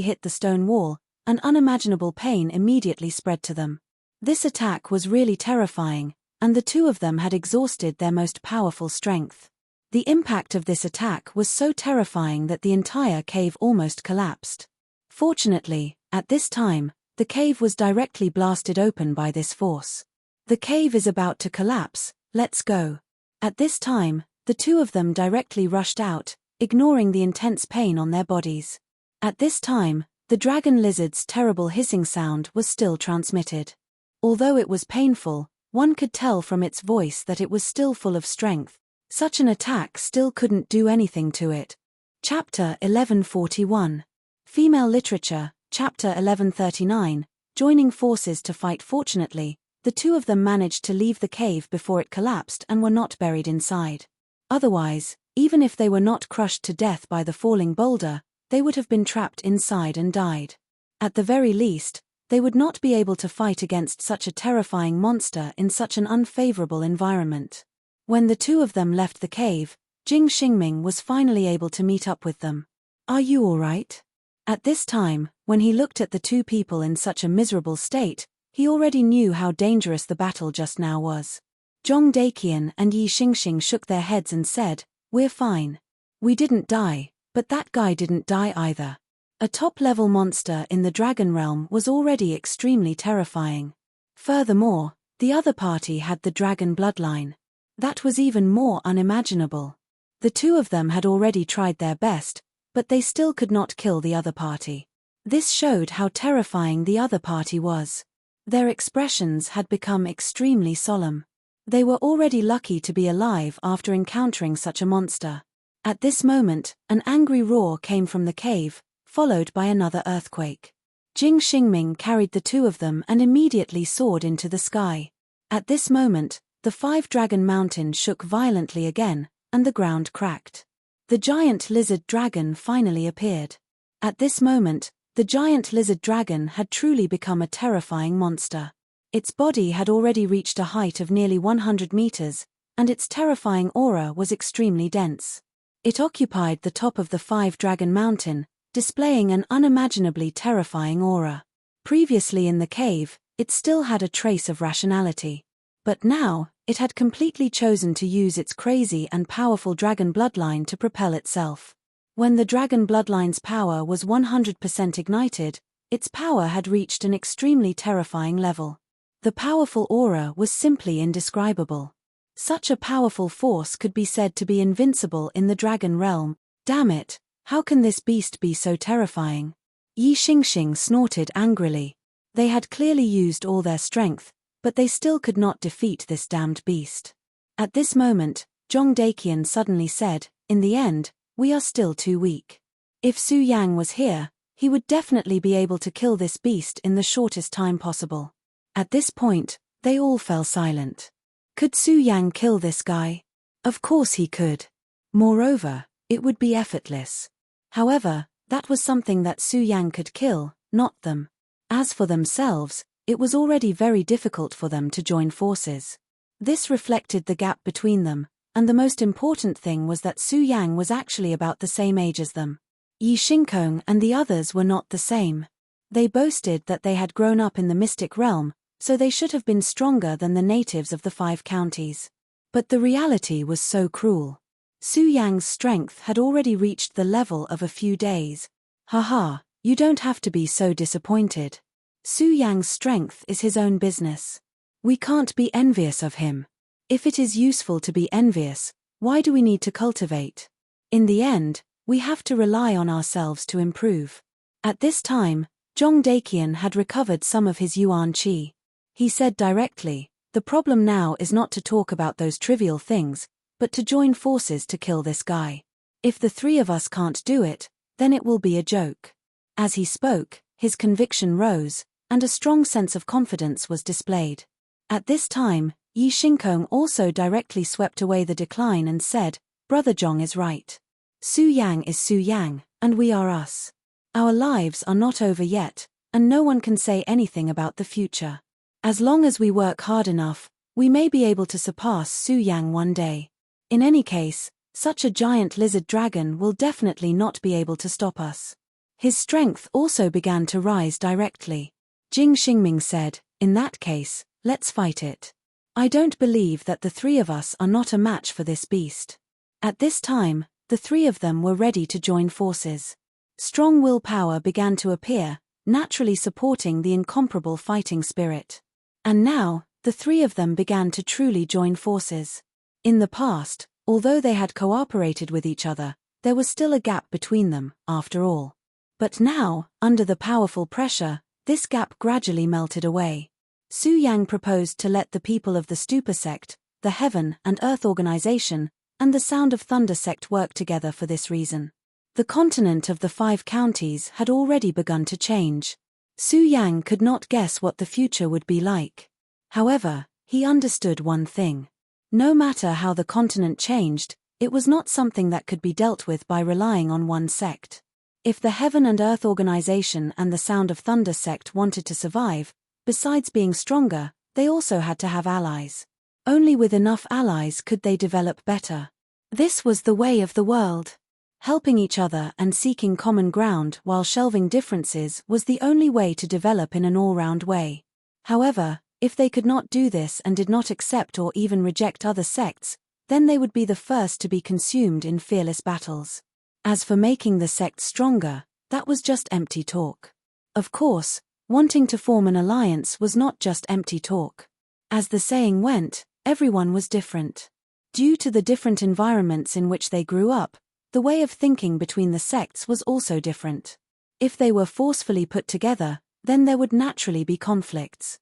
hit the stone wall, and unimaginable pain immediately spread to them. This attack was really terrifying, and the two of them had exhausted their most powerful strength. The impact of this attack was so terrifying that the entire cave almost collapsed. Fortunately, at this time, the cave was directly blasted open by this force. The cave is about to collapse, let's go. At this time, the two of them directly rushed out, ignoring the intense pain on their bodies. At this time, the dragon lizard's terrible hissing sound was still transmitted. Although it was painful, one could tell from its voice that it was still full of strength. Such an attack still couldn't do anything to it. Chapter 1141. Female Literature, Chapter 1139, Joining Forces to Fight. Fortunately, the two of them managed to leave the cave before it collapsed and were not buried inside. Otherwise, even if they were not crushed to death by the falling boulder, they would have been trapped inside and died. At the very least, they would not be able to fight against such a terrifying monster in such an unfavorable environment. When the two of them left the cave, Jing Xingming was finally able to meet up with them. "Are you all right?" At this time, when he looked at the two people in such a miserable state, he already knew how dangerous the battle just now was. Zhong Daqian and Yi Xingxing shook their heads and said, "We're fine. We didn't die, but that guy didn't die either." A top-level monster in the dragon realm was already extremely terrifying. Furthermore, the other party had the dragon bloodline. That was even more unimaginable. The two of them had already tried their best, but they still could not kill the other party. This showed how terrifying the other party was. Their expressions had become extremely solemn. They were already lucky to be alive after encountering such a monster. At this moment, an angry roar came from the cave, followed by another earthquake. Jing Xingming carried the two of them and immediately soared into the sky. At this moment, the five-dragon mountain shook violently again, and the ground cracked. The giant lizard dragon finally appeared. At this moment, the giant lizard dragon had truly become a terrifying monster. Its body had already reached a height of nearly 100 meters, and its terrifying aura was extremely dense. It occupied the top of the five-dragon mountain, displaying an unimaginably terrifying aura. Previously in the cave, it still had a trace of rationality. But now, it had completely chosen to use its crazy and powerful dragon bloodline to propel itself. When the dragon bloodline's power was 100% ignited, its power had reached an extremely terrifying level. The powerful aura was simply indescribable. Such a powerful force could be said to be invincible in the dragon realm. Damn it, how can this beast be so terrifying? Yi Xingxing snorted angrily. They had clearly used all their strength, but they still could not defeat this damned beast. At this moment, Zhong Daqian suddenly said, "In the end, we are still too weak. If Su Yang was here, he would definitely be able to kill this beast in the shortest time possible." At this point, they all fell silent. Could Su Yang kill this guy? Of course he could. Moreover, it would be effortless. However, that was something that Su Yang could kill, not them. As for themselves, it was already very difficult for them to join forces. This reflected the gap between them, and the most important thing was that Su Yang was actually about the same age as them. Yi Xingkong and the others were not the same. They boasted that they had grown up in the mystic realm, so they should have been stronger than the natives of the 5 counties. But the reality was so cruel. Su Yang's strength had already reached the level of a few days. Haha, you don't have to be so disappointed. Su Yang's strength is his own business. We can't be envious of him. If it is useful to be envious, why do we need to cultivate? In the end, we have to rely on ourselves to improve. At this time, Zhong Daqian had recovered some of his yuan qi. He said directly, "The problem now is not to talk about those trivial things, but to join forces to kill this guy. If the 3 of us can't do it, then it will be a joke." As he spoke, his conviction rose, and a strong sense of confidence was displayed. At this time, Yi Xingkong also directly swept away the decline and said, "Brother Zhong is right. Su Yang is Su Yang, and we are us. Our lives are not over yet, and no one can say anything about the future. As long as we work hard enough, we may be able to surpass Su Yang one day. In any case, such a giant lizard dragon will definitely not be able to stop us." His strength also began to rise directly. Jing Xingming said, "In that case, let's fight it. I don't believe that the 3 of us are not a match for this beast." At this time, the three of them were ready to join forces. Strong willpower began to appear, naturally supporting the incomparable fighting spirit. And now, the three of them began to truly join forces. In the past, although they had cooperated with each other, there was still a gap between them, after all. But now, under the powerful pressure, this gap gradually melted away. Su Yang proposed to let the people of the Stupa sect, the Heaven and Earth organization, and the Sound of Thunder sect work together for this reason. The continent of the 5 counties had already begun to change. Su Yang could not guess what the future would be like. However, he understood one thing. No matter how the continent changed, it was not something that could be dealt with by relying on one sect. If the Heaven and Earth organization and the Sound of Thunder sect wanted to survive, besides being stronger, they also had to have allies. Only with enough allies could they develop better. This was the way of the world. Helping each other and seeking common ground while shelving differences was the only way to develop in an all-round way. However, if they could not do this and did not accept or even reject other sects, then they would be the first to be consumed in fearless battles. As for making the sect stronger, that was just empty talk. Of course, wanting to form an alliance was not just empty talk. As the saying went, everyone was different. Due to the different environments in which they grew up, the way of thinking between the sects was also different. If they were forcefully put together, then there would naturally be conflicts.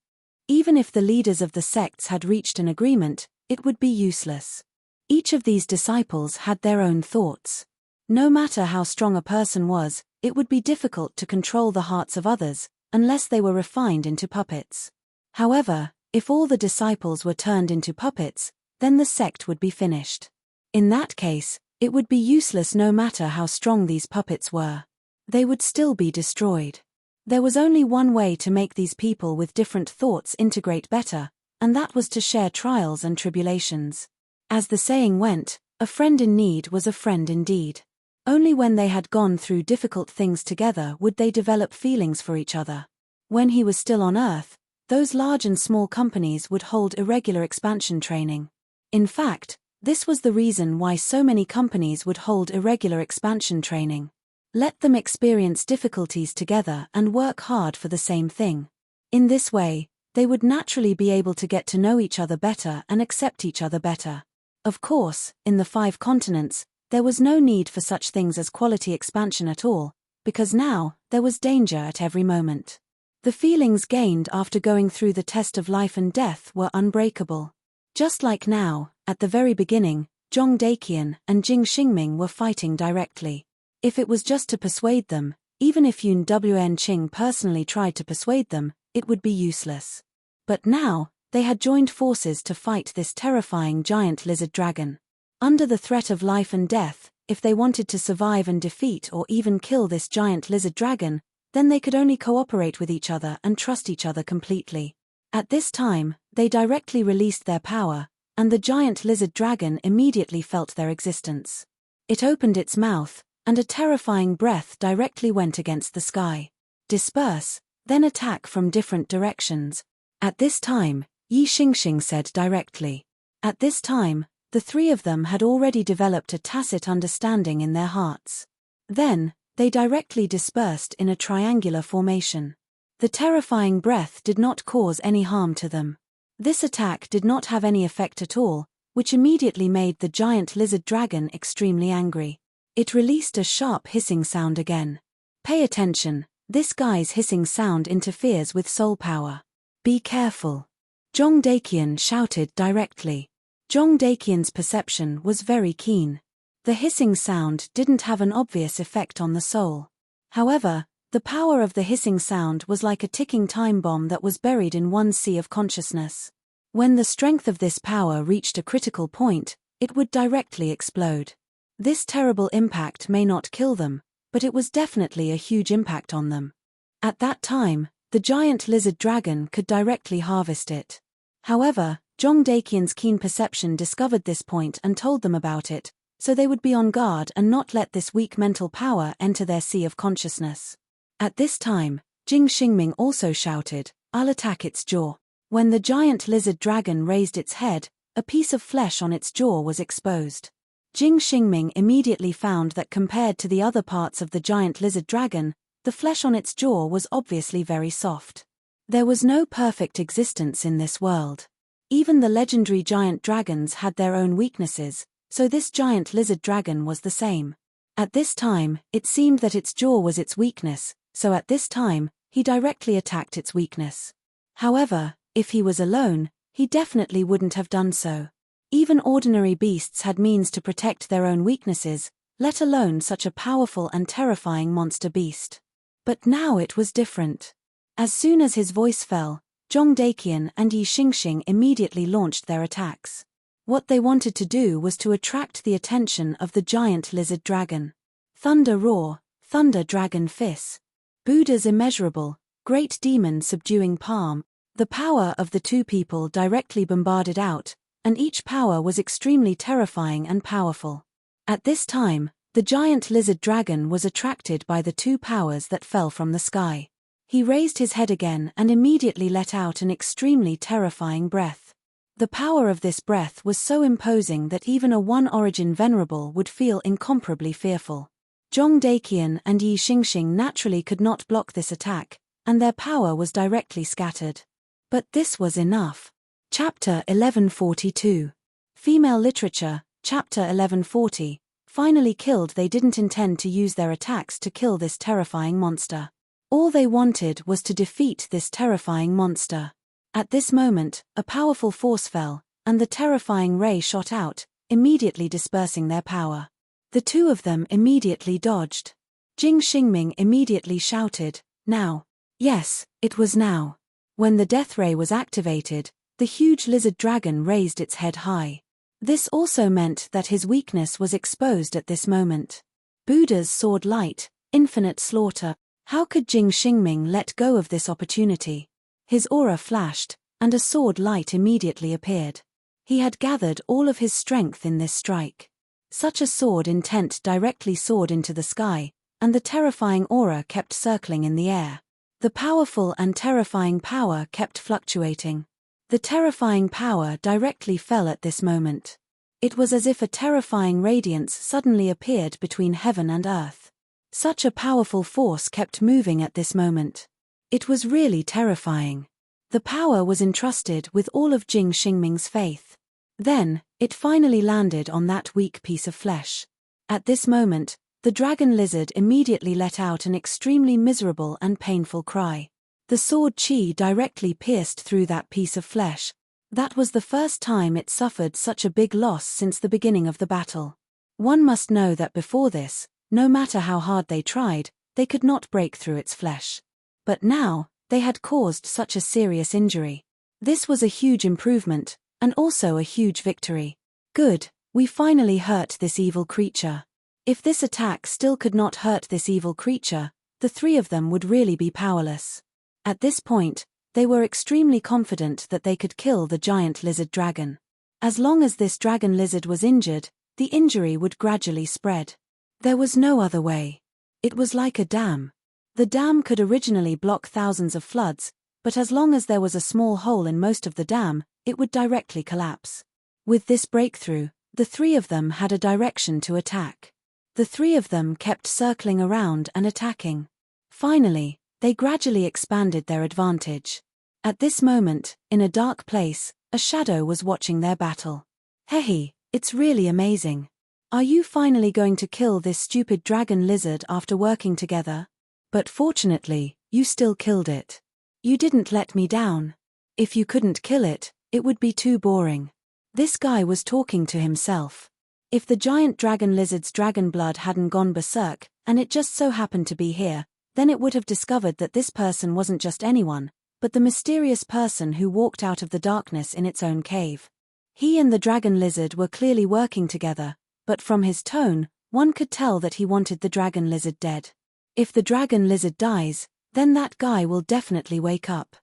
Even if the leaders of the sects had reached an agreement, it would be useless. Each of these disciples had their own thoughts. No matter how strong a person was, it would be difficult to control the hearts of others, unless they were refined into puppets. However, if all the disciples were turned into puppets, then the sect would be finished. In that case, it would be useless no matter how strong these puppets were. They would still be destroyed. There was only one way to make these people with different thoughts integrate better, and that was to share trials and tribulations. As the saying went, a friend in need was a friend indeed. Only when they had gone through difficult things together would they develop feelings for each other. When he was still on Earth, those large and small companies would hold irregular expansion training. In fact, this was the reason why so many companies would hold irregular expansion training. Let them experience difficulties together and work hard for the same thing. In this way, they would naturally be able to get to know each other better and accept each other better. Of course, in the 5 continents, there was no need for such things as quality expansion at all, because now, there was danger at every moment. The feelings gained after going through the test of life and death were unbreakable. Just like now, at the very beginning, Zhong Daqian and Jing Xingming were fighting directly. If it was just to persuade them, even if Yun Wen Qing personally tried to persuade them, it would be useless. But now, they had joined forces to fight this terrifying giant lizard dragon. Under the threat of life and death, if they wanted to survive and defeat or even kill this giant lizard dragon, then they could only cooperate with each other and trust each other completely. At this time, they directly released their power, and the giant lizard dragon immediately felt their existence. It opened its mouth, and a terrifying breath directly went against the sky. Disperse, then attack from different directions. At this time, Yi Xingxing said directly. At this time, the 3 of them had already developed a tacit understanding in their hearts. Then, they directly dispersed in a triangular formation. The terrifying breath did not cause any harm to them. This attack did not have any effect at all, which immediately made the giant lizard dragon extremely angry. It released a sharp hissing sound again. Pay attention, this guy's hissing sound interferes with soul power. Be careful. Zhong Daqian shouted directly. Zhong Daqian's perception was very keen. The hissing sound didn't have an obvious effect on the soul. However, the power of the hissing sound was like a ticking time bomb that was buried in one sea of consciousness. When the strength of this power reached a critical point, it would directly explode. This terrible impact may not kill them, but it was definitely a huge impact on them. At that time, the giant lizard dragon could directly harvest it. However, Zhong Daqian's keen perception discovered this point and told them about it, so they would be on guard and not let this weak mental power enter their sea of consciousness. At this time, Jing Xingming also shouted, "I'll attack its jaw." When the giant lizard dragon raised its head, a piece of flesh on its jaw was exposed. Jing Xingming immediately found that compared to the other parts of the giant lizard dragon, the flesh on its jaw was obviously very soft. There was no perfect existence in this world. Even the legendary giant dragons had their own weaknesses, so this giant lizard dragon was the same. At this time, it seemed that its jaw was its weakness, so at this time, he directly attacked its weakness. However, if he was alone, he definitely wouldn't have done so. Even ordinary beasts had means to protect their own weaknesses, let alone such a powerful and terrifying monster beast. But now it was different. As soon as his voice fell, Zhong Daqian and Yi Xingxing immediately launched their attacks. What they wanted to do was to attract the attention of the giant lizard dragon. Thunder Roar, Thunder Dragon Fist. Buddha's immeasurable, great demon subduing palm. The power of the two people directly bombarded out, and each power was extremely terrifying and powerful. At this time, the giant lizard dragon was attracted by the two powers that fell from the sky. He raised his head again and immediately let out an extremely terrifying breath. The power of this breath was so imposing that even a one-origin venerable would feel incomparably fearful. Zhong Daqian and Yi Xingxing naturally could not block this attack, and their power was directly scattered. But this was enough. Chapter 1142. Female Literature, Chapter 1140. Finally killed. They didn't intend to use their attacks to kill this terrifying monster. All they wanted was to defeat this terrifying monster. At this moment, a powerful force fell, and the terrifying ray shot out, immediately dispersing their power. The two of them immediately dodged. Jing Xingming immediately shouted, "Now!" Yes, it was now. When the death ray was activated, the huge lizard dragon raised its head high. This also meant that his weakness was exposed at this moment. Buddha's sword light, infinite slaughter. How could Jing Xingming let go of this opportunity? His aura flashed, and a sword light immediately appeared. He had gathered all of his strength in this strike. Such a sword intent directly soared into the sky, and the terrifying aura kept circling in the air. The powerful and terrifying power kept fluctuating. The terrifying power directly fell at this moment. It was as if a terrifying radiance suddenly appeared between heaven and earth. Such a powerful force kept moving at this moment. It was really terrifying. The power was entrusted with all of Jing Xingming's faith. Then, it finally landed on that weak piece of flesh. At this moment, the dragon lizard immediately let out an extremely miserable and painful cry. The sword chi directly pierced through that piece of flesh. That was the first time it suffered such a big loss since the beginning of the battle. One must know that before this, no matter how hard they tried, they could not break through its flesh. But now, they had caused such a serious injury. This was a huge improvement, and also a huge victory. Good, we finally hurt this evil creature. If this attack still could not hurt this evil creature, the three of them would really be powerless. At this point, they were extremely confident that they could kill the giant lizard dragon. As long as this dragon lizard was injured, the injury would gradually spread. There was no other way. It was like a dam. The dam could originally block thousands of floods, but as long as there was a small hole in most of the dam, it would directly collapse. With this breakthrough, the three of them had a direction to attack. The three of them kept circling around and attacking. Finally, they gradually expanded their advantage. At this moment, in a dark place, a shadow was watching their battle. "Hey, it's really amazing. Are you finally going to kill this stupid dragon lizard after working together? But fortunately, you still killed it. You didn't let me down. If you couldn't kill it, it would be too boring." This guy was talking to himself. If the giant dragon lizard's dragon blood hadn't gone berserk, and it just so happened to be here, then it would have discovered that this person wasn't just anyone, but the mysterious person who walked out of the darkness in its own cave. He and the dragon lizard were clearly working together, but from his tone, one could tell that he wanted the dragon lizard dead. If the dragon lizard dies, then that guy will definitely wake up.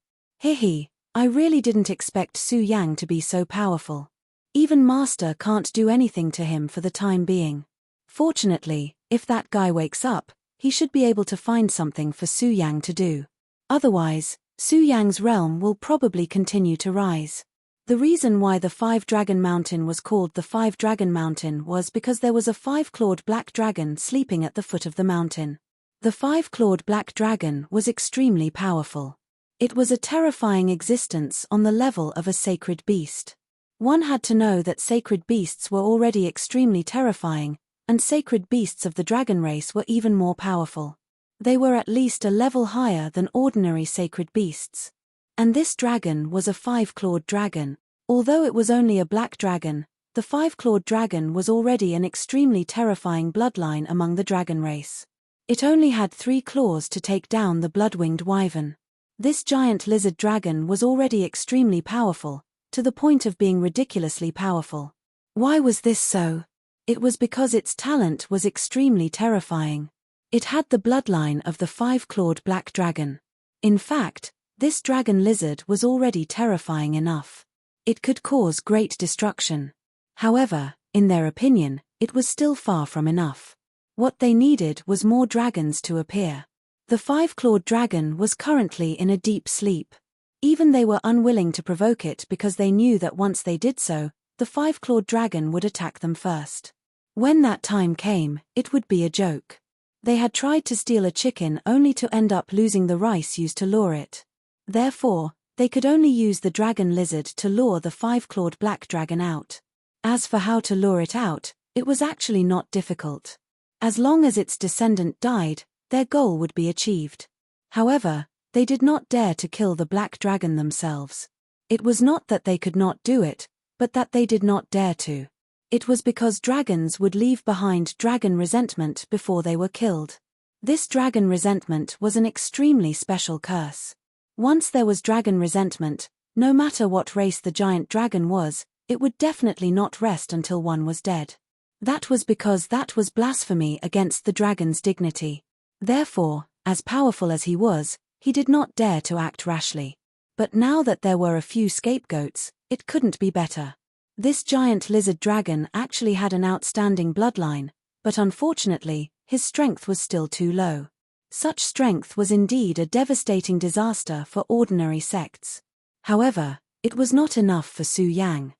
Hehe, I really didn't expect Su Yang to be so powerful. Even Master can't do anything to him for the time being. Fortunately, if that guy wakes up, he should be able to find something for Su Yang to do. Otherwise, Su Yang's realm will probably continue to rise. The reason why the Five-Dragon Mountain was called the Five-Dragon Mountain was because there was a five-clawed black dragon sleeping at the foot of the mountain. The five-clawed black dragon was extremely powerful. It was a terrifying existence on the level of a sacred beast. One had to know that sacred beasts were already extremely terrifying, and sacred beasts of the dragon race were even more powerful. They were at least a level higher than ordinary sacred beasts. And this dragon was a five-clawed dragon. Although it was only a black dragon, the five-clawed dragon was already an extremely terrifying bloodline among the dragon race. It only had 3 claws to take down the blood-winged wyvern. This giant lizard dragon was already extremely powerful, to the point of being ridiculously powerful. Why was this so? It was because its talent was extremely terrifying. It had the bloodline of the five-clawed black dragon. In fact, this dragon lizard was already terrifying enough. It could cause great destruction. However, in their opinion, it was still far from enough. What they needed was more dragons to appear. The five-clawed dragon was currently in a deep sleep. Even they were unwilling to provoke it because they knew that once they did so, the five-clawed dragon would attack them first. When that time came, it would be a joke. They had tried to steal a chicken only to end up losing the rice used to lure it. Therefore, they could only use the dragon lizard to lure the five-clawed black dragon out. As for how to lure it out, it was actually not difficult. As long as its descendant died, their goal would be achieved. However, they did not dare to kill the black dragon themselves. It was not that they could not do it, but that they did not dare to. It was because dragons would leave behind dragon resentment before they were killed. This dragon resentment was an extremely special curse. Once there was dragon resentment, no matter what race the giant dragon was, it would definitely not rest until one was dead. That was because that was blasphemy against the dragon's dignity. Therefore, as powerful as he was, he did not dare to act rashly. But now that there were a few scapegoats, it couldn't be better. This giant lizard dragon actually had an outstanding bloodline, but unfortunately, his strength was still too low. Such strength was indeed a devastating disaster for ordinary sects. However, it was not enough for Su Yang.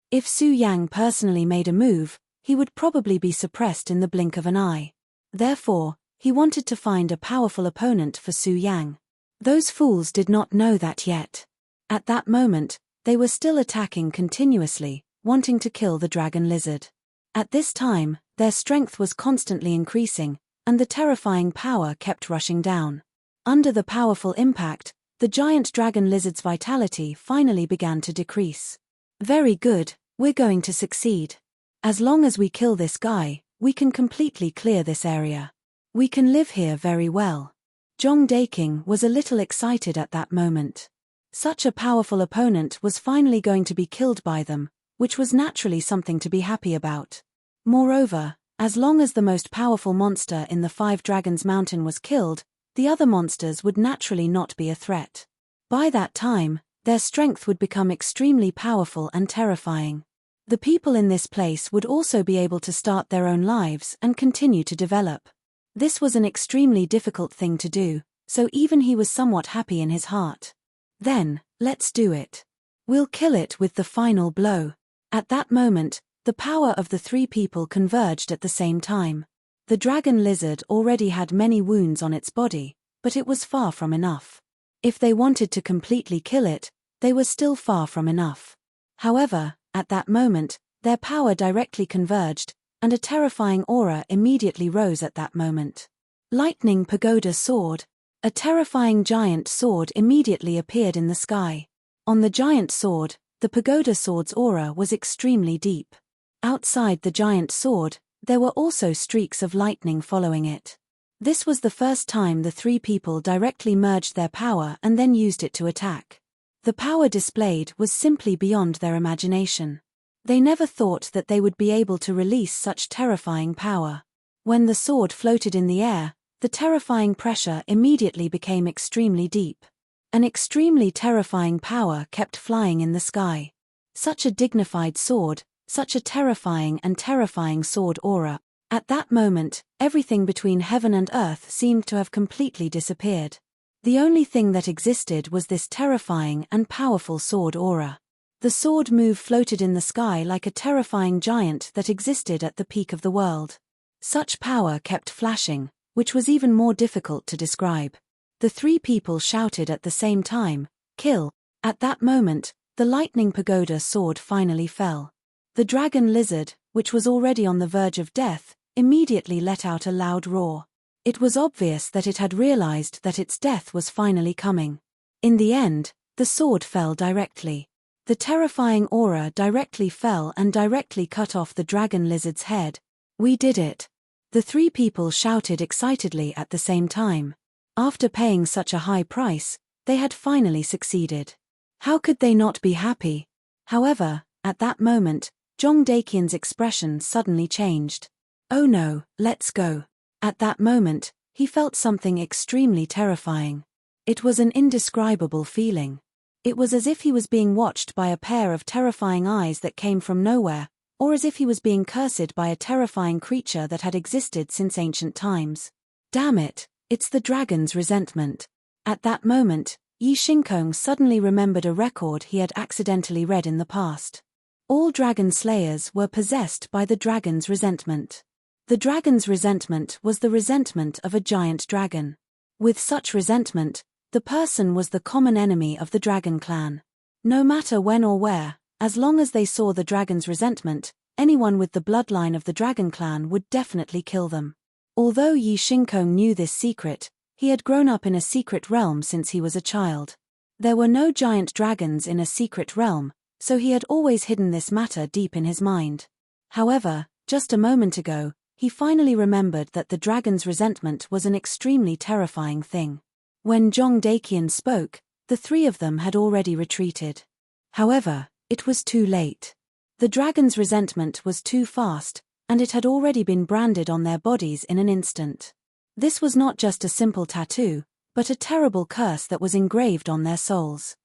If Su Yang personally made a move, he would probably be suppressed in the blink of an eye. Therefore, he wanted to find a powerful opponent for Su Yang. Those fools did not know that yet. At that moment, they were still attacking continuously, wanting to kill the dragon lizard. At this time, their strength was constantly increasing, and the terrifying power kept rushing down. Under the powerful impact, the giant dragon lizard's vitality finally began to decrease. Very good, we're going to succeed. As long as we kill this guy, we can completely clear this area. We can live here very well. Zhong Daking was a little excited at that moment. Such a powerful opponent was finally going to be killed by them, which was naturally something to be happy about. Moreover, as long as the most powerful monster in the Five Dragons Mountain was killed, the other monsters would naturally not be a threat. By that time, their strength would become extremely powerful and terrifying. The people in this place would also be able to start their own lives and continue to develop. This was an extremely difficult thing to do, so even he was somewhat happy in his heart. Then, let's do it. We'll kill it with the final blow. At that moment, the power of the 3 people converged at the same time. The dragon lizard already had many wounds on its body, but it was far from enough. If they wanted to completely kill it, they were still far from enough. However, at that moment, their power directly converged, and a terrifying aura immediately rose at that moment. Lightning Pagoda Sword. A terrifying giant sword immediately appeared in the sky. On the giant sword, the pagoda sword's aura was extremely deep. Outside the giant sword, there were also streaks of lightning following it. This was the first time the 3 people directly merged their power and then used it to attack. The power displayed was simply beyond their imagination. They never thought that they would be able to release such terrifying power. When the sword floated in the air, the terrifying pressure immediately became extremely deep. An extremely terrifying power kept flying in the sky. Such a dignified sword, such a terrifying sword aura. At that moment, everything between heaven and earth seemed to have completely disappeared. The only thing that existed was this terrifying and powerful sword aura. The sword move floated in the sky like a terrifying giant that existed at the peak of the world. Such power kept flashing, which was even more difficult to describe. The three people shouted at the same time, "Kill!" At that moment, the lightning pagoda sword finally fell. The dragon lizard, which was already on the verge of death, immediately let out a loud roar. It was obvious that it had realized that its death was finally coming. In the end, the sword fell directly. The terrifying aura directly fell and directly cut off the dragon lizard's head. "We did it!" The three people shouted excitedly at the same time. After paying such a high price, they had finally succeeded. How could they not be happy? However, at that moment, Jong Dakian's expression suddenly changed. "Oh no, let's go." At that moment, he felt something extremely terrifying. It was an indescribable feeling. It was as if he was being watched by a pair of terrifying eyes that came from nowhere, or as if he was being cursed by a terrifying creature that had existed since ancient times. Damn it, it's the dragon's resentment. At that moment, Yi Shinkong suddenly remembered a record he had accidentally read in the past. All dragon slayers were possessed by the dragon's resentment. The dragon's resentment was the resentment of a giant dragon. With such resentment, the person was the common enemy of the dragon clan. No matter when or where, as long as they saw the dragon's resentment, anyone with the bloodline of the dragon clan would definitely kill them. Although Yi Shinkong knew this secret, he had grown up in a secret realm since he was a child. There were no giant dragons in a secret realm, so he had always hidden this matter deep in his mind. However, just a moment ago, he finally remembered that the dragon's resentment was an extremely terrifying thing. When Jong Dakian spoke, the three of them had already retreated. However, it was too late. The dragon's resentment was too fast, and it had already been branded on their bodies in an instant. This was not just a simple tattoo, but a terrible curse that was engraved on their souls.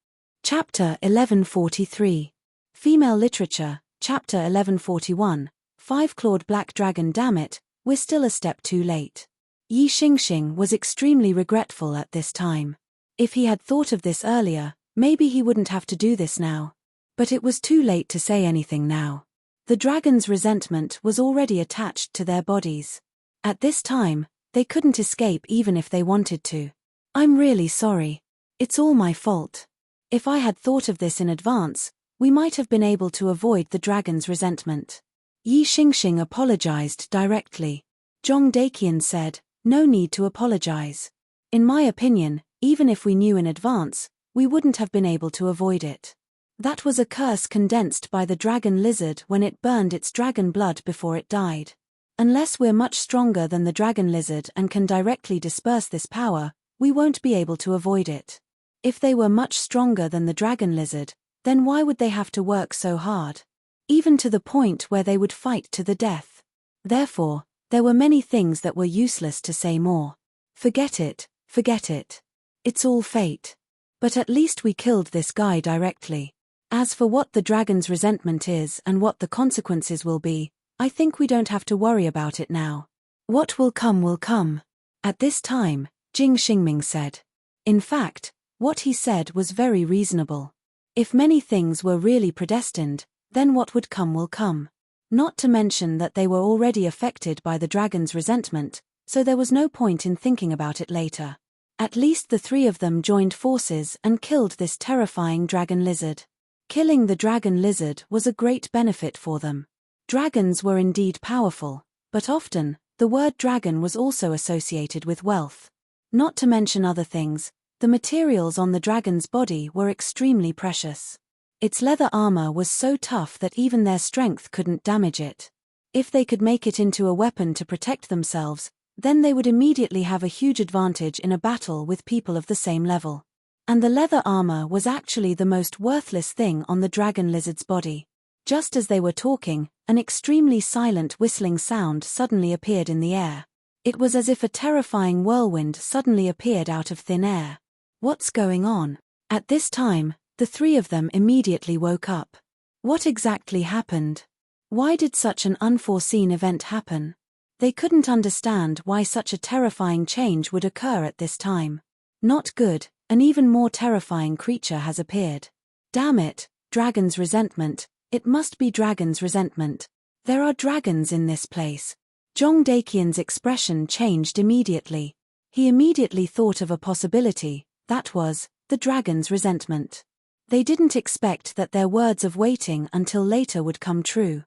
Chapter 1143. Female Literature, Chapter 1141. Five-clawed black dragon. Damn it, we're still a step too late. Yi Xingxing was extremely regretful at this time. If he had thought of this earlier, maybe he wouldn't have to do this now. But it was too late to say anything now. The dragon's resentment was already attached to their bodies. At this time, they couldn't escape even if they wanted to. "I'm really sorry. It's all my fault. If I had thought of this in advance, we might have been able to avoid the dragon's resentment." Yi Xingxing apologized directly. Jong Dakian said, "No need to apologize. In my opinion, even if we knew in advance, we wouldn't have been able to avoid it. That was a curse condensed by the dragon lizard when it burned its dragon blood before it died. Unless we're much stronger than the dragon lizard and can directly disperse this power, we won't be able to avoid it. If they were much stronger than the dragon lizard, then why would they have to work so hard? Even to the point where they would fight to the death. Therefore, there were many things that were useless to say more. Forget it, forget it. It's all fate. But at least we killed this guy directly. As for what the dragon's resentment is and what the consequences will be, I think we don't have to worry about it now. What will come will come." At this time, Jing Xingming said. In fact, what he said was very reasonable. If many things were really predestined, then what would come will come. Not to mention that they were already affected by the dragon's resentment, so there was no point in thinking about it later. At least the three of them joined forces and killed this terrifying dragon lizard. Killing the dragon lizard was a great benefit for them. Dragons were indeed powerful, but often, the word dragon was also associated with wealth. Not to mention other things, the materials on the dragon's body were extremely precious. Its leather armor was so tough that even their strength couldn't damage it. If they could make it into a weapon to protect themselves, then they would immediately have a huge advantage in a battle with people of the same level. And the leather armor was actually the most worthless thing on the dragon lizard's body. Just as they were talking, an extremely silent whistling sound suddenly appeared in the air. It was as if a terrifying whirlwind suddenly appeared out of thin air. What's going on? At this time, the three of them immediately woke up. What exactly happened? Why did such an unforeseen event happen? They couldn't understand why such a terrifying change would occur at this time. Not good, an even more terrifying creature has appeared. Damn it, Dragon's resentment, it must be dragon's resentment. There are dragons in this place. Jong Dakian's expression changed immediately. He immediately thought of a possibility, that was, the dragon's resentment. They didn't expect that their words of waiting until later would come true.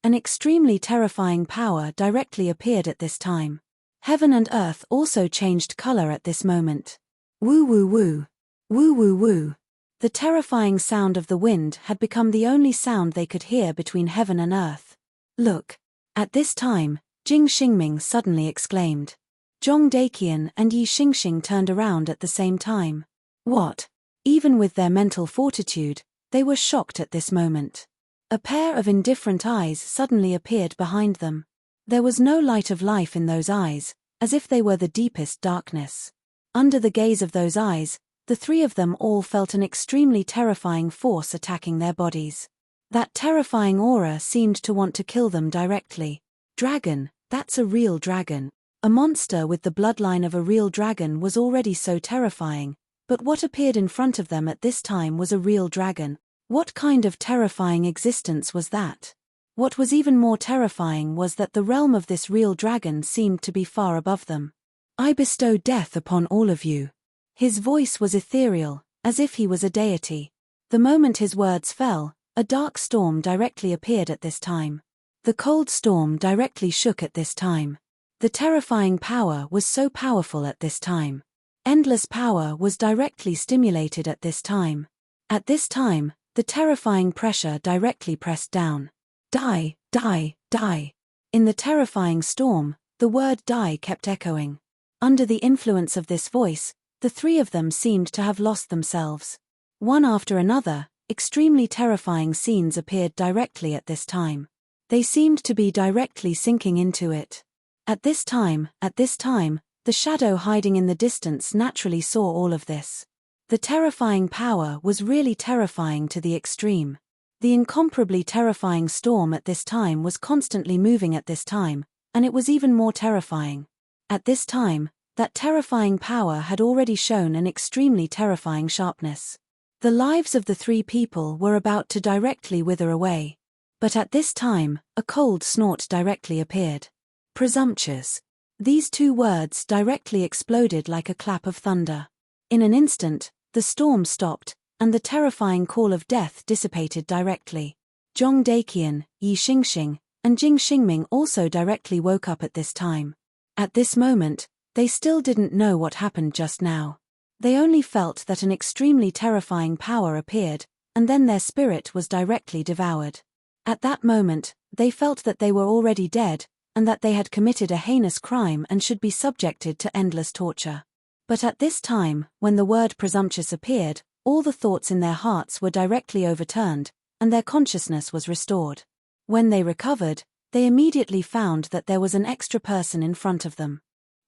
An extremely terrifying power directly appeared at this time. Heaven and earth also changed color at this moment. Woo woo woo. Woo woo woo. The terrifying sound of the wind had become the only sound they could hear between heaven and earth. Look. At this time, Jing Xingming suddenly exclaimed. Zhong Daqian and Yi Xingxing turned around at the same time. What? Even with their mental fortitude, they were shocked at this moment. A pair of indifferent eyes suddenly appeared behind them. There was no light of life in those eyes, as if they were the deepest darkness. Under the gaze of those eyes, the three of them all felt an extremely terrifying force attacking their bodies. That terrifying aura seemed to want to kill them directly. Dragon, that's a real dragon. A monster with the bloodline of a real dragon was already so terrifying, but what appeared in front of them at this time was a real dragon. What kind of terrifying existence was that? What was even more terrifying was that the realm of this real dragon seemed to be far above them. I bestow death upon all of you. His voice was ethereal, as if he was a deity. The moment his words fell, a dark storm directly appeared at this time. The cold storm directly shook at this time. The terrifying power was so powerful at this time. Endless power was directly stimulated at this time. At this time, the terrifying pressure directly pressed down. Die, die, die. In the terrifying storm, the word die kept echoing. Under the influence of this voice, the three of them seemed to have lost themselves. One after another, extremely terrifying scenes appeared directly at this time. They seemed to be directly sinking into it. At this time, the shadow hiding in the distance naturally saw all of this. The terrifying power was really terrifying to the extreme. The incomparably terrifying storm at this time was constantly moving at this time, and it was even more terrifying. At this time, that terrifying power had already shown an extremely terrifying sharpness. The lives of the three people were about to directly wither away. But at this time, a cold snort directly appeared. Presumptuous. These two words directly exploded like a clap of thunder. In an instant, the storm stopped, and the terrifying call of death dissipated directly. Zhong Daqian, Yi Xingxing, and Jing Xingming also directly woke up at this time. At this moment, they still didn't know what happened just now. They only felt that an extremely terrifying power appeared, and then their spirit was directly devoured. At that moment, they felt that they were already dead, and that they had committed a heinous crime and should be subjected to endless torture. But at this time, when the word presumptuous appeared, all the thoughts in their hearts were directly overturned, and their consciousness was restored. When they recovered, they immediately found that there was an extra person in front of them.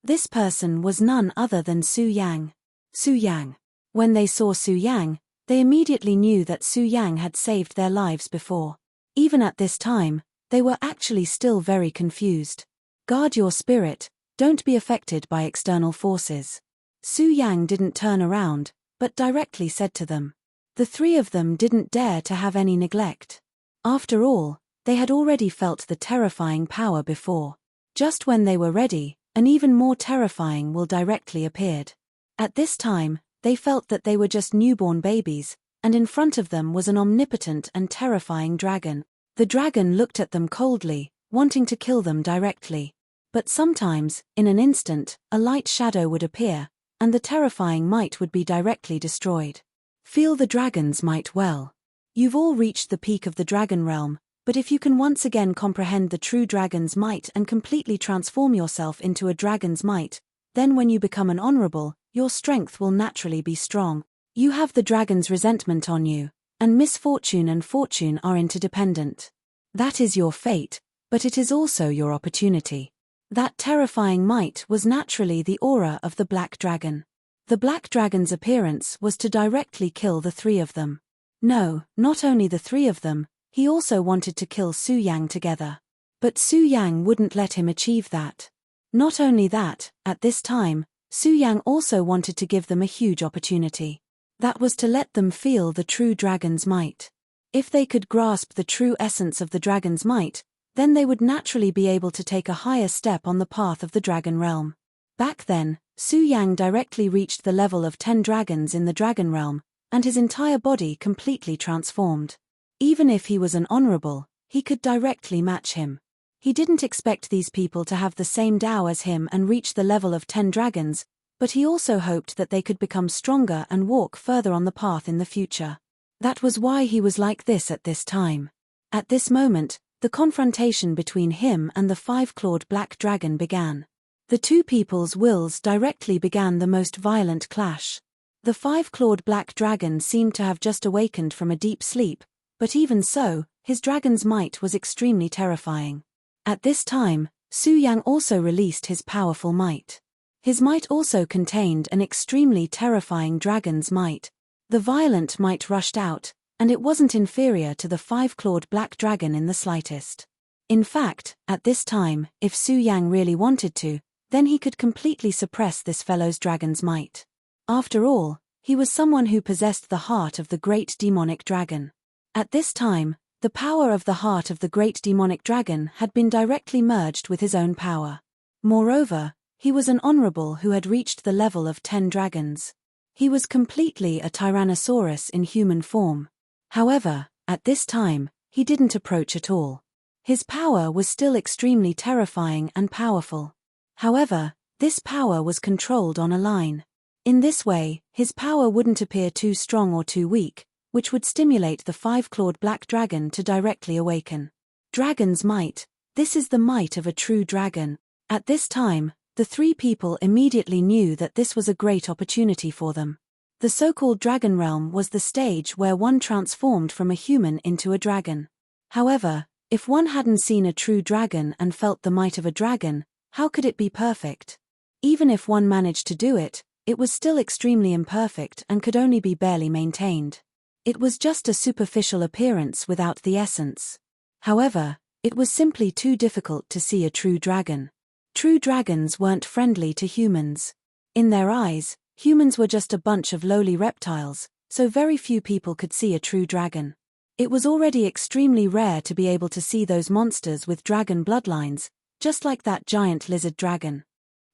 This person was none other than Su Yang. Su Yang. When they saw Su Yang, they immediately knew that Su Yang had saved their lives before. Even at this time, they were actually still very confused. Guard your spirit, don't be affected by external forces. Su Yang didn't turn around, but directly said to them. The three of them didn't dare to have any neglect. After all, they had already felt the terrifying power before. Just when they were ready, an even more terrifying will directly appeared. At this time, they felt that they were just newborn babies, and in front of them was an omnipotent and terrifying dragon. The dragon looked at them coldly, wanting to kill them directly. But sometimes, in an instant, a light shadow would appear, and the terrifying might would be directly destroyed. Feel the dragon's might well. You've all reached the peak of the dragon realm, but if you can once again comprehend the true dragon's might and completely transform yourself into a dragon's might, then when you become an honorable, your strength will naturally be strong. You have the dragon's resentment on you, and misfortune and fortune are interdependent. That is your fate, but it is also your opportunity. That terrifying might was naturally the aura of the black dragon. The black dragon's appearance was to directly kill the three of them. No, not only the three of them, he also wanted to kill Su Yang together. But Su Yang wouldn't let him achieve that. Not only that, at this time, Su Yang also wanted to give them a huge opportunity. That was to let them feel the true dragon's might. If they could grasp the true essence of the dragon's might, then they would naturally be able to take a higher step on the path of the dragon realm. Back then, Su Yang directly reached the level of 10 dragons in the dragon realm, and his entire body completely transformed. Even if he was an honorable, he could directly match him. He didn't expect these people to have the same Tao as him and reach the level of 10 dragons, but he also hoped that they could become stronger and walk further on the path in the future. That was why he was like this at this time. At this moment, the confrontation between him and the 5-clawed black dragon began. The two people's wills directly began the most violent clash. The 5-clawed black dragon seemed to have just awakened from a deep sleep, but even so, his dragon's might was extremely terrifying. At this time, Su Yang also released his powerful might. His might also contained an extremely terrifying dragon's might. The violent might rushed out, and it wasn't inferior to the 5-clawed black dragon in the slightest. In fact, at this time, if Su Yang really wanted to, then he could completely suppress this fellow's dragon's might. After all, he was someone who possessed the heart of the great demonic dragon. At this time, the power of the heart of the great demonic dragon had been directly merged with his own power. Moreover, he was an honorable who had reached the level of 10 dragons. He was completely a Tyrannosaurus in human form. However, at this time, he didn't approach at all. His power was still extremely terrifying and powerful. However, this power was controlled on a line. In this way, his power wouldn't appear too strong or too weak, which would stimulate the 5-clawed black dragon to directly awaken. Dragon's might. This is the might of a true dragon. At this time, the three people immediately knew that this was a great opportunity for them. The so-called dragon realm was the stage where one transformed from a human into a dragon. However, if one hadn't seen a true dragon and felt the might of a dragon, how could it be perfect? Even if one managed to do it, it was still extremely imperfect and could only be barely maintained. It was just a superficial appearance without the essence. However, it was simply too difficult to see a true dragon. True dragons weren't friendly to humans. In their eyes, humans were just a bunch of lowly reptiles, so very few people could see a true dragon. It was already extremely rare to be able to see those monsters with dragon bloodlines, just like that giant lizard dragon.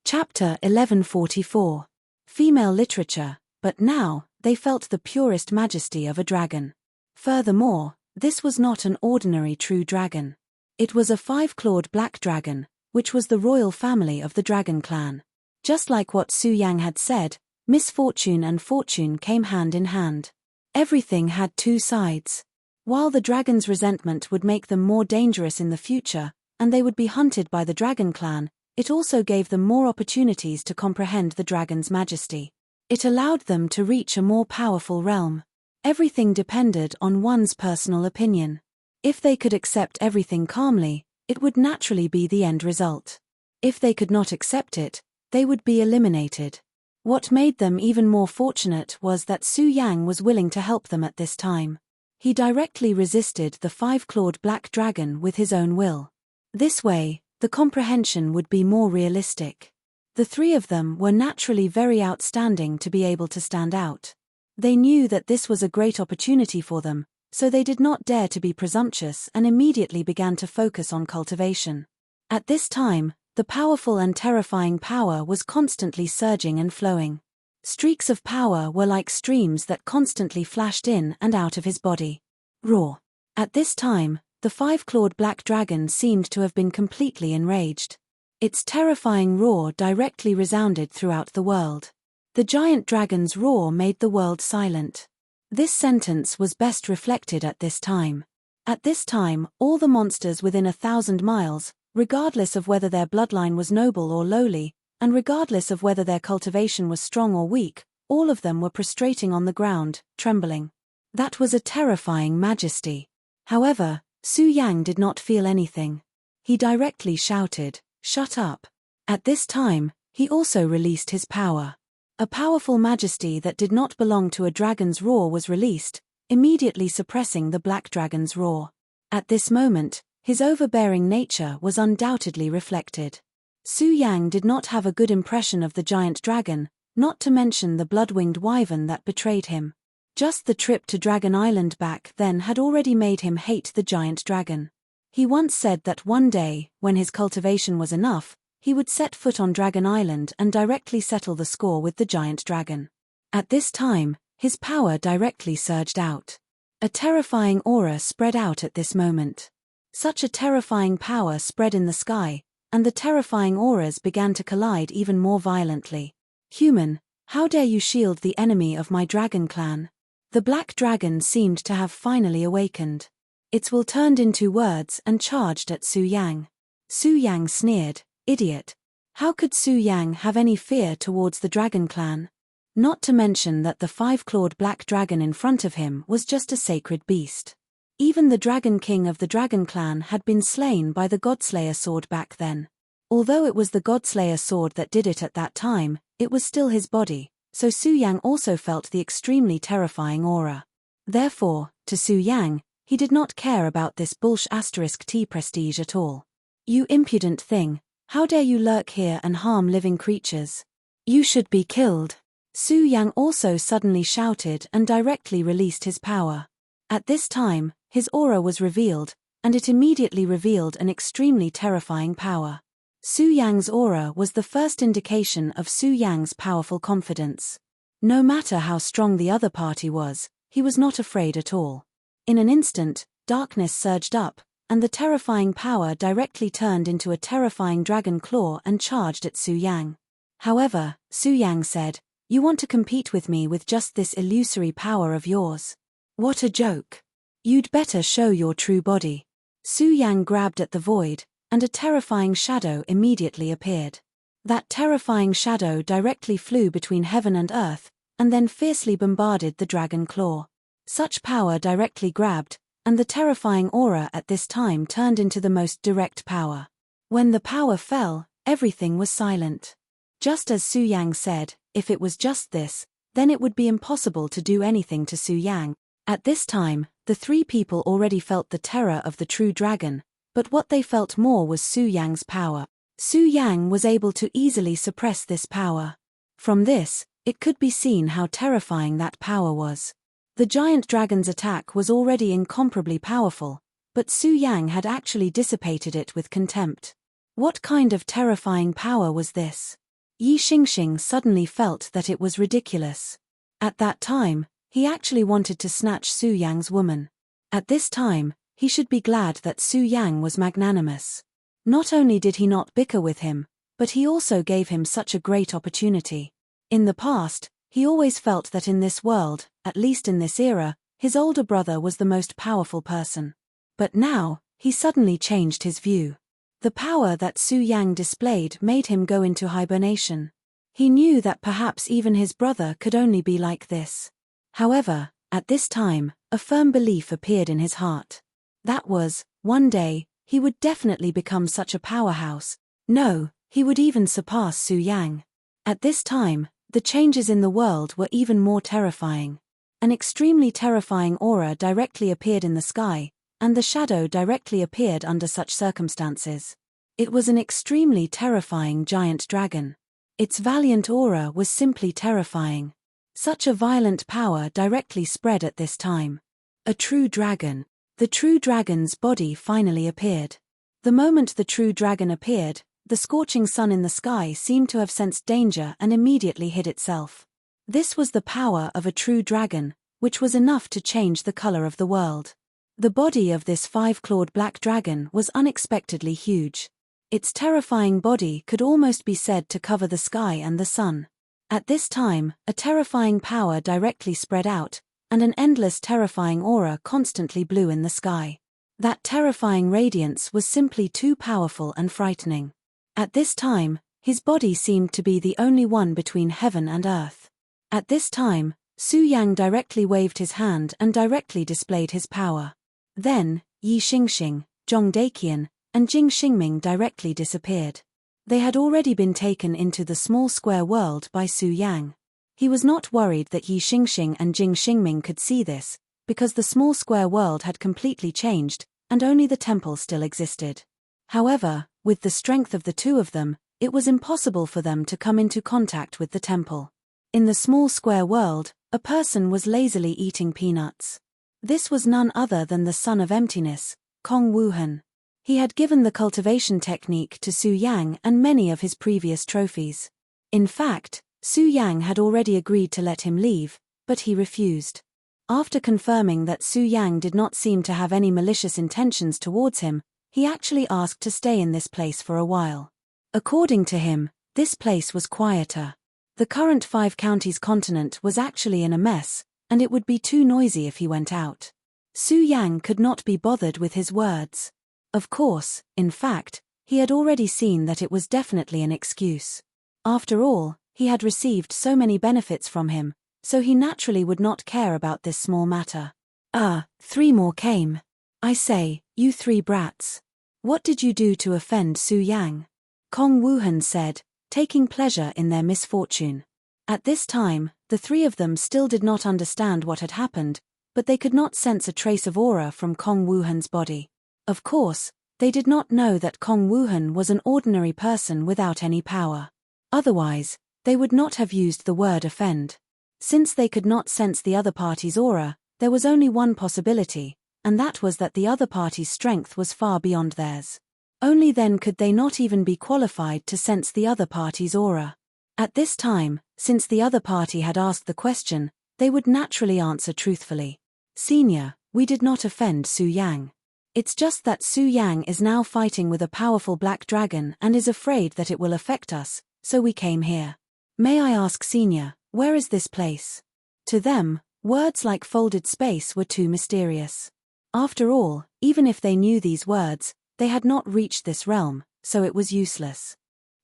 Chapter 1144. Female Literature, but now, they felt the purest majesty of a dragon. Furthermore, this was not an ordinary true dragon. It was a 5-clawed black dragon, which was the royal family of the dragon clan. Just like what Su Yang had said, misfortune and fortune came hand in hand. Everything had two sides. While the dragon's resentment would make them more dangerous in the future, and they would be hunted by the dragon clan, it also gave them more opportunities to comprehend the dragon's majesty. It allowed them to reach a more powerful realm. Everything depended on one's personal opinion. If they could accept everything calmly, it would naturally be the end result. If they could not accept it, they would be eliminated. What made them even more fortunate was that Su Yang was willing to help them at this time. He directly resisted the 5-clawed black dragon with his own will. This way, the comprehension would be more realistic. The three of them were naturally very outstanding to be able to stand out. They knew that this was a great opportunity for them, so they did not dare to be presumptuous and immediately began to focus on cultivation. At this time, the powerful and terrifying power was constantly surging and flowing. Streaks of power were like streams that constantly flashed in and out of his body. Roar. At this time, the 5-clawed black dragon seemed to have been completely enraged. Its terrifying roar directly resounded throughout the world. The giant dragon's roar made the world silent. This sentence was best reflected at this time. At this time, all the monsters within 1,000 miles, regardless of whether their bloodline was noble or lowly, and regardless of whether their cultivation was strong or weak, all of them were prostrating on the ground, trembling. That was a terrifying majesty. However, Su Yang did not feel anything. He directly shouted, "Shut up." At this time, he also released his power. A powerful majesty that did not belong to a dragon's roar was released, immediately suppressing the black dragon's roar. At this moment, his overbearing nature was undoubtedly reflected. Su Yang did not have a good impression of the giant dragon, not to mention the blood-winged wyvern that betrayed him. Just the trip to Dragon Island back then had already made him hate the giant dragon. He once said that one day, when his cultivation was enough, he would set foot on Dragon Island and directly settle the score with the giant dragon. At this time, his power directly surged out. A terrifying aura spread out at this moment. Such a terrifying power spread in the sky, and the terrifying auras began to collide even more violently. Human, how dare you shield the enemy of my dragon clan? The black dragon seemed to have finally awakened. Its will turned into words and charged at Su Yang. Su Yang sneered, "Idiot. How could Su Yang have any fear towards the dragon clan? Not to mention that the five-clawed black dragon in front of him was just a sacred beast. Even the dragon king of the dragon clan had been slain by the Godslayer sword back then. Although it was the Godslayer sword that did it at that time, it was still his body, so Su Yang also felt the extremely terrifying aura. Therefore, to Su Yang, he did not care about this *T prestige at all. "You impudent thing, how dare you lurk here and harm living creatures? You should be killed." Su Yang also suddenly shouted and directly released his power. At this time, his aura was revealed, and it immediately revealed an extremely terrifying power. Su Yang's aura was the first indication of Su Yang's powerful confidence. No matter how strong the other party was, he was not afraid at all. In an instant, darkness surged up, and the terrifying power directly turned into a terrifying dragon claw and charged at Su Yang. However, Su Yang said, "You want to compete with me with just this illusory power of yours? What a joke. You'd better show your true body." Su Yang grabbed at the void, and a terrifying shadow immediately appeared. That terrifying shadow directly flew between heaven and earth, and then fiercely bombarded the dragon claw. Such power directly grabbed, and the terrifying aura at this time turned into the most direct power. When the power fell, everything was silent. Just as Su Yang said, if it was just this, then it would be impossible to do anything to Su Yang. At this time, the three people already felt the terror of the true dragon, but what they felt more was Su Yang's power. Su Yang was able to easily suppress this power. From this, it could be seen how terrifying that power was. The giant dragon's attack was already incomparably powerful, but Su Yang had actually dissipated it with contempt. What kind of terrifying power was this? Yi Xingxing suddenly felt that it was ridiculous. At that time, he actually wanted to snatch Su Yang's woman. At this time, he should be glad that Su Yang was magnanimous. Not only did he not bicker with him, but he also gave him such a great opportunity. In the past, he always felt that in this world, at least in this era, his older brother was the most powerful person. But now, he suddenly changed his view. The power that Su Yang displayed made him go into hibernation. He knew that perhaps even his brother could only be like this. However, at this time, a firm belief appeared in his heart. That was, one day, he would definitely become such a powerhouse. No, he would even surpass Su Yang. At this time, the changes in the world were even more terrifying. An extremely terrifying aura directly appeared in the sky, and the shadow directly appeared under such circumstances. It was an extremely terrifying giant dragon. Its valiant aura was simply terrifying. Such a violent power directly spread at this time. A true dragon. The true dragon's body finally appeared. The moment the true dragon appeared, the scorching sun in the sky seemed to have sensed danger and immediately hid itself. This was the power of a true dragon, which was enough to change the color of the world. The body of this five-clawed black dragon was unexpectedly huge. Its terrifying body could almost be said to cover the sky and the sun. At this time, a terrifying power directly spread out, and an endless terrifying aura constantly blew in the sky. That terrifying radiance was simply too powerful and frightening. At this time, his body seemed to be the only one between heaven and earth. At this time, Su Yang directly waved his hand and directly displayed his power. Then, Yi Xingxing, Zhong Daqian, and Jing Xingming directly disappeared. They had already been taken into the small square world by Su Yang. He was not worried that Yi Xingxing and Jing Xingming could see this, because the small square world had completely changed, and only the temple still existed. However, with the strength of the two of them, it was impossible for them to come into contact with the temple. In the small square world, a person was lazily eating peanuts. This was none other than the son of emptiness, Kong Wuhan. He had given the cultivation technique to Su Yang and many of his previous trophies. In fact, Su Yang had already agreed to let him leave, but he refused. After confirming that Su Yang did not seem to have any malicious intentions towards him, he actually asked to stay in this place for a while. According to him, this place was quieter. The current 5 counties continent was actually in a mess, and it would be too noisy if he went out. Su Yang could not be bothered with his words. Of course, in fact, he had already seen that it was definitely an excuse. After all, he had received so many benefits from him, so he naturally would not care about this small matter. 3 more came. I say, you 3 brats. What did you do to offend Su Yang? Kong Wuhan said, taking pleasure in their misfortune. At this time, the 3 of them still did not understand what had happened, but they could not sense a trace of aura from Kong Wuhan's body. Of course, they did not know that Kong Wuhan was an ordinary person without any power. Otherwise, they would not have used the word offend. Since they could not sense the other party's aura, there was only one possibility, and that was that the other party's strength was far beyond theirs. Only then could they not even be qualified to sense the other party's aura. At this time, since the other party had asked the question, they would naturally answer truthfully. Senior, we did not offend Su Yang. It's just that Su Yang is now fighting with a powerful black dragon and is afraid that it will affect us, so we came here. May I ask Senior, where is this place? To them, words like folded space were too mysterious. After all, even if they knew these words, they had not reached this realm, so it was useless.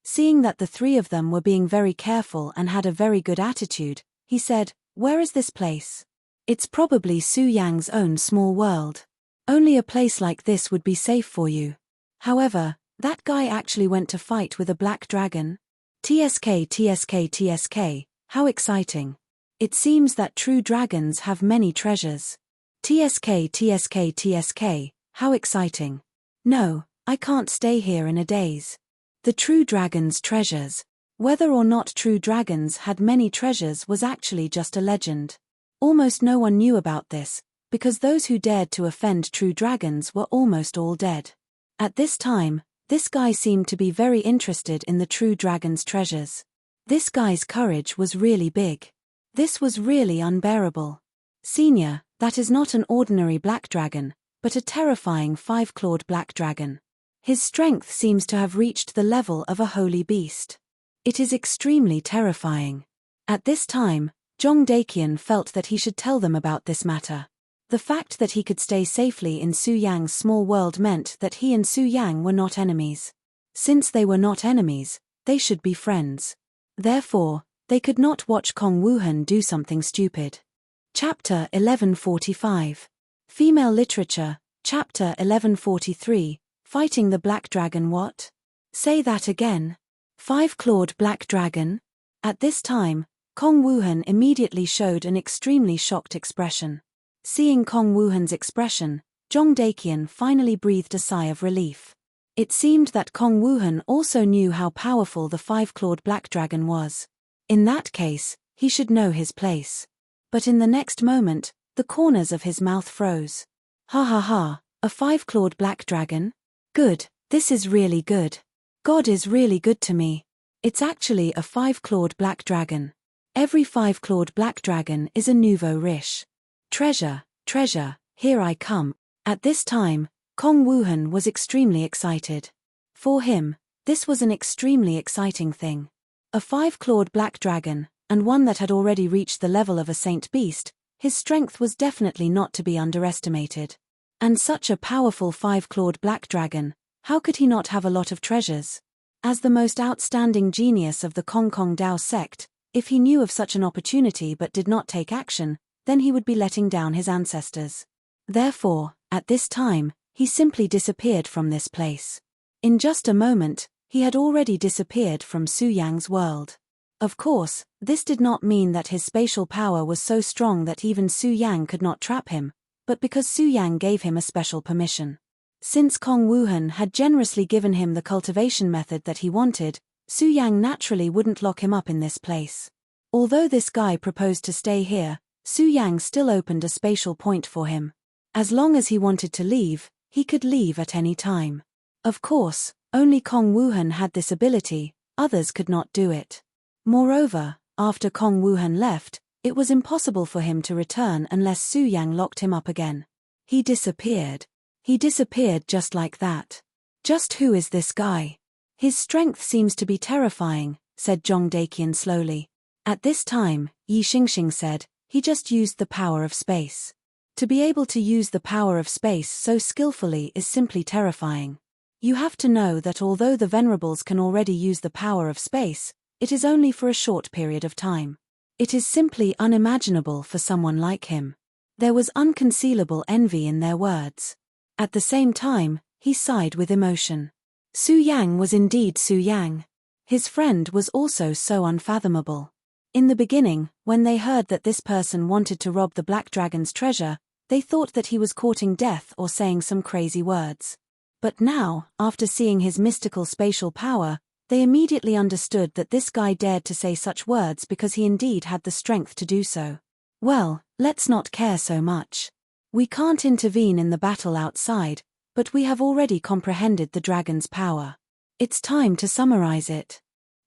Seeing that the 3 of them were being very careful and had a very good attitude, he said, where is this place? It's probably Su Yang's own small world. Only a place like this would be safe for you. However, that guy actually went to fight with a black dragon. TSK, how exciting. It seems that true dragons have many treasures. TSK, how exciting. No, I can't stay here in a daze. The true dragon's treasures. Whether or not true dragons had many treasures was actually just a legend. Almost no one knew about this, because those who dared to offend true dragons were almost all dead. At this time, this guy seemed to be very interested in the true dragon's treasures. This guy's courage was really big. This was really unbearable. Senior, that is not an ordinary black dragon, but a terrifying 5-clawed black dragon. His strength seems to have reached the level of a holy beast. It is extremely terrifying. At this time, Zhong Daqian felt that he should tell them about this matter. The fact that he could stay safely in Su Yang's small world meant that he and Su Yang were not enemies. Since they were not enemies, they should be friends. Therefore, they could not watch Kong Wuhan do something stupid. Chapter 1145. Female Literature, Chapter 1143, Fighting the Black Dragon. What? Say that again. 5-clawed black dragon? At this time, Kong Wuhan immediately showed an extremely shocked expression. Seeing Kong Wuhan's expression, Zhong Daqian finally breathed a sigh of relief. It seemed that Kong Wuhan also knew how powerful the 5-clawed black dragon was. In that case, he should know his place. But in the next moment, the corners of his mouth froze. Ha ha ha, a 5-clawed black dragon? Good, this is really good. God is really good to me. It's actually a 5-clawed black dragon. Every 5-clawed black dragon is a nouveau riche. Treasure, treasure, here I come. At this time, Kong Wuhan was extremely excited. For him, this was an extremely exciting thing. A 5-clawed black dragon, and one that had already reached the level of a saint beast, his strength was definitely not to be underestimated. And such a powerful 5-clawed black dragon, how could he not have a lot of treasures? As the most outstanding genius of the Kong Kong Dao sect, if he knew of such an opportunity but did not take action, then he would be letting down his ancestors. Therefore, at this time, he simply disappeared from this place. In just a moment, he had already disappeared from Su Yang's world. Of course, this did not mean that his spatial power was so strong that even Su Yang could not trap him, but because Su Yang gave him a special permission. Since Kong Wuhan had generously given him the cultivation method that he wanted, Su Yang naturally wouldn't lock him up in this place. Although this guy proposed to stay here, Su Yang still opened a spatial point for him. As long as he wanted to leave, he could leave at any time. Of course, only Kong Wuhan had this ability, others could not do it. Moreover, after Kong Wuhan left, it was impossible for him to return unless Su Yang locked him up again. He disappeared. He disappeared just like that. Just who is this guy? His strength seems to be terrifying, said Zhong Daqian slowly. At this time, Yi Xingxing said, he just used the power of space. To be able to use the power of space so skillfully is simply terrifying. You have to know that although the Venerables can already use the power of space, it is only for a short period of time. It is simply unimaginable for someone like him. There was unconcealable envy in their words. At the same time, he sighed with emotion. Su Yang was indeed Su Yang. His friend was also so unfathomable. In the beginning, when they heard that this person wanted to rob the Black Dragon's treasure, they thought that he was courting death or saying some crazy words. But now, after seeing his mystical spatial power, they immediately understood that this guy dared to say such words because he indeed had the strength to do so. Well, let's not care so much. We can't intervene in the battle outside, but we have already comprehended the dragon's power. It's time to summarize it.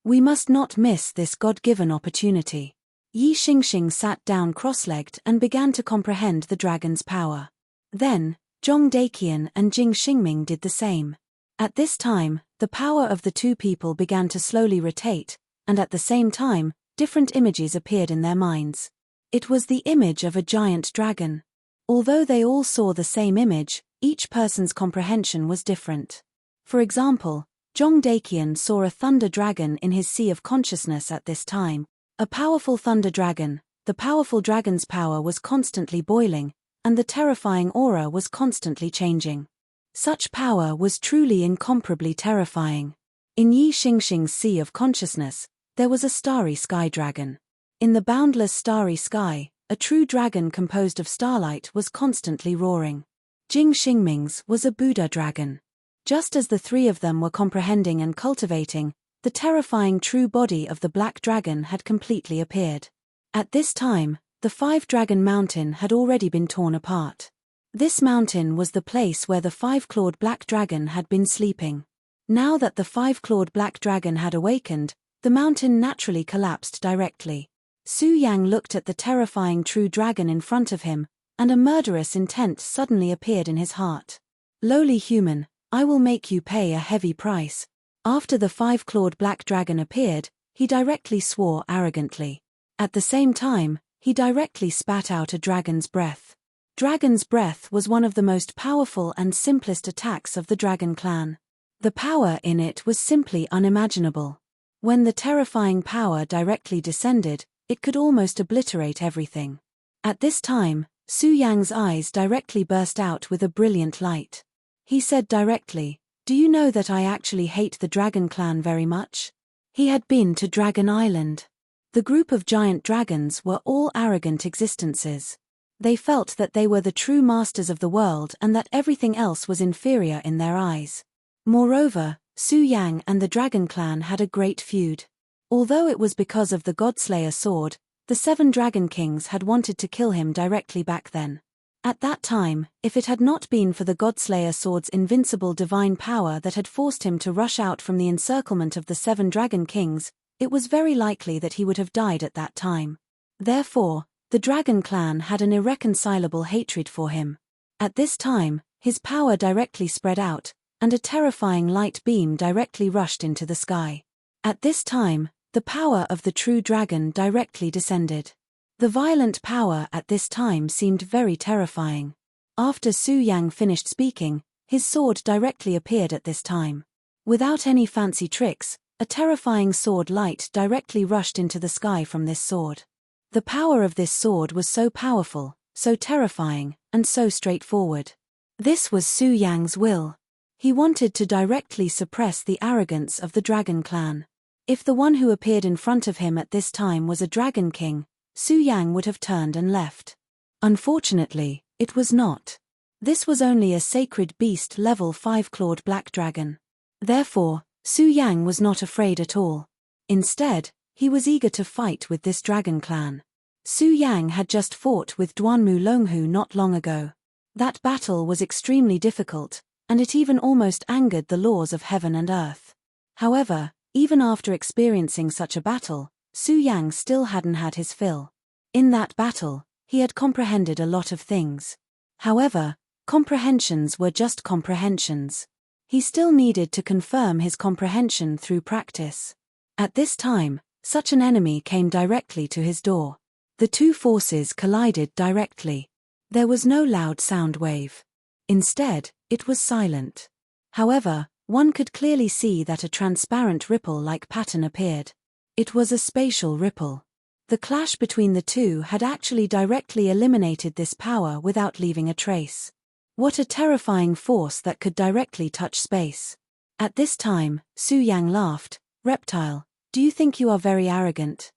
We must not miss this God-given opportunity. Yi Xingxing sat down cross-legged and began to comprehend the dragon's power. Then, Zhong Daqian and Jing Xingming did the same. At this time, the power of the two people began to slowly rotate, and at the same time, different images appeared in their minds. It was the image of a giant dragon. Although they all saw the same image, each person's comprehension was different. For example, Zhong Daqian saw a thunder dragon in his sea of consciousness at this time. A powerful thunder dragon, the powerful dragon's power was constantly boiling, and the terrifying aura was constantly changing. Such power was truly incomparably terrifying. In Yi Xingxing's sea of consciousness, there was a starry sky dragon. In the boundless starry sky, a true dragon composed of starlight was constantly roaring. Jing Xingming's was a Buddha dragon. Just as the three of them were comprehending and cultivating, the terrifying true body of the black dragon had completely appeared. At this time, the five-dragon mountain had already been torn apart. This mountain was the place where the five-clawed black dragon had been sleeping. Now that the five-clawed black dragon had awakened, the mountain naturally collapsed directly. Su Yang looked at the terrifying true dragon in front of him, and a murderous intent suddenly appeared in his heart. Lowly human, I will make you pay a heavy price. After the five-clawed black dragon appeared, he directly swore arrogantly. At the same time, he directly spat out a dragon's breath. Dragon's breath was one of the most powerful and simplest attacks of the dragon clan. The power in it was simply unimaginable. When the terrifying power directly descended, it could almost obliterate everything. At this time, Su Yang's eyes directly burst out with a brilliant light. He said directly, "Do you know that I actually hate the Dragon Clan very much?" He had been to Dragon Island. The group of giant dragons were all arrogant existences. They felt that they were the true masters of the world and that everything else was inferior in their eyes. Moreover, Su Yang and the Dragon Clan had a great feud. Although it was because of the Godslayer sword, the 7 Dragon Kings had wanted to kill him directly back then. At that time, if it had not been for the Godslayer sword's invincible divine power that had forced him to rush out from the encirclement of the 7 Dragon Kings, it was very likely that he would have died at that time. Therefore, the Dragon Clan had an irreconcilable hatred for him. At this time, his power directly spread out, and a terrifying light beam directly rushed into the sky. At this time, the power of the true dragon directly descended. The violent power at this time seemed very terrifying. After Su Yang finished speaking, his sword directly appeared at this time. Without any fancy tricks, a terrifying sword light directly rushed into the sky from this sword. The power of this sword was so powerful, so terrifying, and so straightforward. This was Su Yang's will. He wanted to directly suppress the arrogance of the Dragon Clan. If the one who appeared in front of him at this time was a Dragon King, Su Yang would have turned and left. Unfortunately, it was not. This was only a sacred beast level 5-clawed black dragon. Therefore, Su Yang was not afraid at all. Instead, He was eager to fight with this dragon clan. Su Yang had just fought with Duanmu Longhu not long ago. That battle was extremely difficult, and it even almost angered the laws of heaven and earth. However, even after experiencing such a battle, Su Yang still hadn't had his fill. In that battle, he had comprehended a lot of things. However, comprehensions were just comprehensions. He still needed to confirm his comprehension through practice. At this time, such an enemy came directly to his door. The two forces collided directly. There was no loud sound wave. Instead, it was silent. However, one could clearly see that a transparent ripple-like pattern appeared. It was a spatial ripple. The clash between the two had actually directly eliminated this power without leaving a trace. What a terrifying force that could directly touch space. At this time, Su Yang laughed. "Reptile, do you think you are very arrogant?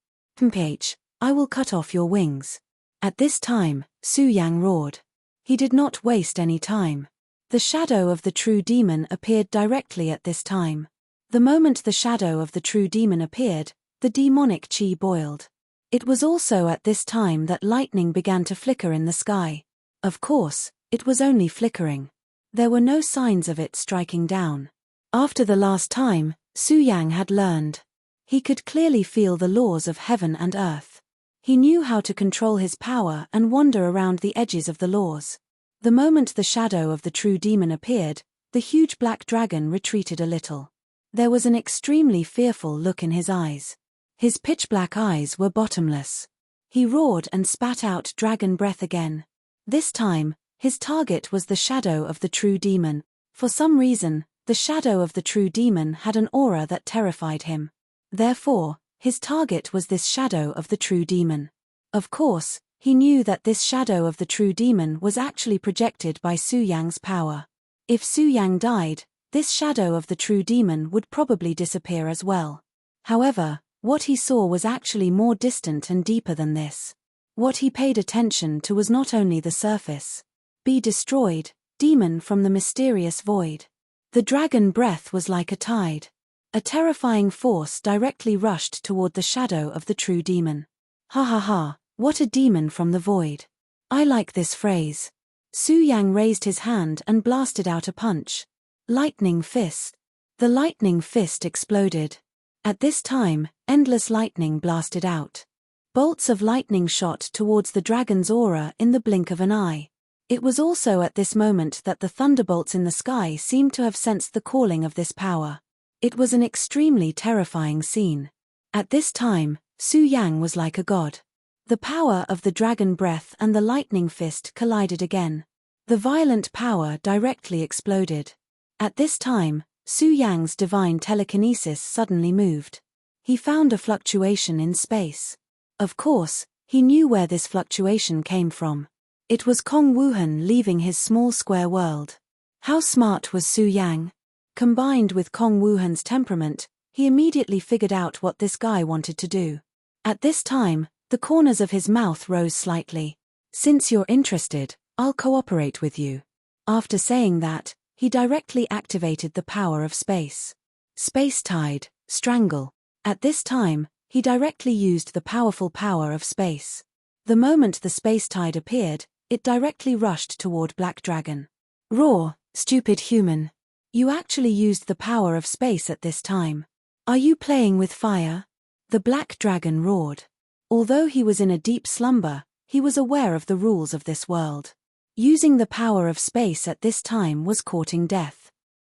I will cut off your wings." At this time, Su Yang roared. He did not waste any time. The shadow of the true demon appeared directly at this time. The moment the shadow of the true demon appeared, the demonic chi boiled. It was also at this time that lightning began to flicker in the sky. Of course, it was only flickering. There were no signs of it striking down. After the last time, Su Yang had learned. He could clearly feel the laws of heaven and earth. He knew how to control his power and wander around the edges of the laws. The moment the shadow of the true demon appeared, the huge black dragon retreated a little. There was an extremely fearful look in his eyes. His pitch-black eyes were bottomless. He roared and spat out dragon breath again. This time, his target was the shadow of the true demon. For some reason, the shadow of the true demon had an aura that terrified him. Therefore, his target was this shadow of the true demon. Of course, he knew that this shadow of the true demon was actually projected by Su Yang's power. If Su Yang died, this shadow of the true demon would probably disappear as well. However, what he saw was actually more distant and deeper than this. What he paid attention to was not only the surface. Be destroyed, demon from the mysterious void. The dragon breath was like a tide. A terrifying force directly rushed toward the shadow of the true demon. Ha ha ha, what a demon from the void. I like this phrase. Su Yang raised his hand and blasted out a punch. Lightning fist. The lightning fist exploded. At this time, endless lightning blasted out. Bolts of lightning shot towards the dragon's aura in the blink of an eye. It was also at this moment that the thunderbolts in the sky seemed to have sensed the calling of this power. It was an extremely terrifying scene. At this time, Su Yang was like a god. The power of the dragon breath and the lightning fist collided again. The violent power directly exploded. At this time, Su Yang's divine telekinesis suddenly moved. He found a fluctuation in space. Of course, he knew where this fluctuation came from. It was Kong Wuhan leaving his small square world. How smart was Su Yang? Combined with Kong Wuhan's temperament, he immediately figured out what this guy wanted to do. At this time, the corners of his mouth rose slightly. "Since you're interested, I'll cooperate with you." After saying that, he directly activated the power of space. Space tide, strangle. At this time, he directly used the powerful power of space. The moment the space tide appeared, it directly rushed toward Black Dragon. "Roar, stupid human. You actually used the power of space at this time. Are you playing with fire?" The Black Dragon roared. Although he was in a deep slumber, he was aware of the rules of this world. Using the power of space at this time was courting death.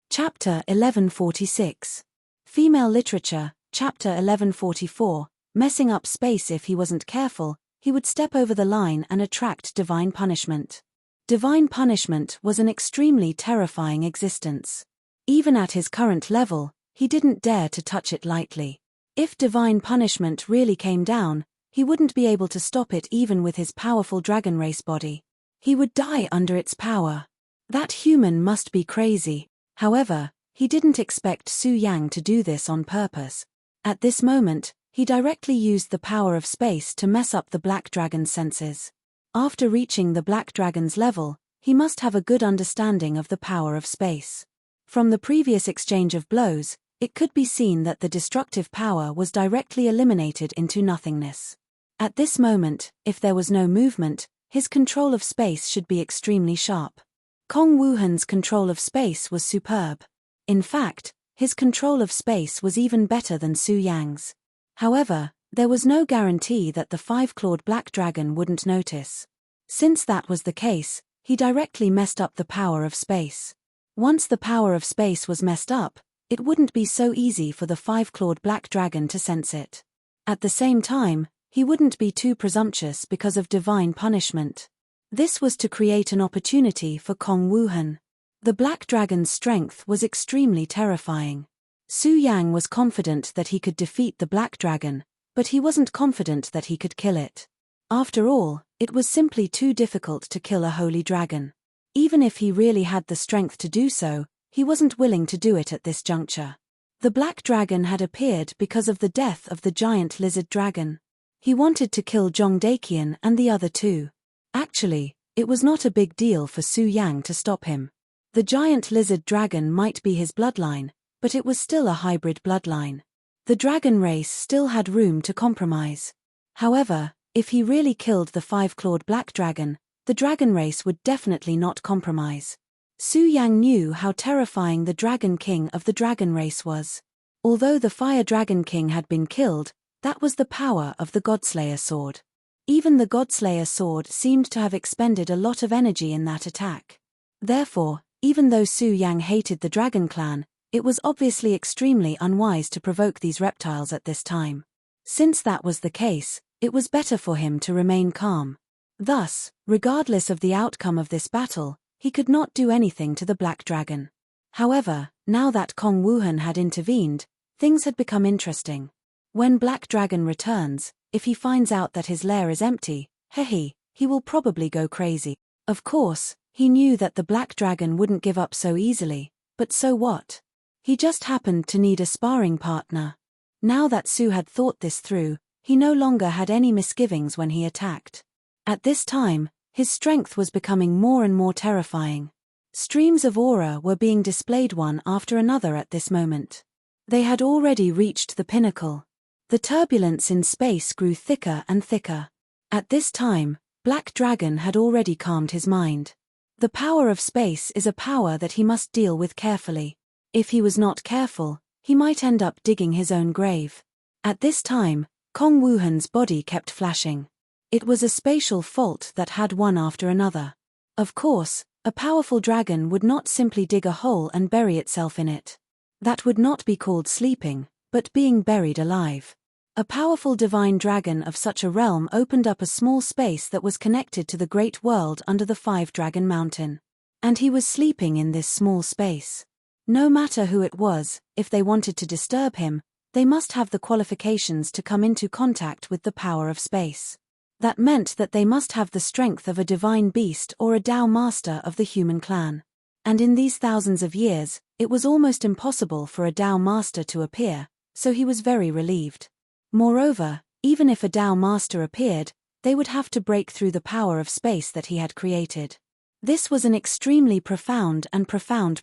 Chapter 1146. Female Literature, Chapter 1144, Messing up space. If he wasn't careful, he would step over the line and attract divine punishment. Divine punishment was an extremely terrifying existence. Even at his current level, he didn't dare to touch it lightly. If divine punishment really came down, he wouldn't be able to stop it even with his powerful dragon race body. He would die under its power. That human must be crazy. However, he didn't expect Su Yang to do this on purpose. At this moment, he directly used the power of space to mess up the Black Dragon's senses. After reaching the Black Dragon's level, he must have a good understanding of the power of space. From the previous exchange of blows, it could be seen that the destructive power was directly eliminated into nothingness. At this moment, if there was no movement, his control of space should be extremely sharp. Kong Wuhan's control of space was superb. In fact, his control of space was even better than Su Yang's. However, there was no guarantee that the five-clawed black dragon wouldn't notice. Since that was the case, he directly messed up the power of space. Once the power of space was messed up, it wouldn't be so easy for the five-clawed black dragon to sense it. At the same time, he wouldn't be too presumptuous because of divine punishment. This was to create an opportunity for Kong Wuhan. The black dragon's strength was extremely terrifying. Su Yang was confident that he could defeat the black dragon, but he wasn't confident that he could kill it. After all, it was simply too difficult to kill a holy dragon. Even if he really had the strength to do so, he wasn't willing to do it at this juncture. The black dragon had appeared because of the death of the giant lizard dragon. He wanted to kill Zhong Daqian and the other two. Actually, it was not a big deal for Su Yang to stop him. The giant lizard dragon might be his bloodline, but it was still a hybrid bloodline. The dragon race still had room to compromise. However, if he really killed the five-clawed black dragon, the dragon race would definitely not compromise. Su Yang knew how terrifying the Dragon King of the dragon race was. Although the Fire Dragon King had been killed, that was the power of the Godslayer sword. Even the Godslayer sword seemed to have expended a lot of energy in that attack. Therefore, even though Su Yang hated the Dragon Clan, it was obviously extremely unwise to provoke these reptiles at this time. Since that was the case, it was better for him to remain calm. Thus, regardless of the outcome of this battle, he could not do anything to the black dragon. However, now that Kong Wuhan had intervened, things had become interesting. When Black Dragon returns, if he finds out that his lair is empty, he will probably go crazy. Of course, he knew that the black dragon wouldn't give up so easily, but so what? He just happened to need a sparring partner. Now that Su had thought this through, he no longer had any misgivings when he attacked. At this time, his strength was becoming more and more terrifying. Streams of aura were being displayed one after another at this moment. They had already reached the pinnacle. The turbulence in space grew thicker and thicker. At this time, Black Dragon had already calmed his mind. The power of space is a power that he must deal with carefully. If he was not careful, he might end up digging his own grave. At this time, Kong Wuhan's body kept flashing. It was a spatial fault that had one after another. Of course, a powerful dragon would not simply dig a hole and bury itself in it. That would not be called sleeping, but being buried alive. A powerful divine dragon of such a realm opened up a small space that was connected to the great world under the Five-Dragon Mountain. And he was sleeping in this small space. No matter who it was, if they wanted to disturb him, they must have the qualifications to come into contact with the power of space. That meant that they must have the strength of a divine beast or a Tao master of the human clan. And in these thousands of years, it was almost impossible for a Tao master to appear, so he was very relieved. Moreover, even if a Tao master appeared, they would have to break through the power of space that he had created. This was an extremely profound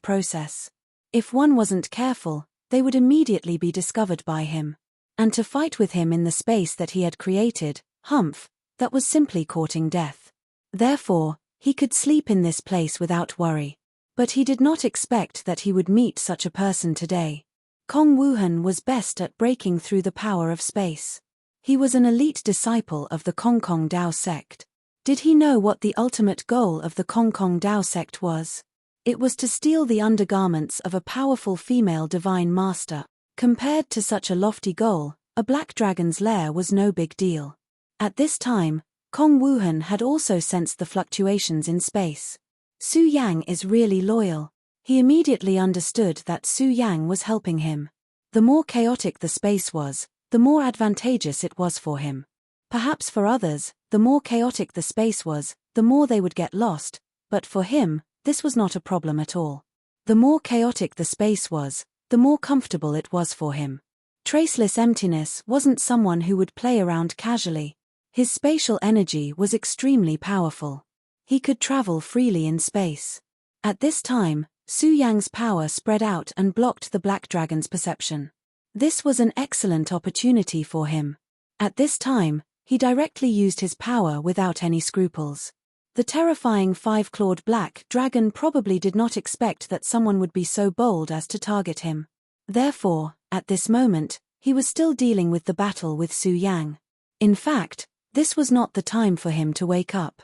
process. If one wasn't careful, they would immediately be discovered by him. And to fight with him in the space that he had created, that was simply courting death. Therefore, he could sleep in this place without worry. But he did not expect that he would meet such a person today. Kong Wuhan was best at breaking through the power of space. He was an elite disciple of the Kong Kong Dao sect. Did he know what the ultimate goal of the Kong Kong Dao sect was? It was to steal the undergarments of a powerful female divine master. Compared to such a lofty goal, a black dragon's lair was no big deal. At this time, Kong Wuhan had also sensed the fluctuations in space. Su Yang is really loyal. He immediately understood that Su Yang was helping him. The more chaotic the space was, the more advantageous it was for him. Perhaps for others, the more chaotic the space was, the more they would get lost, but for him, this was not a problem at all. The more chaotic the space was, the more comfortable it was for him. Traceless emptiness wasn't someone who would play around casually. His spatial energy was extremely powerful. He could travel freely in space. At this time, Su Yang's power spread out and blocked the black dragon's perception. This was an excellent opportunity for him. At this time, he directly used his power without any scruples. The terrifying five-clawed black dragon probably did not expect that someone would be so bold as to target him. Therefore, at this moment, he was still dealing with the battle with Su Yang. In fact, this was not the time for him to wake up.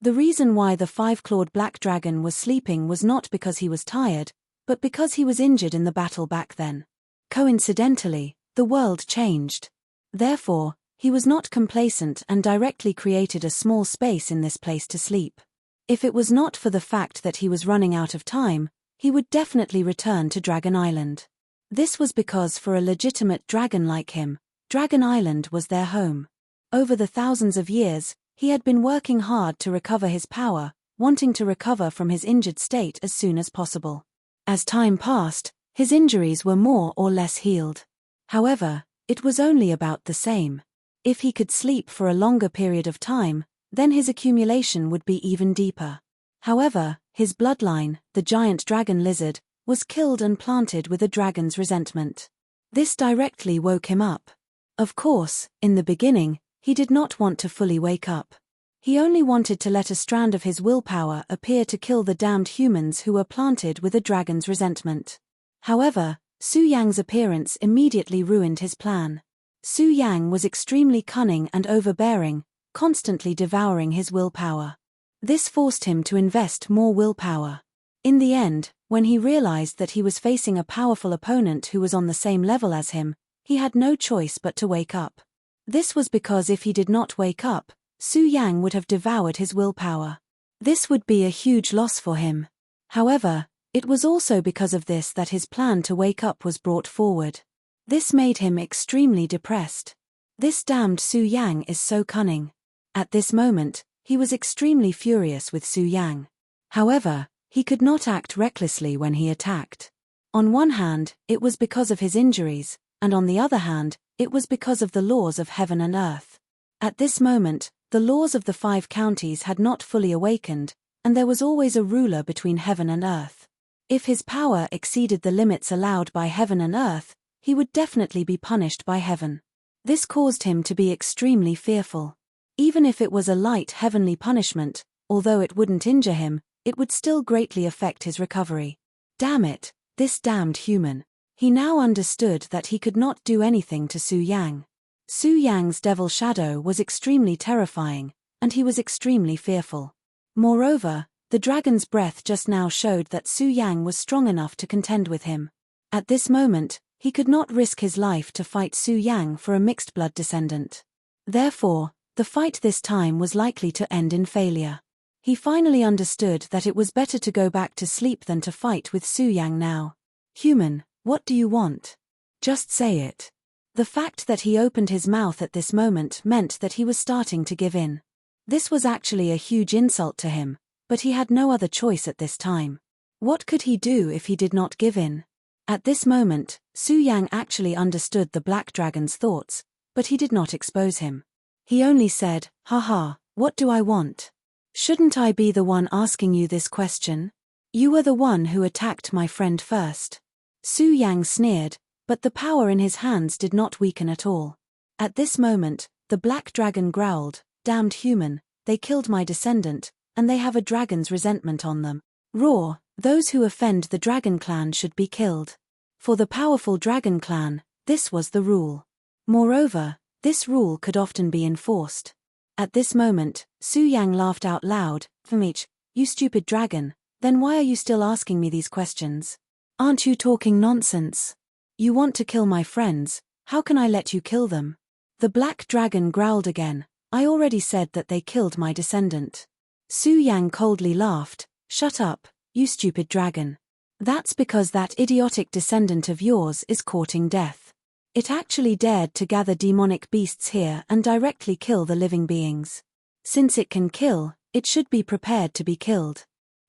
The reason why the five-clawed black dragon was sleeping was not because he was tired, but because he was injured in the battle back then. Coincidentally, the world changed. Therefore, he was not complacent and directly created a small space in this place to sleep. If it was not for the fact that he was running out of time, he would definitely return to Dragon Island. This was because for a legitimate dragon like him, Dragon Island was their home. Over the thousands of years, he had been working hard to recover his power, wanting to recover from his injured state as soon as possible. As time passed, his injuries were more or less healed. However, it was only about the same. If he could sleep for a longer period of time, then his accumulation would be even deeper. However, his bloodline, the giant dragon lizard, was killed and planted with a dragon's resentment. This directly woke him up. Of course, in the beginning, he did not want to fully wake up. He only wanted to let a strand of his willpower appear to kill the damned humans who were planted with a dragon's resentment. However, Su Yang's appearance immediately ruined his plan. Su Yang was extremely cunning and overbearing, constantly devouring his willpower. This forced him to invest more willpower. In the end, when he realized that he was facing a powerful opponent who was on the same level as him, he had no choice but to wake up. This was because if he did not wake up, Su Yang would have devoured his willpower. This would be a huge loss for him. However, it was also because of this that his plan to wake up was brought forward. This made him extremely depressed. This damned Su Yang is so cunning. At this moment, he was extremely furious with Su Yang. However, he could not act recklessly when he attacked. On one hand, it was because of his injuries, and on the other hand, it was because of the laws of heaven and earth. At this moment, the laws of the 5 counties had not fully awakened, and there was always a ruler between heaven and earth. If his power exceeded the limits allowed by heaven and earth, he would definitely be punished by heaven. This caused him to be extremely fearful. Even if it was a light heavenly punishment, although it wouldn't injure him, it would still greatly affect his recovery. Damn it, this damned human. He now understood that he could not do anything to Su Yang. Su Yang's devil shadow was extremely terrifying, and he was extremely fearful. Moreover, the dragon's breath just now showed that Su Yang was strong enough to contend with him. At this moment, he could not risk his life to fight Su Yang for a mixed blood descendant. Therefore, the fight this time was likely to end in failure. He finally understood that it was better to go back to sleep than to fight with Su Yang now. Human, what do you want? Just say it. The fact that he opened his mouth at this moment meant that he was starting to give in. This was actually a huge insult to him, but he had no other choice at this time. What could he do if he did not give in? At this moment, Su Yang actually understood the black dragon's thoughts, but he did not expose him. He only said, "Haha, what do I want? Shouldn't I be the one asking you this question? You were the one who attacked my friend first." Su Yang sneered, but the power in his hands did not weaken at all. At this moment, the black dragon growled, "Damned human, they killed my descendant, and they have a dragon's resentment on them. Roar, those who offend the dragon clan should be killed." For the powerful dragon clan, this was the rule. Moreover, this rule could often be enforced. At this moment, Su Yang laughed out loud, "Enrich, you stupid dragon, then why are you still asking me these questions? Aren't you talking nonsense? You want to kill my friends, how can I let you kill them?" The black dragon growled again, "I already said that they killed my descendant." Su Yang coldly laughed, "Shut up, you stupid dragon. That's because that idiotic descendant of yours is courting death. It actually dared to gather demonic beasts here and directly kill the living beings. Since it can kill, it should be prepared to be killed."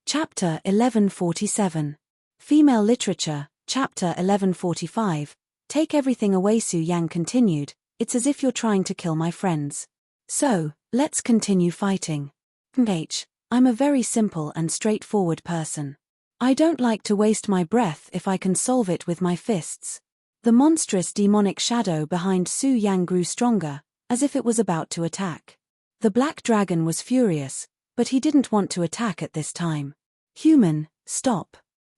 Chapter 1147. Female Literature, Chapter 1145. Take everything away. Su Yang continued, "It's as if you're trying to kill my friends. So, let's continue fighting. I'm a very simple and straightforward person. I don't like to waste my breath if I can solve it with my fists. The monstrous demonic shadow behind Su Yang grew stronger, as if it was about to attack. The black dragon was furious, but he didn't want to attack at this time. Human, stop.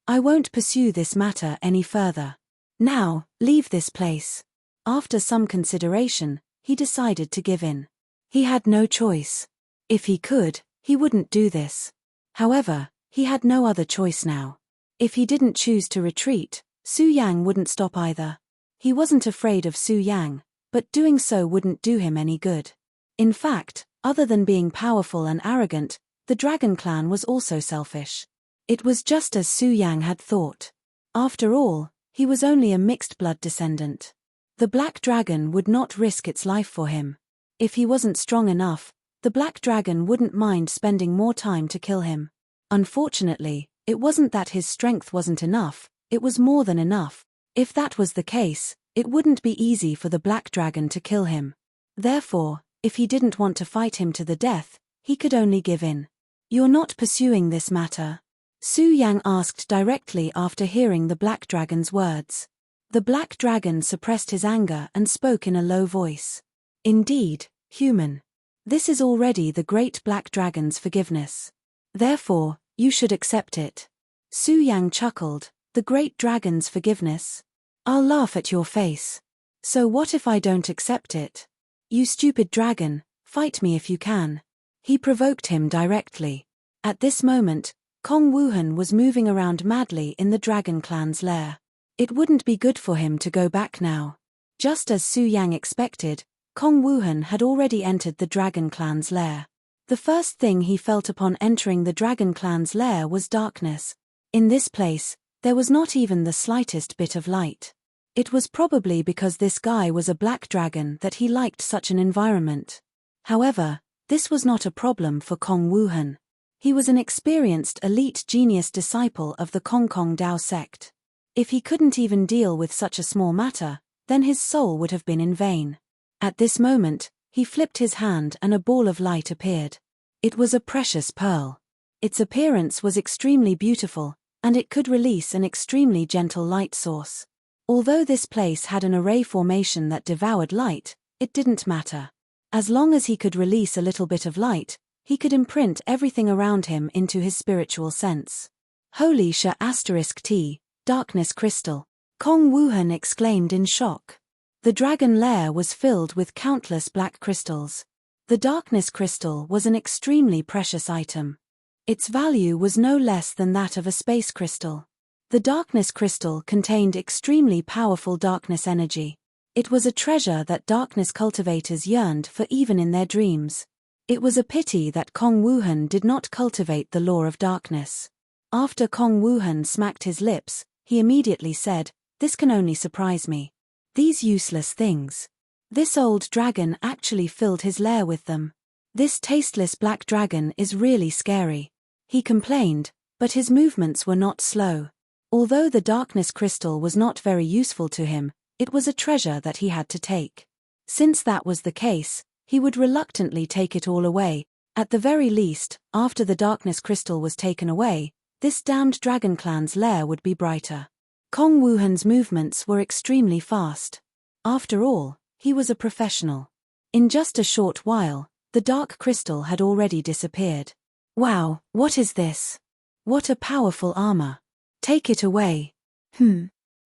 I won't pursue this matter any further. Now, leave this place. After some consideration, he decided to give in. He had no choice. If he could, he wouldn't do this. However, he had no other choice now. If he didn't choose to retreat, Su Yang wouldn't stop either. He wasn't afraid of Su Yang, but doing so wouldn't do him any good. In fact, other than being powerful and arrogant, the Dragon Clan was also selfish. It was just as Su Yang had thought. After all, he was only a mixed blood descendant. The Black Dragon would not risk its life for him. If he wasn't strong enough, the Black Dragon wouldn't mind spending more time to kill him. Unfortunately, it wasn't that his strength wasn't enough, it was more than enough. If that was the case, it wouldn't be easy for the Black Dragon to kill him. Therefore, if he didn't want to fight him to the death, he could only give in. You're not pursuing this matter? Su Yang asked directly after hearing the Black Dragon's words. The Black Dragon suppressed his anger and spoke in a low voice. Indeed, human. This is already the Great Black Dragon's forgiveness. Therefore, you should accept it. Su Yang chuckled. The Great Dragon's forgiveness? I'll laugh at your face. So what if I don't accept it? You stupid dragon, fight me if you can. He provoked him directly. At this moment, Kong Wuhan was moving around madly in the Dragon Clan's lair. It wouldn't be good for him to go back now. Just as Su Yang expected, Kong Wuhan had already entered the Dragon Clan's lair. The first thing he felt upon entering the Dragon Clan's lair was darkness. In this place, there was not even the slightest bit of light. It was probably because this guy was a black dragon that he liked such an environment. However, this was not a problem for Kong Wuhan. He was an experienced elite genius disciple of the Kong Kong Dao sect. If he couldn't even deal with such a small matter, then his soul would have been in vain. At this moment, he flipped his hand and a ball of light appeared. It was a precious pearl. Its appearance was extremely beautiful, and it could release an extremely gentle light source. Although this place had an array formation that devoured light, it didn't matter. As long as he could release a little bit of light, he could imprint everything around him into his spiritual sense. Holy T, darkness crystal. Kong Wuhan exclaimed in shock. The dragon lair was filled with countless black crystals. The darkness crystal was an extremely precious item. Its value was no less than that of a space crystal. The darkness crystal contained extremely powerful darkness energy. It was a treasure that darkness cultivators yearned for even in their dreams. It was a pity that Kong Wuhan did not cultivate the law of darkness. After Kong Wuhan smacked his lips, he immediately said, "This can only surprise me. These useless things. This old dragon actually filled his lair with them. This tasteless black dragon is really scary." He complained, but his movements were not slow. Although the darkness crystal was not very useful to him, it was a treasure that he had to take. Since that was the case, he would reluctantly take it all away. At the very least, after the darkness crystal was taken away, this damned Dragon Clan's lair would be brighter. Kong Wuhan's movements were extremely fast. After all, he was a professional. In just a short while, the dark crystal had already disappeared. Wow, what is this? What a powerful armor. Take it away.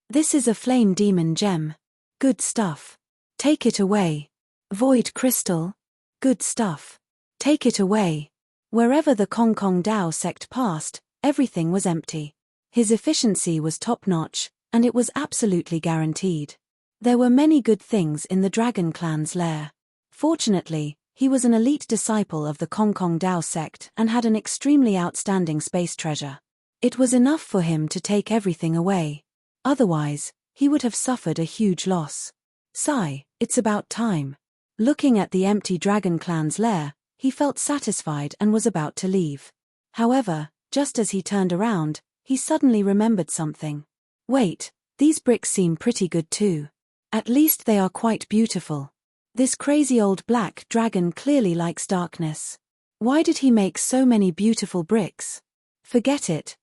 This is a flame demon gem. Good stuff. Take it away. Void crystal. Good stuff. Take it away. Wherever the Kong Kong Dao sect passed, everything was empty. His efficiency was top-notch, and it was absolutely guaranteed. There were many good things in the Dragon Clan's lair. Fortunately, he was an elite disciple of the Kong Kong Dao sect and had an extremely outstanding space treasure. It was enough for him to take everything away. Otherwise, he would have suffered a huge loss. Sigh, it's about time. Looking at the empty Dragon Clan's lair, he felt satisfied and was about to leave. However, just as he turned around, he suddenly remembered something. Wait, these bricks seem pretty good too. At least they are quite beautiful. This crazy old black dragon clearly likes darkness. Why did he make so many beautiful bricks? Forget it,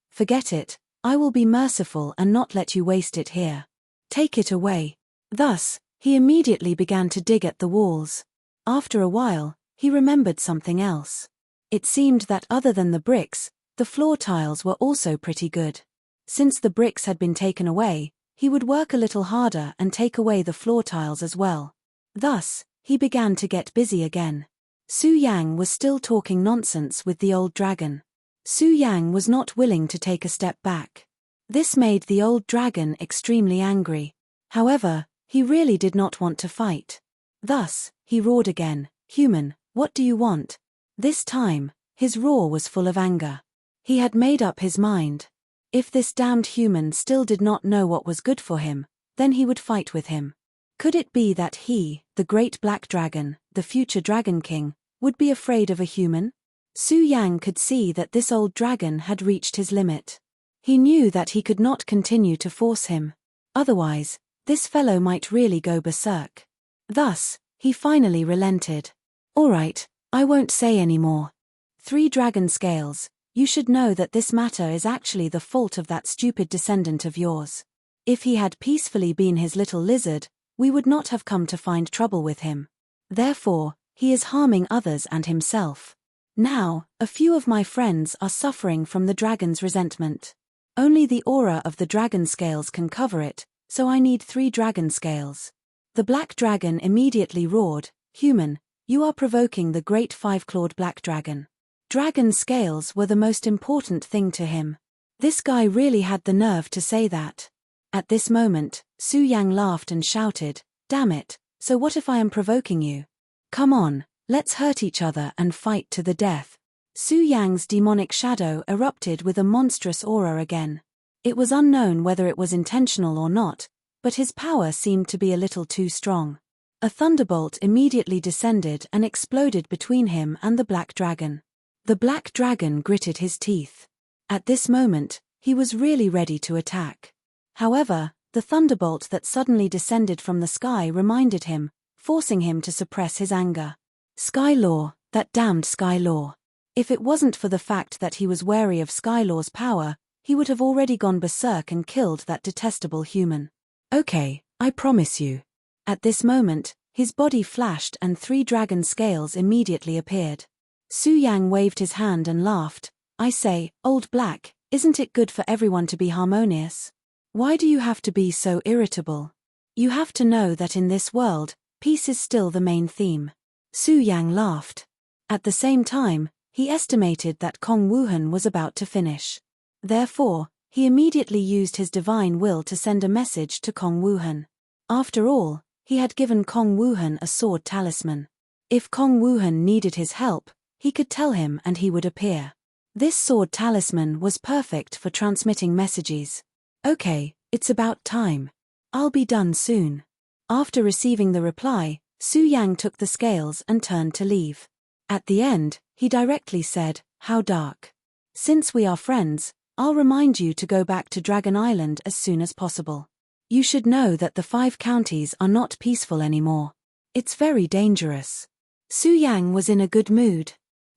I will be merciful and not let you waste it here. Take it away. Thus, he immediately began to dig at the walls. After a while, he remembered something else. It seemed that other than the bricks, the floor tiles were also pretty good. Since the bricks had been taken away, he would work a little harder and take away the floor tiles as well. Thus, he began to get busy again. Su Yang was still talking nonsense with the old dragon. Su Yang was not willing to take a step back. This made the old dragon extremely angry. However, he really did not want to fight. Thus, he roared again, "Human, what do you want?" This time, his roar was full of anger. He had made up his mind. If this damned human still did not know what was good for him, then he would fight with him. Could it be that he, the great black dragon, the future Dragon King, would be afraid of a human? Su Yang could see that this old dragon had reached his limit. He knew that he could not continue to force him. Otherwise, this fellow might really go berserk. Thus, he finally relented. "All right, I won't say any more. 3 dragon scales, you should know that this matter is actually the fault of that stupid descendant of yours. If he had peacefully been his little lizard, we would not have come to find trouble with him. Therefore, he is harming others and himself. Now, a few of my friends are suffering from the dragon's resentment. Only the aura of the dragon scales can cover it, so I need 3 dragon scales." The black dragon immediately roared, "Human, you are provoking the great 5-clawed black dragon." Dragon scales were the most important thing to him. This guy really had the nerve to say that. At this moment, Su Yang laughed and shouted, "Damn it, so what if I am provoking you? Come on, let's hurt each other and fight to the death." Su Yang's demonic shadow erupted with a monstrous aura again. It was unknown whether it was intentional or not, but his power seemed to be a little too strong. A thunderbolt immediately descended and exploded between him and the black dragon. The black dragon gritted his teeth. At this moment, he was really ready to attack. However, the thunderbolt that suddenly descended from the sky reminded him, forcing him to suppress his anger. Skylore, that damned Skylore. If it wasn't for the fact that he was wary of Skylore's power, he would have already gone berserk and killed that detestable human. "Okay, I promise you." At this moment, his body flashed and 3 dragon scales immediately appeared. Su Yang waved his hand and laughed. "I say, old black, isn't it good for everyone to be harmonious? Why do you have to be so irritable? You have to know that in this world, peace is still the main theme." Su Yang laughed. At the same time, he estimated that Kong Wuhan was about to finish. Therefore, he immediately used his divine will to send a message to Kong Wuhan. After all, he had given Kong Wuhan a sword talisman. If Kong Wuhan needed his help, he could tell him and he would appear. This sword talisman was perfect for transmitting messages. "Okay, it's about time. I'll be done soon." After receiving the reply, Su Yang took the scales and turned to leave. At the end, he directly said, "How dark. Since we are friends, I'll remind you to go back to Dragon Island as soon as possible. You should know that the 5 counties are not peaceful anymore. It's very dangerous." Su Yang was in a good mood.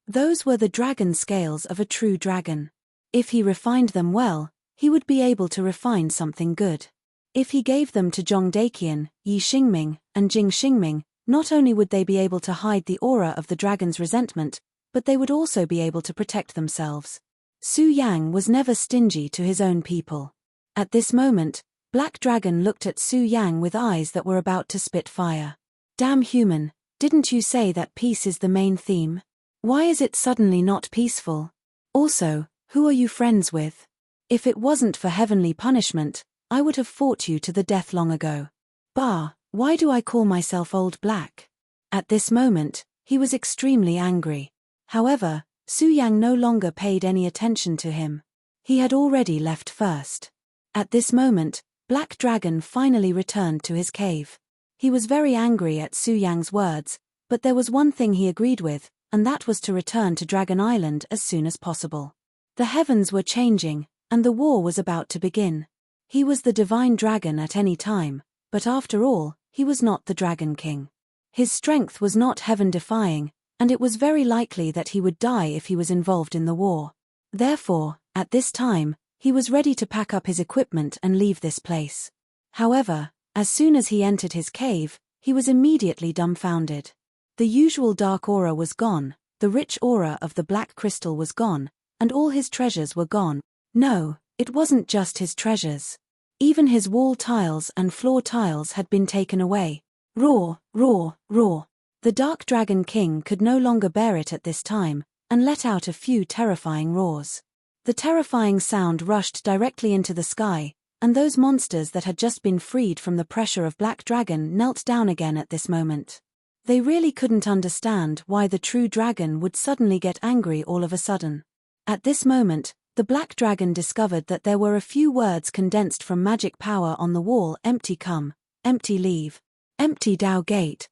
Those were the dragon scales of a true dragon. If he refined them well, he would be able to refine something good. If he gave them to Zhong Daqian, Yi Xingming, and Jing Xingming, not only would they be able to hide the aura of the dragon's resentment, but they would also be able to protect themselves. Su Yang was never stingy to his own people. At this moment, Black Dragon looked at Su Yang with eyes that were about to spit fire. "Damn human, didn't you say that peace is the main theme? Why is it suddenly not peaceful? Also, who are you friends with? If it wasn't for heavenly punishment, I would have fought you to the death long ago. Bah, why do I call myself Old Black?" At this moment, he was extremely angry. However, Su Yang no longer paid any attention to him. He had already left first. At this moment, Black Dragon finally returned to his cave. He was very angry at Su Yang's words, but there was one thing he agreed with, and that was to return to Dragon Island as soon as possible. The heavens were changing, and the war was about to begin. He was the divine dragon at any time, but after all, he was not the Dragon King. His strength was not heaven-defying, and it was very likely that he would die if he was involved in the war. Therefore, at this time, He was ready to pack up his equipment and leave this place. However, as soon as he entered his cave, he was immediately dumbfounded. The usual dark aura was gone, the rich aura of the black crystal was gone, and all his treasures were gone. No, it wasn't just his treasures. Even his wall tiles and floor tiles had been taken away. Roar, roar, roar. The Dark Dragon King could no longer bear it at this time, and let out a few terrifying roars. The terrifying sound rushed directly into the sky, and those monsters that had just been freed from the pressure of Black Dragon knelt down again at this moment. They really couldn't understand why the true dragon would suddenly get angry all of a sudden. At this moment, the Black Dragon discovered that there were a few words condensed from magic power on the wall: empty come, empty leave, empty Dao Gate.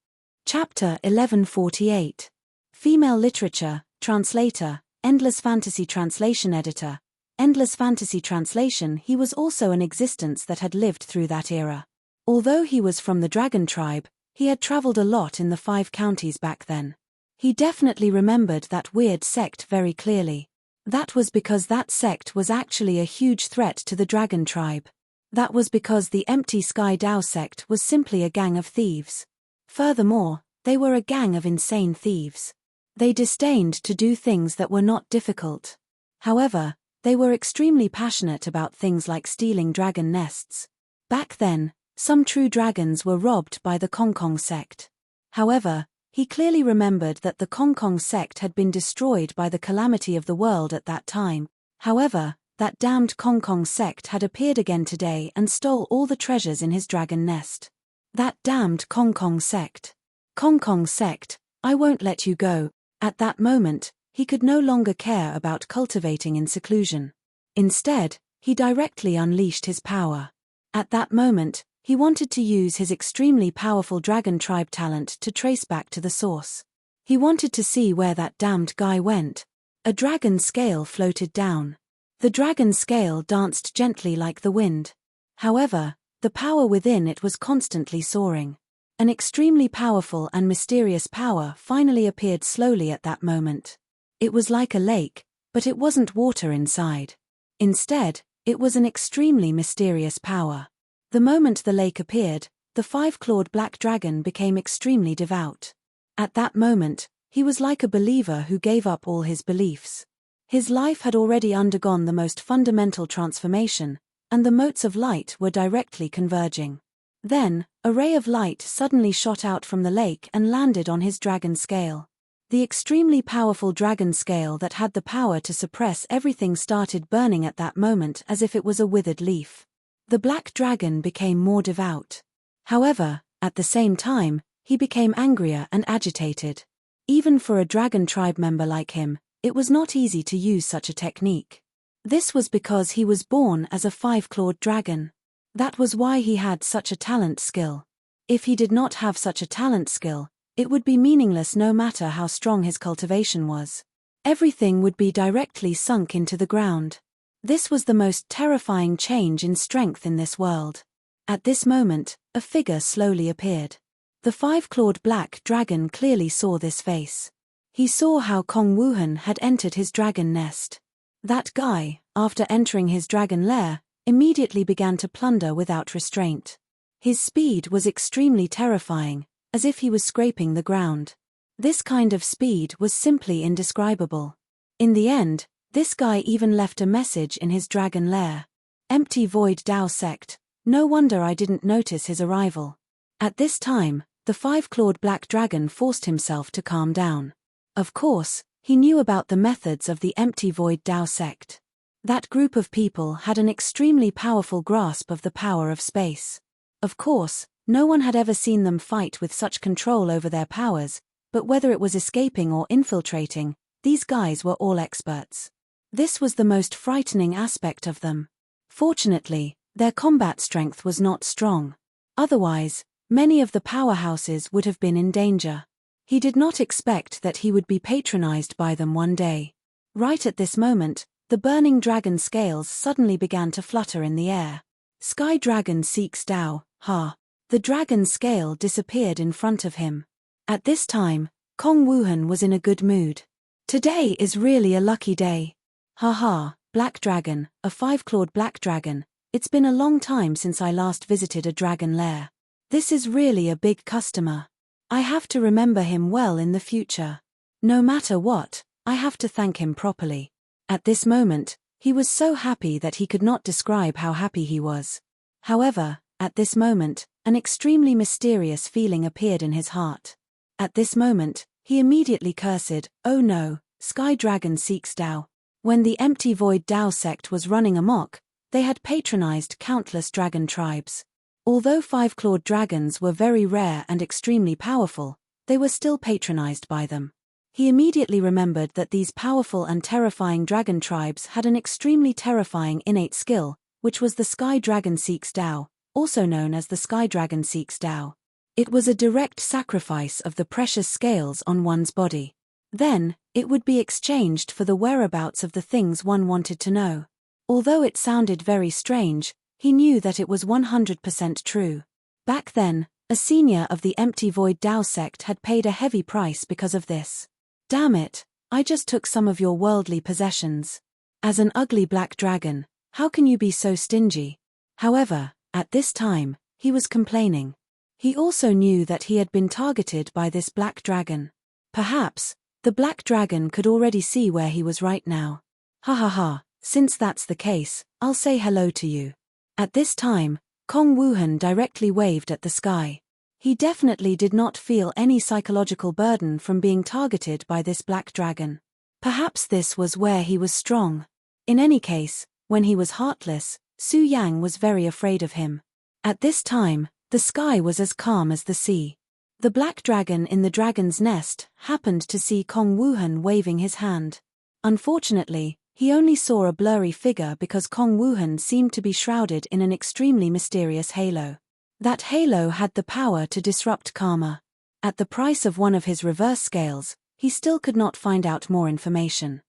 Chapter 1148. Female Literature, Translator, Endless Fantasy Translation Editor. Endless Fantasy Translation. He was also an existence that had lived through that era. Although he was from the Dragon Tribe, he had traveled a lot in the 5 counties back then. He definitely remembered that weird sect very clearly. That was because that sect was actually a huge threat to the Dragon Tribe. That was because the Empty Sky Dao sect was simply a gang of thieves. Furthermore, they were a gang of insane thieves. They disdained to do things that were not difficult. However, they were extremely passionate about things like stealing dragon nests. Back then, some true dragons were robbed by the Kong Kong sect. However, he clearly remembered that the Kong Kong sect had been destroyed by the calamity of the world at that time. However, that damned Kong Kong sect had appeared again today and stole all the treasures in his dragon nest. That damned Kong Kong sect. Kong Kong sect, I won't let you go. At that moment, he could no longer care about cultivating in seclusion. Instead, he directly unleashed his power. At that moment, he wanted to use his extremely powerful Dragon Tribe talent to trace back to the source. He wanted to see where that damned guy went. A dragon scale floated down. The dragon scale danced gently like the wind. However, the power within it was constantly soaring. An extremely powerful and mysterious power finally appeared slowly at that moment. It was like a lake, but it wasn't water inside. Instead, it was an extremely mysterious power. The moment the lake appeared, the 5-clawed black dragon became extremely devout. At that moment, he was like a believer who gave up all his beliefs. His life had already undergone the most fundamental transformation, and the motes of light were directly converging. Then, a ray of light suddenly shot out from the lake and landed on his dragon scale. The extremely powerful dragon scale that had the power to suppress everything started burning at that moment as if it was a withered leaf. The black dragon became more devout. However, at the same time, he became angrier and agitated. Even for a Dragon Tribe member like him, it was not easy to use such a technique. This was because he was born as a 5-clawed dragon. That was why he had such a talent skill. If he did not have such a talent skill, it would be meaningless no matter how strong his cultivation was. Everything would be directly sunk into the ground. This was the most terrifying change in strength in this world. At this moment, a figure slowly appeared. The 5-clawed black dragon clearly saw this face. He saw how Kong Wuhan had entered his dragon nest. That guy, after entering his dragon lair, immediately began to plunder without restraint. His speed was extremely terrifying, as if he was scraping the ground. This kind of speed was simply indescribable. In the end, this guy even left a message in his dragon lair. Empty Void Dao Sect, no wonder I didn't notice his arrival. At this time, the 5-clawed black dragon forced himself to calm down. Of course, he knew about the methods of the Empty Void Dao Sect. That group of people had an extremely powerful grasp of the power of space. Of course, no one had ever seen them fight with such control over their powers, but whether it was escaping or infiltrating, these guys were all experts. This was the most frightening aspect of them. Fortunately, their combat strength was not strong. Otherwise, many of the powerhouses would have been in danger. He did not expect that he would be patronized by them one day. Right at this moment, the burning dragon scales suddenly began to flutter in the air. Sky Dragon seeks Dao, ha. The dragon scale disappeared in front of him. At this time, Kong Wuhan was in a good mood. Today is really a lucky day. Ha ha, Black dragon, a 5-clawed black dragon. It's been a long time since I last visited a dragon lair. This is really a big customer. I have to remember him well in the future. No matter what, I have to thank him properly. At this moment, he was so happy that he could not describe how happy he was. However, at this moment, an extremely mysterious feeling appeared in his heart. At this moment, he immediately cursed, "Oh no, Sky Dragon seeks Tao." When the Empty Void Tao sect was running amok, they had patronized countless dragon tribes. Although 5-clawed dragons were very rare and extremely powerful, they were still patronized by them. He immediately remembered that these powerful and terrifying dragon tribes had an extremely terrifying innate skill, which was the Sky Dragon Seeks Tao, also known as the Sky Dragon Seeks Tao. It was a direct sacrifice of the precious scales on one's body. Then, it would be exchanged for the whereabouts of the things one wanted to know. Although it sounded very strange, he knew that it was 100% true. Back then, a senior of the Empty Void Tao sect had paid a heavy price because of this. "Damn it, I just took some of your worldly possessions. As an ugly black dragon, how can you be so stingy?" However, at this time, he was complaining. He also knew that he had been targeted by this black dragon. Perhaps, the black dragon could already see where he was right now. "Ha ha ha, since that's the case, I'll say hello to you." At this time, Kong Wuhan directly waved at the sky. He definitely did not feel any psychological burden from being targeted by this black dragon. Perhaps this was where he was strong. In any case, when he was heartless, Su Yang was very afraid of him. At this time, the sky was as calm as the sea. The black dragon in the dragon's nest happened to see Kong Wuhan waving his hand. Unfortunately, he only saw a blurry figure because Kong Wuhan seemed to be shrouded in an extremely mysterious halo. That halo had the power to disrupt karma. At the price of one of his reverse scales, he still could not find out more information.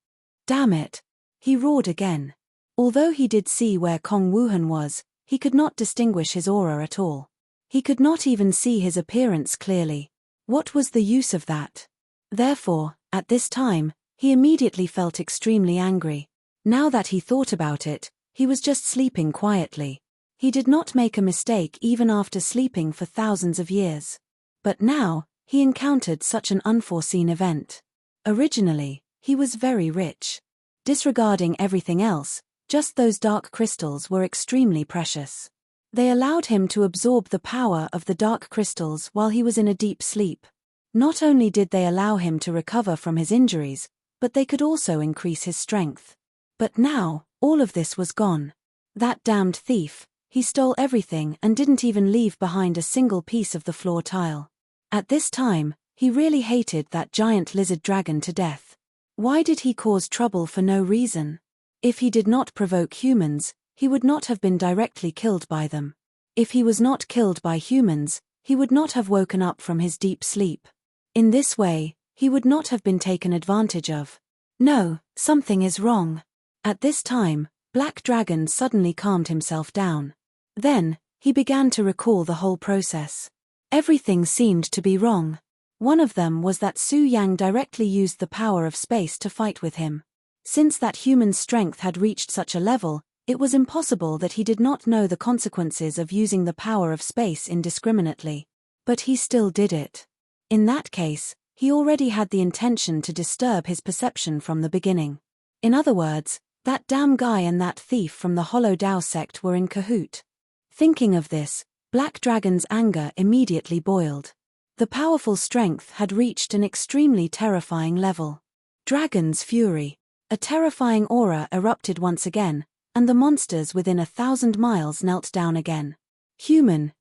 "Damn it!" he roared again. Although he did see where Kong Wuhan was, he could not distinguish his aura at all. He could not even see his appearance clearly. What was the use of that? Therefore, at this time, he immediately felt extremely angry. Now that he thought about it, he was just sleeping quietly. He did not make a mistake even after sleeping for thousands of years. But now, he encountered such an unforeseen event. Originally, he was very rich. Disregarding everything else, just those dark crystals were extremely precious. They allowed him to absorb the power of the dark crystals while he was in a deep sleep. Not only did they allow him to recover from his injuries, but they could also increase his strength. But now, all of this was gone. That damned thief, he stole everything and didn't even leave behind a single piece of the floor tile. At this time, he really hated that giant lizard dragon to death. Why did he cause trouble for no reason? If he did not provoke humans, he would not have been directly killed by them. If he was not killed by humans, he would not have woken up from his deep sleep. In this way, he would not have been taken advantage of. No, something is wrong. At this time, Black Dragon suddenly calmed himself down. Then, he began to recall the whole process. Everything seemed to be wrong. One of them was that Su Yang directly used the power of space to fight with him. Since that human's strength had reached such a level, it was impossible that he did not know the consequences of using the power of space indiscriminately. But he still did it. In that case, he already had the intention to disturb his perception from the beginning. In other words, that damn guy and that thief from the Hollow Dao sect were in cahoot. Thinking of this, Black Dragon's anger immediately boiled. The powerful strength had reached an extremely terrifying level. Dragon's fury. A terrifying aura erupted once again, and the monsters within 1,000 miles knelt down again. Human,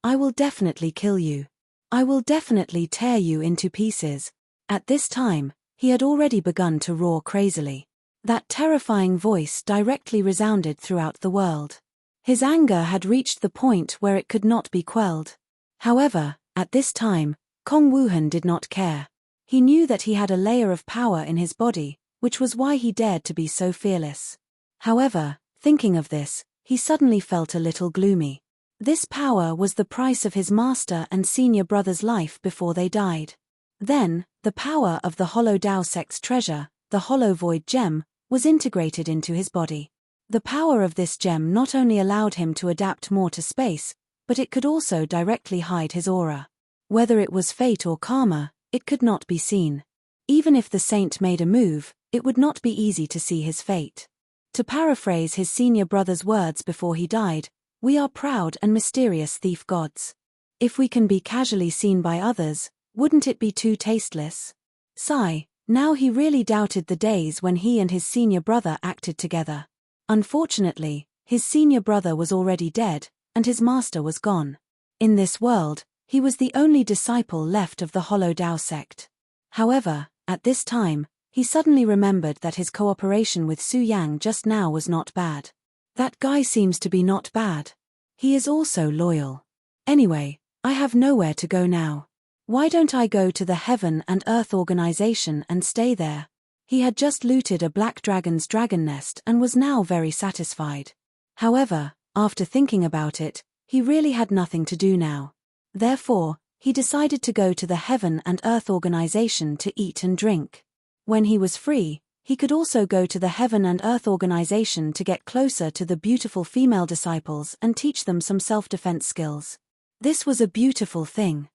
I will definitely kill you. I will definitely tear you into pieces. At this time, he had already begun to roar crazily. That terrifying voice directly resounded throughout the world. His anger had reached the point where it could not be quelled. However, at this time, Kong Wuhan did not care. He knew that he had a layer of power in his body, which was why he dared to be so fearless. However, thinking of this, he suddenly felt a little gloomy. This power was the price of his master and senior brother's life before they died. Then, the power of the Hollow Dao sect's treasure, the Hollow Void Gem, was integrated into his body. The power of this gem not only allowed him to adapt more to space, but it could also directly hide his aura. Whether it was fate or karma, it could not be seen. Even if the saint made a move, it would not be easy to see his fate. To paraphrase his senior brother's words before he died, "We are proud and mysterious thief gods. If we can be casually seen by others, wouldn't it be too tasteless?" Sigh, now he really doubted the days when he and his senior brother acted together. Unfortunately, his senior brother was already dead, and his master was gone. In this world, he was the only disciple left of the Hollow Dao sect. However, at this time, he suddenly remembered that his cooperation with Su Yang just now was not bad. That guy seems to be not bad. He is also loyal. Anyway, I have nowhere to go now. Why don't I go to the Heaven and Earth organization and stay there? He had just looted a black dragon's dragon nest and was now very satisfied. However, after thinking about it, he really had nothing to do now. Therefore, he decided to go to the Heaven and Earth organization to eat and drink. When he was free, he could also go to the Heaven and Earth organization to get closer to the beautiful female disciples and teach them some self-defense skills. This was a beautiful thing.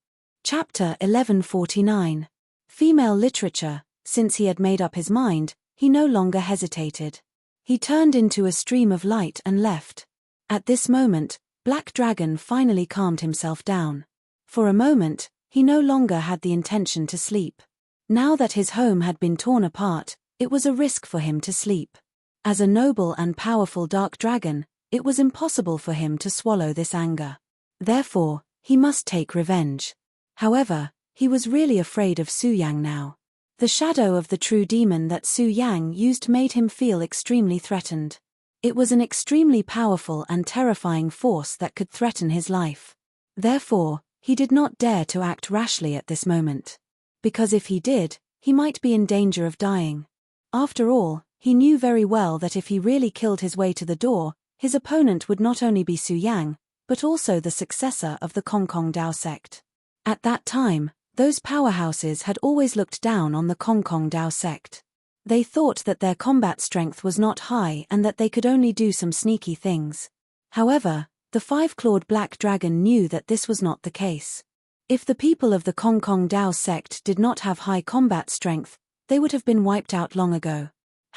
Chapter 1149. Female Literature. Since he had made up his mind, he no longer hesitated. He turned into a stream of light and left. At this moment, Black Dragon finally calmed himself down. For a moment, he no longer had the intention to sleep. Now that his home had been torn apart, it was a risk for him to sleep. As a noble and powerful dark dragon, it was impossible for him to swallow this anger. Therefore, he must take revenge. However, he was really afraid of Su Yang now. The shadow of the true demon that Su Yang used made him feel extremely threatened. It was an extremely powerful and terrifying force that could threaten his life. Therefore, he did not dare to act rashly at this moment. Because if he did, he might be in danger of dying. After all, he knew very well that if he really killed his way to the door, his opponent would not only be Su Yang, but also the successor of the Kong Kong Dao sect. At that time, those powerhouses had always looked down on the Kong Kong Dao sect. They thought that their combat strength was not high and that they could only do some sneaky things. However, the five-clawed black dragon knew that this was not the case. If the people of the Kong Kong Dao sect did not have high combat strength, they would have been wiped out long ago.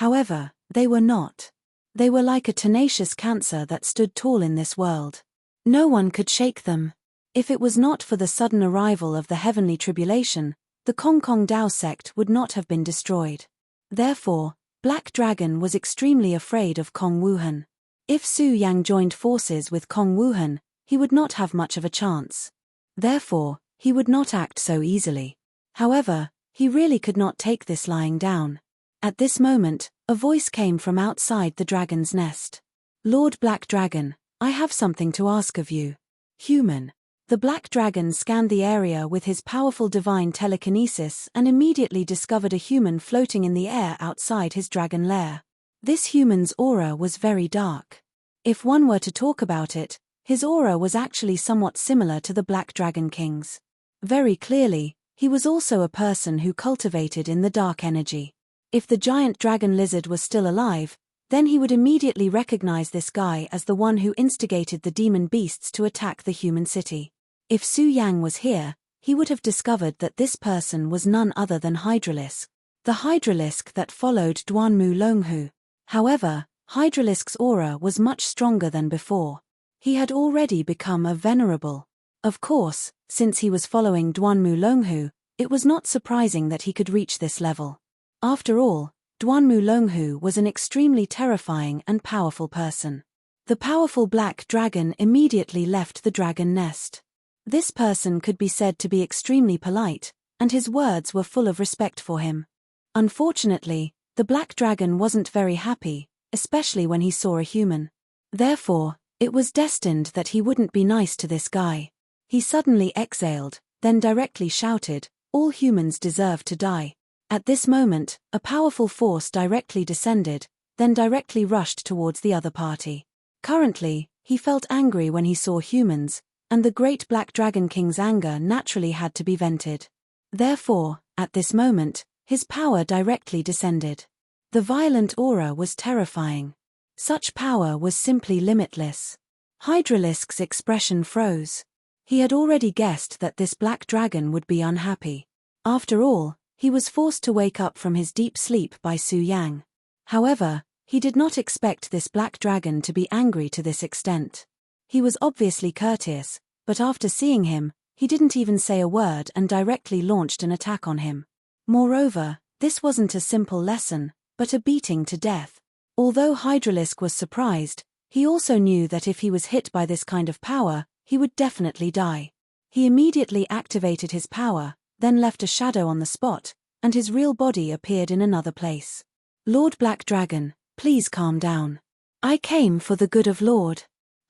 However, they were not. They were like a tenacious cancer that stood tall in this world. No one could shake them. If it was not for the sudden arrival of the heavenly tribulation, the Kong Kong Dao sect would not have been destroyed. Therefore, Black Dragon was extremely afraid of Kong Wuhan. If Su Yang joined forces with Kong Wuhan, he would not have much of a chance. Therefore, he would not act so easily. However, he really could not take this lying down. At this moment, a voice came from outside the dragon's nest. "Lord Black Dragon, I have something to ask of you." Human. The Black Dragon scanned the area with his powerful divine telekinesis and immediately discovered a human floating in the air outside his dragon lair. This human's aura was very dark. If one were to talk about it, his aura was actually somewhat similar to the Black Dragon King's. Very clearly, he was also a person who cultivated in the dark energy. If the giant dragon lizard was still alive, then he would immediately recognize this guy as the one who instigated the demon beasts to attack the human city. If Su Yang was here, he would have discovered that this person was none other than Hydralisk, the Hydralisk that followed Duanmu Longhu. However, Hydralisk's aura was much stronger than before. He had already become a venerable. Of course, since he was following Duanmu Longhu, it was not surprising that he could reach this level. After all, Duanmu Longhu was an extremely terrifying and powerful person. The powerful black dragon immediately left the dragon nest. This person could be said to be extremely polite, and his words were full of respect for him. Unfortunately, the black dragon wasn't very happy, especially when he saw a human. Therefore, it was destined that he wouldn't be nice to this guy. He suddenly exhaled, then directly shouted, "All humans deserve to die." At this moment, a powerful force directly descended, then directly rushed towards the other party. Currently, he felt angry when he saw humans, and the great Black Dragon King's anger naturally had to be vented. Therefore, at this moment, his power directly descended. The violent aura was terrifying. Such power was simply limitless. Hydralisk's expression froze. He had already guessed that this black dragon would be unhappy. After all, he was forced to wake up from his deep sleep by Su Yang. However, he did not expect this black dragon to be angry to this extent. He was obviously courteous, but after seeing him, he didn't even say a word and directly launched an attack on him. Moreover, this wasn't a simple lesson, but a beating to death. Although Hydralisk was surprised, he also knew that if he was hit by this kind of power, he would definitely die. He immediately activated his power, then left a shadow on the spot, and his real body appeared in another place. Lord Black Dragon, please calm down. I came for the good of Lord.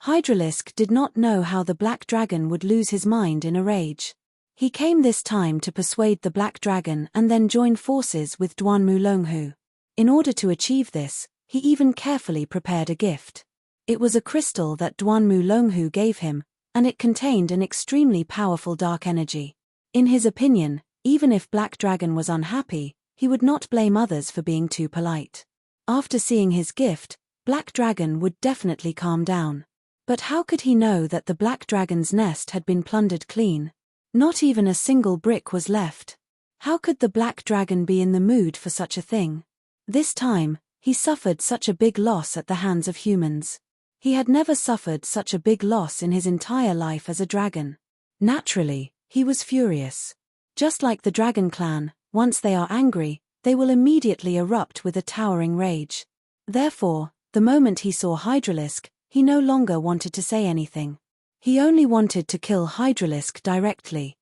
Hydralisk did not know how the Black Dragon would lose his mind in a rage. He came this time to persuade the Black Dragon and then join forces with Duanmu Longhu. In order to achieve this, he even carefully prepared a gift. It was a crystal that Duanmu Longhu gave him, and it contained an extremely powerful dark energy. In his opinion, even if Black Dragon was unhappy, he would not blame others for being too polite. After seeing his gift, Black Dragon would definitely calm down. But how could he know that the Black Dragon's nest had been plundered clean? Not even a single brick was left. How could the Black Dragon be in the mood for such a thing? This time, he suffered such a big loss at the hands of humans. He had never suffered such a big loss in his entire life as a dragon. Naturally, he was furious. Just like the Dragon Clan, once they are angry, they will immediately erupt with a towering rage. Therefore, the moment he saw Hydralisk, he no longer wanted to say anything. He only wanted to kill Hydralisk directly.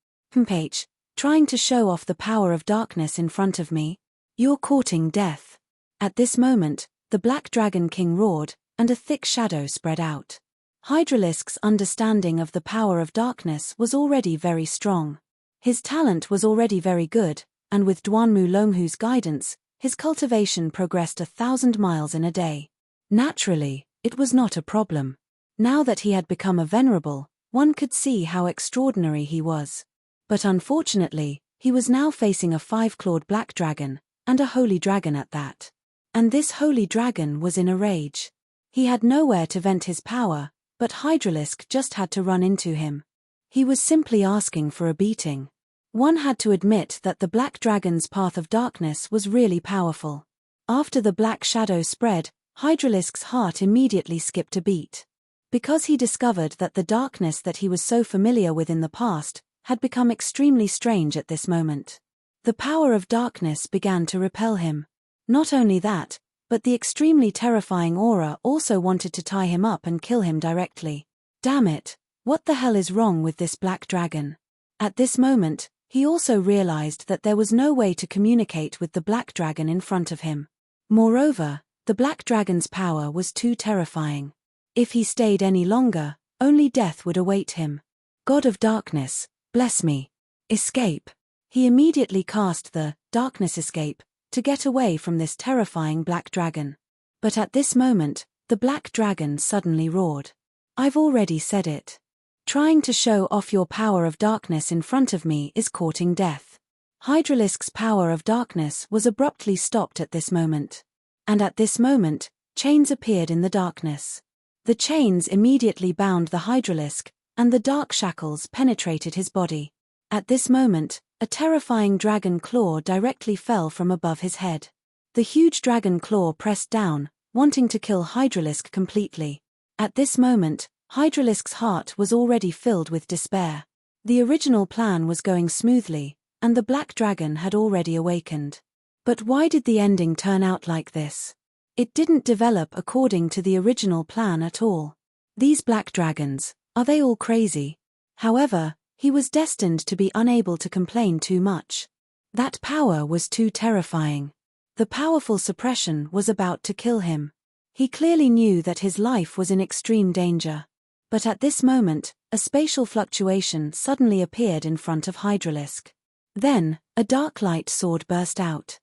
H, trying to show off the power of darkness in front of me? You're courting death. At this moment, the Black Dragon King roared, and a thick shadow spread out. Hydralisk's understanding of the power of darkness was already very strong. His talent was already very good, and with Duanmu Longhu's guidance, his cultivation progressed 1,000 miles in a day. Naturally, it was not a problem. Now that he had become a venerable, one could see how extraordinary he was. But unfortunately, he was now facing a 5-clawed black dragon, and a holy dragon at that. And this holy dragon was in a rage. He had nowhere to vent his power, but Hydralisk just had to run into him. He was simply asking for a beating. One had to admit that the Black Dragon's path of darkness was really powerful. After the black shadow spread, Hydralisk's heart immediately skipped a beat. Because he discovered that the darkness that he was so familiar with in the past had become extremely strange at this moment. The power of darkness began to repel him. Not only that, but the extremely terrifying aura also wanted to tie him up and kill him directly. Damn it, what the hell is wrong with this black dragon? At this moment, he also realized that there was no way to communicate with the black dragon in front of him. Moreover, the black dragon's power was too terrifying. If he stayed any longer, only death would await him. God of Darkness, bless me. Escape. He immediately cast the Darkness Escape to get away from this terrifying black dragon. But at this moment, the black dragon suddenly roared. I've already said it. Trying to show off your power of darkness in front of me is courting death. Hydralisk's power of darkness was abruptly stopped at this moment. And at this moment, chains appeared in the darkness. The chains immediately bound the Hydralisk, and the dark shackles penetrated his body. At this moment, a terrifying dragon claw directly fell from above his head. The huge dragon claw pressed down, wanting to kill Hydralisk completely. At this moment, Hydralisk's heart was already filled with despair. The original plan was going smoothly, and the black dragon had already awakened. But why did the ending turn out like this? It didn't develop according to the original plan at all. These black dragons, are they all crazy? However, he was destined to be unable to complain too much. That power was too terrifying. The powerful suppression was about to kill him. He clearly knew that his life was in extreme danger. But at this moment, a spatial fluctuation suddenly appeared in front of Hydralisk. Then, a dark light sword burst out.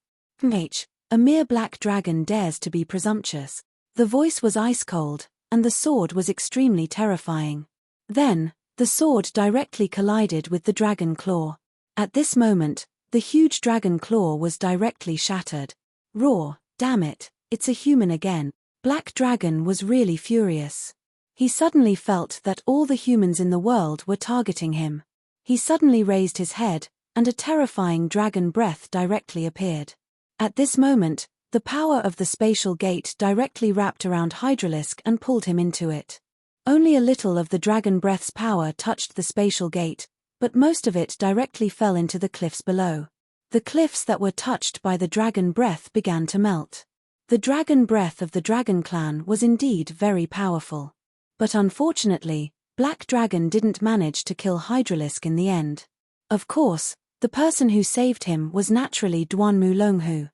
A mere black dragon dares to be presumptuous. The voice was ice-cold, and the sword was extremely terrifying. Then, the sword directly collided with the dragon claw. At this moment, the huge dragon claw was directly shattered. Roar, Damn it, it's a human again. Black Dragon was really furious. He suddenly felt that all the humans in the world were targeting him. He suddenly raised his head, and a terrifying dragon breath directly appeared. At this moment, the power of the spatial gate directly wrapped around Hydralisk and pulled him into it. Only a little of the dragon breath's power touched the spatial gate, but most of it directly fell into the cliffs below. The cliffs that were touched by the dragon breath began to melt. The dragon breath of the dragon clan was indeed very powerful. But unfortunately, Black Dragon didn't manage to kill Hydralisk in the end. Of course, the person who saved him was naturally Duanmu Longhu.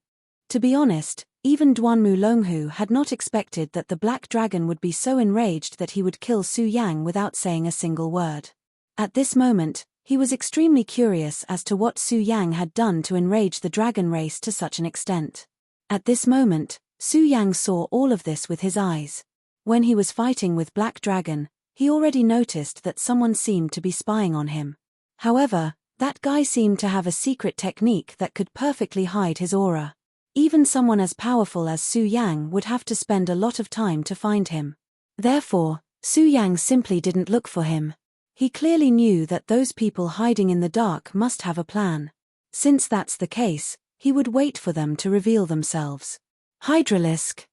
To be honest, even Duanmu Longhu had not expected that the Black Dragon would be so enraged that he would kill Su Yang without saying a single word. At this moment, he was extremely curious as to what Su Yang had done to enrage the dragon race to such an extent. At this moment, Su Yang saw all of this with his eyes. When he was fighting with Black Dragon, he already noticed that someone seemed to be spying on him. However, that guy seemed to have a secret technique that could perfectly hide his aura. Even someone as powerful as Su Yang would have to spend a lot of time to find him. Therefore, Su Yang simply didn't look for him. He clearly knew that those people hiding in the dark must have a plan. Since that's the case, he would wait for them to reveal themselves. Hydralisk.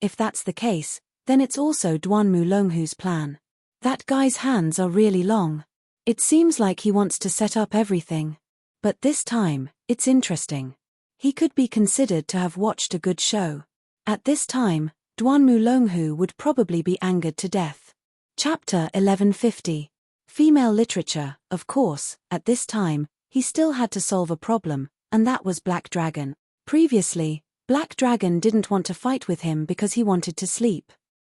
If that's the case, then it's also Duanmu Longhu's plan. That guy's hands are really long. It seems like he wants to set up everything. But this time, it's interesting. He could be considered to have watched a good show. At this time, Duanmu Longhu would probably be angered to death. Chapter 1150. Female literature. Of course, at this time, he still had to solve a problem, and that was Black Dragon. Previously, Black Dragon didn't want to fight with him because he wanted to sleep.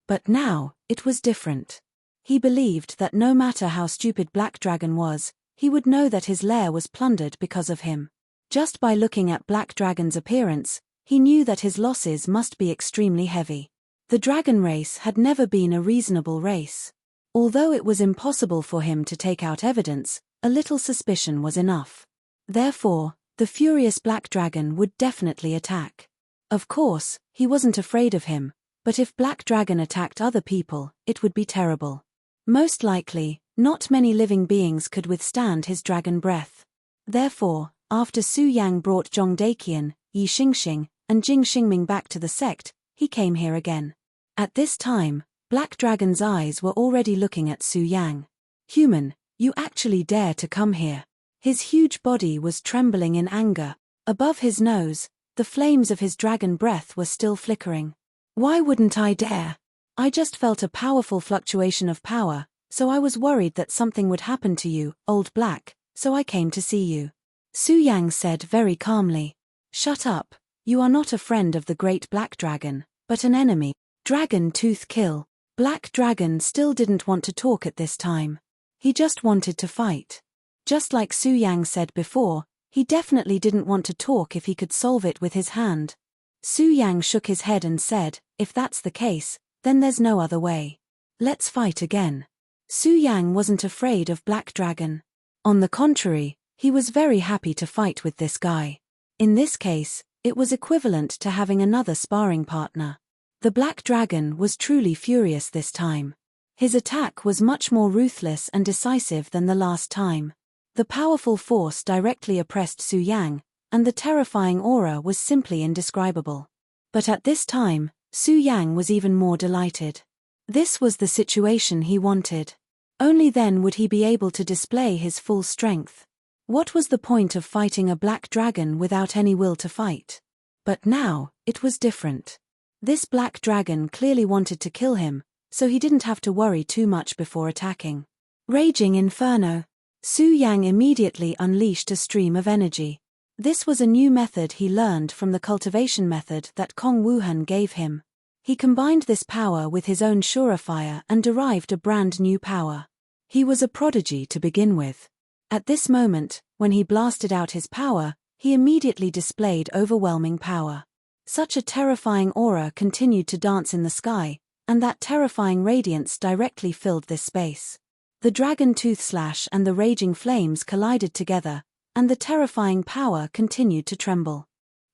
But now, it was different. He believed that no matter how stupid Black Dragon was, he would know that his lair was plundered because of him. Just by looking at Black Dragon's appearance, he knew that his losses must be extremely heavy. The dragon race had never been a reasonable race. Although it was impossible for him to take out evidence, a little suspicion was enough. Therefore, the furious Black Dragon would definitely attack. Of course, he wasn't afraid of him, but if Black Dragon attacked other people, it would be terrible. Most likely, not many living beings could withstand his dragon breath. Therefore, after Su Yang brought Zhong Daqian, Yi Xingxing, and Jing Xingming back to the sect, he came here again. At this time, Black Dragon's eyes were already looking at Su Yang. Human, you actually dare to come here. His huge body was trembling in anger. Above his nose, the flames of his dragon breath were still flickering. Why wouldn't I dare? I just felt a powerful fluctuation of power, so I was worried that something would happen to you, Old Black, so I came to see you. Su Yang said very calmly. Shut up, you are not a friend of the great Black Dragon, but an enemy. Dragon Tooth Kill. Black Dragon still didn't want to talk at this time. He just wanted to fight. Just like Su Yang said before, he definitely didn't want to talk if he could solve it with his hand. Su Yang shook his head and said, if that's the case, then there's no other way. Let's fight again. Su Yang wasn't afraid of Black Dragon. On the contrary, he was very happy to fight with this guy. In this case, it was equivalent to having another sparring partner. The Black Dragon was truly furious this time. His attack was much more ruthless and decisive than the last time. The powerful force directly oppressed Su Yang, and the terrifying aura was simply indescribable. But at this time, Su Yang was even more delighted. This was the situation he wanted. Only then would he be able to display his full strength. What was the point of fighting a Black Dragon without any will to fight? But now, it was different. This Black Dragon clearly wanted to kill him, so he didn't have to worry too much before attacking. Raging Inferno. Su Yang immediately unleashed a stream of energy. This was a new method he learned from the cultivation method that Kong Wuhan gave him. He combined this power with his own Surefire and derived a brand new power. He was a prodigy to begin with. At this moment, when he blasted out his power, he immediately displayed overwhelming power. Such a terrifying aura continued to dance in the sky, and that terrifying radiance directly filled this space. The dragon tooth slash and the raging flames collided together, and the terrifying power continued to tremble.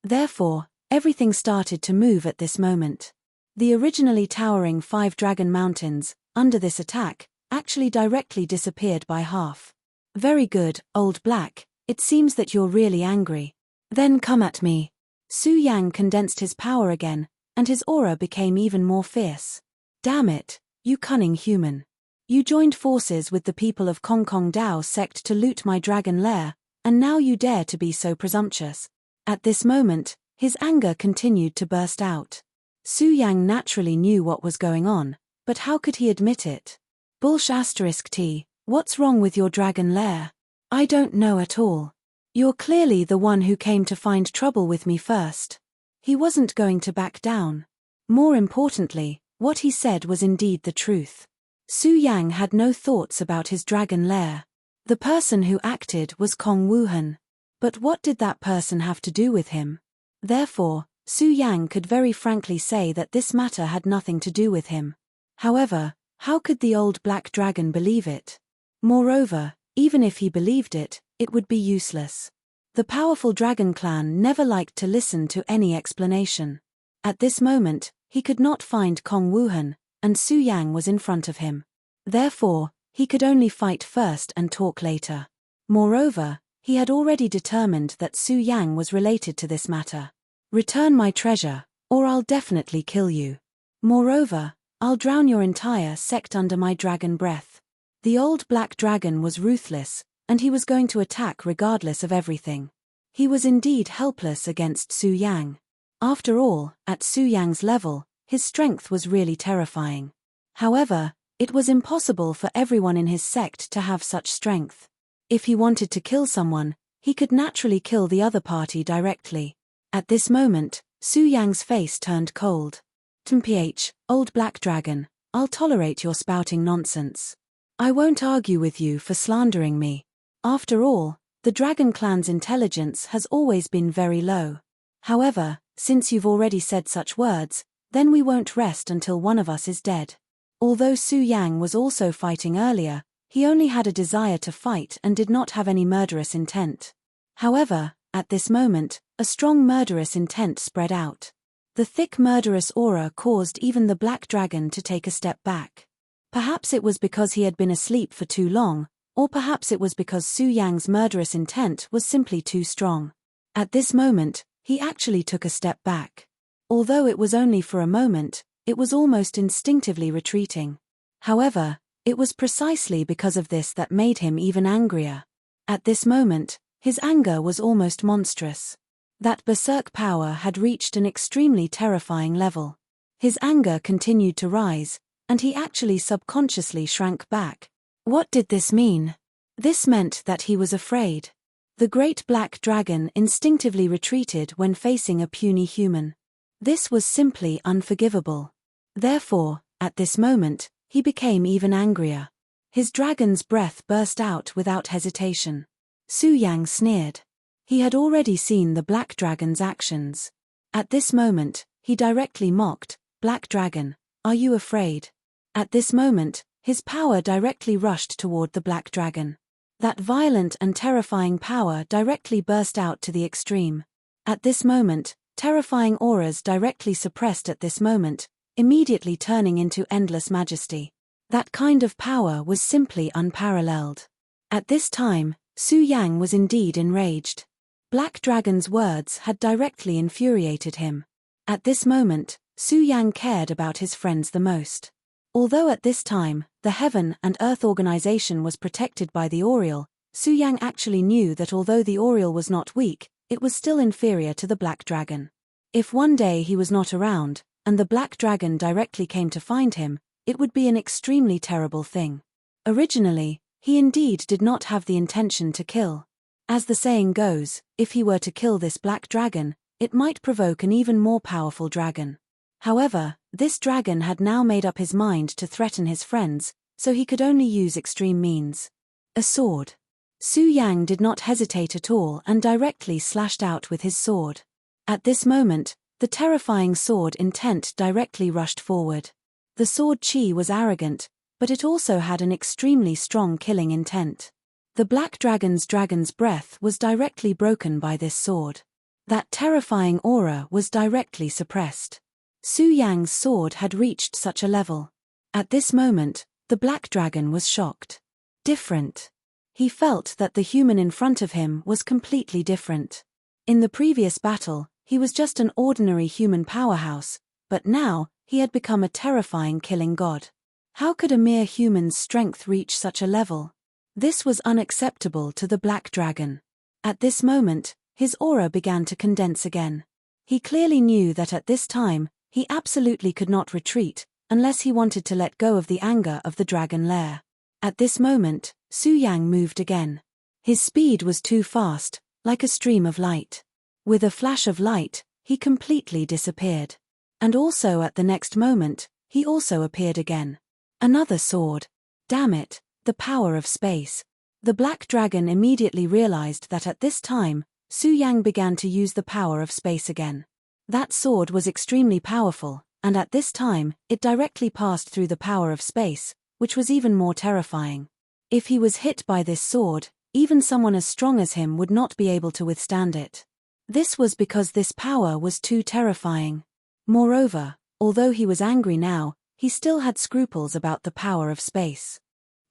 Therefore, Everything started to move at this moment. The originally towering 5 dragon mountains, under this attack, actually directly disappeared by half. Very good, Old Black, it seems that you're really angry. Then come at me. Su Yang condensed his power again, and his aura became even more fierce. Damn it, you cunning human. You joined forces with the people of Kong Kong Dao sect to loot my dragon lair, and now you dare to be so presumptuous. At this moment, his anger continued to burst out. Su Yang naturally knew what was going on, but how could he admit it? T, what's wrong with your dragon lair? I don't know at all. You're clearly the one who came to find trouble with me first. He wasn't going to back down. More importantly, what he said was indeed the truth. Su Yang had no thoughts about his dragon lair. The person who acted was Kong Wuhan. But what did that person have to do with him? Therefore, Su Yang could very frankly say that this matter had nothing to do with him. However, how could the old black dragon believe it? Moreover, even if he believed it, it would be useless. The powerful dragon clan never liked to listen to any explanation. At this moment, he could not find Kong Wuhan, and Su Yang was in front of him. Therefore, he could only fight first and talk later. Moreover, he had already determined that Su Yang was related to this matter. Return my treasure, or I'll definitely kill you. Moreover, I'll drown your entire sect under my dragon breath. The old black dragon was ruthless, and he was going to attack regardless of everything. He was indeed helpless against Su Yang. After all, at Su Yang's level, his strength was really terrifying. However, it was impossible for everyone in his sect to have such strength. If he wanted to kill someone, he could naturally kill the other party directly. At this moment, Su Yang's face turned cold. TMPH, old black dragon, I'll tolerate your spouting nonsense. I won't argue with you for slandering me. After all, the dragon clan's intelligence has always been very low. However, since you've already said such words, then we won't rest until one of us is dead. Although Su Yang was also fighting earlier, he only had a desire to fight and did not have any murderous intent. However, at this moment, a strong murderous intent spread out. The thick murderous aura caused even the black dragon to take a step back. Perhaps it was because he had been asleep for too long, or perhaps it was because Su Yang's murderous intent was simply too strong. At this moment, he actually took a step back. Although it was only for a moment, it was almost instinctively retreating. However, it was precisely because of this that made him even angrier. At this moment, his anger was almost monstrous. That berserk power had reached an extremely terrifying level. His anger continued to rise, and he actually subconsciously shrank back. What did this mean? This meant that he was afraid. The great black dragon instinctively retreated when facing a puny human. This was simply unforgivable. Therefore, at this moment, he became even angrier. His dragon's breath burst out without hesitation. Su Yang sneered. He had already seen the black dragon's actions. At this moment, he directly mocked, "Black dragon, are you afraid?" At this moment, his power directly rushed toward the black dragon. That violent and terrifying power directly burst out to the extreme. At this moment, terrifying auras directly suppressed at this moment, immediately turning into endless majesty. That kind of power was simply unparalleled. At this time, Su Yang was indeed enraged. Black Dragon's words had directly infuriated him. At this moment, Su Yang cared about his friends the most. Although at this time, the Heaven and Earth organization was protected by the Oriole, Su Yang actually knew that although the Oriole was not weak, it was still inferior to the Black Dragon. If one day he was not around, and the Black Dragon directly came to find him, it would be an extremely terrible thing. Originally, he indeed did not have the intention to kill. As the saying goes, if he were to kill this black dragon, it might provoke an even more powerful dragon. However, this dragon had now made up his mind to threaten his friends, so he could only use extreme means. A sword. Su Yang did not hesitate at all and directly slashed out with his sword. At this moment, the terrifying sword intent directly rushed forward. The sword chi was arrogant, but it also had an extremely strong killing intent. The black dragon's breath was directly broken by this sword. That terrifying aura was directly suppressed. Su Yang's sword had reached such a level. At this moment, the black dragon was shocked. Different. He felt that the human in front of him was completely different. In the previous battle, he was just an ordinary human powerhouse, but now, he had become a terrifying killing god. How could a mere human's strength reach such a level? This was unacceptable to the black dragon. At this moment, his aura began to condense again. He clearly knew that at this time, he absolutely could not retreat, unless he wanted to let go of the anger of the dragon lair. At this moment, Su Yang moved again. His speed was too fast, like a stream of light. With a flash of light, he completely disappeared. And also at the next moment, he also appeared again. Another sword. Damn it, the power of space. The black dragon immediately realized that at this time, Su Yang began to use the power of space again. That sword was extremely powerful, and at this time, it directly passed through the power of space, which was even more terrifying. If he was hit by this sword, even someone as strong as him would not be able to withstand it. This was because this power was too terrifying. Moreover, although he was angry now, he still had scruples about the power of space.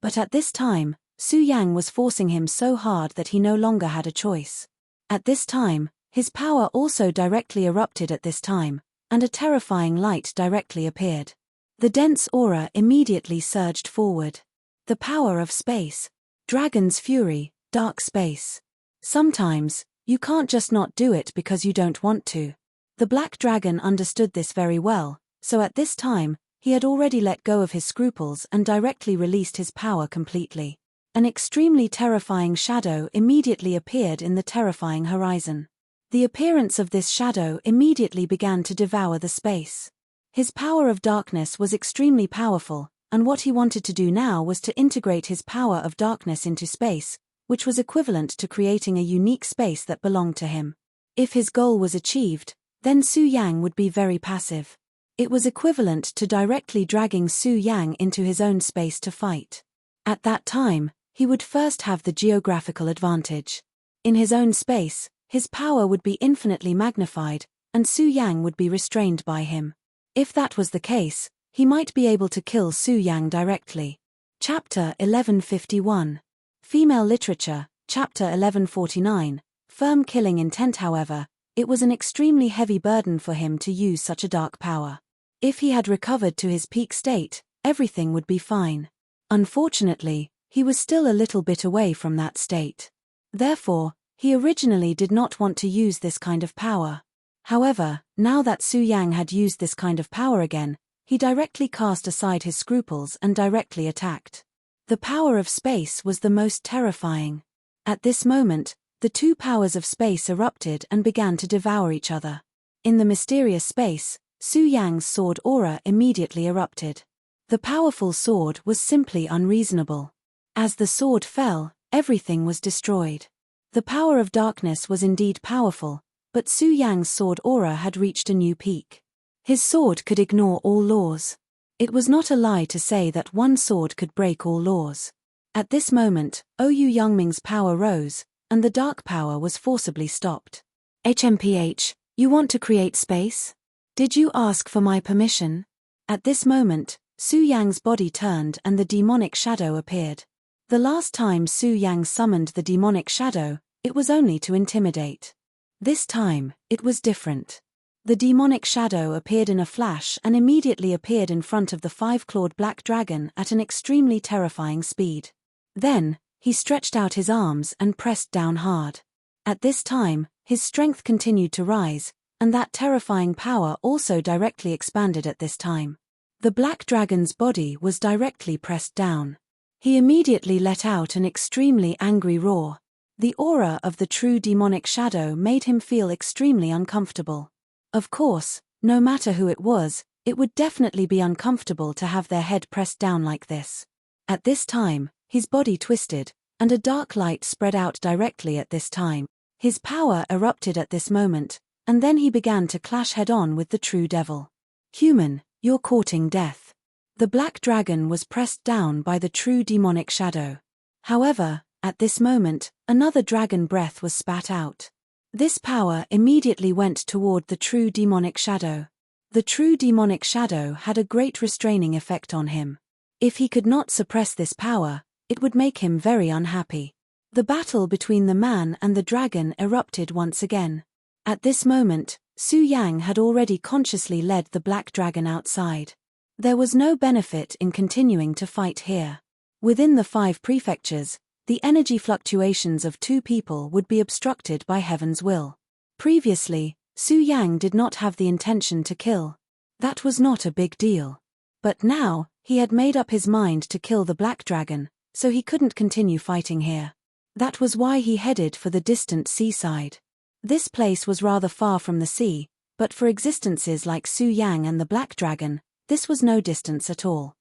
But at this time, Su Yang was forcing him so hard that he no longer had a choice. At this time, his power also directly erupted at this time, and a terrifying light directly appeared. The dense aura immediately surged forward. The power of space. Dragon's fury, dark space. Sometimes, you can't just not do it because you don't want to. The black dragon understood this very well, so at this time, he had already let go of his scruples and directly released his power completely. An extremely terrifying shadow immediately appeared in the terrifying horizon. The appearance of this shadow immediately began to devour the space. His power of darkness was extremely powerful, and what he wanted to do now was to integrate his power of darkness into space, which was equivalent to creating a unique space that belonged to him. If his goal was achieved, then Su Yang would be very passive. It was equivalent to directly dragging Su Yang into his own space to fight. At that time, he would first have the geographical advantage. In his own space, his power would be infinitely magnified, and Su Yang would be restrained by him. If that was the case, he might be able to kill Su Yang directly. Chapter 1151. Female Literature, Chapter 1149. Firm killing intent. However, it was an extremely heavy burden for him to use such a dark power. If he had recovered to his peak state, everything would be fine. Unfortunately, he was still a little bit away from that state. Therefore, he originally did not want to use this kind of power. However, now that Su Yang had used this kind of power again, he directly cast aside his scruples and directly attacked. The power of space was the most terrifying. At this moment, the two powers of space erupted and began to devour each other. In the mysterious space, Su Yang's sword aura immediately erupted. The powerful sword was simply unreasonable. As the sword fell, everything was destroyed. The power of darkness was indeed powerful, but Su Yang's sword aura had reached a new peak. His sword could ignore all laws. It was not a lie to say that one sword could break all laws. At this moment, Ouyou Yangming's power rose, and the dark power was forcibly stopped. HMPH, you want to create space? Did you ask for my permission? At this moment, Su Yang's body turned and the demonic shadow appeared. The last time Su Yang summoned the demonic shadow, it was only to intimidate. This time, it was different. The demonic shadow appeared in a flash and immediately appeared in front of the five-clawed black dragon at an extremely terrifying speed. Then, he stretched out his arms and pressed down hard. At this time, his strength continued to rise, and that terrifying power also directly expanded at this time. The black dragon's body was directly pressed down. He immediately let out an extremely angry roar. The aura of the true demonic shadow made him feel extremely uncomfortable. Of course, no matter who it was, it would definitely be uncomfortable to have their head pressed down like this. At this time, his body twisted, and a dark light spread out directly at this time. His power erupted at this moment, and then he began to clash head-on with the true devil. Human, you're courting death. The black dragon was pressed down by the true demonic shadow. However, at this moment, another dragon breath was spat out. This power immediately went toward the true demonic shadow. The true demonic shadow had a great restraining effect on him. If he could not suppress this power, it would make him very unhappy. The battle between the man and the dragon erupted once again. At this moment, Su Yang had already consciously led the black dragon outside. There was no benefit in continuing to fight here. Within the 5 prefectures, the energy fluctuations of 2 people would be obstructed by heaven's will. Previously, Su Yang did not have the intention to kill. That was not a big deal. But now, he had made up his mind to kill the black dragon, so he couldn't continue fighting here. That was why he headed for the distant seaside. This place was rather far from the sea, but for existences like Su Yang and the black dragon, this was no distance at all.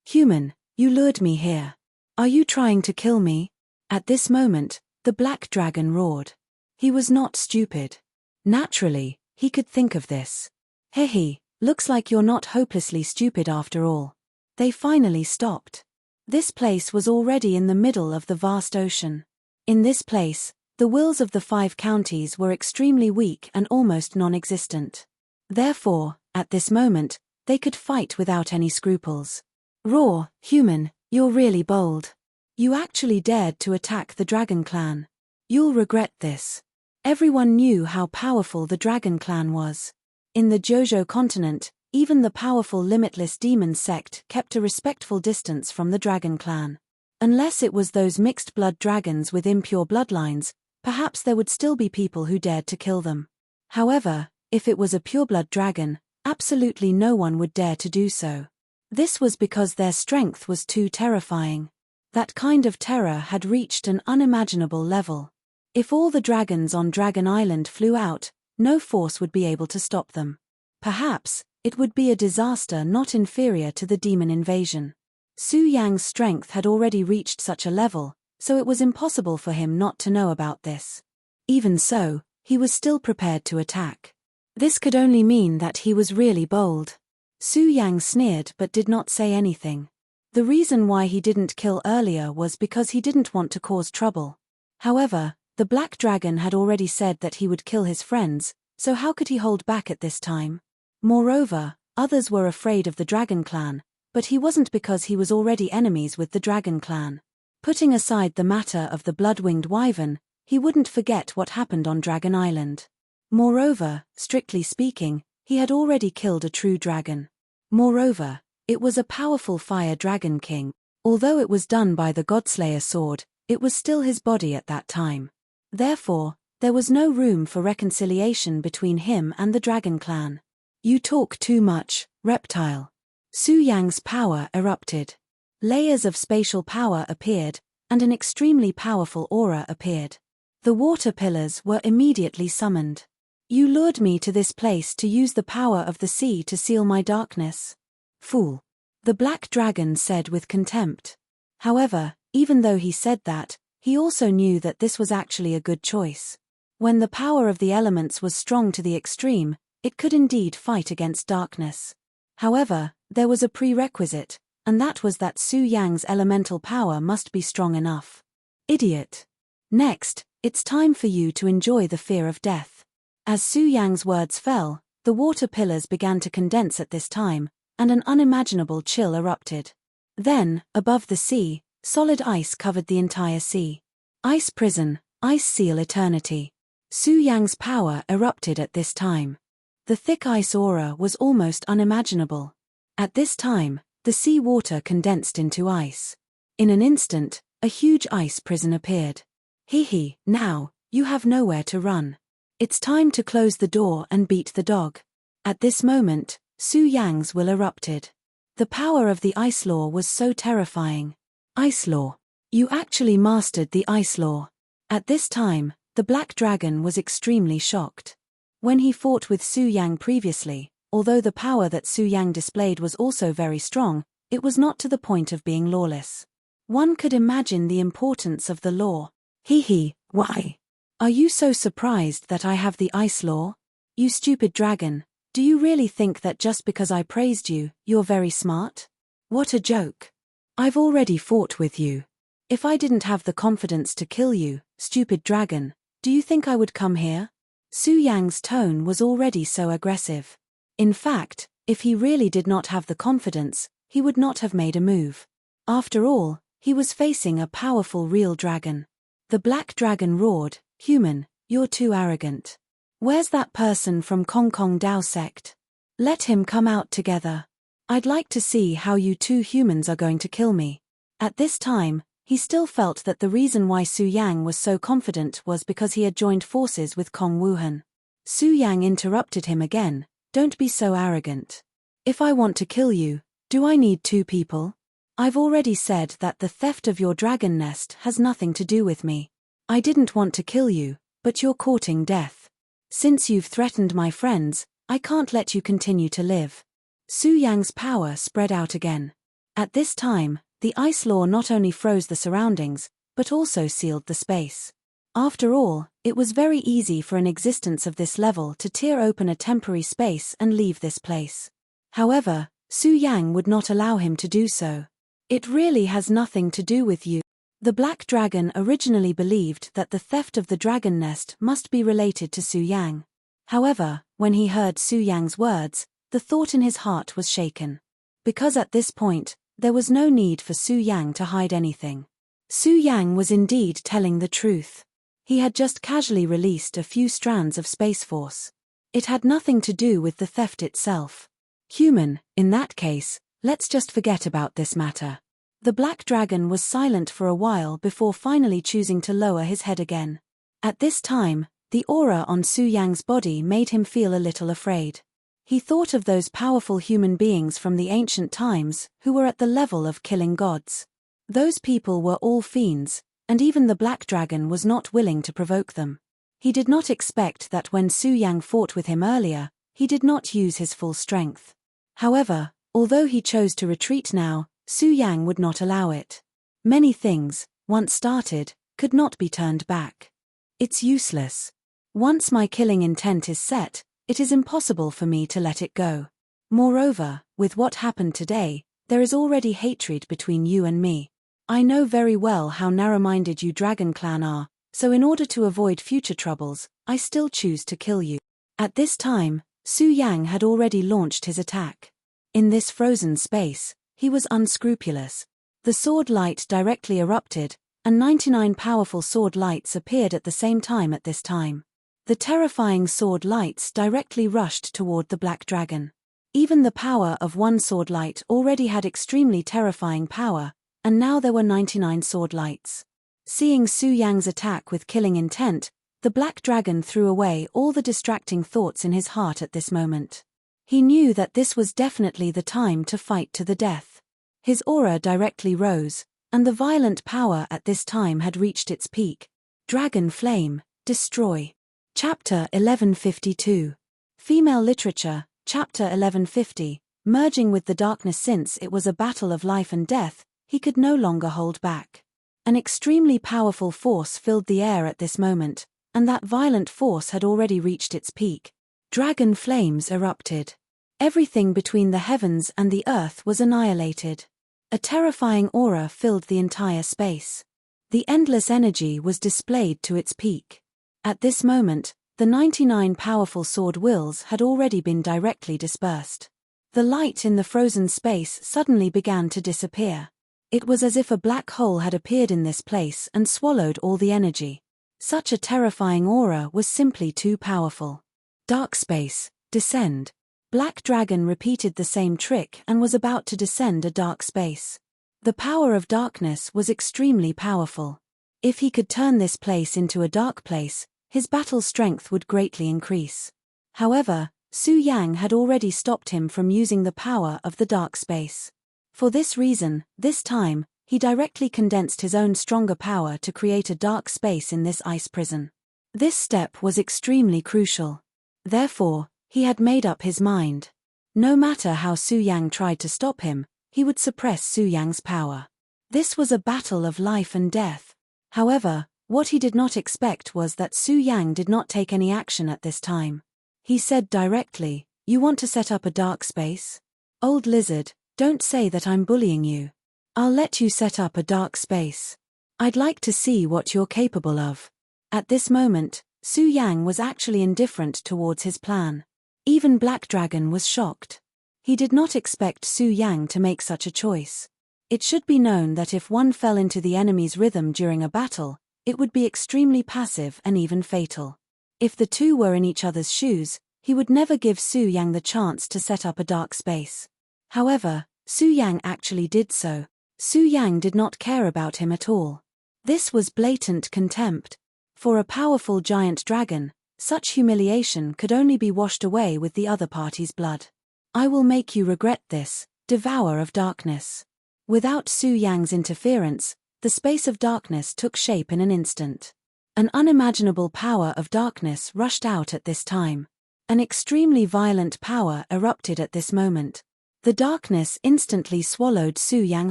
Human, you lured me here. Are you trying to kill me? At this moment, the black dragon roared. He was not stupid. Naturally, he could think of this. Hehe, looks like you're not hopelessly stupid after all. They finally stopped. This place was already in the middle of the vast ocean. In this place, the wills of the 5 counties were extremely weak and almost non-existent. Therefore, at this moment, they could fight without any scruples. Roar, human, you're really bold. You actually dared to attack the Dragon Clan. You'll regret this. Everyone knew how powerful the Dragon Clan was. In the Jojo continent, even the powerful Limitless Demon sect kept a respectful distance from the Dragon Clan. Unless it was those mixed-blood dragons with impure bloodlines, perhaps there would still be people who dared to kill them. However, if it was a pureblood dragon, absolutely no one would dare to do so. This was because their strength was too terrifying. That kind of terror had reached an unimaginable level. If all the dragons on Dragon Island flew out, no force would be able to stop them. Perhaps, it would be a disaster not inferior to the demon invasion. Su Yang's strength had already reached such a level, so it was impossible for him not to know about this. Even so, he was still prepared to attack. This could only mean that he was really bold. Su Yang sneered but did not say anything. The reason why he didn't kill earlier was because he didn't want to cause trouble. However, the black dragon had already said that he would kill his friends, so how could he hold back at this time? Moreover, others were afraid of the Dragon Clan, but he wasn't because he was already enemies with the Dragon Clan. Putting aside the matter of the blood-winged wyvern, he wouldn't forget what happened on Dragon Island. Moreover, strictly speaking, he had already killed a true dragon. Moreover, it was a powerful fire dragon king. Although it was done by the Godslayer sword, it was still his body at that time. Therefore, there was no room for reconciliation between him and the Dragon Clan. You talk too much, reptile. Su Yang's power erupted. Layers of spatial power appeared, and an extremely powerful aura appeared. The water pillars were immediately summoned. You lured me to this place to use the power of the sea to seal my darkness. Fool. The black dragon said with contempt. However, even though he said that, he also knew that this was actually a good choice. When the power of the elements was strong to the extreme, it could indeed fight against darkness. However, there was a prerequisite, and that was that Su Yang's elemental power must be strong enough. Idiot. Next, it's time for you to enjoy the fear of death. As Su Yang's words fell, the water pillars began to condense at this time, and an unimaginable chill erupted. Then, above the sea, solid ice covered the entire sea. Ice prison, ice seal eternity. Su Yang's power erupted at this time. The thick ice aura was almost unimaginable. At this time, the sea water condensed into ice. In an instant, a huge ice prison appeared. Hee, now, you have nowhere to run. It's time to close the door and beat the dog. At this moment, Su Yang's will erupted. The power of the ice law was so terrifying. Ice law. You actually mastered the ice law. At this time, the black dragon was extremely shocked. When he fought with Su Yang previously, although the power that Su Yang displayed was also very strong, it was not to the point of being lawless. One could imagine the importance of the law. Hee, why? Are you so surprised that I have the ice law? You stupid dragon, do you really think that just because I praised you, you're very smart? What a joke. I've already fought with you. If I didn't have the confidence to kill you, stupid dragon, do you think I would come here? Su Yang's tone was already so aggressive. In fact, if he really did not have the confidence, he would not have made a move. After all, he was facing a powerful real dragon. The black dragon roared, "Human, you're too arrogant. Where's that person from Kong Kong Dao sect? Let him come out together. I'd like to see how you two humans are going to kill me." At this time, he still felt that the reason why Su Yang was so confident was because he had joined forces with Kong Wuhan. Su Yang interrupted him again, "Don't be so arrogant. If I want to kill you, do I need two people? I've already said that the theft of your dragon nest has nothing to do with me. I didn't want to kill you, but you're courting death. Since you've threatened my friends, I can't let you continue to live." Su Yang's power spread out again. At this time, the ice law not only froze the surroundings, but also sealed the space. After all, it was very easy for an existence of this level to tear open a temporary space and leave this place. However, Su Yang would not allow him to do so. "It really has nothing to do with you." The black dragon originally believed that the theft of the dragon nest must be related to Su Yang. However, when he heard Su Yang's words, the thought in his heart was shaken. Because at this point, there was no need for Su Yang to hide anything. Su Yang was indeed telling the truth. He had just casually released a few strands of Space Force. It had nothing to do with the theft itself. "Human, in that case, let's just forget about this matter." The black dragon was silent for a while before finally choosing to lower his head again. At this time, the aura on Su Yang's body made him feel a little afraid. He thought of those powerful human beings from the ancient times who were at the level of killing gods. Those people were all fiends, and even the black dragon was not willing to provoke them. He did not expect that when Su Yang fought with him earlier, he did not use his full strength. However, although he chose to retreat now, Su Yang would not allow it. Many things, once started, could not be turned back. "It's useless. Once my killing intent is set, it is impossible for me to let it go. Moreover, with what happened today, there is already hatred between you and me. I know very well how narrow-minded you Dragon Clan are, so in order to avoid future troubles, I still choose to kill you." At this time, Su Yang had already launched his attack. In this frozen space, he was unscrupulous. The sword light directly erupted, and 99 powerful sword lights appeared at the same time at this time. The terrifying sword lights directly rushed toward the black dragon. Even the power of one sword light already had extremely terrifying power, and now there were 99 sword lights. Seeing Su Yang's attack with killing intent, the black dragon threw away all the distracting thoughts in his heart at this moment. He knew that this was definitely the time to fight to the death. His aura directly rose, and the violent power at this time had reached its peak. Dragon Flame, Destroy. Chapter 1152. Female Literature, Chapter 1150. Merging with the darkness. Since it was a battle of life and death, he could no longer hold back. An extremely powerful force filled the air at this moment, and that violent force had already reached its peak. Dragon flames erupted. Everything between the heavens and the earth was annihilated. A terrifying aura filled the entire space. The endless energy was displayed to its peak. At this moment, the 99 powerful sword wills had already been directly dispersed. The light in the frozen space suddenly began to disappear. It was as if a black hole had appeared in this place and swallowed all the energy. Such a terrifying aura was simply too powerful. Dark space, descend. Black Dragon repeated the same trick and was about to descend a dark space. The power of darkness was extremely powerful. If he could turn this place into a dark place, his battle strength would greatly increase. However, Su Yang had already stopped him from using the power of the dark space. For this reason, this time, he directly condensed his own stronger power to create a dark space in this ice prison. This step was extremely crucial. Therefore, he had made up his mind. No matter how Su Yang tried to stop him, he would suppress Su Yang's power. This was a battle of life and death. However, what he did not expect was that Su Yang did not take any action at this time. He said directly, "You want to set up a dark space? Old lizard, don't say that I'm bullying you. I'll let you set up a dark space. I'd like to see what you're capable of." At this moment, Su Yang was actually indifferent towards his plan. Even Black Dragon was shocked. He did not expect Su Yang to make such a choice. It should be known that if one fell into the enemy's rhythm during a battle, it would be extremely passive and even fatal. If the two were in each other's shoes, he would never give Su Yang the chance to set up a dark space. However, Su Yang actually did so. Su Yang did not care about him at all. This was blatant contempt. For a powerful giant dragon, such humiliation could only be washed away with the other party's blood. I will make you regret this, devourer of darkness. Without Su Yang's interference, the space of darkness took shape in an instant. An unimaginable power of darkness rushed out at this time. An extremely violent power erupted at this moment. The darkness instantly swallowed Su Yang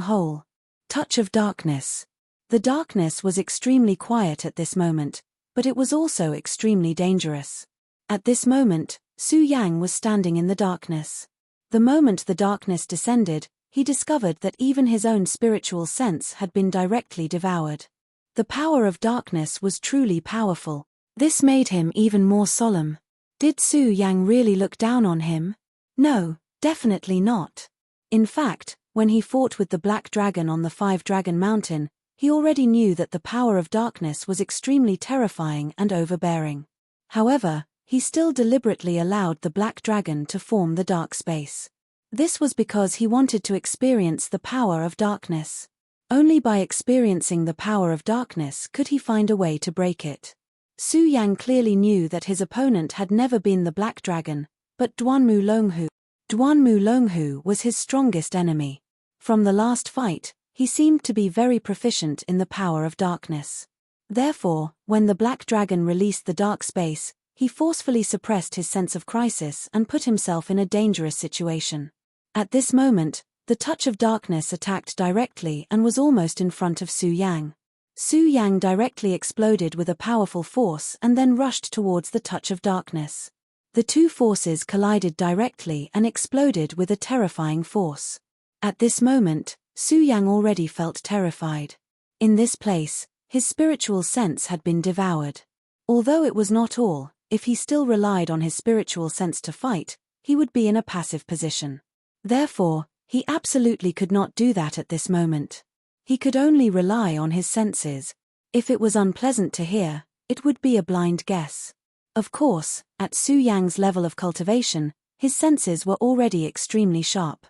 whole. Touch of darkness. The darkness was extremely quiet at this moment, but it was also extremely dangerous. At this moment, Su Yang was standing in the darkness. The moment the darkness descended, he discovered that even his own spiritual sense had been directly devoured. The power of darkness was truly powerful. This made him even more solemn. Did Su Yang really look down on him? No, definitely not. In fact, when he fought with the Black Dragon on the Five-Dragon Mountain, he already knew that the power of darkness was extremely terrifying and overbearing. However, he still deliberately allowed the Black Dragon to form the dark space. This was because he wanted to experience the power of darkness. Only by experiencing the power of darkness could he find a way to break it. Su Yang clearly knew that his opponent had never been the Black Dragon, but Duanmu Longhu. Duanmu Longhu was his strongest enemy. From the last fight, he seemed to be very proficient in the power of darkness. Therefore, when the Black Dragon released the dark space, he forcefully suppressed his sense of crisis and put himself in a dangerous situation. At this moment, the touch of darkness attacked directly and was almost in front of Su Yang. Su Yang directly exploded with a powerful force and then rushed towards the touch of darkness. The two forces collided directly and exploded with a terrifying force. At this moment, Su Yang already felt terrified. In this place, his spiritual sense had been devoured. Although it was not all, if he still relied on his spiritual sense to fight, he would be in a passive position. Therefore, he absolutely could not do that at this moment. He could only rely on his senses. If it was unpleasant to hear, it would be a blind guess. Of course, at Su Yang's level of cultivation, his senses were already extremely sharp.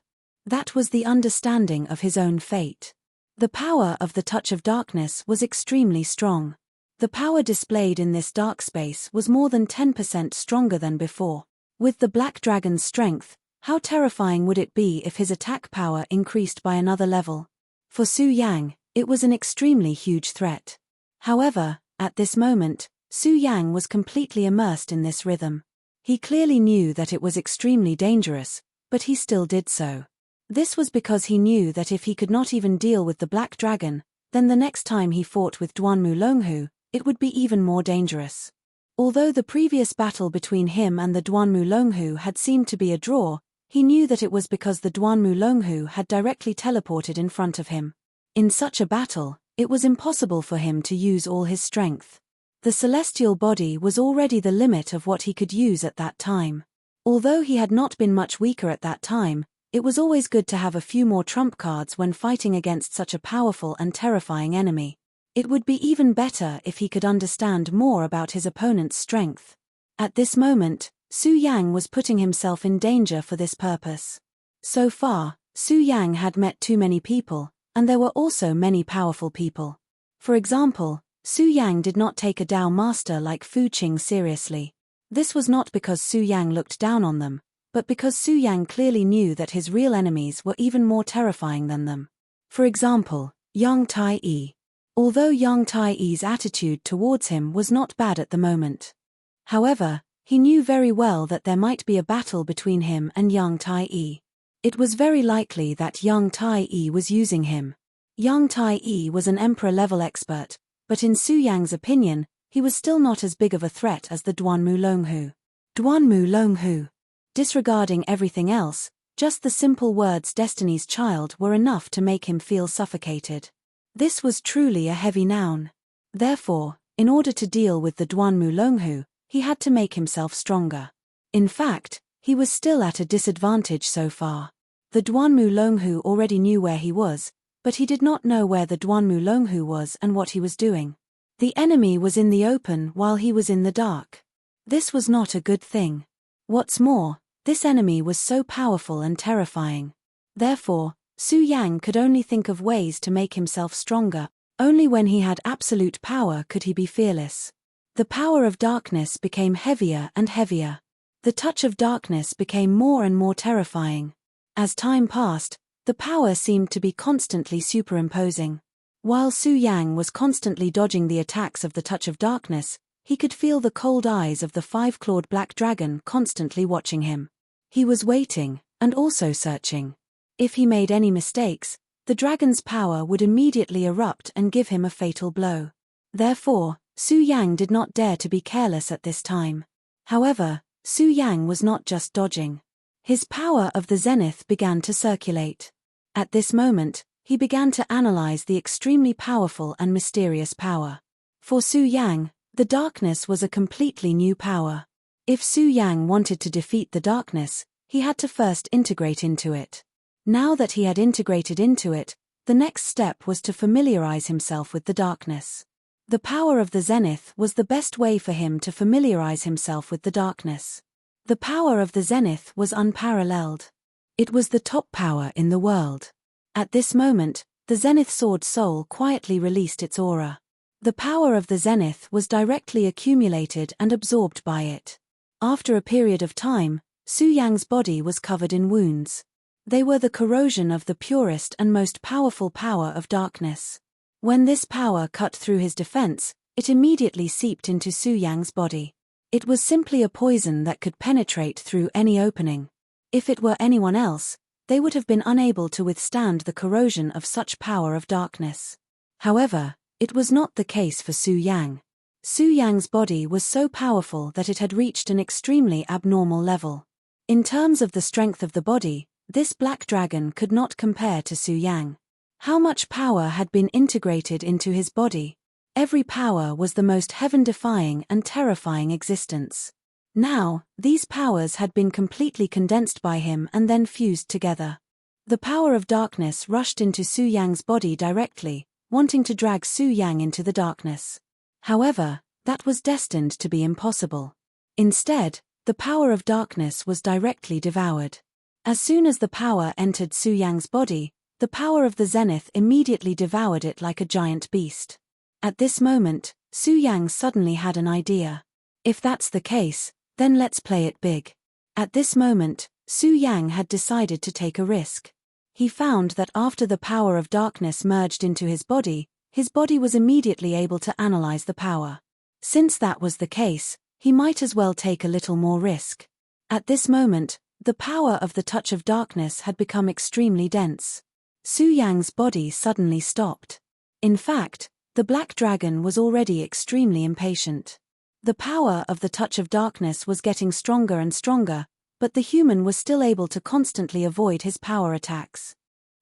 That was the understanding of his own fate. The power of the touch of darkness was extremely strong. The power displayed in this dark space was more than 10% stronger than before. With the Black Dragon's strength, how terrifying would it be if his attack power increased by another level? For Su Yang, it was an extremely huge threat. However, at this moment, Su Yang was completely immersed in this rhythm. He clearly knew that it was extremely dangerous, but he still did so. This was because he knew that if he could not even deal with the Black Dragon, then the next time he fought with Duanmu Longhu, it would be even more dangerous. Although the previous battle between him and the Duanmu Longhu had seemed to be a draw, he knew that it was because the Duanmu Longhu had directly teleported in front of him. In such a battle, it was impossible for him to use all his strength. The celestial body was already the limit of what he could use at that time. Although he had not been much weaker at that time, it was always good to have a few more trump cards when fighting against such a powerful and terrifying enemy. It would be even better if he could understand more about his opponent's strength. At this moment, Su Yang was putting himself in danger for this purpose. So far, Su Yang had met too many people, and there were also many powerful people. For example, Su Yang did not take a Dao master like Fu Qing seriously. This was not because Su Yang looked down on them, but because Su Yang clearly knew that his real enemies were even more terrifying than them. For example, Yang Tai-yi. Although Yang Tai-yi's attitude towards him was not bad at the moment. However, he knew very well that there might be a battle between him and Yang Tai-yi. It was very likely that Yang Tai-yi was using him. Yang Tai-yi was an emperor-level expert, but in Su Yang's opinion, he was still not as big of a threat as the Duanmu Longhu. Duanmu Longhu. Disregarding everything else, just the simple words Destiny's Child were enough to make him feel suffocated. This was truly a heavy noun. Therefore, In order to deal with the Duanmu Longhu, he had to make himself stronger. In fact, he was still at a disadvantage so far. The Duanmu Longhu already knew where he was, but he did not know where the Duanmu Longhu was and what he was doing. The enemy was in the open while he was in the dark. This was not a good thing. What's more, this enemy was so powerful and terrifying. Therefore, Su Yang could only think of ways to make himself stronger. Only when he had absolute power could he be fearless. The power of darkness became heavier and heavier. The touch of darkness became more and more terrifying. As time passed, the power seemed to be constantly superimposing. While Su Yang was constantly dodging the attacks of the touch of darkness, he could feel the cold eyes of the five-clawed black dragon constantly watching him. He was waiting, and also searching. If he made any mistakes, the dragon's power would immediately erupt and give him a fatal blow. Therefore, Su Yang did not dare to be careless at this time. However, Su Yang was not just dodging. His power of the zenith began to circulate. At this moment, he began to analyze the extremely powerful and mysterious power. For Su Yang, the darkness was a completely new power. If Su Yang wanted to defeat the darkness, he had to first integrate into it. Now that he had integrated into it, the next step was to familiarize himself with the darkness. The power of the zenith was the best way for him to familiarize himself with the darkness. The power of the zenith was unparalleled. It was the top power in the world. At this moment, the zenith sword soul quietly released its aura. The power of the zenith was directly accumulated and absorbed by it. After a period of time, Su Yang's body was covered in wounds. They were the corrosion of the purest and most powerful power of darkness. When this power cut through his defense, it immediately seeped into Su Yang's body. It was simply a poison that could penetrate through any opening. If it were anyone else, they would have been unable to withstand the corrosion of such power of darkness. However, it was not the case for Su Yang. Su Yang's body was so powerful that it had reached an extremely abnormal level. In terms of the strength of the body, this black dragon could not compare to Su Yang. How much power had been integrated into his body? Every power was the most heaven-defying and terrifying existence. Now, these powers had been completely condensed by him and then fused together. The power of darkness rushed into Su Yang's body directly, wanting to drag Su Yang into the darkness. However, that was destined to be impossible. Instead, the power of darkness was directly devoured. As soon as the power entered Su Yang's body, the power of the zenith immediately devoured it like a giant beast. At this moment, Su Yang suddenly had an idea. If that's the case, then let's play it big. At this moment, Su Yang had decided to take a risk. He found that after the power of darkness merged into his body was immediately able to analyze the power. Since that was the case, he might as well take a little more risk. At this moment, the power of the touch of darkness had become extremely dense. Su Yang's body suddenly stopped. In fact, the black dragon was already extremely impatient. The power of the touch of darkness was getting stronger and stronger, but the human was still able to constantly avoid his power attacks.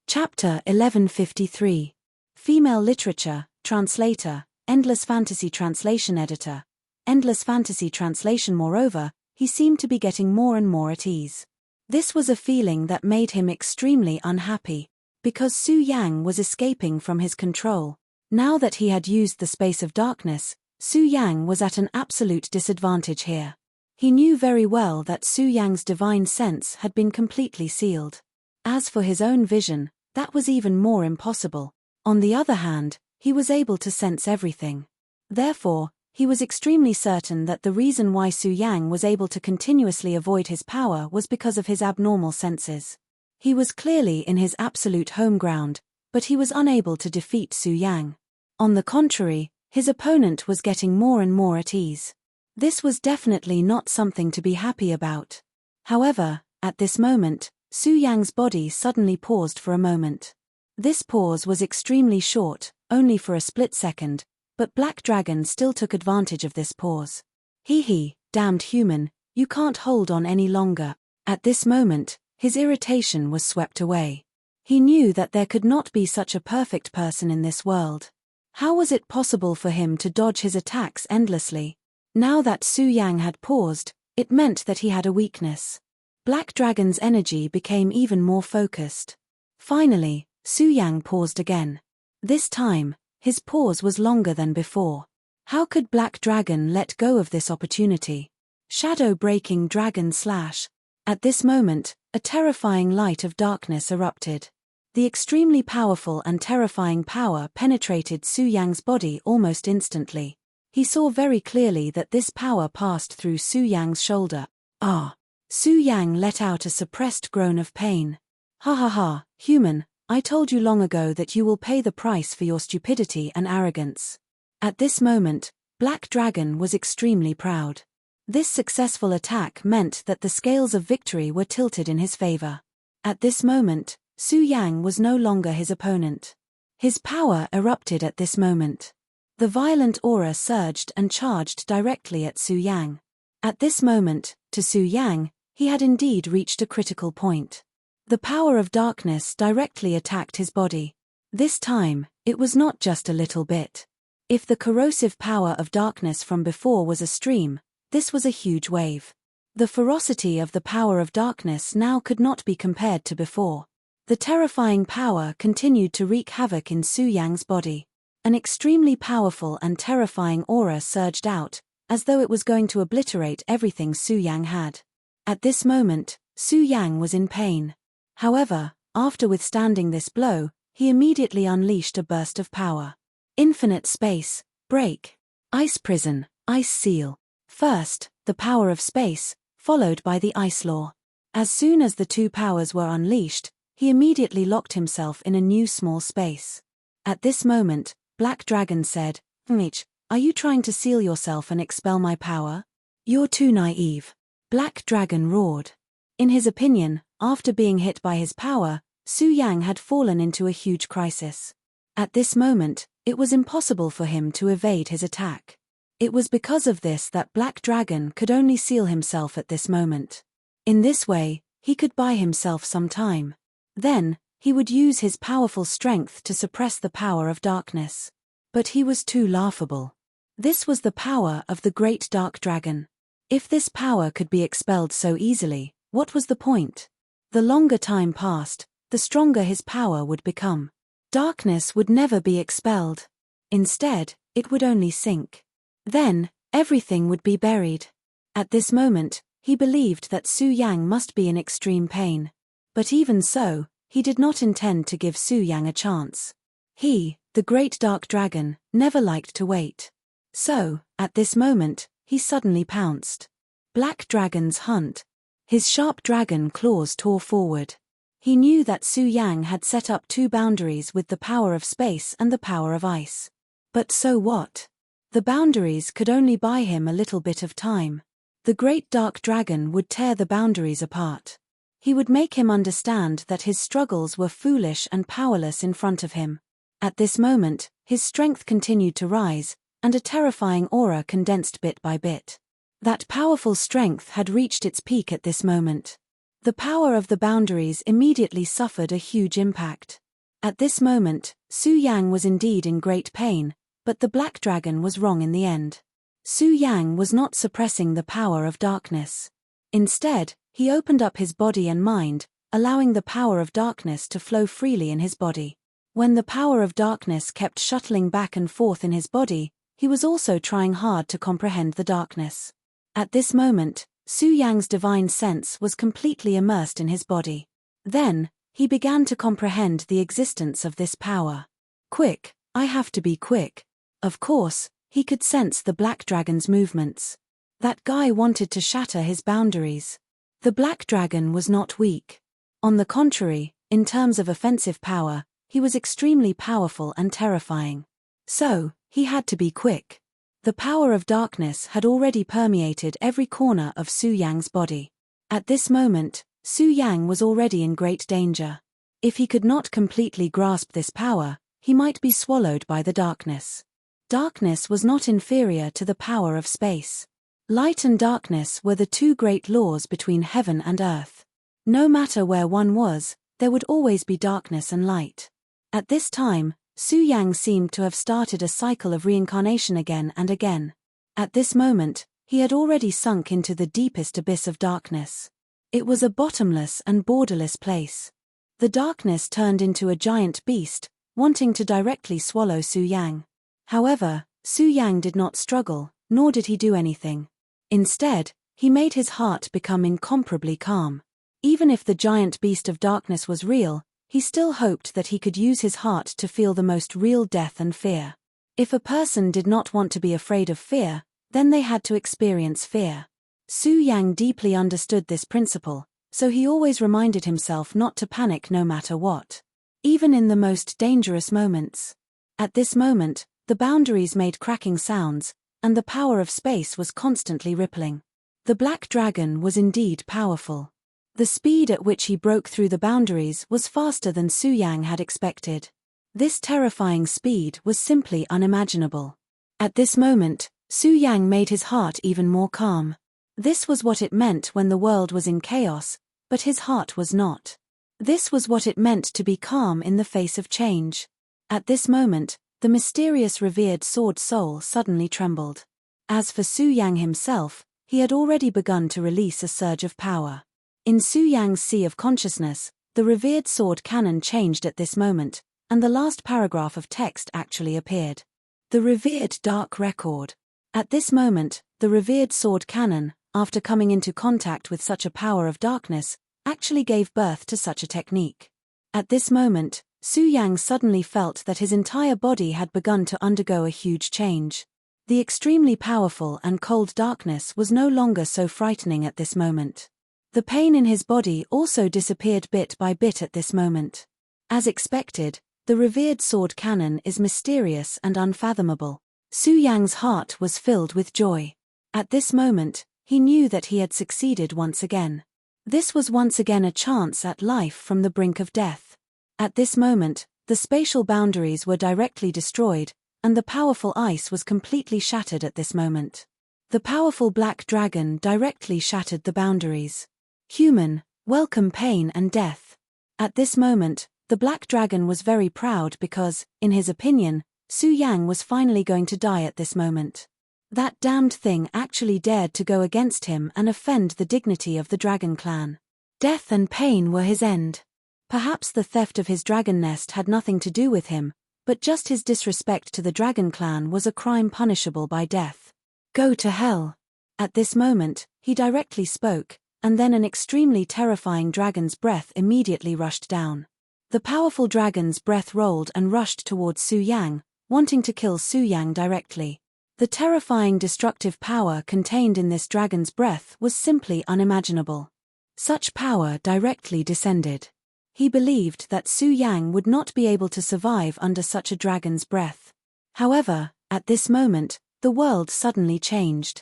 Chapter 1153. Female Literature, Translator, Endless Fantasy Translation Editor. Endless Fantasy Translation. Moreover, he seemed to be getting more and more at ease. This was a feeling that made him extremely unhappy, because Su Yang was escaping from his control. Now that he had used the space of darkness, Su Yang was at an absolute disadvantage here. He knew very well that Su Yang's divine sense had been completely sealed. As for his own vision, that was even more impossible. On the other hand, he was able to sense everything. Therefore, he was extremely certain that the reason why Su Yang was able to continuously avoid his power was because of his abnormal senses. He was clearly in his absolute home ground, but he was unable to defeat Su Yang. On the contrary, his opponent was getting more and more at ease. This was definitely not something to be happy about. However, at this moment, Su Yang's body suddenly paused for a moment. This pause was extremely short, only for a split second, but Black Dragon still took advantage of this pause. Hee, damned human, you can't hold on any longer. At this moment, his irritation was swept away. He knew that there could not be such a perfect person in this world. How was it possible for him to dodge his attacks endlessly? Now that Su Yang had paused, it meant that he had a weakness. Black Dragon's energy became even more focused. Finally, Su Yang paused again. This time, his pause was longer than before. How could Black Dragon let go of this opportunity? Shadow-breaking dragon slash. At this moment, a terrifying light of darkness erupted. The extremely powerful and terrifying power penetrated Su Yang's body almost instantly. He saw very clearly that this power passed through Su Yang's shoulder. Ah! Su Yang let out a suppressed groan of pain. Ha ha ha, human, I told you long ago that you will pay the price for your stupidity and arrogance. At this moment, Black Dragon was extremely proud. This successful attack meant that the scales of victory were tilted in his favor. At this moment, Su Yang was no longer his opponent. His power erupted at this moment. The violent aura surged and charged directly at Su Yang. At this moment, to Su Yang, he had indeed reached a critical point. The power of darkness directly attacked his body. This time, it was not just a little bit. If the corrosive power of darkness from before was a stream, this was a huge wave. The ferocity of the power of darkness now could not be compared to before. The terrifying power continued to wreak havoc in Su Yang's body. An extremely powerful and terrifying aura surged out, as though it was going to obliterate everything Su Yang had. At this moment, Su Yang was in pain. However, after withstanding this blow, he immediately unleashed a burst of power. Infinite space, break. Ice prison, ice seal. First, the power of space, followed by the ice law. As soon as the two powers were unleashed, he immediately locked himself in a new small space. At this moment, Black Dragon said, "Enrich, are you trying to seal yourself and expel my power? You're too naive." Black Dragon roared. In his opinion, after being hit by his power, Su Yang had fallen into a huge crisis. At this moment, it was impossible for him to evade his attack. It was because of this that Black Dragon could only seal himself at this moment. In this way, he could buy himself some time. Then, he would use his powerful strength to suppress the power of darkness. But he was too laughable. This was the power of the great dark dragon. If this power could be expelled so easily, what was the point? The longer time passed, the stronger his power would become. Darkness would never be expelled. Instead, it would only sink. Then, everything would be buried. At this moment, he believed that Su Yang must be in extreme pain. But even so, he did not intend to give Su Yang a chance. He, the great dark dragon, never liked to wait. So, at this moment, he suddenly pounced. Black Dragon's hunt. His sharp dragon claws tore forward. He knew that Su Yang had set up two boundaries with the power of space and the power of ice. But so what? The boundaries could only buy him a little bit of time. The great dark dragon would tear the boundaries apart. He would make him understand that his struggles were foolish and powerless in front of him. At this moment, his strength continued to rise, and a terrifying aura condensed bit by bit. That powerful strength had reached its peak at this moment. The power of the boundaries immediately suffered a huge impact. At this moment, Su Yang was indeed in great pain, but the Black Dragon was wrong in the end. Su Yang was not suppressing the power of darkness. Instead, he opened up his body and mind, allowing the power of darkness to flow freely in his body. When the power of darkness kept shuttling back and forth in his body, he was also trying hard to comprehend the darkness. At this moment, Su Yang's divine sense was completely immersed in his body. Then, he began to comprehend the existence of this power. Quick, I have to be quick. Of course, he could sense the Black Dragon's movements. That guy wanted to shatter his boundaries. The Black Dragon was not weak. On the contrary, in terms of offensive power, he was extremely powerful and terrifying. So, he had to be quick. The power of darkness had already permeated every corner of Su Yang's body. At this moment, Su Yang was already in great danger. If he could not completely grasp this power, he might be swallowed by the darkness. Darkness was not inferior to the power of space. Light and darkness were the two great laws between heaven and earth. No matter where one was, there would always be darkness and light. At this time, Su Yang seemed to have started a cycle of reincarnation again and again. At this moment, he had already sunk into the deepest abyss of darkness. It was a bottomless and borderless place. The darkness turned into a giant beast, wanting to directly swallow Su Yang. However, Su Yang did not struggle, nor did he do anything. Instead, he made his heart become incomparably calm. Even if the giant beast of darkness was real, he still hoped that he could use his heart to feel the most real death and fear. If a person did not want to be afraid of fear, then they had to experience fear. Su Yang deeply understood this principle, so he always reminded himself not to panic no matter what. Even in the most dangerous moments. At this moment, the boundaries made cracking sounds, and the power of space was constantly rippling. The black dragon was indeed powerful. The speed at which he broke through the boundaries was faster than Su Yang had expected. This terrifying speed was simply unimaginable. At this moment, Su Yang made his heart even more calm. This was what it meant when the world was in chaos, but his heart was not. This was what it meant to be calm in the face of change. At this moment, the mysterious revered sword soul suddenly trembled. As for Su Yang himself, he had already begun to release a surge of power. In Su Yang's sea of consciousness, the revered sword canon changed at this moment, and the last paragraph of text actually appeared. The revered dark record. At this moment, the revered sword canon, after coming into contact with such a power of darkness, actually gave birth to such a technique. At this moment, Su Yang suddenly felt that his entire body had begun to undergo a huge change. The extremely powerful and cold darkness was no longer so frightening at this moment. The pain in his body also disappeared bit by bit at this moment. As expected, the revered sword canon is mysterious and unfathomable. Su Yang's heart was filled with joy. At this moment, he knew that he had succeeded once again. This was once again a chance at life from the brink of death. At this moment, the spatial boundaries were directly destroyed, and the powerful ice was completely shattered at this moment. The powerful black dragon directly shattered the boundaries. Human, welcome pain and death. At this moment, the black dragon was very proud because, in his opinion, Su Yang was finally going to die at this moment. That damned thing actually dared to go against him and offend the dignity of the dragon clan. Death and pain were his end. Perhaps the theft of his dragon nest had nothing to do with him, but just his disrespect to the dragon clan was a crime punishable by death. Go to hell. At this moment, he directly spoke, and then an extremely terrifying dragon's breath immediately rushed down. The powerful dragon's breath rolled and rushed towards Su Yang, wanting to kill Su Yang directly. The terrifying destructive power contained in this dragon's breath was simply unimaginable. Such power directly descended. He believed that Su Yang would not be able to survive under such a dragon's breath. However, at this moment, the world suddenly changed.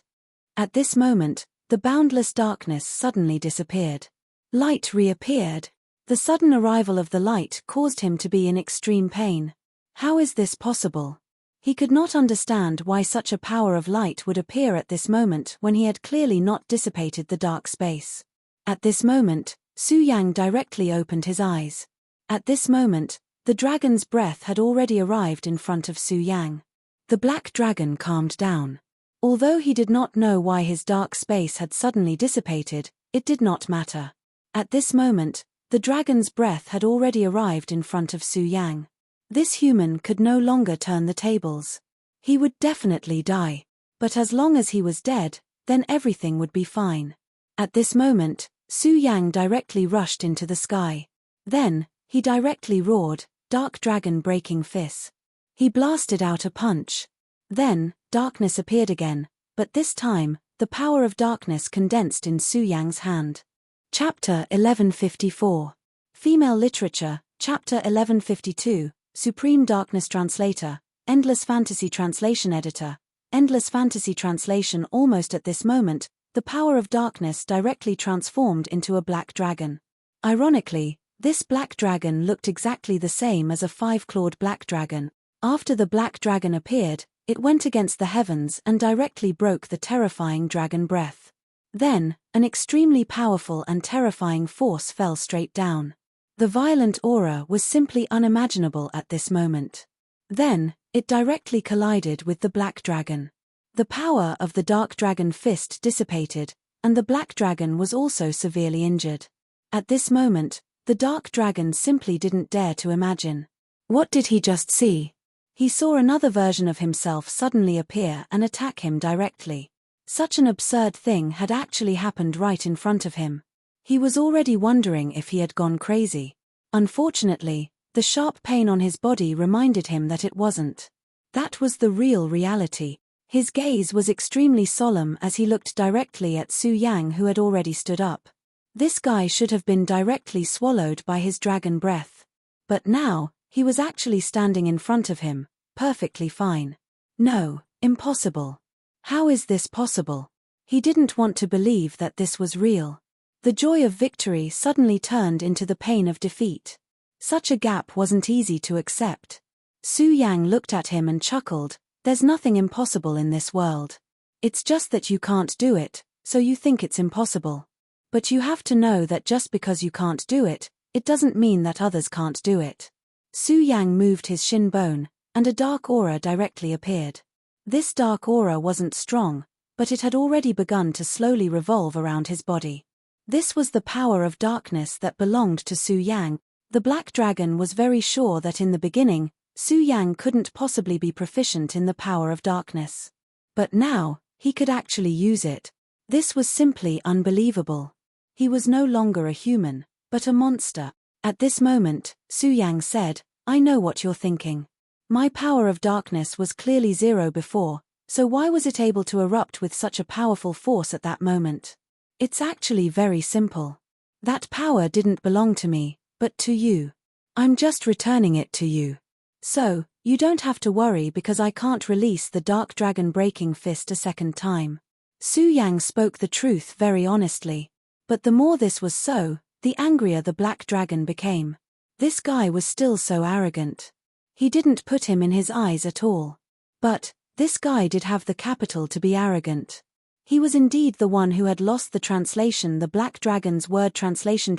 At this moment, the boundless darkness suddenly disappeared. Light reappeared. The sudden arrival of the light caused him to be in extreme pain. How is this possible? He could not understand why such a power of light would appear at this moment when he had clearly not dissipated the dark space. At this moment, Su Yang directly opened his eyes. At this moment, the dragon's breath had already arrived in front of Su Yang. The black dragon calmed down. Although he did not know why his dark space had suddenly dissipated, it did not matter. At this moment, the dragon's breath had already arrived in front of Su Yang. This human could no longer turn the tables. He would definitely die. But as long as he was dead, then everything would be fine. At this moment, Su Yang directly rushed into the sky. Then, he directly roared, "Dark Dragon Breaking Fist." He blasted out a punch. Then, darkness appeared again, but this time, the power of darkness condensed in Su Yang's hand. Chapter 1154. Female Literature, Chapter 1152, Supreme Darkness Translator, Endless Fantasy Translation Editor, Endless Fantasy Translation. Almost at this moment, the power of darkness directly transformed into a black dragon. Ironically, this black dragon looked exactly the same as a five-clawed black dragon. After the black dragon appeared, it went against the heavens and directly broke the terrifying dragon breath. Then, an extremely powerful and terrifying force fell straight down. The violent aura was simply unimaginable at this moment. Then, it directly collided with the black dragon. The power of the dark dragon fist dissipated, and the black dragon was also severely injured. At this moment, the dark dragon simply didn't dare to imagine. What did he just see? He saw another version of himself suddenly appear and attack him directly. Such an absurd thing had actually happened right in front of him. He was already wondering if he had gone crazy. Unfortunately, the sharp pain on his body reminded him that it wasn't. That was the real reality. His gaze was extremely solemn as he looked directly at Su Yang, who had already stood up. This guy should have been directly swallowed by his dragon breath. But now, he was actually standing in front of him, perfectly fine. No, impossible. How is this possible? He didn't want to believe that this was real. The joy of victory suddenly turned into the pain of defeat. Such a gap wasn't easy to accept. Su Yang looked at him and chuckled. There's nothing impossible in this world. It's just that you can't do it, so you think it's impossible. But you have to know that just because you can't do it, it doesn't mean that others can't do it. Su Yang moved his shin bone, and a dark aura directly appeared. This dark aura wasn't strong, but it had already begun to slowly revolve around his body. This was the power of darkness that belonged to Su Yang. The black dragon was very sure that in the beginning, Su Yang couldn't possibly be proficient in the power of darkness. But now, he could actually use it. This was simply unbelievable. He was no longer a human, but a monster. At this moment, Su Yang said, I know what you're thinking. My power of darkness was clearly 0 before, so why was it able to erupt with such a powerful force at that moment? It's actually very simple. That power didn't belong to me, but to you. I'm just returning it to you. So, you don't have to worry because I can't release the dark dragon breaking fist a second time. Su Yang spoke the truth very honestly. But the more this was so, the angrier the black dragon became. This guy was still so arrogant. He didn't put him in his eyes at all. But, this guy did have the capital to be arrogant. He was indeed the one who had lost the translation, the black dragon's word translation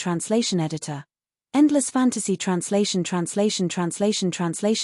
editor. Endless Fantasy translation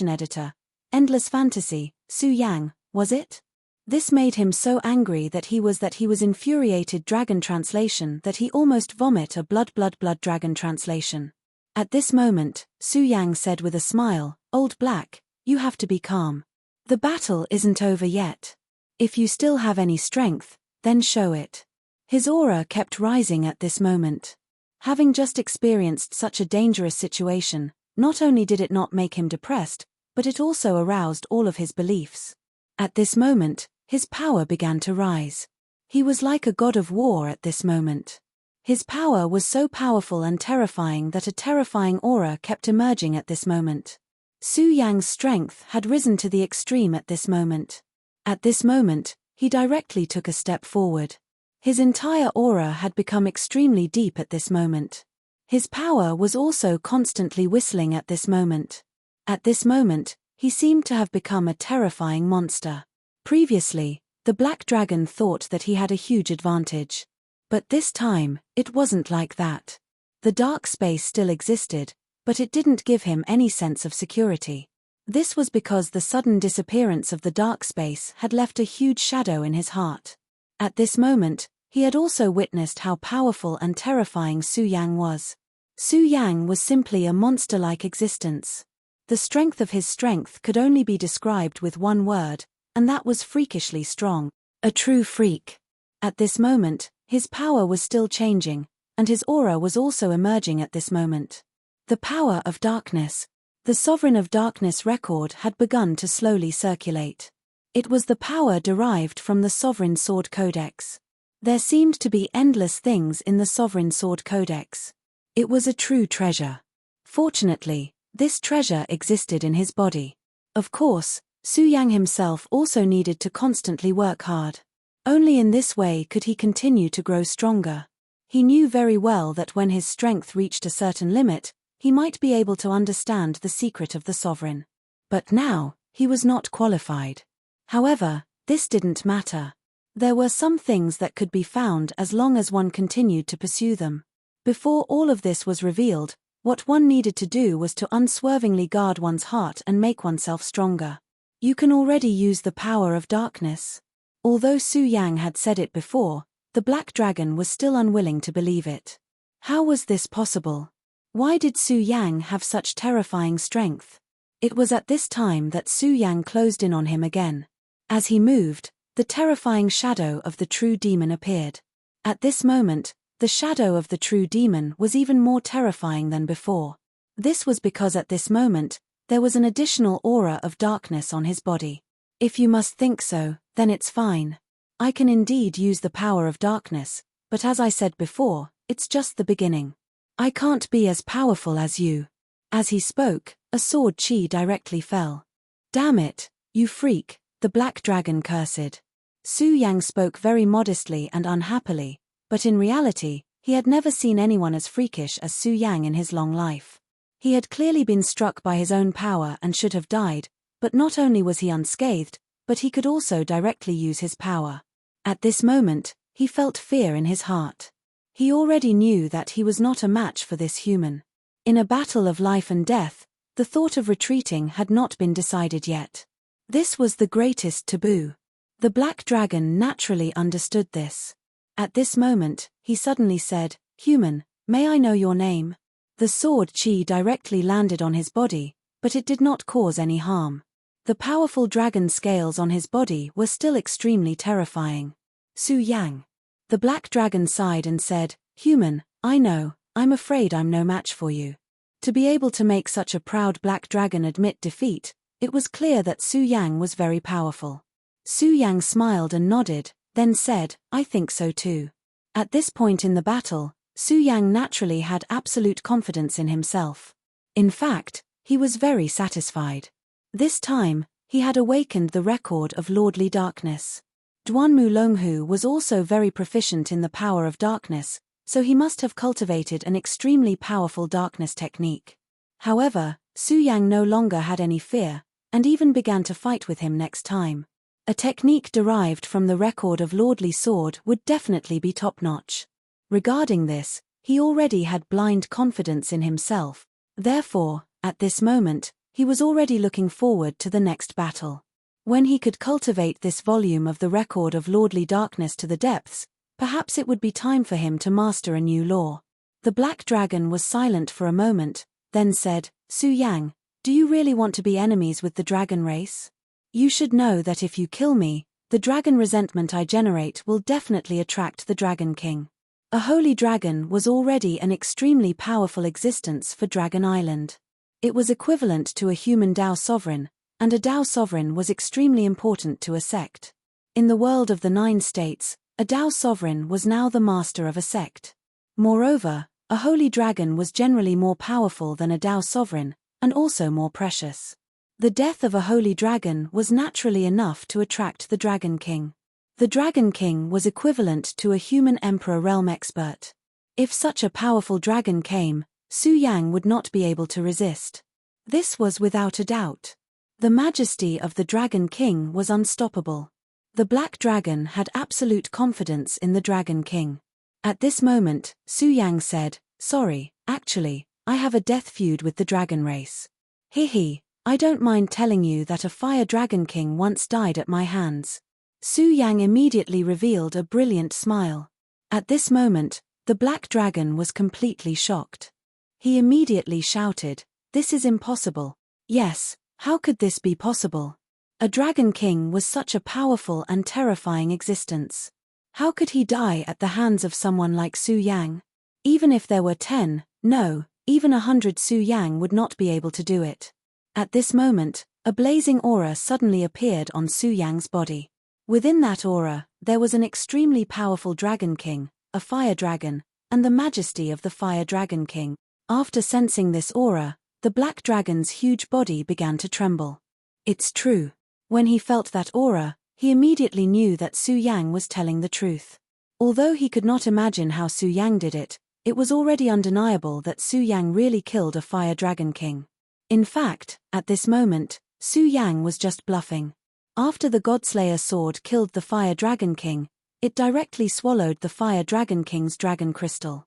editor. Endless Fantasy, Su Yang, was it? This made him so angry that he was infuriated dragon translation that he almost vomit a blood dragon translation. At this moment, Su Yang said with a smile, Old Black, you have to be calm. The battle isn't over yet. If you still have any strength, then show it. His aura kept rising at this moment. Having just experienced such a dangerous situation, not only did it not make him depressed, but it also aroused all of his beliefs. At this moment, his power began to rise. He was like a god of war at this moment. His power was so powerful and terrifying that a terrifying aura kept emerging at this moment. Su Yang's strength had risen to the extreme at this moment. At this moment, he directly took a step forward. His entire aura had become extremely deep at this moment. His power was also constantly whistling at this moment. At this moment, he seemed to have become a terrifying monster. Previously, the black dragon thought that he had a huge advantage. But this time, it wasn't like that. The dark space still existed, but it didn't give him any sense of security. This was because the sudden disappearance of the dark space had left a huge shadow in his heart. At this moment, he had also witnessed how powerful and terrifying Su Yang was. Su Yang was simply a monster-like existence. The strength of his strength could only be described with one word, and that was freakishly strong. A true freak. At this moment, his power was still changing, and his aura was also emerging at this moment. The power of darkness. The Sovereign of Darkness record had begun to slowly circulate. It was the power derived from the Sovereign Sword Codex. There seemed to be endless things in the Sovereign Sword Codex. It was a true treasure. Fortunately, this treasure existed in his body. Of course, Su Yang himself also needed to constantly work hard. Only in this way could he continue to grow stronger. He knew very well that when his strength reached a certain limit, he might be able to understand the secret of the Sovereign. But now, he was not qualified. However, this didn't matter. There were some things that could be found as long as one continued to pursue them. Before all of this was revealed, What one needed to do was to unswervingly guard one's heart and make oneself stronger. You can already use the power of darkness. Although Su Yang had said it before, the black dragon was still unwilling to believe it. How was this possible? Why did Su Yang have such terrifying strength? It was at this time that Su Yang closed in on him again. As he moved, the terrifying shadow of the true demon appeared. At this moment, the shadow of the true demon was even more terrifying than before. This was because at this moment, there was an additional aura of darkness on his body. If you must think so, then it's fine. I can indeed use the power of darkness, but as I said before, it's just the beginning. I can't be as powerful as you. As he spoke, a sword chi directly fell. Damn it, you freak, the black dragon cursed. Su Yang spoke very modestly and unhappily, but in reality, he had never seen anyone as freakish as Su Yang in his long life. He had clearly been struck by his own power and should have died, but not only was he unscathed, but he could also directly use his power. At this moment, he felt fear in his heart. He already knew that he was not a match for this human. In a battle of life and death, the thought of retreating had not been decided yet. This was the greatest taboo. The black dragon naturally understood this. At this moment, he suddenly said, "Human, may I know your name?" The sword chi directly landed on his body, but it did not cause any harm. The powerful dragon scales on his body were still extremely terrifying. Su Yang. The black dragon sighed and said, "Human, I know, I'm afraid I'm no match for you." To be able to make such a proud black dragon admit defeat, it was clear that Su Yang was very powerful. Su Yang smiled and nodded, then said, "I think so too." At this point in the battle, Su Yang naturally had absolute confidence in himself. In fact, he was very satisfied. This time, he had awakened the record of lordly darkness. Duanmu Longhu was also very proficient in the power of darkness, so he must have cultivated an extremely powerful darkness technique. However, Su Yang no longer had any fear, and even began to fight with him next time. A technique derived from the record of lordly sword would definitely be top-notch. Regarding this, he already had blind confidence in himself. Therefore, at this moment, he was already looking forward to the next battle. When he could cultivate this volume of the record of lordly darkness to the depths, perhaps it would be time for him to master a new law. The black dragon was silent for a moment, then said, "Su Yang, do you really want to be enemies with the dragon race? You should know that if you kill me, the dragon resentment I generate will definitely attract the Dragon King." A holy dragon was already an extremely powerful existence for Dragon Island. It was equivalent to a human Dao sovereign, and a Dao sovereign was extremely important to a sect. In the world of the 9 states, a Dao sovereign was now the master of a sect. Moreover, a holy dragon was generally more powerful than a Dao sovereign, and also more precious. The death of a holy dragon was naturally enough to attract the Dragon King. The Dragon King was equivalent to a human emperor realm expert. If such a powerful dragon came, Su Yang would not be able to resist. This was without a doubt. The majesty of the Dragon King was unstoppable. The black dragon had absolute confidence in the Dragon King. At this moment, Su Yang said, "Sorry, actually, I have a death feud with the dragon race. Hehe, I don't mind telling you that a fire dragon king once died at my hands." Su Yang immediately revealed a brilliant smile. At this moment, the black dragon was completely shocked. He immediately shouted, "This is impossible." Yes, how could this be possible? A dragon king was such a powerful and terrifying existence. How could he die at the hands of someone like Su Yang? Even if there were 10, no, even 100 Su Yang would not be able to do it. At this moment, a blazing aura suddenly appeared on Su Yang's body. Within that aura, there was an extremely powerful Dragon King, a fire dragon, and the majesty of the fire dragon king. After sensing this aura, the black dragon's huge body began to tremble. It's true. When he felt that aura, he immediately knew that Su Yang was telling the truth. Although he could not imagine how Su Yang did it, it was already undeniable that Su Yang really killed a fire dragon king. In fact, at this moment, Su Yang was just bluffing. After the Godslayer sword killed the Fire Dragon King, it directly swallowed the Fire Dragon King's dragon crystal.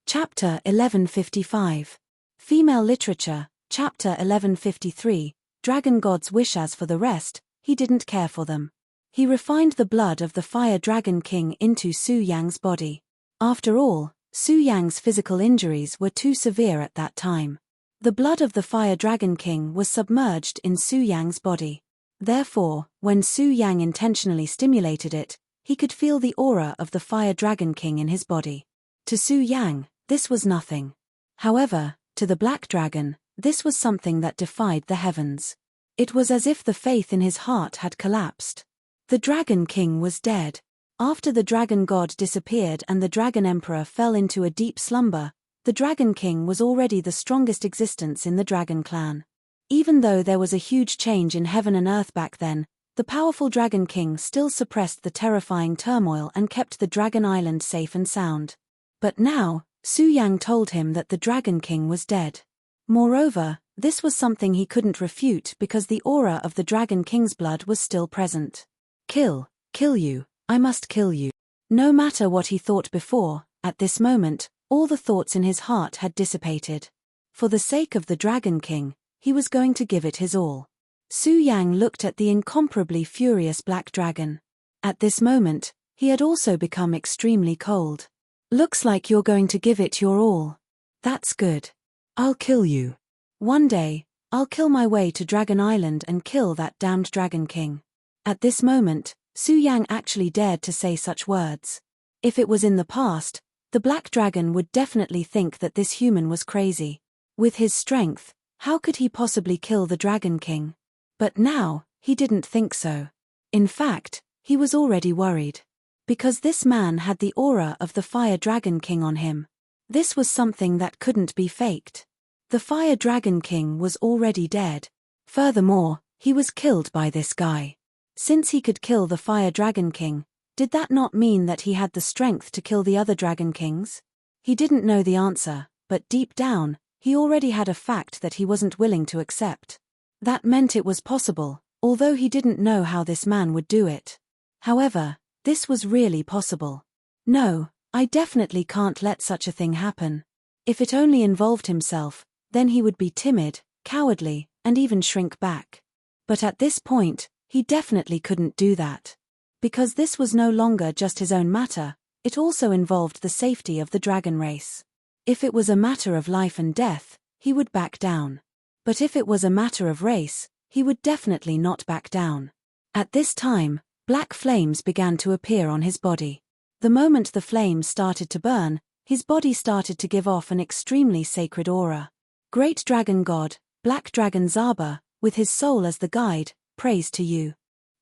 Chapter 1155. Female Literature, Chapter 1153, Dragon God's Wish. As for the rest, he didn't care for them. He refined the blood of the Fire Dragon King into Su Yang's body. After all, Su Yang's physical injuries were too severe at that time. The blood of the Fire Dragon King was submerged in Su Yang's body. Therefore, when Su Yang intentionally stimulated it, he could feel the aura of the Fire Dragon King in his body. To Su Yang, this was nothing. However, to the Black Dragon, this was something that defied the heavens. It was as if the faith in his heart had collapsed. The Dragon King was dead. After the Dragon God disappeared and the Dragon Emperor fell into a deep slumber, the Dragon King was already the strongest existence in the Dragon Clan. Even though there was a huge change in heaven and earth back then, the powerful Dragon King still suppressed the terrifying turmoil and kept the Dragon Island safe and sound. But now, Su Yang told him that the Dragon King was dead. Moreover, this was something he couldn't refute because the aura of the Dragon King's blood was still present. Kill you, I must kill you. No matter what he thought before, at this moment, all the thoughts in his heart had dissipated. For the sake of the Dragon King, he was going to give it his all. Su Yang looked at the incomparably furious Black Dragon. At this moment, he had also become extremely cold. Looks like you're going to give it your all. That's good. I'll kill you. One day, I'll kill my way to Dragon Island and kill that damned Dragon King. At this moment, Su Yang actually dared to say such words. If it was in the past, the Black Dragon would definitely think that this human was crazy. With his strength, how could he possibly kill the Dragon King? But now, he didn't think so. In fact, he was already worried. Because this man had the aura of the Fire Dragon King on him. This was something that couldn't be faked. The Fire Dragon King was already dead. Furthermore, he was killed by this guy. Since he could kill the Fire Dragon King, did that not mean that he had the strength to kill the other Dragon Kings? He didn't know the answer, but deep down, he already had a fact that he wasn't willing to accept. That meant it was possible, although he didn't know how this man would do it. However, this was really possible. No, I definitely can't let such a thing happen. If it only involved himself, then he would be timid, cowardly, and even shrink back. But at this point, he definitely couldn't do that. Because this was no longer just his own matter, it also involved the safety of the dragon race. If it was a matter of life and death, he would back down. But if it was a matter of race, he would definitely not back down. At this time, black flames began to appear on his body. The moment the flames started to burn, his body started to give off an extremely sacred aura. Great Dragon God, Black Dragon Zaba, with his soul as the guide, prays to you.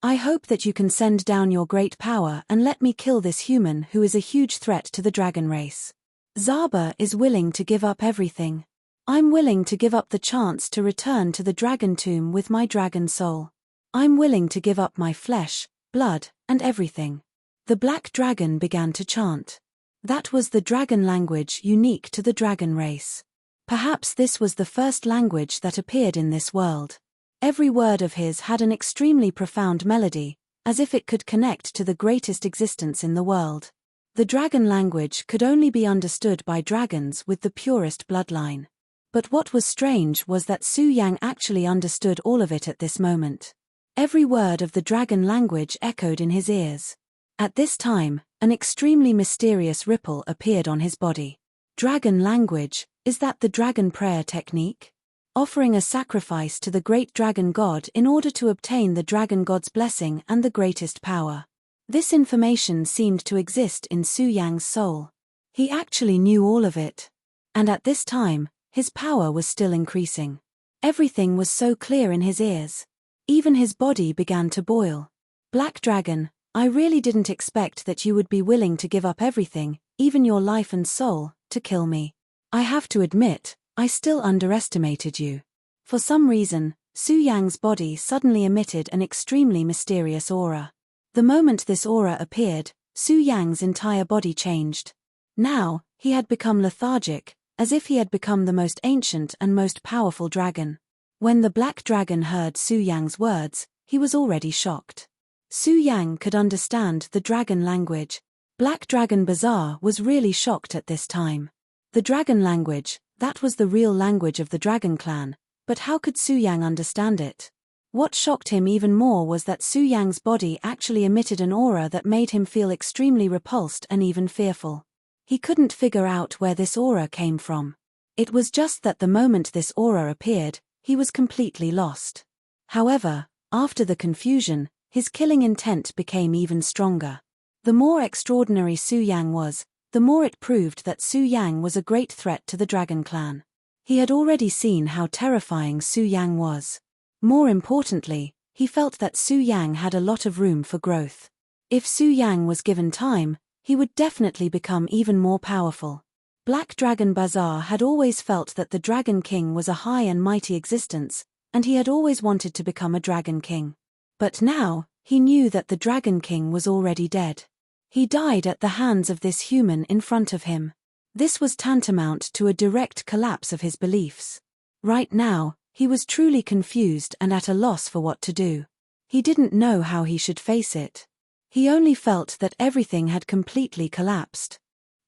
I hope that you can send down your great power and let me kill this human who is a huge threat to the dragon race. Zaba is willing to give up everything. I'm willing to give up the chance to return to the dragon tomb with my dragon soul. I'm willing to give up my flesh, blood, and everything. The black dragon began to chant. That was the dragon language unique to the dragon race. Perhaps this was the first language that appeared in this world. Every word of his had an extremely profound melody, as if it could connect to the greatest existence in the world. The dragon language could only be understood by dragons with the purest bloodline. But what was strange was that Su Yang actually understood all of it at this moment. Every word of the dragon language echoed in his ears. At this time, an extremely mysterious ripple appeared on his body. Dragon language, is that the dragon prayer technique? Offering a sacrifice to the great dragon god in order to obtain the dragon god's blessing and the greatest power. This information seemed to exist in Su Yang's soul. He actually knew all of it. And at this time, his power was still increasing. Everything was so clear in his ears. Even his body began to boil. Black Dragon, I really didn't expect that you would be willing to give up everything, even your life and soul, to kill me. I have to admit, I still underestimated you. For some reason, Su Yang's body suddenly emitted an extremely mysterious aura. The moment this aura appeared, Su Yang's entire body changed. Now, he had become lethargic, as if he had become the most ancient and most powerful dragon. When the black dragon heard Su Yang's words, he was already shocked. Su Yang could understand the dragon language. Black Dragon Bazaar was really shocked at this time. The dragon language, That was the real language of the Dragon Clan, but how could Su Yang understand it? What shocked him even more was that Su Yang's body actually emitted an aura that made him feel extremely repulsed and even fearful. He couldn't figure out where this aura came from. It was just that the moment this aura appeared, he was completely lost. However, after the confusion, his killing intent became even stronger. The more extraordinary Su Yang was, the more it proved that Su Yang was a great threat to the Dragon Clan. He had already seen how terrifying Su Yang was. More importantly, he felt that Su Yang had a lot of room for growth. If Su Yang was given time, he would definitely become even more powerful. Black Dragon Bazaar had always felt that the Dragon King was a high and mighty existence, and he had always wanted to become a Dragon King. But now, he knew that the Dragon King was already dead. He died at the hands of this human in front of him. This was tantamount to a direct collapse of his beliefs. Right now, he was truly confused and at a loss for what to do. He didn't know how he should face it. He only felt that everything had completely collapsed.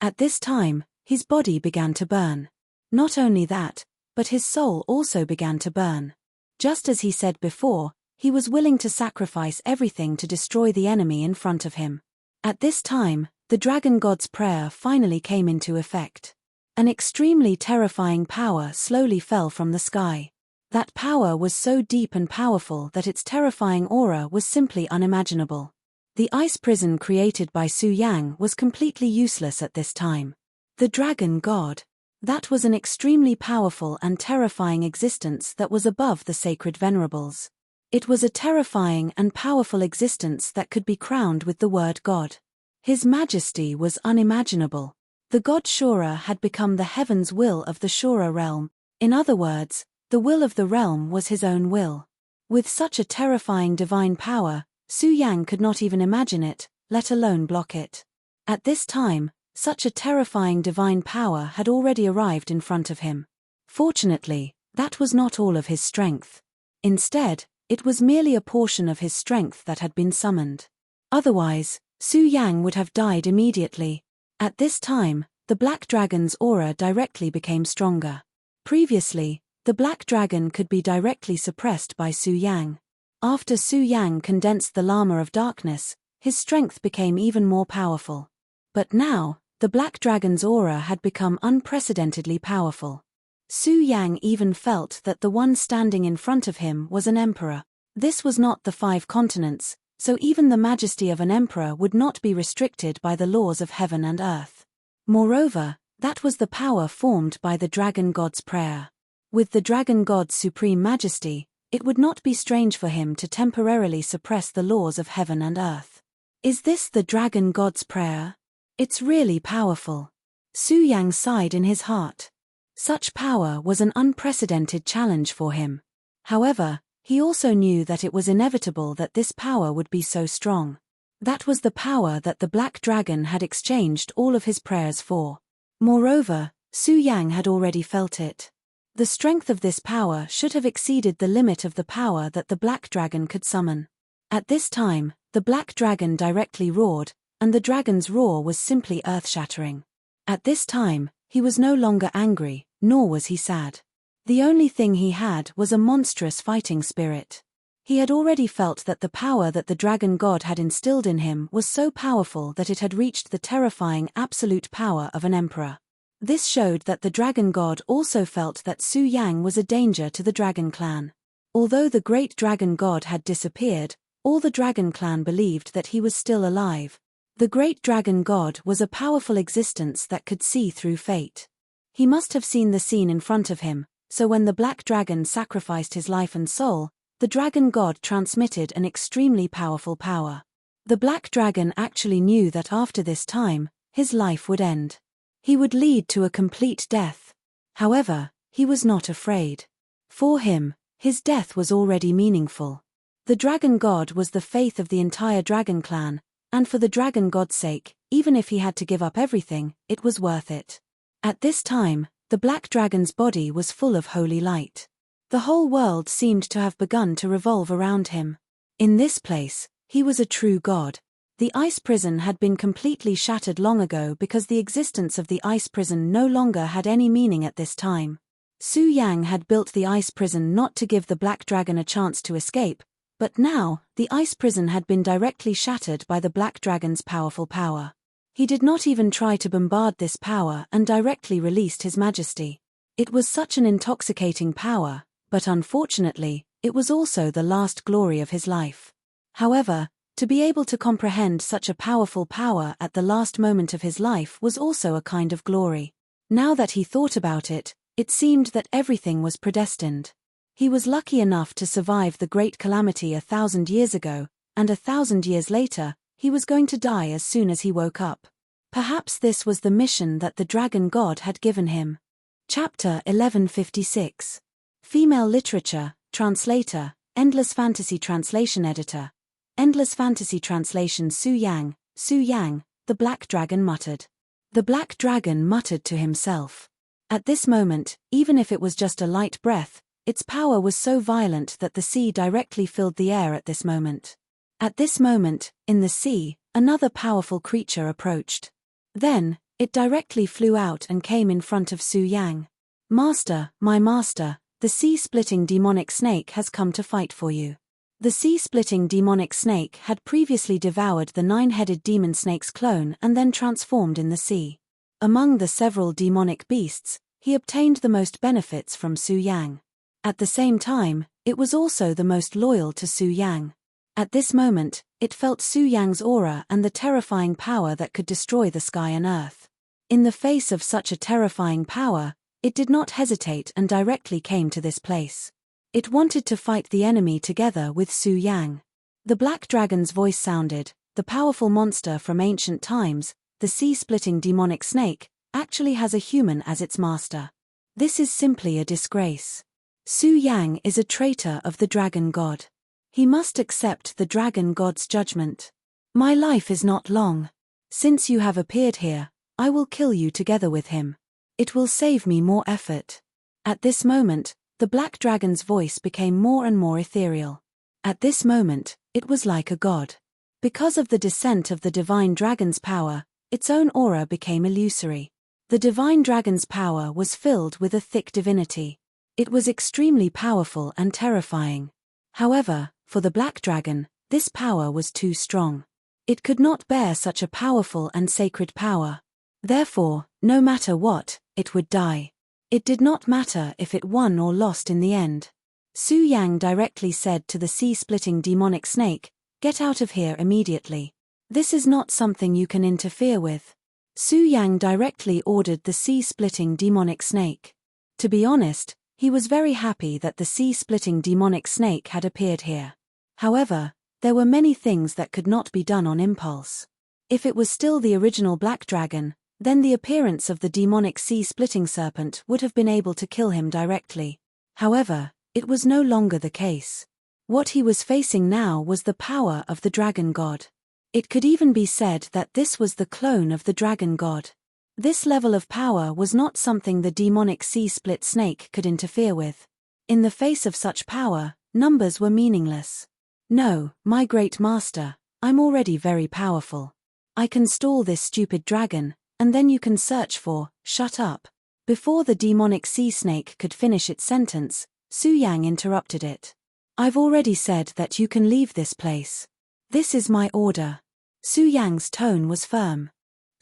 At this time, his body began to burn. Not only that, but his soul also began to burn. Just as he said before, he was willing to sacrifice everything to destroy the enemy in front of him. At this time, the Dragon God's prayer finally came into effect. An extremely terrifying power slowly fell from the sky. That power was so deep and powerful that its terrifying aura was simply unimaginable. The ice prison created by Su Yang was completely useless at this time. The Dragon God. That was an extremely powerful and terrifying existence that was above the sacred venerables. It was a terrifying and powerful existence that could be crowned with the word God. His majesty was unimaginable. The god Shura had become the heaven's will of the Shura realm. In other words, the will of the realm was his own will. With such a terrifying divine power, Su Yang could not even imagine it, let alone block it. At this time, such a terrifying divine power had already arrived in front of him. Fortunately, that was not all of his strength. Instead, it was merely a portion of his strength that had been summoned. Otherwise, Su Yang would have died immediately. At this time, the Black Dragon's aura directly became stronger. Previously, the Black Dragon could be directly suppressed by Su Yang. After Su Yang condensed the Llama of Darkness, his strength became even more powerful. But now, the Black Dragon's aura had become unprecedentedly powerful. Su Yang even felt that the one standing in front of him was an emperor. This was not the 5 continents, so even the majesty of an emperor would not be restricted by the laws of heaven and earth. Moreover, that was the power formed by the Dragon God's prayer. With the Dragon God's supreme majesty, it would not be strange for him to temporarily suppress the laws of heaven and earth. Is this the Dragon God's prayer? It's really powerful. Su Yang sighed in his heart. Such power was an unprecedented challenge for him. However, he also knew that it was inevitable that this power would be so strong. That was the power that the Black Dragon had exchanged all of his prayers for. Moreover, Su Yang had already felt it. The strength of this power should have exceeded the limit of the power that the Black Dragon could summon. At this time, the Black Dragon directly roared, and the dragon's roar was simply earth-shattering. At this time, he was no longer angry, nor was he sad. The only thing he had was a monstrous fighting spirit. He had already felt that the power that the Dragon God had instilled in him was so powerful that it had reached the terrifying absolute power of an emperor. This showed that the Dragon God also felt that Su Yang was a danger to the Dragon Clan. Although the great Dragon God had disappeared, all the Dragon Clan believed that he was still alive. The great Dragon God was a powerful existence that could see through fate. He must have seen the scene in front of him, so when the Black Dragon sacrificed his life and soul, the Dragon God transmitted an extremely powerful power. The Black Dragon actually knew that after this time, his life would end. He would lead to a complete death. However, he was not afraid. For him, his death was already meaningful. The Dragon God was the faith of the entire Dragon Clan, and for the Dragon God's sake, even if he had to give up everything, it was worth it. At this time, the Black Dragon's body was full of holy light. The whole world seemed to have begun to revolve around him. In this place, he was a true god. The ice prison had been completely shattered long ago because the existence of the ice prison no longer had any meaning at this time. Su Yang had built the ice prison not to give the Black Dragon a chance to escape, but now, the ice prison had been directly shattered by the Black Dragon's powerful power. He did not even try to bombard this power and directly released his majesty. It was such an intoxicating power, but unfortunately, it was also the last glory of his life. However, to be able to comprehend such a powerful power at the last moment of his life was also a kind of glory. Now that he thought about it, it seemed that everything was predestined. He was lucky enough to survive the great calamity 1,000 years ago, and 1,000 years later, he was going to die as soon as he woke up. Perhaps this was the mission that the dragon god had given him. Chapter 1156. Female Literature, Translator, Endless Fantasy Translation Editor. Endless Fantasy Translation. Su Yang, the Black Dragon muttered. The Black Dragon muttered to himself. At this moment, even if it was just a light breath, its power was so violent that the sea directly filled the air at this moment. At this moment, in the sea, another powerful creature approached. Then, it directly flew out and came in front of Su Yang. Master, my master, the sea-splitting demonic snake has come to fight for you. The sea-splitting demonic snake had previously devoured the 9-headed demon snake's clone and then transformed in the sea. Among the several demonic beasts, he obtained the most benefits from Su Yang. At the same time, it was also the most loyal to Su Yang. At this moment, it felt Su Yang's aura and the terrifying power that could destroy the sky and earth. In the face of such a terrifying power, it did not hesitate and directly came to this place. It wanted to fight the enemy together with Su Yang. The Black Dragon's voice sounded, the powerful monster from ancient times, the sea-splitting demonic snake, actually has a human as its master. This is simply a disgrace. Su Yang is a traitor of the dragon god. He must accept the dragon god's judgment. My life is not long. Since you have appeared here, I will kill you together with him. It will save me more effort. At this moment, the Black Dragon's voice became more and more ethereal. At this moment, it was like a god. Because of the descent of the divine dragon's power, its own aura became illusory. The divine dragon's power was filled with a thick divinity. It was extremely powerful and terrifying. However, for the Black Dragon, this power was too strong. It could not bear such a powerful and sacred power. Therefore, no matter what, it would die. It did not matter if it won or lost in the end. Su Yang directly said to the sea-splitting demonic snake, "Get out of here immediately. This is not something you can interfere with." Su Yang directly ordered the sea-splitting demonic snake. To be honest, he was very happy that the sea-splitting demonic snake had appeared here. However, there were many things that could not be done on impulse. If it was still the original Black Dragon, then the appearance of the demonic sea-splitting serpent would have been able to kill him directly. However, it was no longer the case. What he was facing now was the power of the dragon god. It could even be said that this was the clone of the dragon god. This level of power was not something the demonic sea-split snake could interfere with. In the face of such power, numbers were meaningless. "No, my great master, I'm already very powerful. I can stall this stupid dragon, and then you can search for, shut up." Before the demonic sea snake could finish its sentence, Su Yang interrupted it. "I've already said that you can leave this place. This is my order." Su Yang's tone was firm.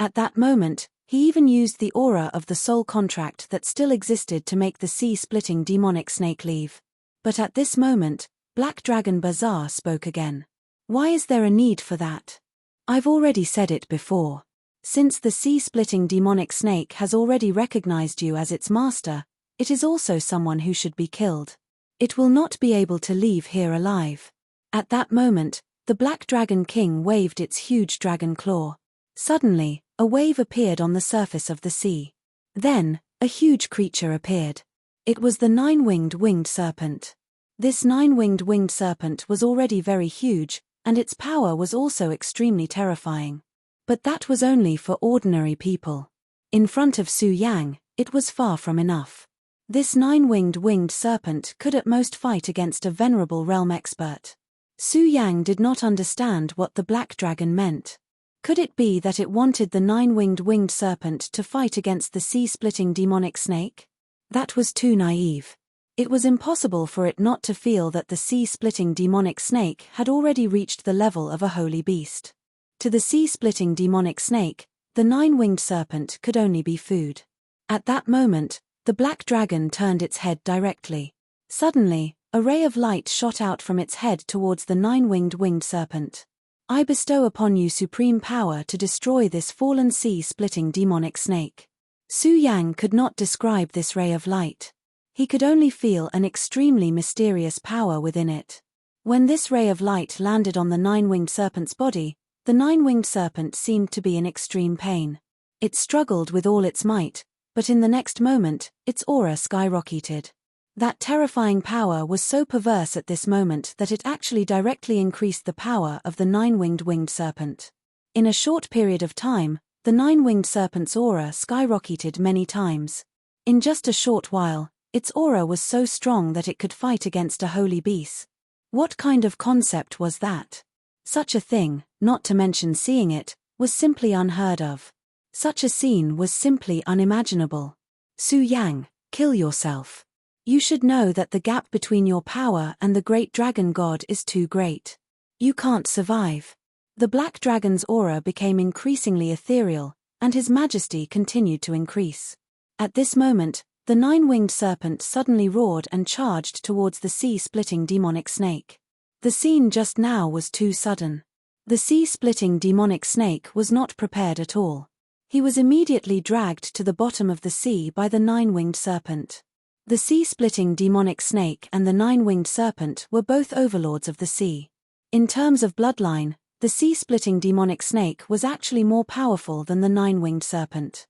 At that moment, he even used the aura of the soul contract that still existed to make the sea-splitting demonic snake leave. But at this moment, Black Dragon Bazaar spoke again. "Why is there a need for that? I've already said it before. Since the sea-splitting demonic snake has already recognized you as its master, it is also someone who should be killed. It will not be able to leave here alive." At that moment, the Black Dragon King waved its huge dragon claw. Suddenly, a wave appeared on the surface of the sea. Then, a huge creature appeared. It was the nine-winged winged serpent. This nine-winged winged serpent was already very huge, and its power was also extremely terrifying. But that was only for ordinary people. In front of Su Yang, it was far from enough. This nine-winged winged serpent could at most fight against a venerable realm expert. Su Yang did not understand what the black dragon meant. Could it be that it wanted the winged serpent to fight against the sea-splitting demonic snake? That was too naive. It was impossible for it not to feel that the sea-splitting demonic snake had already reached the level of a holy beast. To the sea-splitting demonic snake, the winged serpent could only be food. At that moment, the black dragon turned its head directly. Suddenly, a ray of light shot out from its head towards the winged serpent. I bestow upon you supreme power to destroy this fallen sea-splitting demonic snake. Su Yang could not describe this ray of light. He could only feel an extremely mysterious power within it. When this ray of light landed on the winged serpent's body, the winged serpent seemed to be in extreme pain. It struggled with all its might, but in the next moment, its aura skyrocketed. That terrifying power was so perverse at this moment that it actually directly increased the power of the winged serpent. In a short period of time, the winged serpent's aura skyrocketed many times. In just a short while, its aura was so strong that it could fight against a holy beast. What kind of concept was that? Such a thing, not to mention seeing it, was simply unheard of. Such a scene was simply unimaginable. Su Yang, kill yourself. You should know that the gap between your power and the great dragon god is too great. You can't survive. The black dragon's aura became increasingly ethereal, and his majesty continued to increase. At this moment, the winged serpent suddenly roared and charged towards the sea-splitting demonic snake. The scene just now was too sudden. The sea-splitting demonic snake was not prepared at all. He was immediately dragged to the bottom of the sea by the winged serpent. The sea-splitting demonic snake and the winged serpent were both overlords of the sea. In terms of bloodline, the sea-splitting demonic snake was actually more powerful than the winged serpent.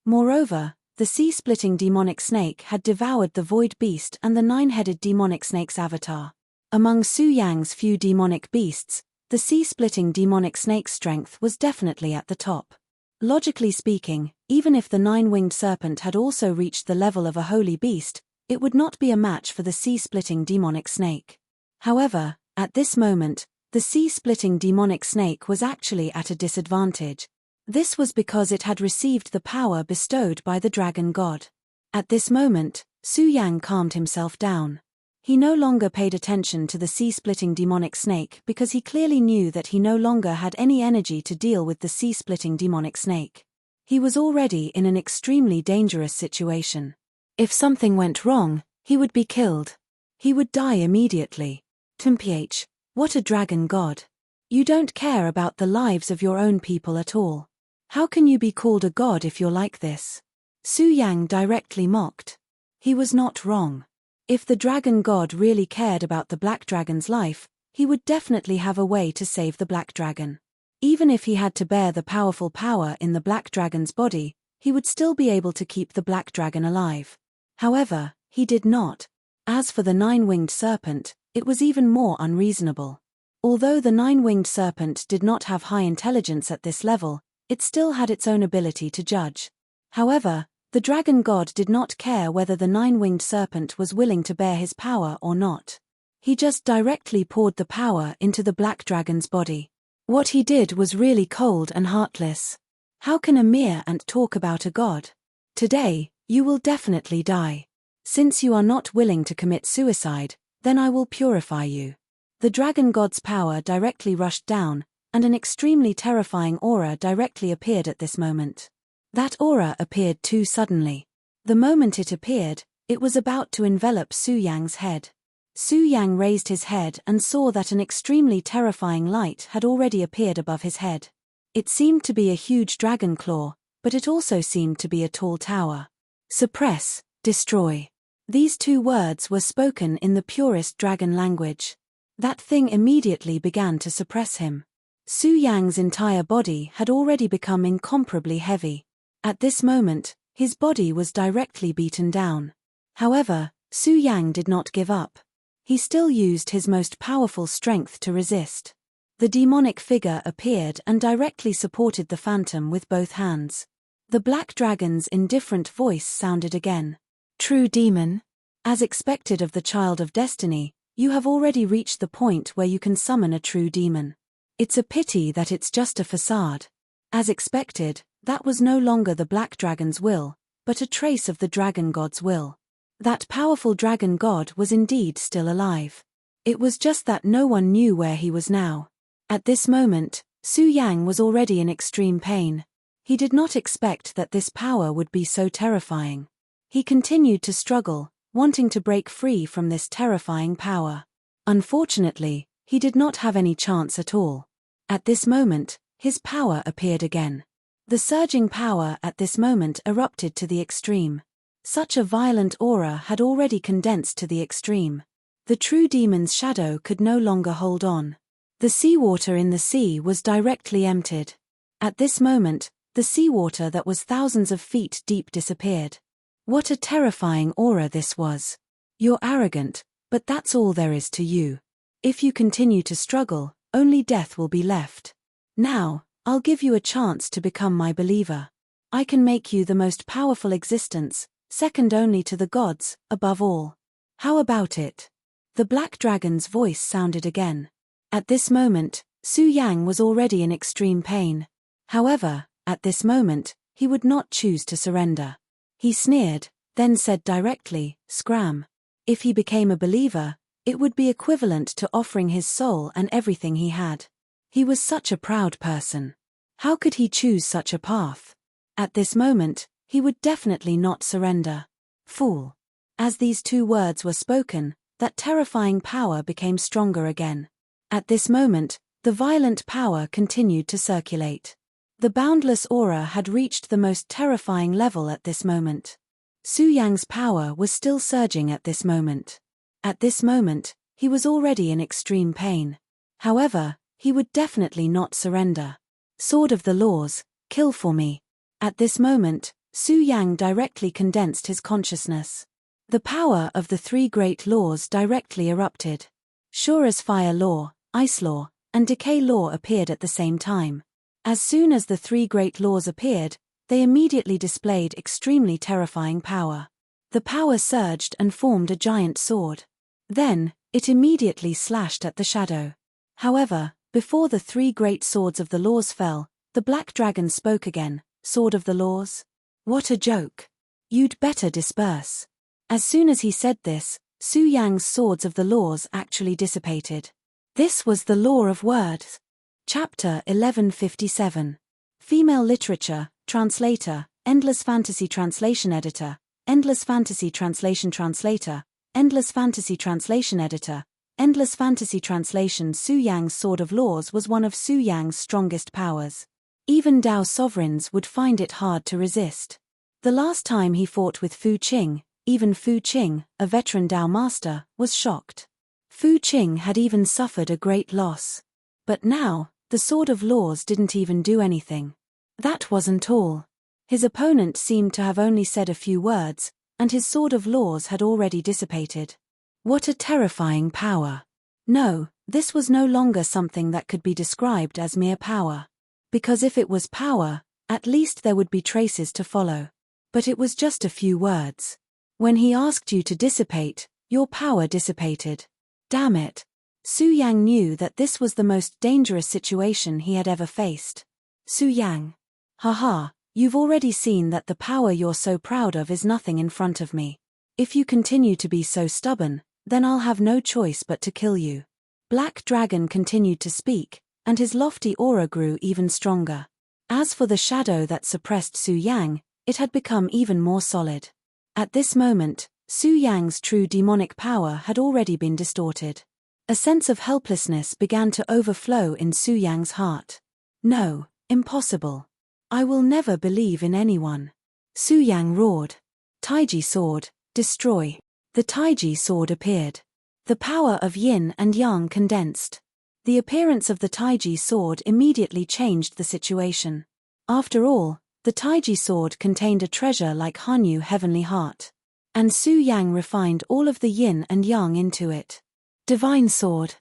Moreover, the sea-splitting demonic snake had devoured the void beast and the nine-headed demonic snake's avatar. Among Su Yang's few demonic beasts, the sea-splitting demonic snake's strength was definitely at the top. Logically speaking, even if the winged serpent had also reached the level of a holy beast, it would not be a match for the sea-splitting demonic snake. However, at this moment, the sea-splitting demonic snake was actually at a disadvantage. This was because it had received the power bestowed by the dragon god. At this moment, Su Yang calmed himself down. He no longer paid attention to the sea-splitting demonic snake because he clearly knew that he no longer had any energy to deal with the sea-splitting demonic snake. He was already in an extremely dangerous situation. If something went wrong, he would be killed. He would die immediately. Mph, what a dragon god. You don't care about the lives of your own people at all. How can you be called a god if you're like this? Su Yang directly mocked. He was not wrong. If the dragon god really cared about the black dragon's life, he would definitely have a way to save the black dragon. Even if he had to bear the powerful power in the black dragon's body, he would still be able to keep the black dragon alive. However, he did not. As for the winged serpent, it was even more unreasonable. Although the winged serpent did not have high intelligence at this level, it still had its own ability to judge. However, the dragon god did not care whether the winged serpent was willing to bear his power or not. He just directly poured the power into the black dragon's body. What he did was really cold and heartless. How can a mere ant talk about a god? Today, you will definitely die. Since you are not willing to commit suicide, then I will purify you. The dragon god's power directly rushed down, and an extremely terrifying aura directly appeared at this moment. That aura appeared too suddenly. The moment it appeared, it was about to envelop Su Yang's head. Su Yang raised his head and saw that an extremely terrifying light had already appeared above his head. It seemed to be a huge dragon claw, but it also seemed to be a tall tower. Suppress, destroy. These two words were spoken in the purest dragon language. That thing immediately began to suppress him. Su Yang's entire body had already become incomparably heavy. At this moment, his body was directly beaten down. However, Su Yang did not give up. He still used his most powerful strength to resist. The demonic figure appeared and directly supported the phantom with both hands. The black dragon's indifferent voice sounded again. True demon? As expected of the child of destiny, You have already reached the point where you can summon a true demon. It's a pity that it's just a facade. As expected, that was no longer the Black Dragon's will, but a trace of the Dragon God's will. That powerful Dragon God was indeed still alive. It was just that no one knew where he was now. At this moment, Su Yang was already in extreme pain. He did not expect that this power would be so terrifying. He continued to struggle, wanting to break free from this terrifying power. Unfortunately, he did not have any chance at all. At this moment, his power appeared again. The surging power at this moment erupted to the extreme. Such a violent aura had already condensed to the extreme. The true demon's shadow could no longer hold on. The seawater in the sea was directly emptied. At this moment, the seawater that was thousands of feet deep disappeared. What a terrifying aura this was. You're arrogant, but that's all there is to you. If you continue to struggle, only death will be left. Now, I'll give you a chance to become my believer. I can make you the most powerful existence, second only to the gods, above all. How about it? The Black Dragon's voice sounded again. At this moment, Su Yang was already in extreme pain. However, at this moment, he would not choose to surrender. He sneered, then said directly, "Scram." If he became a believer, it would be equivalent to offering his soul and everything he had. He was such a proud person. How could he choose such a path? At this moment, he would definitely not surrender. Fool. As these two words were spoken, that terrifying power became stronger again. At this moment, the violent power continued to circulate. The boundless aura had reached the most terrifying level at this moment. Su Yang's power was still surging at this moment. At this moment, he was already in extreme pain. However, he would definitely not surrender. Sword of the Laws, kill for me. At this moment, Su Yang directly condensed his consciousness. The power of the three great laws directly erupted. Sure as fire law, ice law, and decay law appeared at the same time. As soon as the three great laws appeared, they immediately displayed extremely terrifying power. The power surged and formed a giant sword. Then, it immediately slashed at the shadow. However, before the three great swords of the laws fell, the Black Dragon spoke again. Sword of the Laws? What a joke. You'd better disperse. As soon as he said this, Su Yang's swords of the laws actually dissipated. This was the law of words. Chapter 1157. Female Literature, Translator, Endless Fantasy Translation Editor, Endless Fantasy Translation Translator, Endless Fantasy Translation Editor, Endless Fantasy Translation. Su Yang's Sword of Laws was one of Su Yang's strongest powers. Even Dao sovereigns would find it hard to resist. The last time he fought with Fu Qing, even Fu Qing, a veteran Dao master, was shocked. Fu Qing had even suffered a great loss. But now, the Sword of Laws didn't even do anything. That wasn't all. His opponent seemed to have only said a few words, and his Sword of Laws had already dissipated. What a terrifying power. No, this was no longer something that could be described as mere power. Because if it was power, at least there would be traces to follow. But it was just a few words. When he asked you to dissipate, your power dissipated. Damn it. Su Yang knew that this was the most dangerous situation he had ever faced. Su Yang. Haha, you've already seen that the power you're so proud of is nothing in front of me. If you continue to be so stubborn, then I'll have no choice but to kill you. Black Dragon continued to speak, and his lofty aura grew even stronger. As for the shadow that suppressed Su Yang, it had become even more solid. At this moment, Su Yang's true demonic power had already been distorted. A sense of helplessness began to overflow in Su Yang's heart. No, impossible. I will never believe in anyone. Su Yang roared. Taiji sword, destroy. The Taiji sword appeared. The power of yin and yang condensed. The appearance of the Taiji sword immediately changed the situation. After all, the Taiji sword contained a treasure like Hanyu Heavenly Heart. And Su Yang refined all of the yin and yang into it. Divine sword.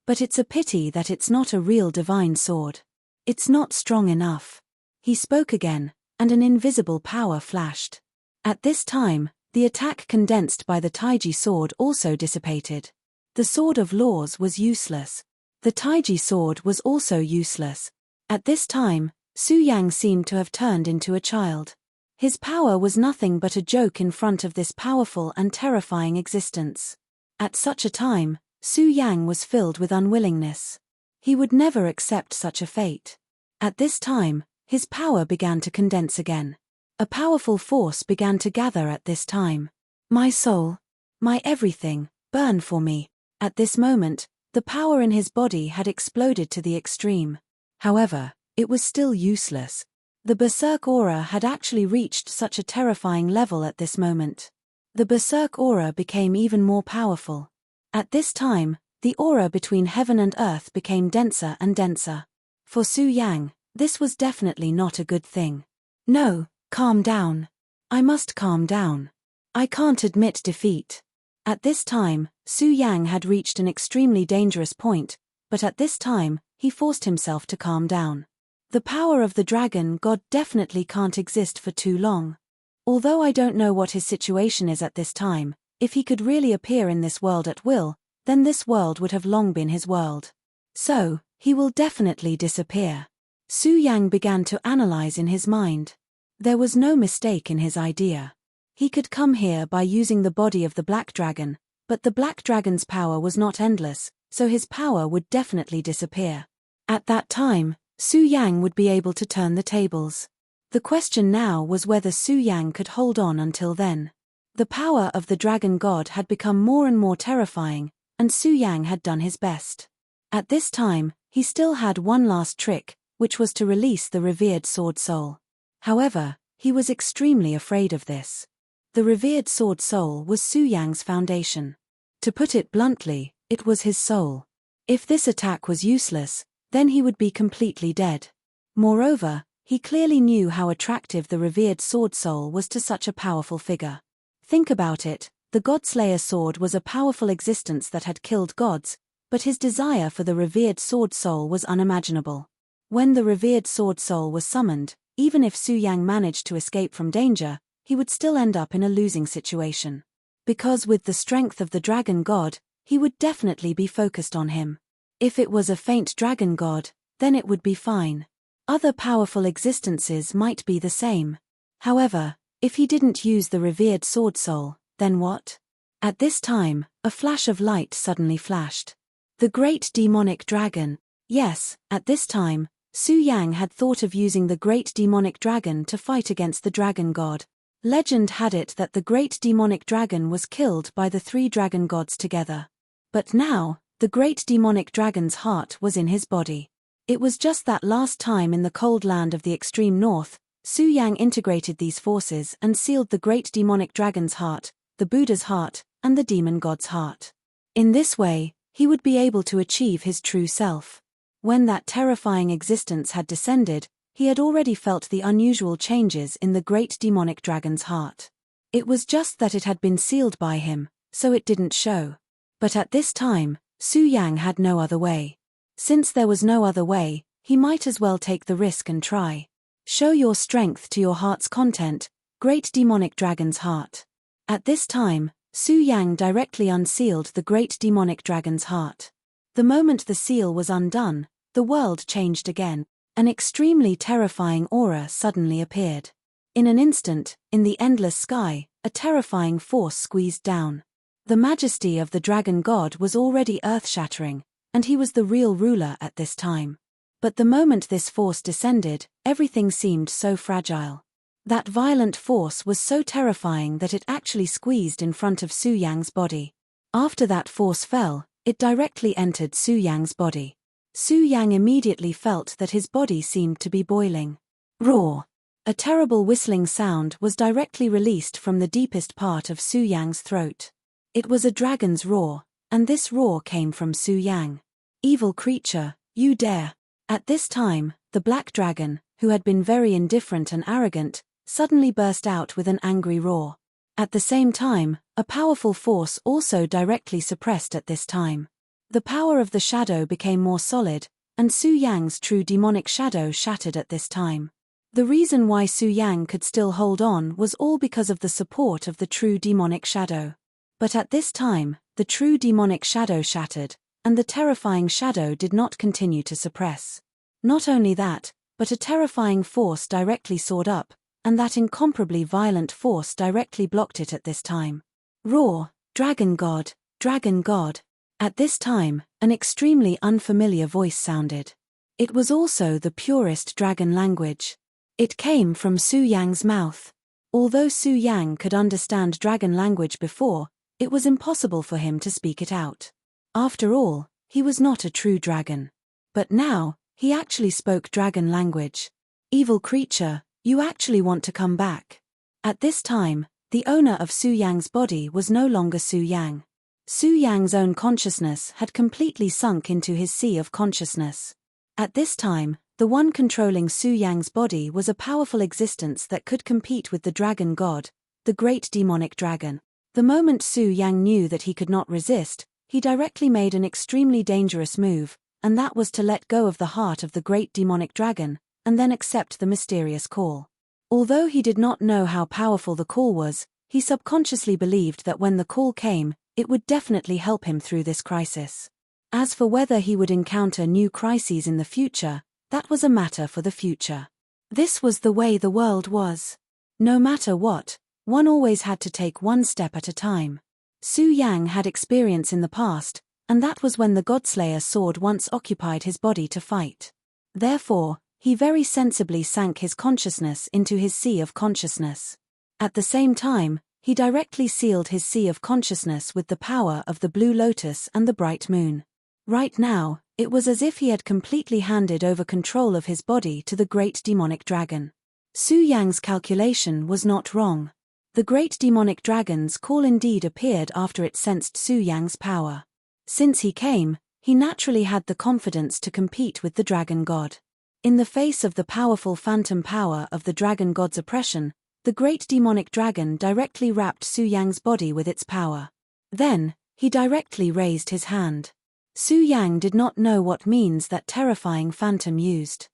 But it's a pity that it's not a real divine sword. It's not strong enough. He spoke again, and an invisible power flashed. At this time, the attack condensed by the Taiji sword also dissipated. The sword of laws was useless. The Taiji sword was also useless. At this time, Su Yang seemed to have turned into a child. His power was nothing but a joke in front of this powerful and terrifying existence. At such a time, Su Yang was filled with unwillingness. He would never accept such a fate. At this time, his power began to condense again. A powerful force began to gather at this time. My soul, my everything, burn for me. At this moment, the power in his body had exploded to the extreme. However, it was still useless. The Berserk aura had actually reached such a terrifying level at this moment. The Berserk aura became even more powerful. At this time, the aura between heaven and earth became denser and denser. For Su Yang, this was definitely not a good thing. No, calm down. I must calm down. I can't admit defeat. At this time, Su Yang had reached an extremely dangerous point, but at this time, he forced himself to calm down. The power of the dragon god definitely can't exist for too long. Although I don't know what his situation is at this time, if he could really appear in this world at will, then this world would have long been his world. So, he will definitely disappear. Su Yang began to analyze in his mind. There was no mistake in his idea. He could come here by using the body of the black dragon, but the black dragon's power was not endless, so his power would definitely disappear. At that time, Su Yang would be able to turn the tables. The question now was whether Su Yang could hold on until then. The power of the dragon god had become more and more terrifying, and Su Yang had done his best. At this time, he still had one last trick, which was to release the revered sword soul. However, he was extremely afraid of this. The revered sword soul was Su Yang's foundation. To put it bluntly, it was his soul. If this attack was useless, then he would be completely dead. Moreover, he clearly knew how attractive the revered sword soul was to such a powerful figure. Think about it, the Godslayer sword was a powerful existence that had killed gods, but his desire for the revered sword soul was unimaginable. When the revered sword soul was summoned, even if Su Yang managed to escape from danger, he would still end up in a losing situation. Because with the strength of the dragon god, he would definitely be focused on him. If it was a faint dragon god, then it would be fine. Other powerful existences might be the same. However, if he didn't use the revered sword soul, then what? At this time, a flash of light suddenly flashed. The great demonic dragon. Yes, at this time, Su Yang had thought of using the great demonic dragon to fight against the dragon god. Legend had it that the great demonic dragon was killed by the three dragon gods together. But now, the great demonic dragon's heart was in his body. It was just that last time in the cold land of the extreme north, Su Yang integrated these forces and sealed the great demonic dragon's heart, the Buddha's heart, and the demon god's heart. In this way, he would be able to achieve his true self. When that terrifying existence had descended, he had already felt the unusual changes in the great demonic dragon's heart. It was just that it had been sealed by him, so it didn't show. But at this time, Su Yang had no other way. Since there was no other way, he might as well take the risk and try. Show your strength to your heart's content, great demonic dragon's heart. At this time, Su Yang directly unsealed the great demonic dragon's heart. The moment the seal was undone, the world changed again. An extremely terrifying aura suddenly appeared. In an instant, in the endless sky, a terrifying force squeezed down. The majesty of the dragon god was already earth-shattering, and he was the real ruler at this time. But the moment this force descended, everything seemed so fragile. That violent force was so terrifying that it actually squeezed in front of Su Yang's body. After that force fell, it directly entered Su Yang's body. Su Yang immediately felt that his body seemed to be boiling. Roar! A terrible whistling sound was directly released from the deepest part of Su Yang's throat. It was a dragon's roar, and this roar came from Su Yang. Evil creature, you dare! At this time, the black dragon, who had been very indifferent and arrogant, suddenly burst out with an angry roar. At the same time, a powerful force also directly suppressed at this time. The power of the shadow became more solid, and Su Yang's true demonic shadow shattered at this time. The reason why Su Yang could still hold on was all because of the support of the true demonic shadow. But at this time, the true demonic shadow shattered, and the terrifying shadow did not continue to suppress. Not only that, but a terrifying force directly soared up, and that incomparably violent force directly blocked it at this time. Roar, Dragon God, Dragon God. At this time, an extremely unfamiliar voice sounded. It was also the purest dragon language. It came from Su Yang's mouth. Although Su Yang could understand dragon language before, it was impossible for him to speak it out. After all, he was not a true dragon. But now, he actually spoke dragon language. Evil creature, you actually want to come back. At this time, the owner of Su Yang's body was no longer Su Yang. Su Yang's own consciousness had completely sunk into his sea of consciousness. At this time, the one controlling Su Yang's body was a powerful existence that could compete with the dragon god, the great demonic dragon. The moment Su Yang knew that he could not resist, he directly made an extremely dangerous move, and that was to let go of the heart of the great demonic dragon, and then accept the mysterious call. Although he did not know how powerful the call was, he subconsciously believed that when the call came, it would definitely help him through this crisis. As for whether he would encounter new crises in the future, that was a matter for the future. This was the way the world was. No matter what, one always had to take one step at a time. Su Yang had experience in the past, and that was when the Godslayer sword once occupied his body to fight. Therefore, he very sensibly sank his consciousness into his sea of consciousness. At the same time, he directly sealed his sea of consciousness with the power of the blue lotus and the bright moon. Right now, it was as if he had completely handed over control of his body to the great demonic dragon. Su Yang's calculation was not wrong. The great demonic dragon's call indeed appeared after it sensed Su Yang's power. Since he came, he naturally had the confidence to compete with the dragon god. In the face of the powerful phantom power of the dragon god's oppression, the great demonic dragon directly wrapped Su Yang's body with its power. Then, he directly raised his hand. Su Yang did not know what means that terrifying phantom used.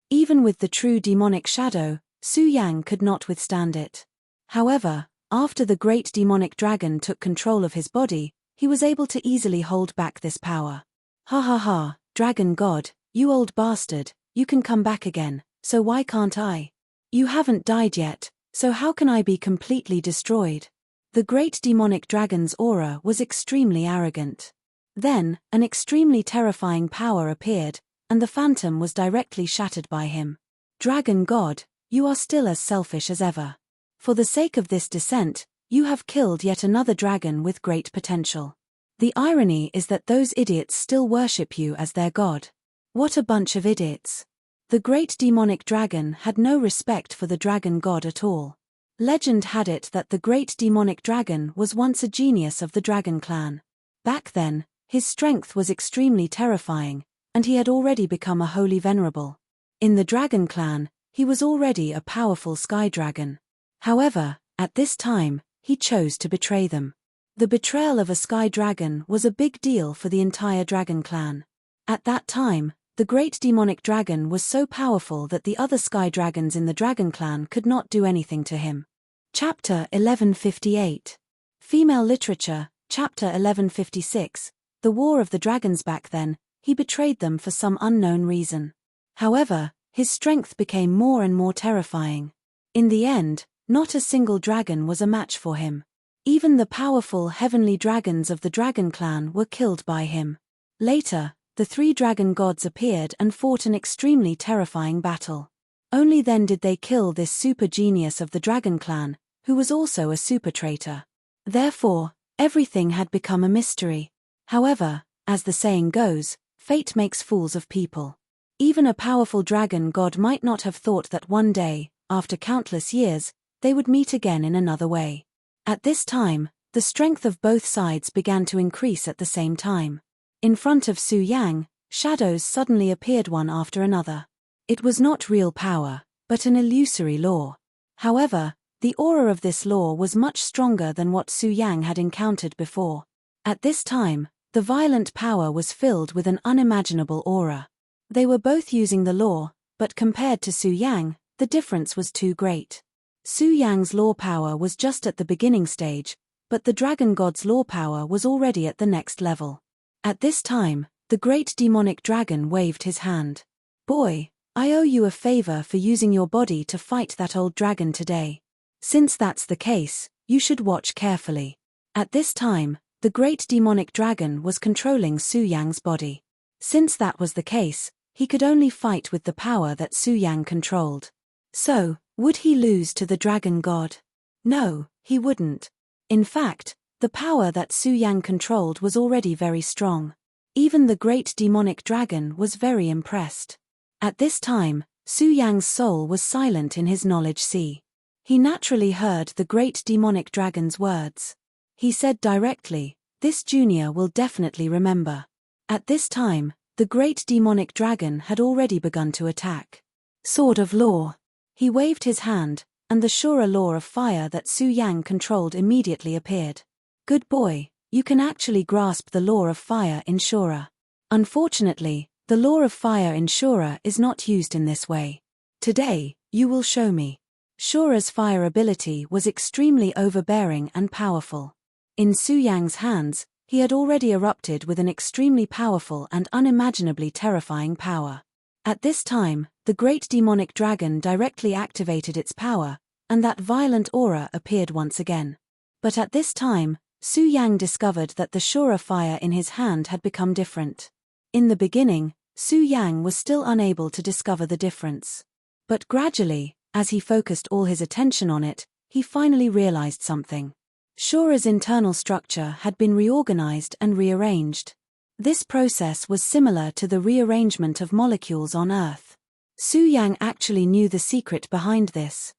Even with the true demonic shadow, Su Yang could not withstand it. However, after the great demonic dragon took control of his body, he was able to easily hold back this power. Ha ha ha, dragon god, you old bastard, you can come back again, so why can't I? You haven't died yet, so how can I be completely destroyed? The great demonic dragon's aura was extremely arrogant. Then, an extremely terrifying power appeared, and the phantom was directly shattered by him. Dragon god, you are still as selfish as ever. For the sake of this descent, you have killed yet another dragon with great potential. The irony is that those idiots still worship you as their god. What a bunch of idiots. The great demonic dragon had no respect for the dragon god at all. Legend had it that the great demonic dragon was once a genius of the dragon clan. Back then, his strength was extremely terrifying, and he had already become a holy venerable. In the dragon clan, he was already a powerful sky dragon. However, at this time, he chose to betray them. The betrayal of a sky dragon was a big deal for the entire dragon clan. At that time, the great demonic dragon was so powerful that the other sky dragons in the dragon clan could not do anything to him. Chapter 1158. Female Literature, Chapter 1156. The War of the Dragons. Back then, he betrayed them for some unknown reason. However, his strength became more and more terrifying. In the end, not a single dragon was a match for him. Even the powerful heavenly dragons of the dragon clan were killed by him. Later, the three dragon gods appeared and fought an extremely terrifying battle. Only then did they kill this super genius of the dragon clan, who was also a super traitor. Therefore, everything had become a mystery. However, as the saying goes, fate makes fools of people. Even a powerful dragon god might not have thought that one day, after countless years, they would meet again in another way. At this time, the strength of both sides began to increase at the same time. In front of Su Yang, shadows suddenly appeared one after another. It was not real power, but an illusory law. However, the aura of this law was much stronger than what Su Yang had encountered before. At this time, the violent power was filled with an unimaginable aura. They were both using the law, but compared to Su Yang, the difference was too great. Su Yang's law power was just at the beginning stage, but the dragon god's lore power was already at the next level. At this time, the great demonic dragon waved his hand. Boy, I owe you a favor for using your body to fight that old dragon today. Since that's the case, you should watch carefully. At this time, the great demonic dragon was controlling Su Yang's body. Since that was the case, he could only fight with the power that Su Yang controlled. So, would he lose to the dragon god? No, he wouldn't. In fact, the power that Su Yang controlled was already very strong. Even the great demonic dragon was very impressed. At this time, Su Yang's soul was silent in his knowledge sea. He naturally heard the great demonic dragon's words. He said directly, "This junior will definitely remember." At this time, the great demonic dragon had already begun to attack. Sword of Law. He waved his hand, and the Shura law of fire that Su Yang controlled immediately appeared. Good boy, you can actually grasp the law of fire in Shura. Unfortunately, the law of fire in Shura is not used in this way. Today, you will show me. Shura's fire ability was extremely overbearing and powerful. In Su Yang's hands, he had already erupted with an extremely powerful and unimaginably terrifying power. At this time, the great demonic dragon directly activated its power, and that violent aura appeared once again. But at this time, Su Yang discovered that the Shura fire in his hand had become different. In the beginning, Su Yang was still unable to discover the difference. But gradually, as he focused all his attention on it, he finally realized something. Shura's internal structure had been reorganized and rearranged. This process was similar to the rearrangement of molecules on Earth. Su Yang actually knew the secret behind this.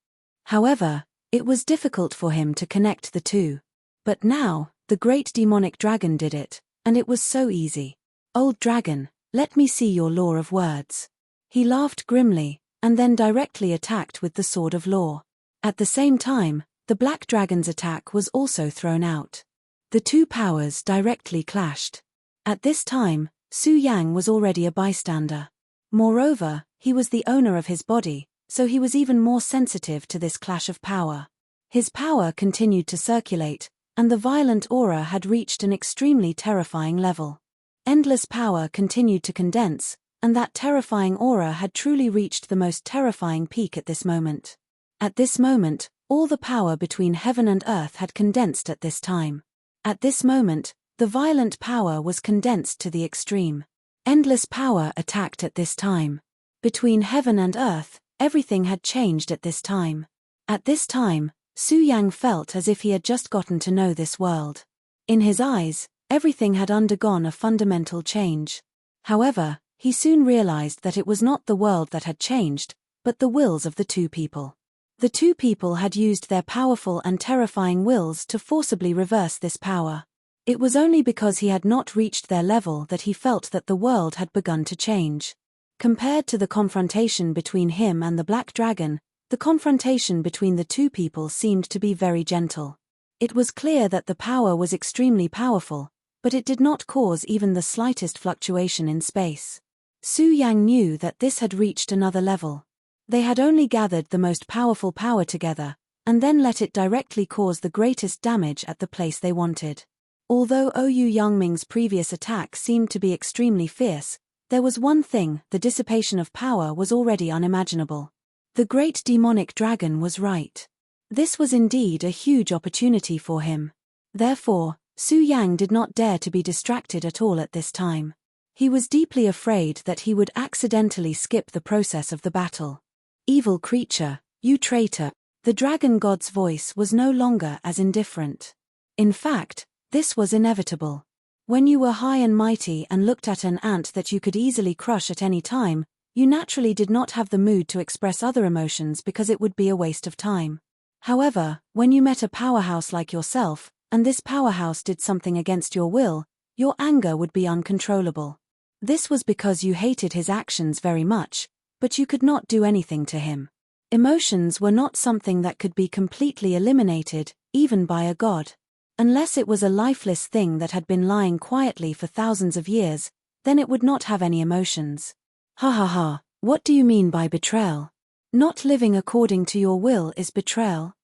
However, it was difficult for him to connect the two. But now, the great demonic dragon did it, and it was so easy. Old dragon, let me see your law of words. He laughed grimly, and then directly attacked with the Sword of Law. At the same time, the black dragon's attack was also thrown out. The two powers directly clashed. At this time, Su Yang was already a bystander. Moreover, he was the owner of his body, so he was even more sensitive to this clash of power. His power continued to circulate, and the violent aura had reached an extremely terrifying level. Endless power continued to condense, and that terrifying aura had truly reached the most terrifying peak at this moment. At this moment, all the power between heaven and earth had condensed at this time. At this moment, the violent power was condensed to the extreme. Endless power attacked at this time. Between heaven and earth, everything had changed at this time. At this time, Su Yang felt as if he had just gotten to know this world. In his eyes, everything had undergone a fundamental change. However, he soon realized that it was not the world that had changed, but the wills of the two people. The two people had used their powerful and terrifying wills to forcibly reverse this power. It was only because he had not reached their level that he felt that the world had begun to change. Compared to the confrontation between him and the Black Dragon, the confrontation between the two people seemed to be very gentle. It was clear that the power was extremely powerful, but it did not cause even the slightest fluctuation in space. Su Yang knew that this had reached another level. They had only gathered the most powerful power together, and then let it directly cause the greatest damage at the place they wanted. Although Ouyou Yangming's previous attack seemed to be extremely fierce, there was one thing: the dissipation of power was already unimaginable. The great demonic dragon was right. This was indeed a huge opportunity for him. Therefore, Su Yang did not dare to be distracted at all at this time. He was deeply afraid that he would accidentally skip the process of the battle. Evil creature, you traitor! The dragon god's voice was no longer as indifferent. In fact, this was inevitable. When you were high and mighty and looked at an ant that you could easily crush at any time, you naturally did not have the mood to express other emotions because it would be a waste of time. However, when you met a powerhouse like yourself, and this powerhouse did something against your will, your anger would be uncontrollable. This was because you hated his actions very much, but you could not do anything to him. Emotions were not something that could be completely eliminated, even by a god. Unless it was a lifeless thing that had been lying quietly for thousands of years, then it would not have any emotions. Ha ha ha, what do you mean by betrayal? Not living according to your will is betrayal?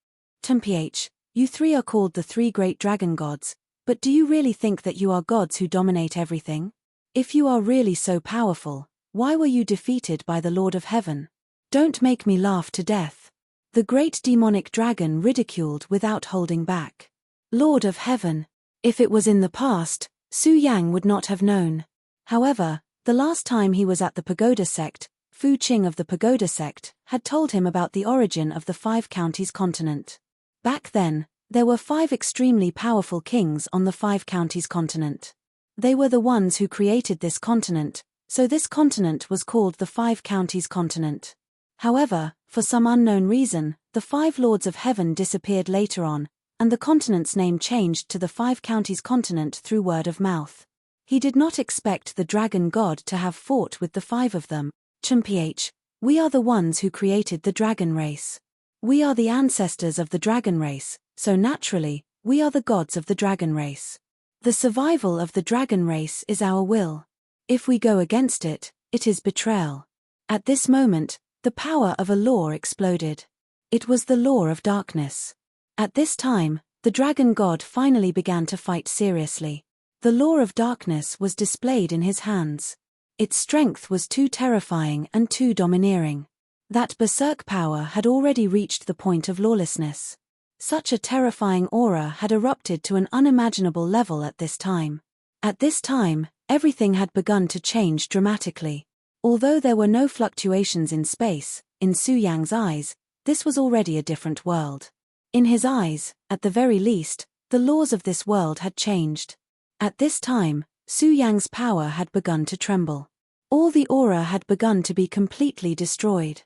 Temph, You three are called the three great dragon gods, but do you really think that you are gods who dominate everything? If you are really so powerful, why were you defeated by the Lord of Heaven? Don't make me laugh to death. The great demonic dragon ridiculed without holding back. Lord of Heaven. If it was in the past, Su Yang would not have known. However, the last time he was at the Pagoda sect, Fu Qing of the Pagoda sect had told him about the origin of the Five Counties continent. Back then, there were 5 extremely powerful kings on the Five Counties continent. They were the ones who created this continent, so this continent was called the Five Counties continent. However, for some unknown reason, the 5 Lords of Heaven disappeared later on, and the continent's name changed to the Five Counties continent through word of mouth. He did not expect the dragon god to have fought with the 5 of them. Ch. We are the ones who created the dragon race. We are the ancestors of the dragon race, so naturally, we are the gods of the dragon race. The survival of the dragon race is our will. If we go against it, it is betrayal. At this moment, the power of a law exploded. It was the law of darkness. At this time, the dragon god finally began to fight seriously. The law of darkness was displayed in his hands. Its strength was too terrifying and too domineering. That berserk power had already reached the point of lawlessness. Such a terrifying aura had erupted to an unimaginable level at this time. At this time, everything had begun to change dramatically. Although there were no fluctuations in space, in Su Yang's eyes, this was already a different world. In his eyes, at the very least, the laws of this world had changed. At this time, Su Yang's power had begun to tremble. All the aura had begun to be completely destroyed.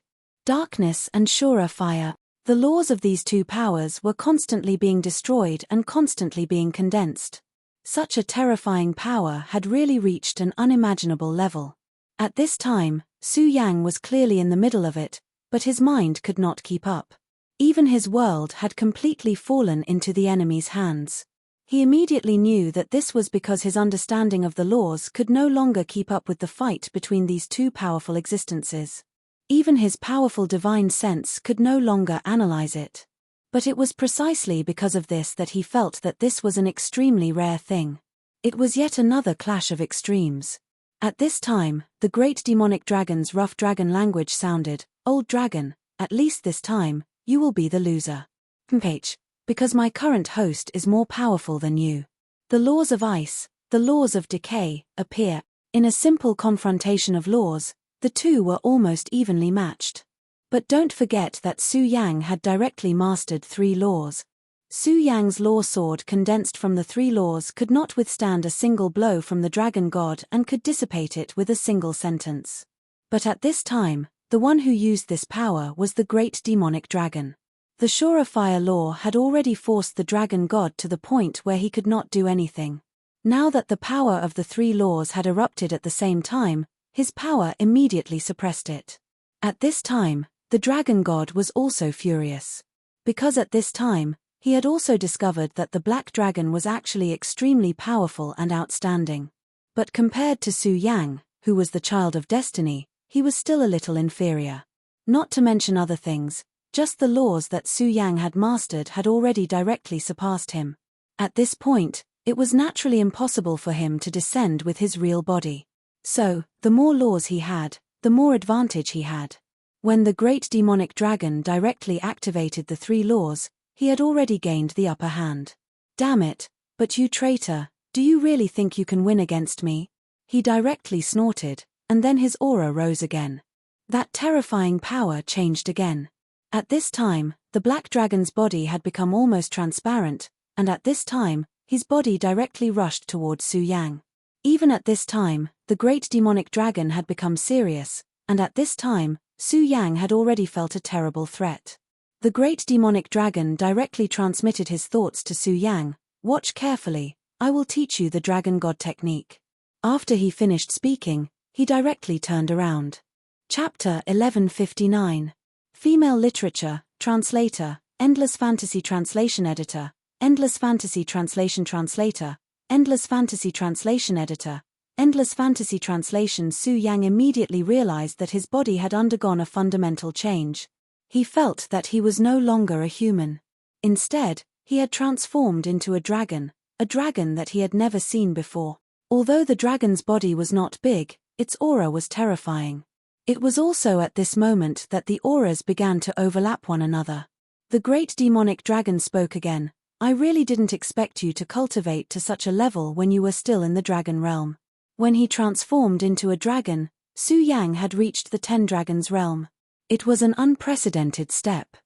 Darkness and Shura fire, the laws of these 2 powers were constantly being destroyed and constantly being condensed. Such a terrifying power had really reached an unimaginable level. At this time, Su Yang was clearly in the middle of it, but his mind could not keep up. Even his world had completely fallen into the enemy's hands. He immediately knew that this was because his understanding of the laws could no longer keep up with the fight between these 2 powerful existences. Even his powerful divine sense could no longer analyze it. But it was precisely because of this that he felt that this was an extremely rare thing. It was yet another clash of extremes. At this time, the great demonic dragon's rough dragon language sounded, "Old dragon, at least this time, you will be the loser. Because my current host is more powerful than you. The laws of ice, the laws of decay, appear. In a simple confrontation of laws, the 2 were almost evenly matched. But don't forget that Su Yang had directly mastered 3 laws. Su Yang's law sword condensed from the 3 laws could not withstand a single blow from the dragon god and could dissipate it with a single sentence. But at this time, the one who used this power was the great demonic dragon. The Shura fire law had already forced the dragon god to the point where he could not do anything. Now that the power of the 3 laws had erupted at the same time, his power immediately suppressed it. At this time, the dragon god was also furious. Because at this time, he had also discovered that the black dragon was actually extremely powerful and outstanding. But compared to Su Yang, who was the child of destiny, he was still a little inferior. Not to mention other things, just the laws that Su Yang had mastered had already directly surpassed him. At this point, it was naturally impossible for him to descend with his real body. So, the more laws he had, the more advantage he had. When the great demonic dragon directly activated the 3 laws, he had already gained the upper hand. Damn it, but you traitor, do you really think you can win against me? He directly snorted, and then his aura rose again. That terrifying power changed again. At this time, the black dragon's body had become almost transparent, and at this time, his body directly rushed towards Su Yang. Even at this time, the great demonic dragon had become serious, and at this time, Su Yang had already felt a terrible threat. The great demonic dragon directly transmitted his thoughts to Su Yang. Watch carefully, I will teach you the dragon god technique. After he finished speaking, he directly turned around. Chapter 1159. Female Literature, Translator, Endless Fantasy Translation Editor, Endless Fantasy Translation Translator, Endless Fantasy Translation Editor, Endless Fantasy Translation. Su Yang immediately realized that his body had undergone a fundamental change. He felt that he was no longer a human. Instead, He had transformed into a dragon that he had never seen before. Although the dragon's body was not big, its aura was terrifying. It was also at this moment that the auras began to overlap one another. The great demonic dragon spoke again. I really didn't expect you to cultivate to such a level when you were still in the dragon realm. When he transformed into a dragon, Su Yang had reached the 10 dragons realm. It was an unprecedented step.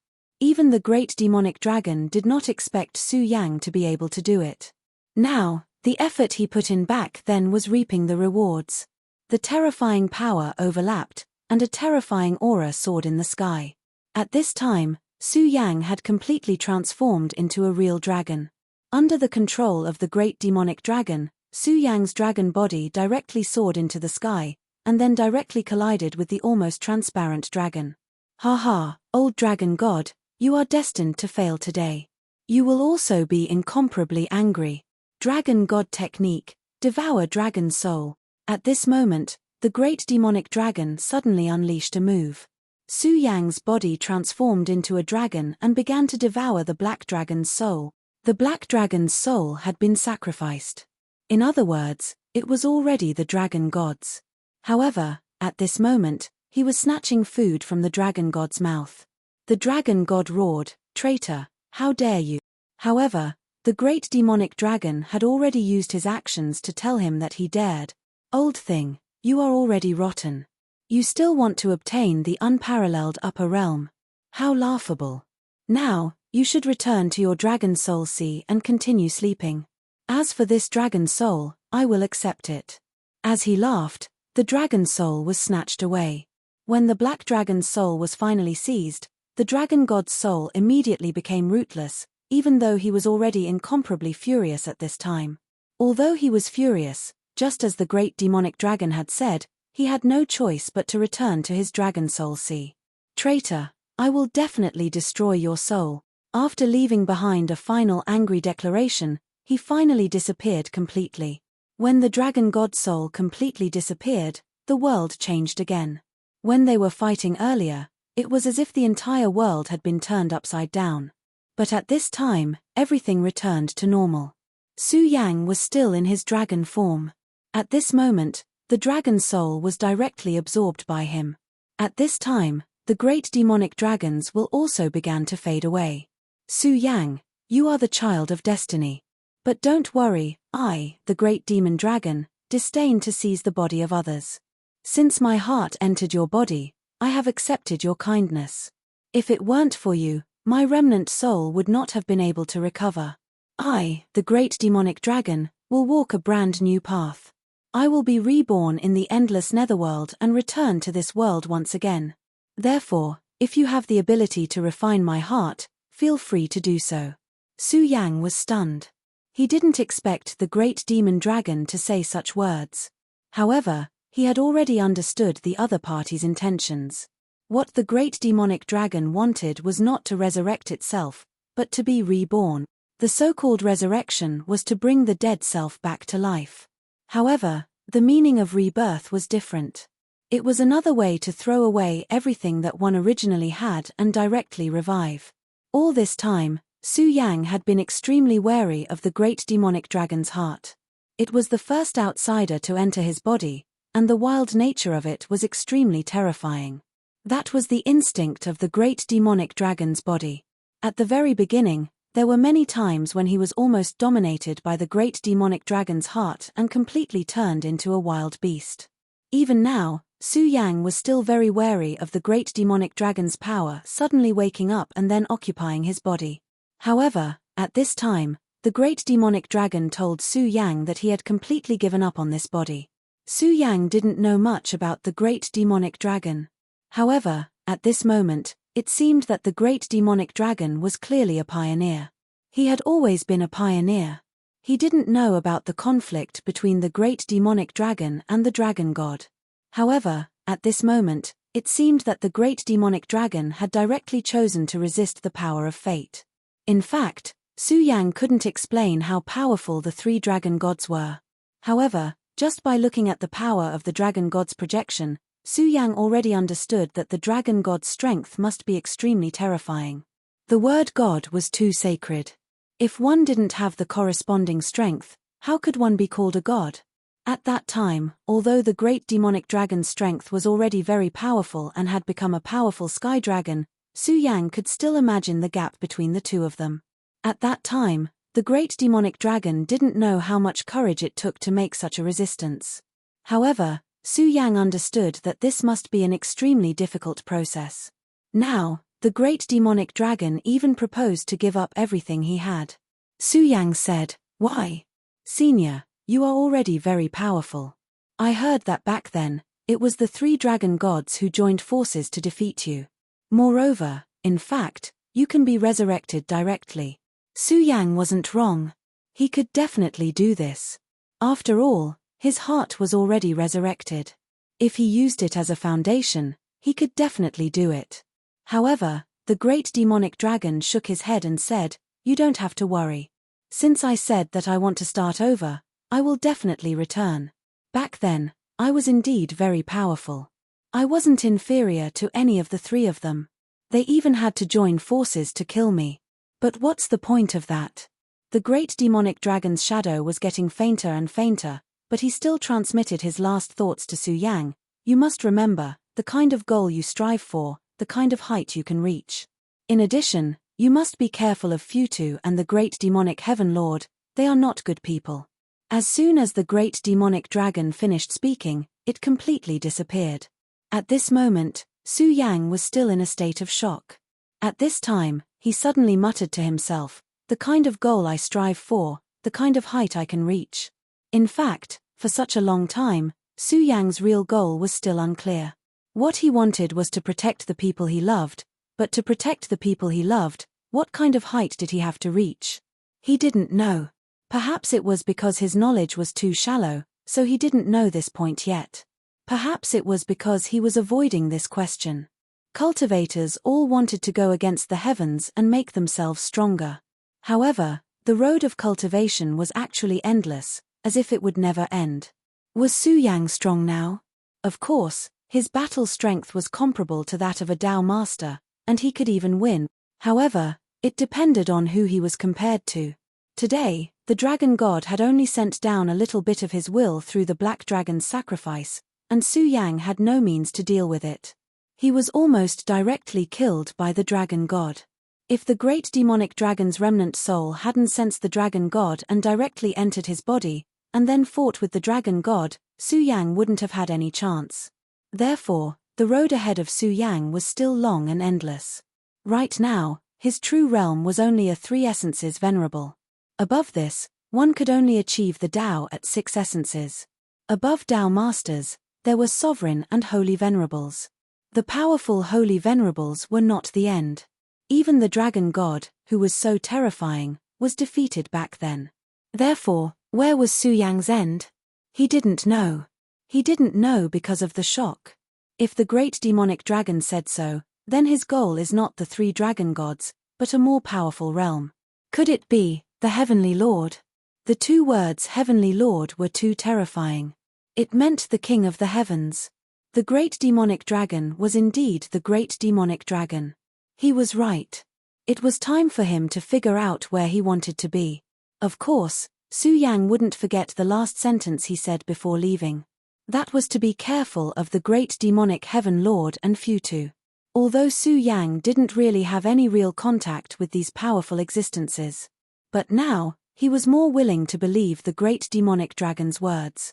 Even the great demonic dragon did not expect Su Yang to be able to do it. Now, the effort he put in back then was reaping the rewards. The terrifying power overlapped, and a terrifying aura soared in the sky. At this time, Su Yang had completely transformed into a real dragon. Under the control of the great demonic dragon, Su Yang's dragon body directly soared into the sky, and then directly collided with the almost transparent dragon. Ha ha, old dragon god, you are destined to fail today. You will also be incomparably angry. Dragon god technique, devour dragon soul. At this moment, the great demonic dragon suddenly unleashed a move. Su Yang's body transformed into a dragon and began to devour the black dragon's soul. The black dragon's soul had been sacrificed. In other words, it was already the dragon god's. However, at this moment, he was snatching food from the dragon god's mouth. The dragon god roared, "Traitor, how dare you!" However, the great demonic dragon had already used his actions to tell him that he dared. Old thing, you are already rotten. You still want to obtain the unparalleled upper realm. How laughable. Now, you should return to your dragon soul sea and continue sleeping. As for this dragon soul, I will accept it. As he laughed, the dragon soul was snatched away. When the black dragon's soul was finally seized, the dragon god's soul immediately became rootless, even though he was already incomparably furious at this time. Although he was furious, just as the great demonic dragon had said, he had no choice but to return to his dragon soul sea. Traitor, I will definitely destroy your soul. After leaving behind a final angry declaration, he finally disappeared completely. When the dragon god soul completely disappeared, the world changed again. When they were fighting earlier, it was as if the entire world had been turned upside down. But at this time, everything returned to normal. Su Yang was still in his dragon form. At this moment, the dragon soul was directly absorbed by him. At this time, the great demonic dragons will also began to fade away. Su Yang, you are the child of destiny. But don't worry, I, the great demon dragon, disdain to seize the body of others. Since my heart entered your body, I have accepted your kindness. If it weren't for you, my remnant soul would not have been able to recover. I, the great demonic dragon, will walk a brand new path. I will be reborn in the endless netherworld and return to this world once again. Therefore, if you have the ability to refine my heart, feel free to do so. Su Yang was stunned. He didn't expect the great demon dragon to say such words. However, he had already understood the other party's intentions. What the great demonic dragon wanted was not to resurrect itself, but to be reborn. The so-called resurrection was to bring the dead self back to life. However, the meaning of rebirth was different. It was another way to throw away everything that one originally had and directly revive. All this time, Su Yang had been extremely wary of the great demonic dragon's heart. It was the first outsider to enter his body, and the wild nature of it was extremely terrifying. That was the instinct of the great demonic dragon's body. At the very beginning, there were many times when he was almost dominated by the great demonic dragon's heart and completely turned into a wild beast. Even now, Su Yang was still very wary of the great demonic dragon's power suddenly waking up and then occupying his body. However, at this time, the great demonic dragon told Su Yang that he had completely given up on this body. Su Yang didn't know much about the great demonic dragon. However, at this moment, it seemed that the great demonic dragon was clearly a pioneer. He had always been a pioneer. He didn't know about the conflict between the great demonic dragon and the dragon god. However, at this moment, it seemed that the great demonic dragon had directly chosen to resist the power of fate. In fact, Su Yang couldn't explain how powerful the 3 dragon gods were. However, just by looking at the power of the dragon god's projection, Su Yang already understood that the dragon god's strength must be extremely terrifying. The word god was too sacred. If one didn't have the corresponding strength, how could one be called a god? At that time, although the great demonic dragon's strength was already very powerful and had become a powerful sky dragon, Su Yang could still imagine the gap between the two of them. At that time, the great demonic dragon didn't know how much courage it took to make such a resistance. However, Su Yang understood that this must be an extremely difficult process. Now, the great demonic dragon even proposed to give up everything he had. Su Yang said, "Why? Senior, you are already very powerful. I heard that back then, it was the 3 dragon gods who joined forces to defeat you. Moreover, in fact, you can be resurrected directly." Su Yang wasn't wrong. He could definitely do this. After all, his heart was already resurrected. If he used it as a foundation, he could definitely do it. However, the great demonic dragon shook his head and said, "You don't have to worry. Since I said that I want to start over, I will definitely return. Back then, I was indeed very powerful. I wasn't inferior to any of the 3 of them. They even had to join forces to kill me. But what's the point of that?" The great demonic dragon's shadow was getting fainter and fainter, but he still transmitted his last thoughts to Su Yang. "You must remember, the kind of goal you strive for, the kind of height you can reach. In addition, you must be careful of Futu and the great demonic heaven lord, they are not good people." As soon as the great demonic dragon finished speaking, it completely disappeared. At this moment, Su Yang was still in a state of shock. At this time, he suddenly muttered to himself, "The kind of goal I strive for, the kind of height I can reach." In fact, for such a long time, Su Yang's real goal was still unclear. What he wanted was to protect the people he loved, but to protect the people he loved, what kind of height did he have to reach? He didn't know. Perhaps it was because his knowledge was too shallow, so he didn't know this point yet. Perhaps it was because he was avoiding this question. Cultivators all wanted to go against the heavens and make themselves stronger. However, the road of cultivation was actually endless, as if it would never end. Was Su Yang strong now? Of course, his battle strength was comparable to that of a Tao master, and he could even win. However, it depended on who he was compared to. Today, the dragon god had only sent down a little bit of his will through the black dragon's sacrifice, and Su Yang had no means to deal with it. He was almost directly killed by the dragon god. If the great demonic dragon's remnant soul hadn't sensed the dragon god and directly entered his body, and then fought with the dragon god, Su Yang wouldn't have had any chance. Therefore, the road ahead of Su Yang was still long and endless. Right now, his true realm was only a 3 essences venerable. Above this, one could only achieve the Tao at 6 essences. Above Tao masters, there were sovereign and holy venerables. The powerful holy venerables were not the end. Even the dragon god, who was so terrifying, was defeated back then. Therefore, where was Su Yang's end? He didn't know. He didn't know because of the shock. If the great demonic dragon said so, then his goal is not the 3 dragon gods, but a more powerful realm. Could it be the Heavenly Lord? The 2 words Heavenly Lord were too terrifying. It meant the King of the Heavens. The great demonic dragon was indeed the great demonic dragon. He was right. It was time for him to figure out where he wanted to be. Of course, Su Yang wouldn't forget the last sentence he said before leaving. That was to be careful of the great demonic heaven lord and Futu. Although Su Yang didn't really have any real contact with these powerful existences. But now, he was more willing to believe the great demonic dragon's words.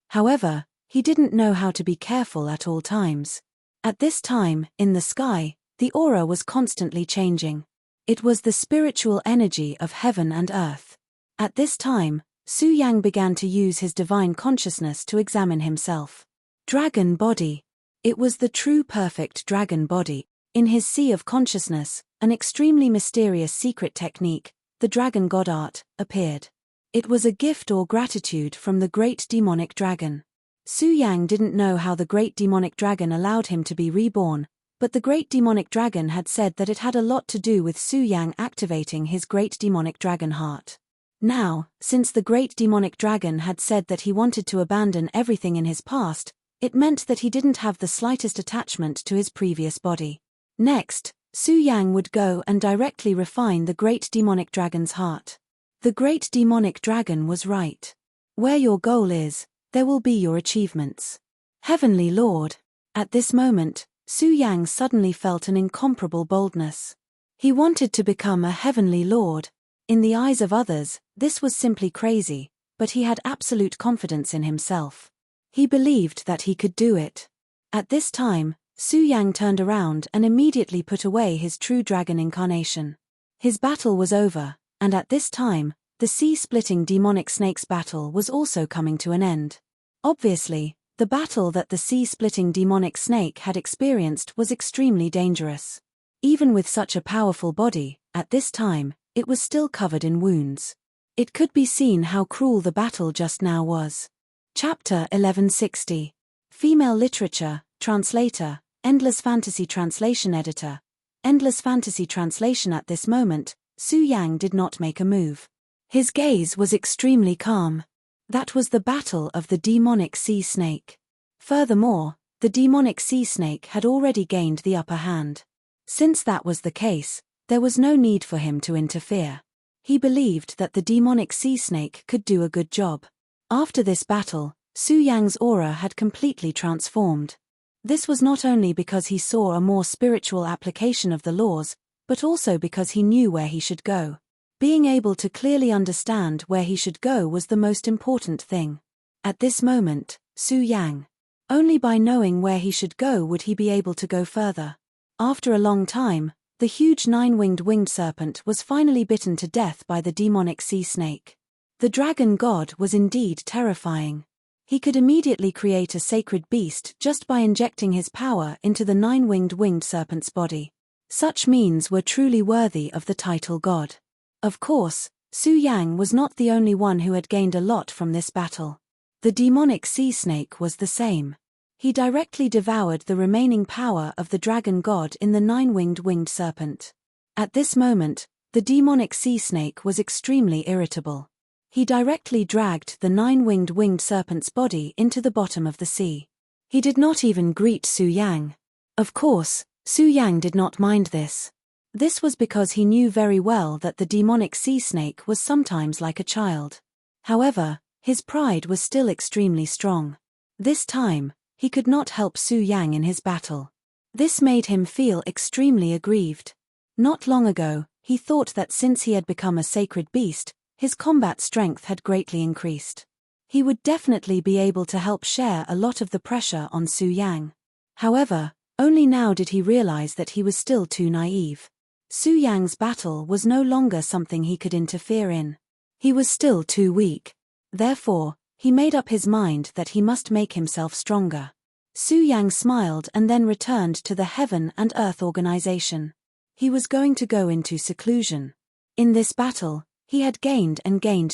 However, he didn't know how to be careful at all times. At this time, in the sky, the aura was constantly changing. It was the spiritual energy of heaven and earth. At this time, Su Yang began to use his divine consciousness to examine himself. Dragon body. It was the true perfect dragon body. In his sea of consciousness, an extremely mysterious secret technique, the dragon god art, appeared. It was a gift or gratitude from the great demonic dragon. Su Yang didn't know how the great demonic dragon allowed him to be reborn, but the great demonic dragon had said that it had a lot to do with Su Yang activating his great demonic dragon heart. Now, since the great demonic dragon had said that he wanted to abandon everything in his past, it meant that he didn't have the slightest attachment to his previous body. Next, Su Yang would go and directly refine the great demonic dragon's heart. The great demonic dragon was right. Where your goal is, there will be your achievements. Heavenly Lord. At this moment, Su Yang suddenly felt an incomparable boldness. He wanted to become a heavenly lord. In the eyes of others, this was simply crazy, but he had absolute confidence in himself. He believed that he could do it. At this time, Su Yang turned around and immediately put away his true dragon incarnation. His battle was over, and at this time, the sea-splitting demonic snake's battle was also coming to an end. Obviously, the battle that the sea-splitting demonic snake had experienced was extremely dangerous. Even with such a powerful body, at this time, it was still covered in wounds. It could be seen how cruel the battle just now was. Chapter 1160. Female Literature, Translator, Endless Fantasy Translation Editor. Endless Fantasy Translation. At this moment, Su Yang did not make a move. His gaze was extremely calm. That was the battle of the demonic sea snake. Furthermore, the demonic sea snake had already gained the upper hand. Since that was the case, there was no need for him to interfere. He believed that the demonic sea snake could do a good job. After this battle, Su Yang's aura had completely transformed. This was not only because he saw a more spiritual application of the laws, but also because he knew where he should go. Being able to clearly understand where he should go was the most important thing. At this moment, Su Yang. Only by knowing where he should go would he be able to go further. After a long time, the huge winged serpent was finally bitten to death by the demonic sea snake. The dragon god was indeed terrifying. He could immediately create a sacred beast just by injecting his power into the winged serpent's body. Such means were truly worthy of the title god. Of course, Su Yang was not the only one who had gained a lot from this battle. The demonic sea snake was the same. He directly devoured the remaining power of the dragon god in the winged serpent. At this moment, the demonic sea snake was extremely irritable. He directly dragged the winged serpent's body into the bottom of the sea. He did not even greet Su Yang. Of course, Su Yang did not mind this. This was because he knew very well that the demonic sea snake was sometimes like a child. However, his pride was still extremely strong. This time, he could not help Su Yang in his battle. This made him feel extremely aggrieved. Not long ago, he thought that since he had become a sacred beast, his combat strength had greatly increased. He would definitely be able to help share a lot of the pressure on Su Yang. However, only now did he realize that he was still too naive. Su Yang's battle was no longer something he could interfere in. He was still too weak. Therefore, he made up his mind that he must make himself stronger. Su Yang smiled and then returned to the Heaven and Earth organization. He was going to go into seclusion. In this battle, he had gained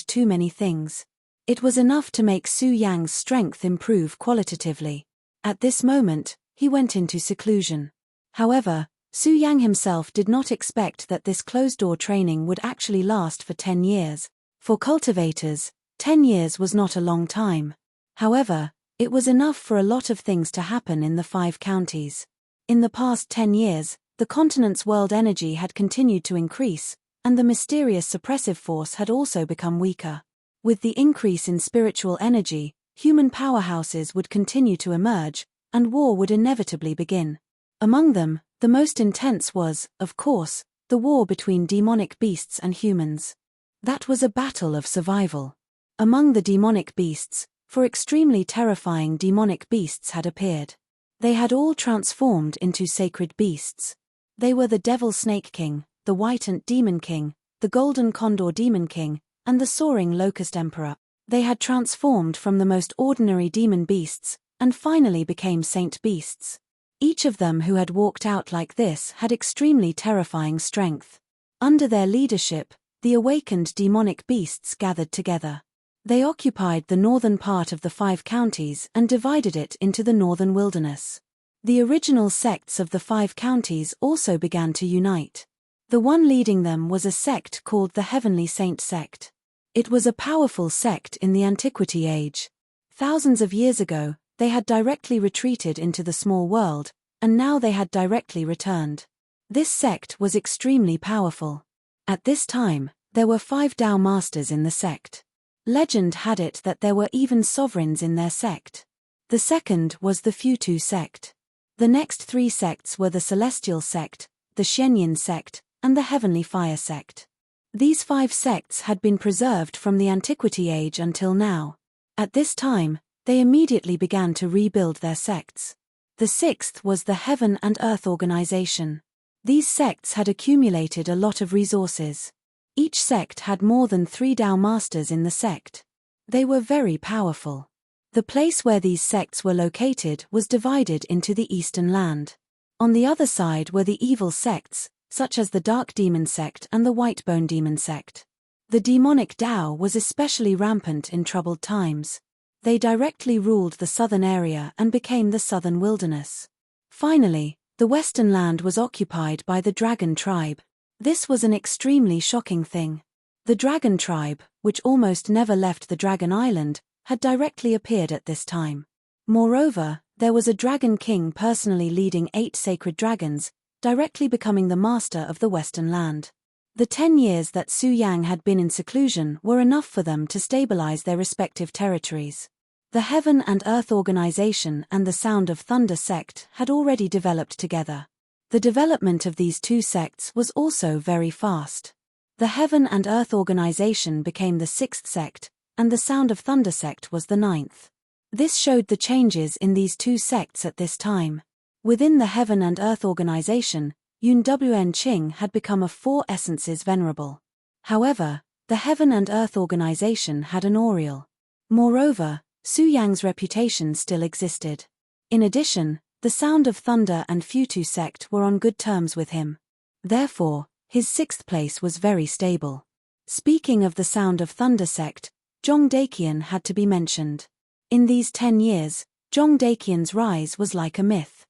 too many things. It was enough to make Su Yang's strength improve qualitatively. At this moment, he went into seclusion. However, Su Yang himself did not expect that this closed-door training would actually last for 10 years. For cultivators, 10 years was not a long time. However, it was enough for a lot of things to happen in the 5 counties. In the past 10 years, the continent's world energy had continued to increase, and the mysterious suppressive force had also become weaker. With the increase in spiritual energy, human powerhouses would continue to emerge, and war would inevitably begin. Among them, the most intense was, of course, the war between demonic beasts and humans. That was a battle of survival. Among the demonic beasts, 4 extremely terrifying demonic beasts had appeared. They had all transformed into sacred beasts. They were the Devil Snake King, the White Ant Demon King, the Golden Condor Demon King, and the Soaring Locust Emperor. They had transformed from the most ordinary demon beasts, and finally became saint beasts. Each of them who had walked out like this had extremely terrifying strength. Under their leadership, the awakened demonic beasts gathered together. They occupied the northern part of the 5 counties and divided it into the northern wilderness. The original sects of the 5 counties also began to unite. The one leading them was a sect called the Heavenly Saint Sect. It was a powerful sect in the Antiquity Age. Thousands of years ago, they had directly retreated into the small world, and now they had directly returned. This sect was extremely powerful. At this time, there were 5 Tao masters in the sect. Legend had it that there were even sovereigns in their sect. The second was the Futu sect. The next 3 sects were the Celestial sect, the Shenyan sect, and the Heavenly Fire sect. These 5 sects had been preserved from the Antiquity Age until now. At this time, they immediately began to rebuild their sects. The 6th was the Heaven and Earth Organization. These sects had accumulated a lot of resources. Each sect had more than 3 Tao masters in the sect. They were very powerful. The place where these sects were located was divided into the Eastern Land. On the other side were the evil sects, such as the Dark Demon sect and the Whitebone Demon sect. The demonic Tao was especially rampant in troubled times. They directly ruled the southern area and became the Southern Wilderness. Finally, the Western Land was occupied by the Dragon tribe. This was an extremely shocking thing. The Dragon tribe, which almost never left the Dragon Island, had directly appeared at this time. Moreover, there was a Dragon King personally leading 8 sacred dragons, directly becoming the master of the Western Land. The 10 years that Su Yang had been in seclusion were enough for them to stabilize their respective territories. The Heaven and Earth Organization and the Sound of Thunder sect had already developed together. The development of these 2 sects was also very fast. The Heaven and Earth Organization became the 6th sect, and the Sound of Thunder sect was the 9th. This showed the changes in these 2 sects at this time. Within the Heaven and Earth Organization, Yun Wn Ching had become a 4 essences venerable. However, the Heaven and Earth Organization had an Oriole. Moreover, Su Yang's reputation still existed. In addition, the Sound of Thunder and Futu sect were on good terms with him. Therefore, his 6th place was very stable. Speaking of the Sound of Thunder sect, Zhong Daqian had to be mentioned. In these 10 years, Zhong Daqian's rise was like a myth.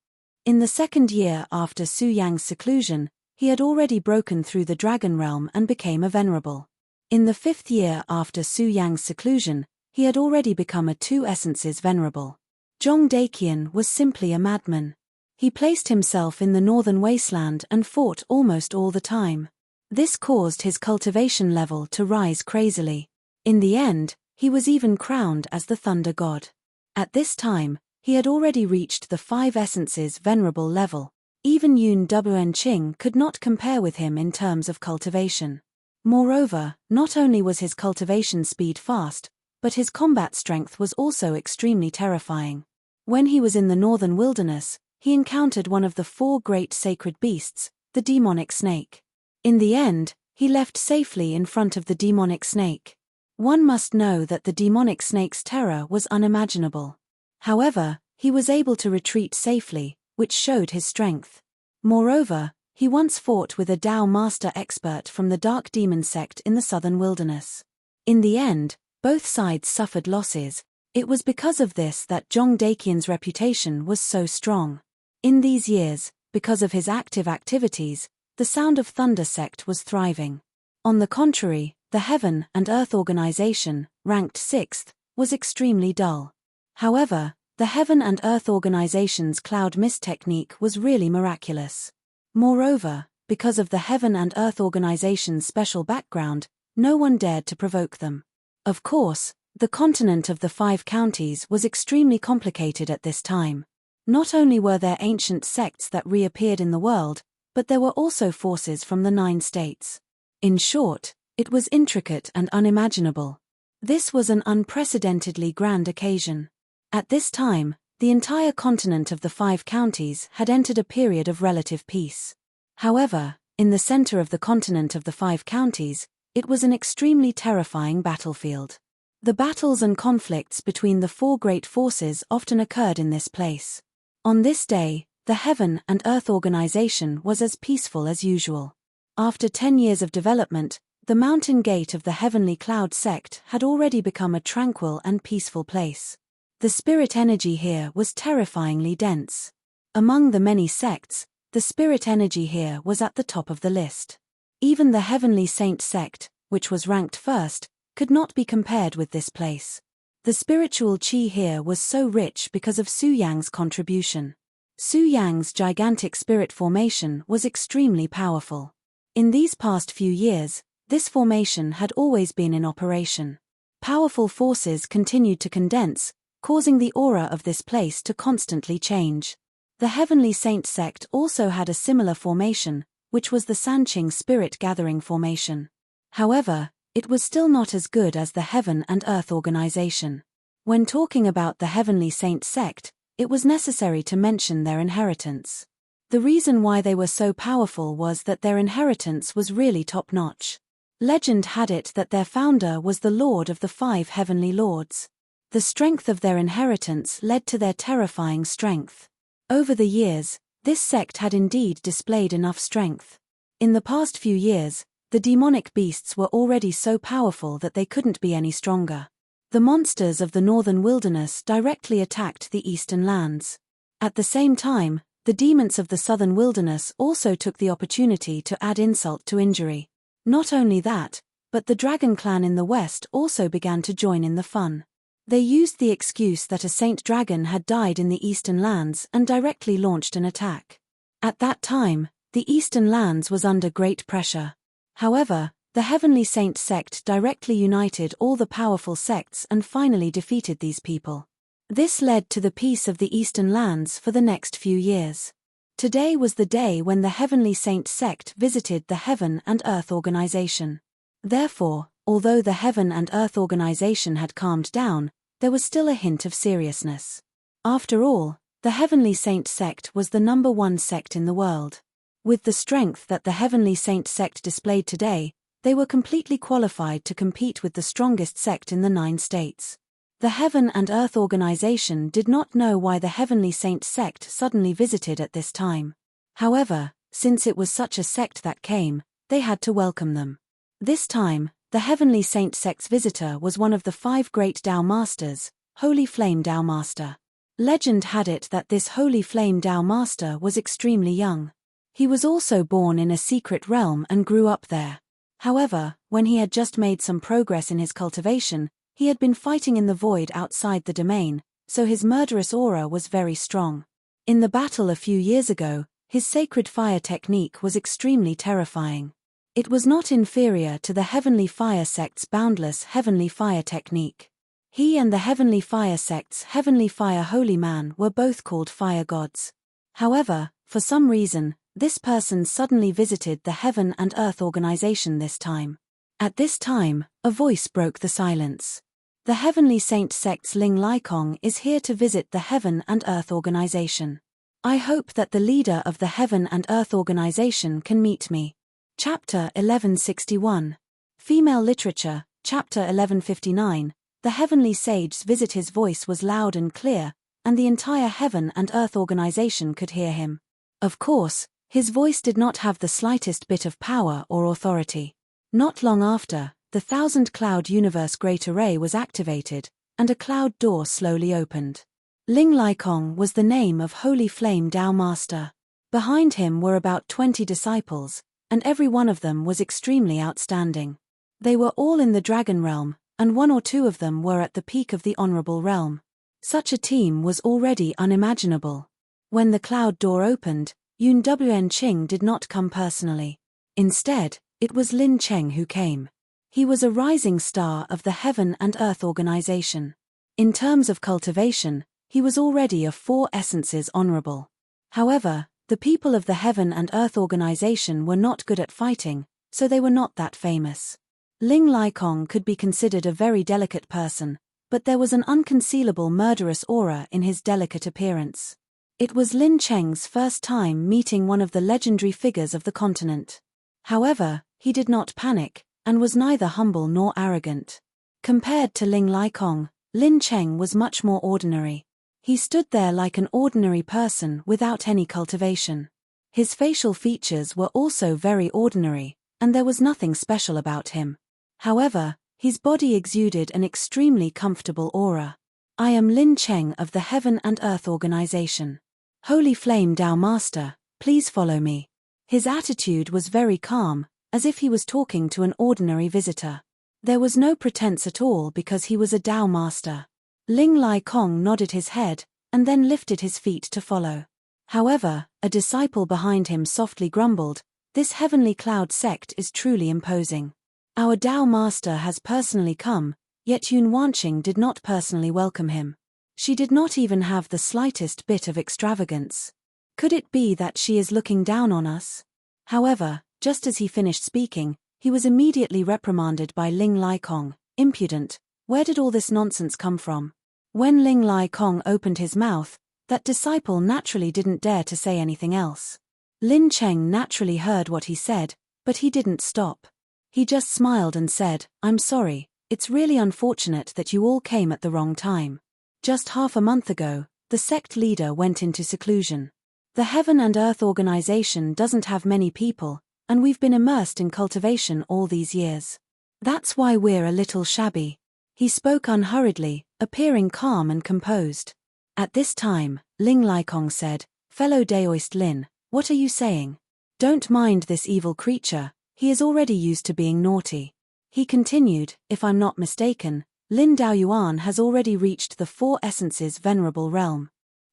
In the 2nd year after Su Yang's seclusion, he had already broken through the Dragon realm and became a venerable. In the 5th year after Su Yang's seclusion, he had already become a 2 essences venerable. Zhong Daqian was simply a madman. He placed himself in the northern wasteland and fought almost all the time. This caused his cultivation level to rise crazily. In the end, he was even crowned as the Thunder God. At this time, he had already reached the 5 essences venerable level. Even Yun Wn Ching could not compare with him in terms of cultivation. Moreover, not only was his cultivation speed fast, but his combat strength was also extremely terrifying. When he was in the northern wilderness, he encountered one of the 4 great sacred beasts, the demonic snake. In the end, he left safely in front of the demonic snake. One must know that the demonic snake's terror was unimaginable. However, he was able to retreat safely, which showed his strength. Moreover, he once fought with a Tao master expert from the Dark Demon sect in the southern wilderness. In the end, both sides suffered losses. It was because of this that Zhong Daqian's reputation was so strong. In these years, because of his active activities, the Sound of Thunder sect was thriving. On the contrary, the Heaven and Earth Organization, ranked 6th, was extremely dull. However, the Heaven and Earth Organization's cloud mist technique was really miraculous. Moreover, because of the Heaven and Earth Organization's special background, no one dared to provoke them. Of course, the continent of the 5 counties was extremely complicated at this time. Not only were there ancient sects that reappeared in the world, but there were also forces from the 9 states. In short, it was intricate and unimaginable. This was an unprecedentedly grand occasion. At this time, the entire continent of the 5 counties had entered a period of relative peace. However, in the center of the continent of the 5 counties, it was an extremely terrifying battlefield. The battles and conflicts between the 4 great forces often occurred in this place. On this day, the Heaven and Earth Organization was as peaceful as usual. After 10 years of development, the Mountain Gate of the Heavenly Cloud sect had already become a tranquil and peaceful place. The spirit energy here was terrifyingly dense. Among the many sects, the spirit energy here was at the top of the list. Even the Heavenly Saint sect, which was ranked first, could not be compared with this place. The spiritual chi here was so rich because of Su Yang's contribution. Su Yang's gigantic spirit formation was extremely powerful. In these past few years, this formation had always been in operation. Powerful forces continued to condense, causing the aura of this place to constantly change. The Heavenly Saint sect also had a similar formation, which was the Sanqing Spirit Gathering formation. However, it was still not as good as the Heaven and Earth organization. When talking about the Heavenly Saint sect, it was necessary to mention their inheritance. The reason why they were so powerful was that their inheritance was really top-notch. Legend had it that their founder was the Lord of the 5 Heavenly Lords. The strength of their inheritance led to their terrifying strength. Over the years, this sect had indeed displayed enough strength. In the past few years, the demonic beasts were already so powerful that they couldn't be any stronger. The monsters of the northern wilderness directly attacked the eastern lands. At the same time, the demons of the southern wilderness also took the opportunity to add insult to injury. Not only that, but the dragon clan in the west also began to join in the fun. They used the excuse that a saint dragon had died in the eastern lands and directly launched an attack. At that time, the eastern lands was under great pressure. However, the Heavenly Saint sect directly united all the powerful sects and finally defeated these people. This led to the peace of the eastern lands for the next few years. Today was the day when the Heavenly Saint sect visited the Heaven and Earth organization. Therefore, although the Heaven and Earth organization had calmed down, there was still a hint of seriousness. After all, the Heavenly Saint sect was the #1 sect in the world. With the strength that the Heavenly Saint sect displayed today, they were completely qualified to compete with the strongest sect in the 9 states. The Heaven and Earth organization did not know why the Heavenly Saint sect suddenly visited at this time. However, since it was such a sect that came, they had to welcome them. This time, the Heavenly Saint sect's visitor was one of the 5 great Tao Masters, Holy Flame Tao Master. Legend had it that this Holy Flame Tao Master was extremely young. He was also born in a secret realm and grew up there. However, when he had just made some progress in his cultivation, he had been fighting in the void outside the domain, so his murderous aura was very strong. In the battle a few years ago, his sacred fire technique was extremely terrifying. It was not inferior to the Heavenly Fire sect's boundless Heavenly Fire technique. He and the Heavenly Fire sect's Heavenly Fire Holy Man were both called fire gods. However, for some reason, this person suddenly visited the Heaven and Earth organization this time. At this time, a voice broke the silence. The Heavenly Saint sect's Ling Laikong is here to visit the Heaven and Earth organization. I hope that the leader of the Heaven and Earth organization can meet me. Chapter 1161. Female Literature, Chapter 1159. The Heavenly Sage's visit. His voice was loud and clear, and the entire Heaven and Earth organization could hear him. Of course, his voice did not have the slightest bit of power or authority. Not long after, the 1,000 Cloud Universe Great Array was activated, and a cloud door slowly opened. Ling Laikong was the name of Holy Flame Tao Master. Behind him were about 20 disciples, and every one of them was extremely outstanding. They were all in the Dragon Realm, and 1 or 2 of them were at the peak of the Honorable Realm. Such a team was already unimaginable. When the cloud door opened, Yun Wen Qing did not come personally. Instead, it was Lin Cheng who came. He was a rising star of the Heaven and Earth organization. In terms of cultivation, he was already of 4 essences honorable. However, the people of the Heaven and Earth organization were not good at fighting, so they were not that famous. Ling Laikong could be considered a very delicate person, but there was an unconcealable murderous aura in his delicate appearance. It was Lin Cheng's first time meeting one of the legendary figures of the continent. However, he did not panic, and was neither humble nor arrogant. Compared to Ling Laikong, Lin Cheng was much more ordinary. He stood there like an ordinary person without any cultivation. His facial features were also very ordinary, and there was nothing special about him. However, his body exuded an extremely comfortable aura. I am Lin Cheng of the Heaven and Earth organization. Holy Flame Tao Master, please follow me. His attitude was very calm, as if he was talking to an ordinary visitor. There was no pretense at all because he was a Tao Master. Ling Laikong nodded his head, and then lifted his feet to follow. However, a disciple behind him softly grumbled, "This heavenly cloud sect is truly imposing. Our Tao master has personally come, yet Yun Wanqing did not personally welcome him. She did not even have the slightest bit of extravagance. Could it be that she is looking down on us?" However, just as he finished speaking, he was immediately reprimanded by Ling Lai Kong. "Impudent, where did all this nonsense come from?" When Ling Lai Kong opened his mouth, that disciple naturally didn't dare to say anything else. Lin Cheng naturally heard what he said, but he didn't stop. He just smiled and said, "I'm sorry, it's really unfortunate that you all came at the wrong time. Just half a month ago, the sect leader went into seclusion. The Heaven and Earth organization doesn't have many people, and we've been immersed in cultivation all these years. That's why we're a little shabby." He spoke unhurriedly, appearing calm and composed. At this time, Ling Laikong said, "Fellow Daoist Lin, what are you saying? Don't mind this evil creature, he is already used to being naughty." He continued, "If I'm not mistaken, Lin Daoyuan has already reached the Four Essences Venerable Realm."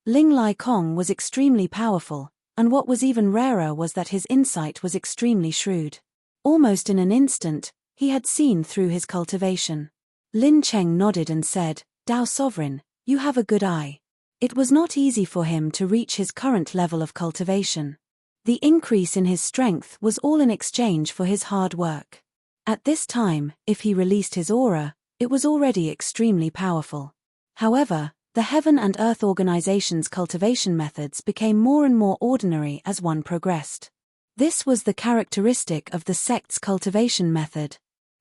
Ling Lai Kong was extremely powerful, and what was even rarer was that his insight was extremely shrewd. Almost in an instant, he had seen through his cultivation. Lin Cheng nodded and said, "Dao Sovereign, you have a good eye." It was not easy for him to reach his current level of cultivation. The increase in his strength was all in exchange for his hard work. At this time, if he released his aura, it was already extremely powerful. However, the Heaven and Earth organization's cultivation methods became more and more ordinary as one progressed. This was the characteristic of the sect's cultivation method.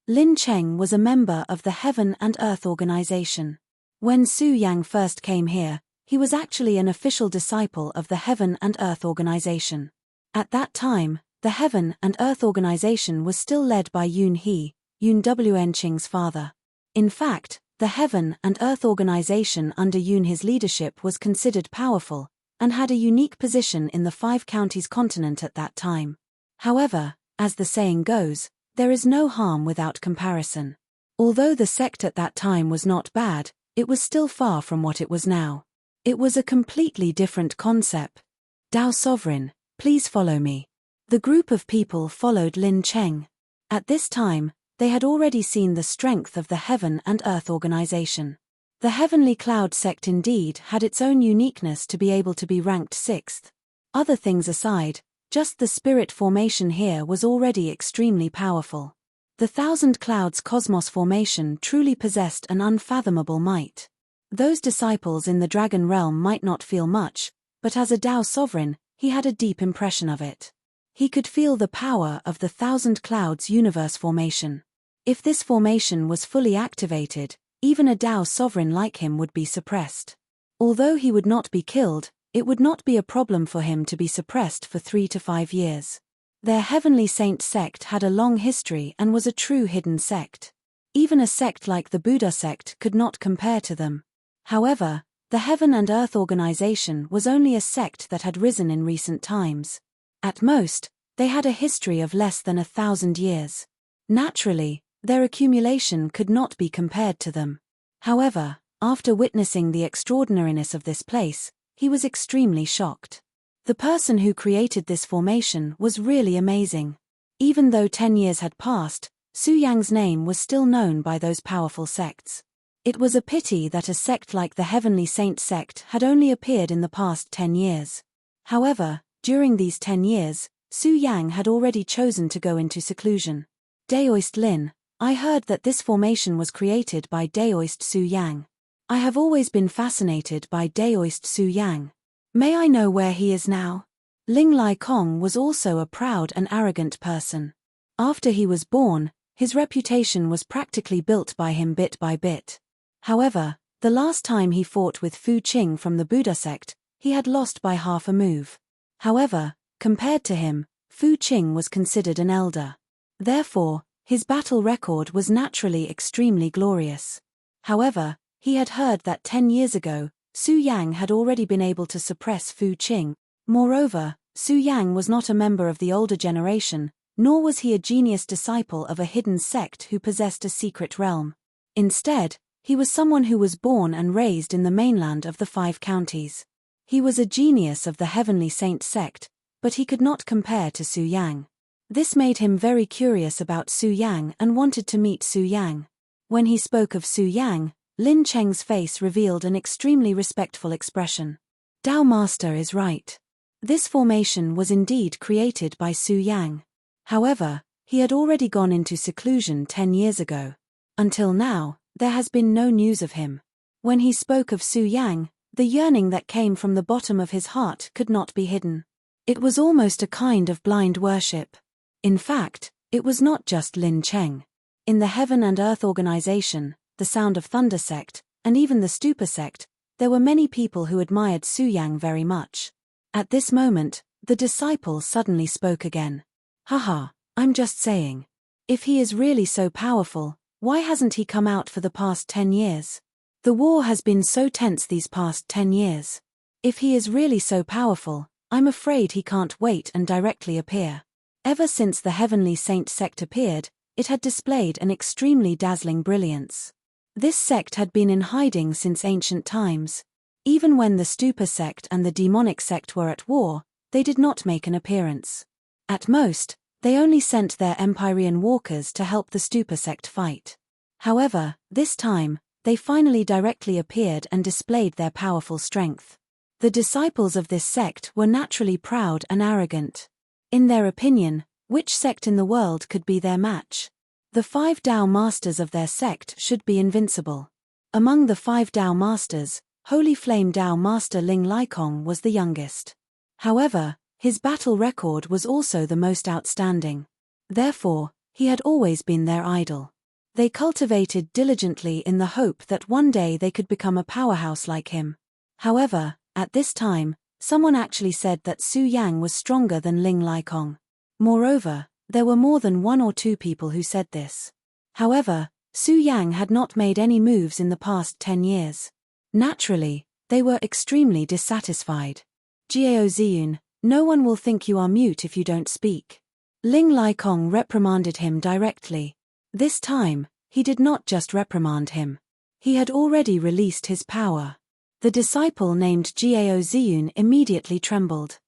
Lin Cheng was a member of the Heaven and Earth organization. When Su Yang first came here, he was actually an official disciple of the Heaven and Earth organization. At that time, the Heaven and Earth organization was still led by Yun He, Yun Wenqing's father. In fact, the Heaven and Earth organization under Yun He's leadership was considered powerful, and had a unique position in the Five Counties continent at that time. However, as the saying goes, there is no harm without comparison. Although the sect at that time was not bad, it was still far from what it was now. It was a completely different concept. "Dao Sovereign, please follow me." The group of people followed Lin Cheng. At this time, they had already seen the strength of the Heaven and Earth organization. The Heavenly Cloud sect indeed had its own uniqueness to be able to be ranked 6th. Other things aside, just the spirit formation here was already extremely powerful. The Thousand Clouds Cosmos formation truly possessed an unfathomable might. Those disciples in the Dragon Realm might not feel much, but as a Tao Sovereign, he had a deep impression of it. He could feel the power of the Thousand Clouds universe formation. If this formation was fully activated, even a Tao Sovereign like him would be suppressed. Although he would not be killed, it would not be a problem for him to be suppressed for 3 to 5 years. Their Heavenly Saint sect had a long history and was a true hidden sect. Even a sect like the Buddha sect could not compare to them. However, the Heaven and Earth organization was only a sect that had risen in recent times. At most, they had a history of less than 1,000 years. Naturally, their accumulation could not be compared to them. However, after witnessing the extraordinariness of this place, he was extremely shocked. The person who created this formation was really amazing. Even though 10 years had passed, Su Yang's name was still known by those powerful sects. It was a pity that a sect like the Heavenly Saint sect had only appeared in the past 10 years. However, during these 10 years, Su Yang had already chosen to go into seclusion. "Daoist Lin, I heard that this formation was created by Daoist Su Yang. I have always been fascinated by Daoist Su Yang. May I know where he is now?" Ling Lai Kong was also a proud and arrogant person. After he was born, his reputation was practically built by him bit by bit. However, the last time he fought with Fu Qing from the Buddha sect, he had lost by half a move. However, compared to him, Fu Qing was considered an elder. Therefore, his battle record was naturally extremely glorious. However, he had heard that 10 years ago, Su Yang had already been able to suppress Fu Qing. Moreover, Su Yang was not a member of the older generation, nor was he a genius disciple of a hidden sect who possessed a secret realm. Instead, he was someone who was born and raised in the mainland of the Five Counties. He was a genius of the Heavenly Saint sect, but he could not compare to Su Yang. This made him very curious about Su Yang and wanted to meet Su Yang. When he spoke of Su Yang, Lin Cheng's face revealed an extremely respectful expression. Tao Master is right. This formation was indeed created by Su Yang. However, he had already gone into seclusion 10 years ago. Until now, there has been no news of him. When he spoke of Su Yang, the yearning that came from the bottom of his heart could not be hidden. It was almost a kind of blind worship. In fact, it was not just Lin Cheng. In the Heaven and Earth Organization, the Sound of Thunder sect, and even the Stupa sect, there were many people who admired Su Yang very much. At this moment, the disciple suddenly spoke again. Haha, I'm just saying. If he is really so powerful, why hasn't he come out for the past 10 years? The war has been so tense these past 10 years. If he is really so powerful, I'm afraid he can't wait and directly appear. Ever since the Heavenly Saint sect appeared, it had displayed an extremely dazzling brilliance. This sect had been in hiding since ancient times. Even when the Stupa sect and the demonic sect were at war, they did not make an appearance. At most, they only sent their Empyrean walkers to help the Stupa sect fight. However, this time, they finally directly appeared and displayed their powerful strength. The disciples of this sect were naturally proud and arrogant. In their opinion, which sect in the world could be their match? The 5 Tao Masters of their sect should be invincible. Among the 5 Tao Masters, Holy Flame Tao Master Ling Laikong was the youngest. However, his battle record was also the most outstanding. Therefore, he had always been their idol. They cultivated diligently in the hope that one day they could become a powerhouse like him. However, at this time, someone actually said that Su Yang was stronger than Ling Laikong. Moreover, there were more than 1 or 2 people who said this. However, Su Yang had not made any moves in the past 10 years. Naturally, they were extremely dissatisfied. Jiao Ziyun, no one will think you are mute if you don't speak. Ling Laikong reprimanded him directly. This time, he did not just reprimand him. He had already released his power. The disciple named Jiao Ziyun immediately trembled.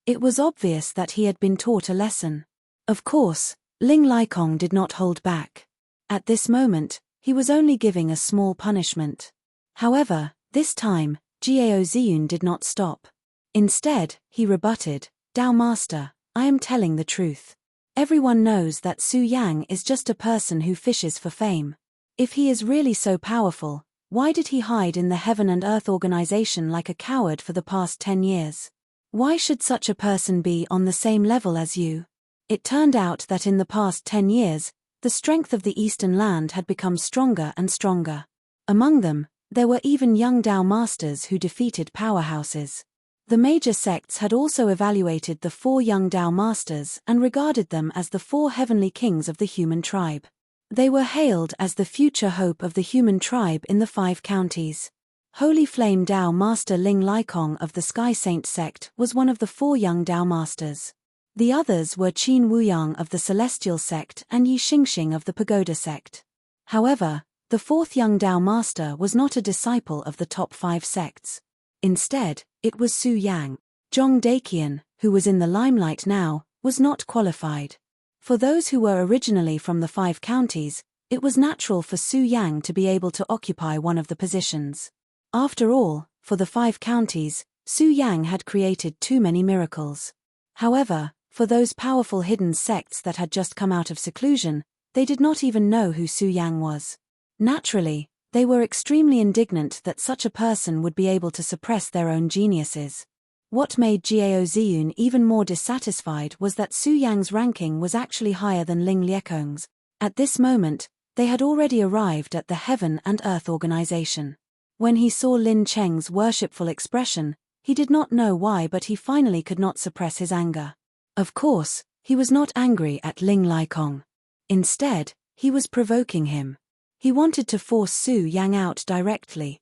It was obvious that he had been taught a lesson. Of course, Ling Laikong did not hold back. At this moment, he was only giving a small punishment. However, this time, Jiao Ziyun did not stop. Instead, he rebutted, Tao Master, I am telling the truth. Everyone knows that Su Yang is just a person who fishes for fame. If he is really so powerful, why did he hide in the Heaven and Earth Organization like a coward for the past 10 years? Why should such a person be on the same level as you? It turned out that in the past 10 years, the strength of the Eastern Land had become stronger and stronger. Among them, there were even young Tao Masters who defeated powerhouses. The major sects had also evaluated the 4 young Tao Masters and regarded them as the 4 heavenly kings of the human tribe. They were hailed as the future hope of the human tribe in the 5 counties. Holy Flame Tao Master Ling Laikong of the Sky Saint sect was one of the 4 young Tao Masters. The others were Qin Wuyang of the Celestial sect and Yi Xingxing of the Pagoda sect. However, the 4th young Tao Master was not a disciple of the top 5 sects. Instead, it was Su Yang. Zhong Daqian, who was in the limelight now, was not qualified. For those who were originally from the 5 counties, it was natural for Su Yang to be able to occupy one of the positions. After all, for the 5 counties, Su Yang had created too many miracles. However, for those powerful hidden sects that had just come out of seclusion, they did not even know who Su Yang was. Naturally, they were extremely indignant that such a person would be able to suppress their own geniuses. What made Jiao Ziyun even more dissatisfied was that Su Yang's ranking was actually higher than Ling Liekong's. At this moment, they had already arrived at the Heaven and Earth Organization. When he saw Lin Cheng's worshipful expression, he did not know why, but he finally could not suppress his anger. Of course, he was not angry at Ling Laikong. Instead, he was provoking him. He wanted to force Su Yang out directly.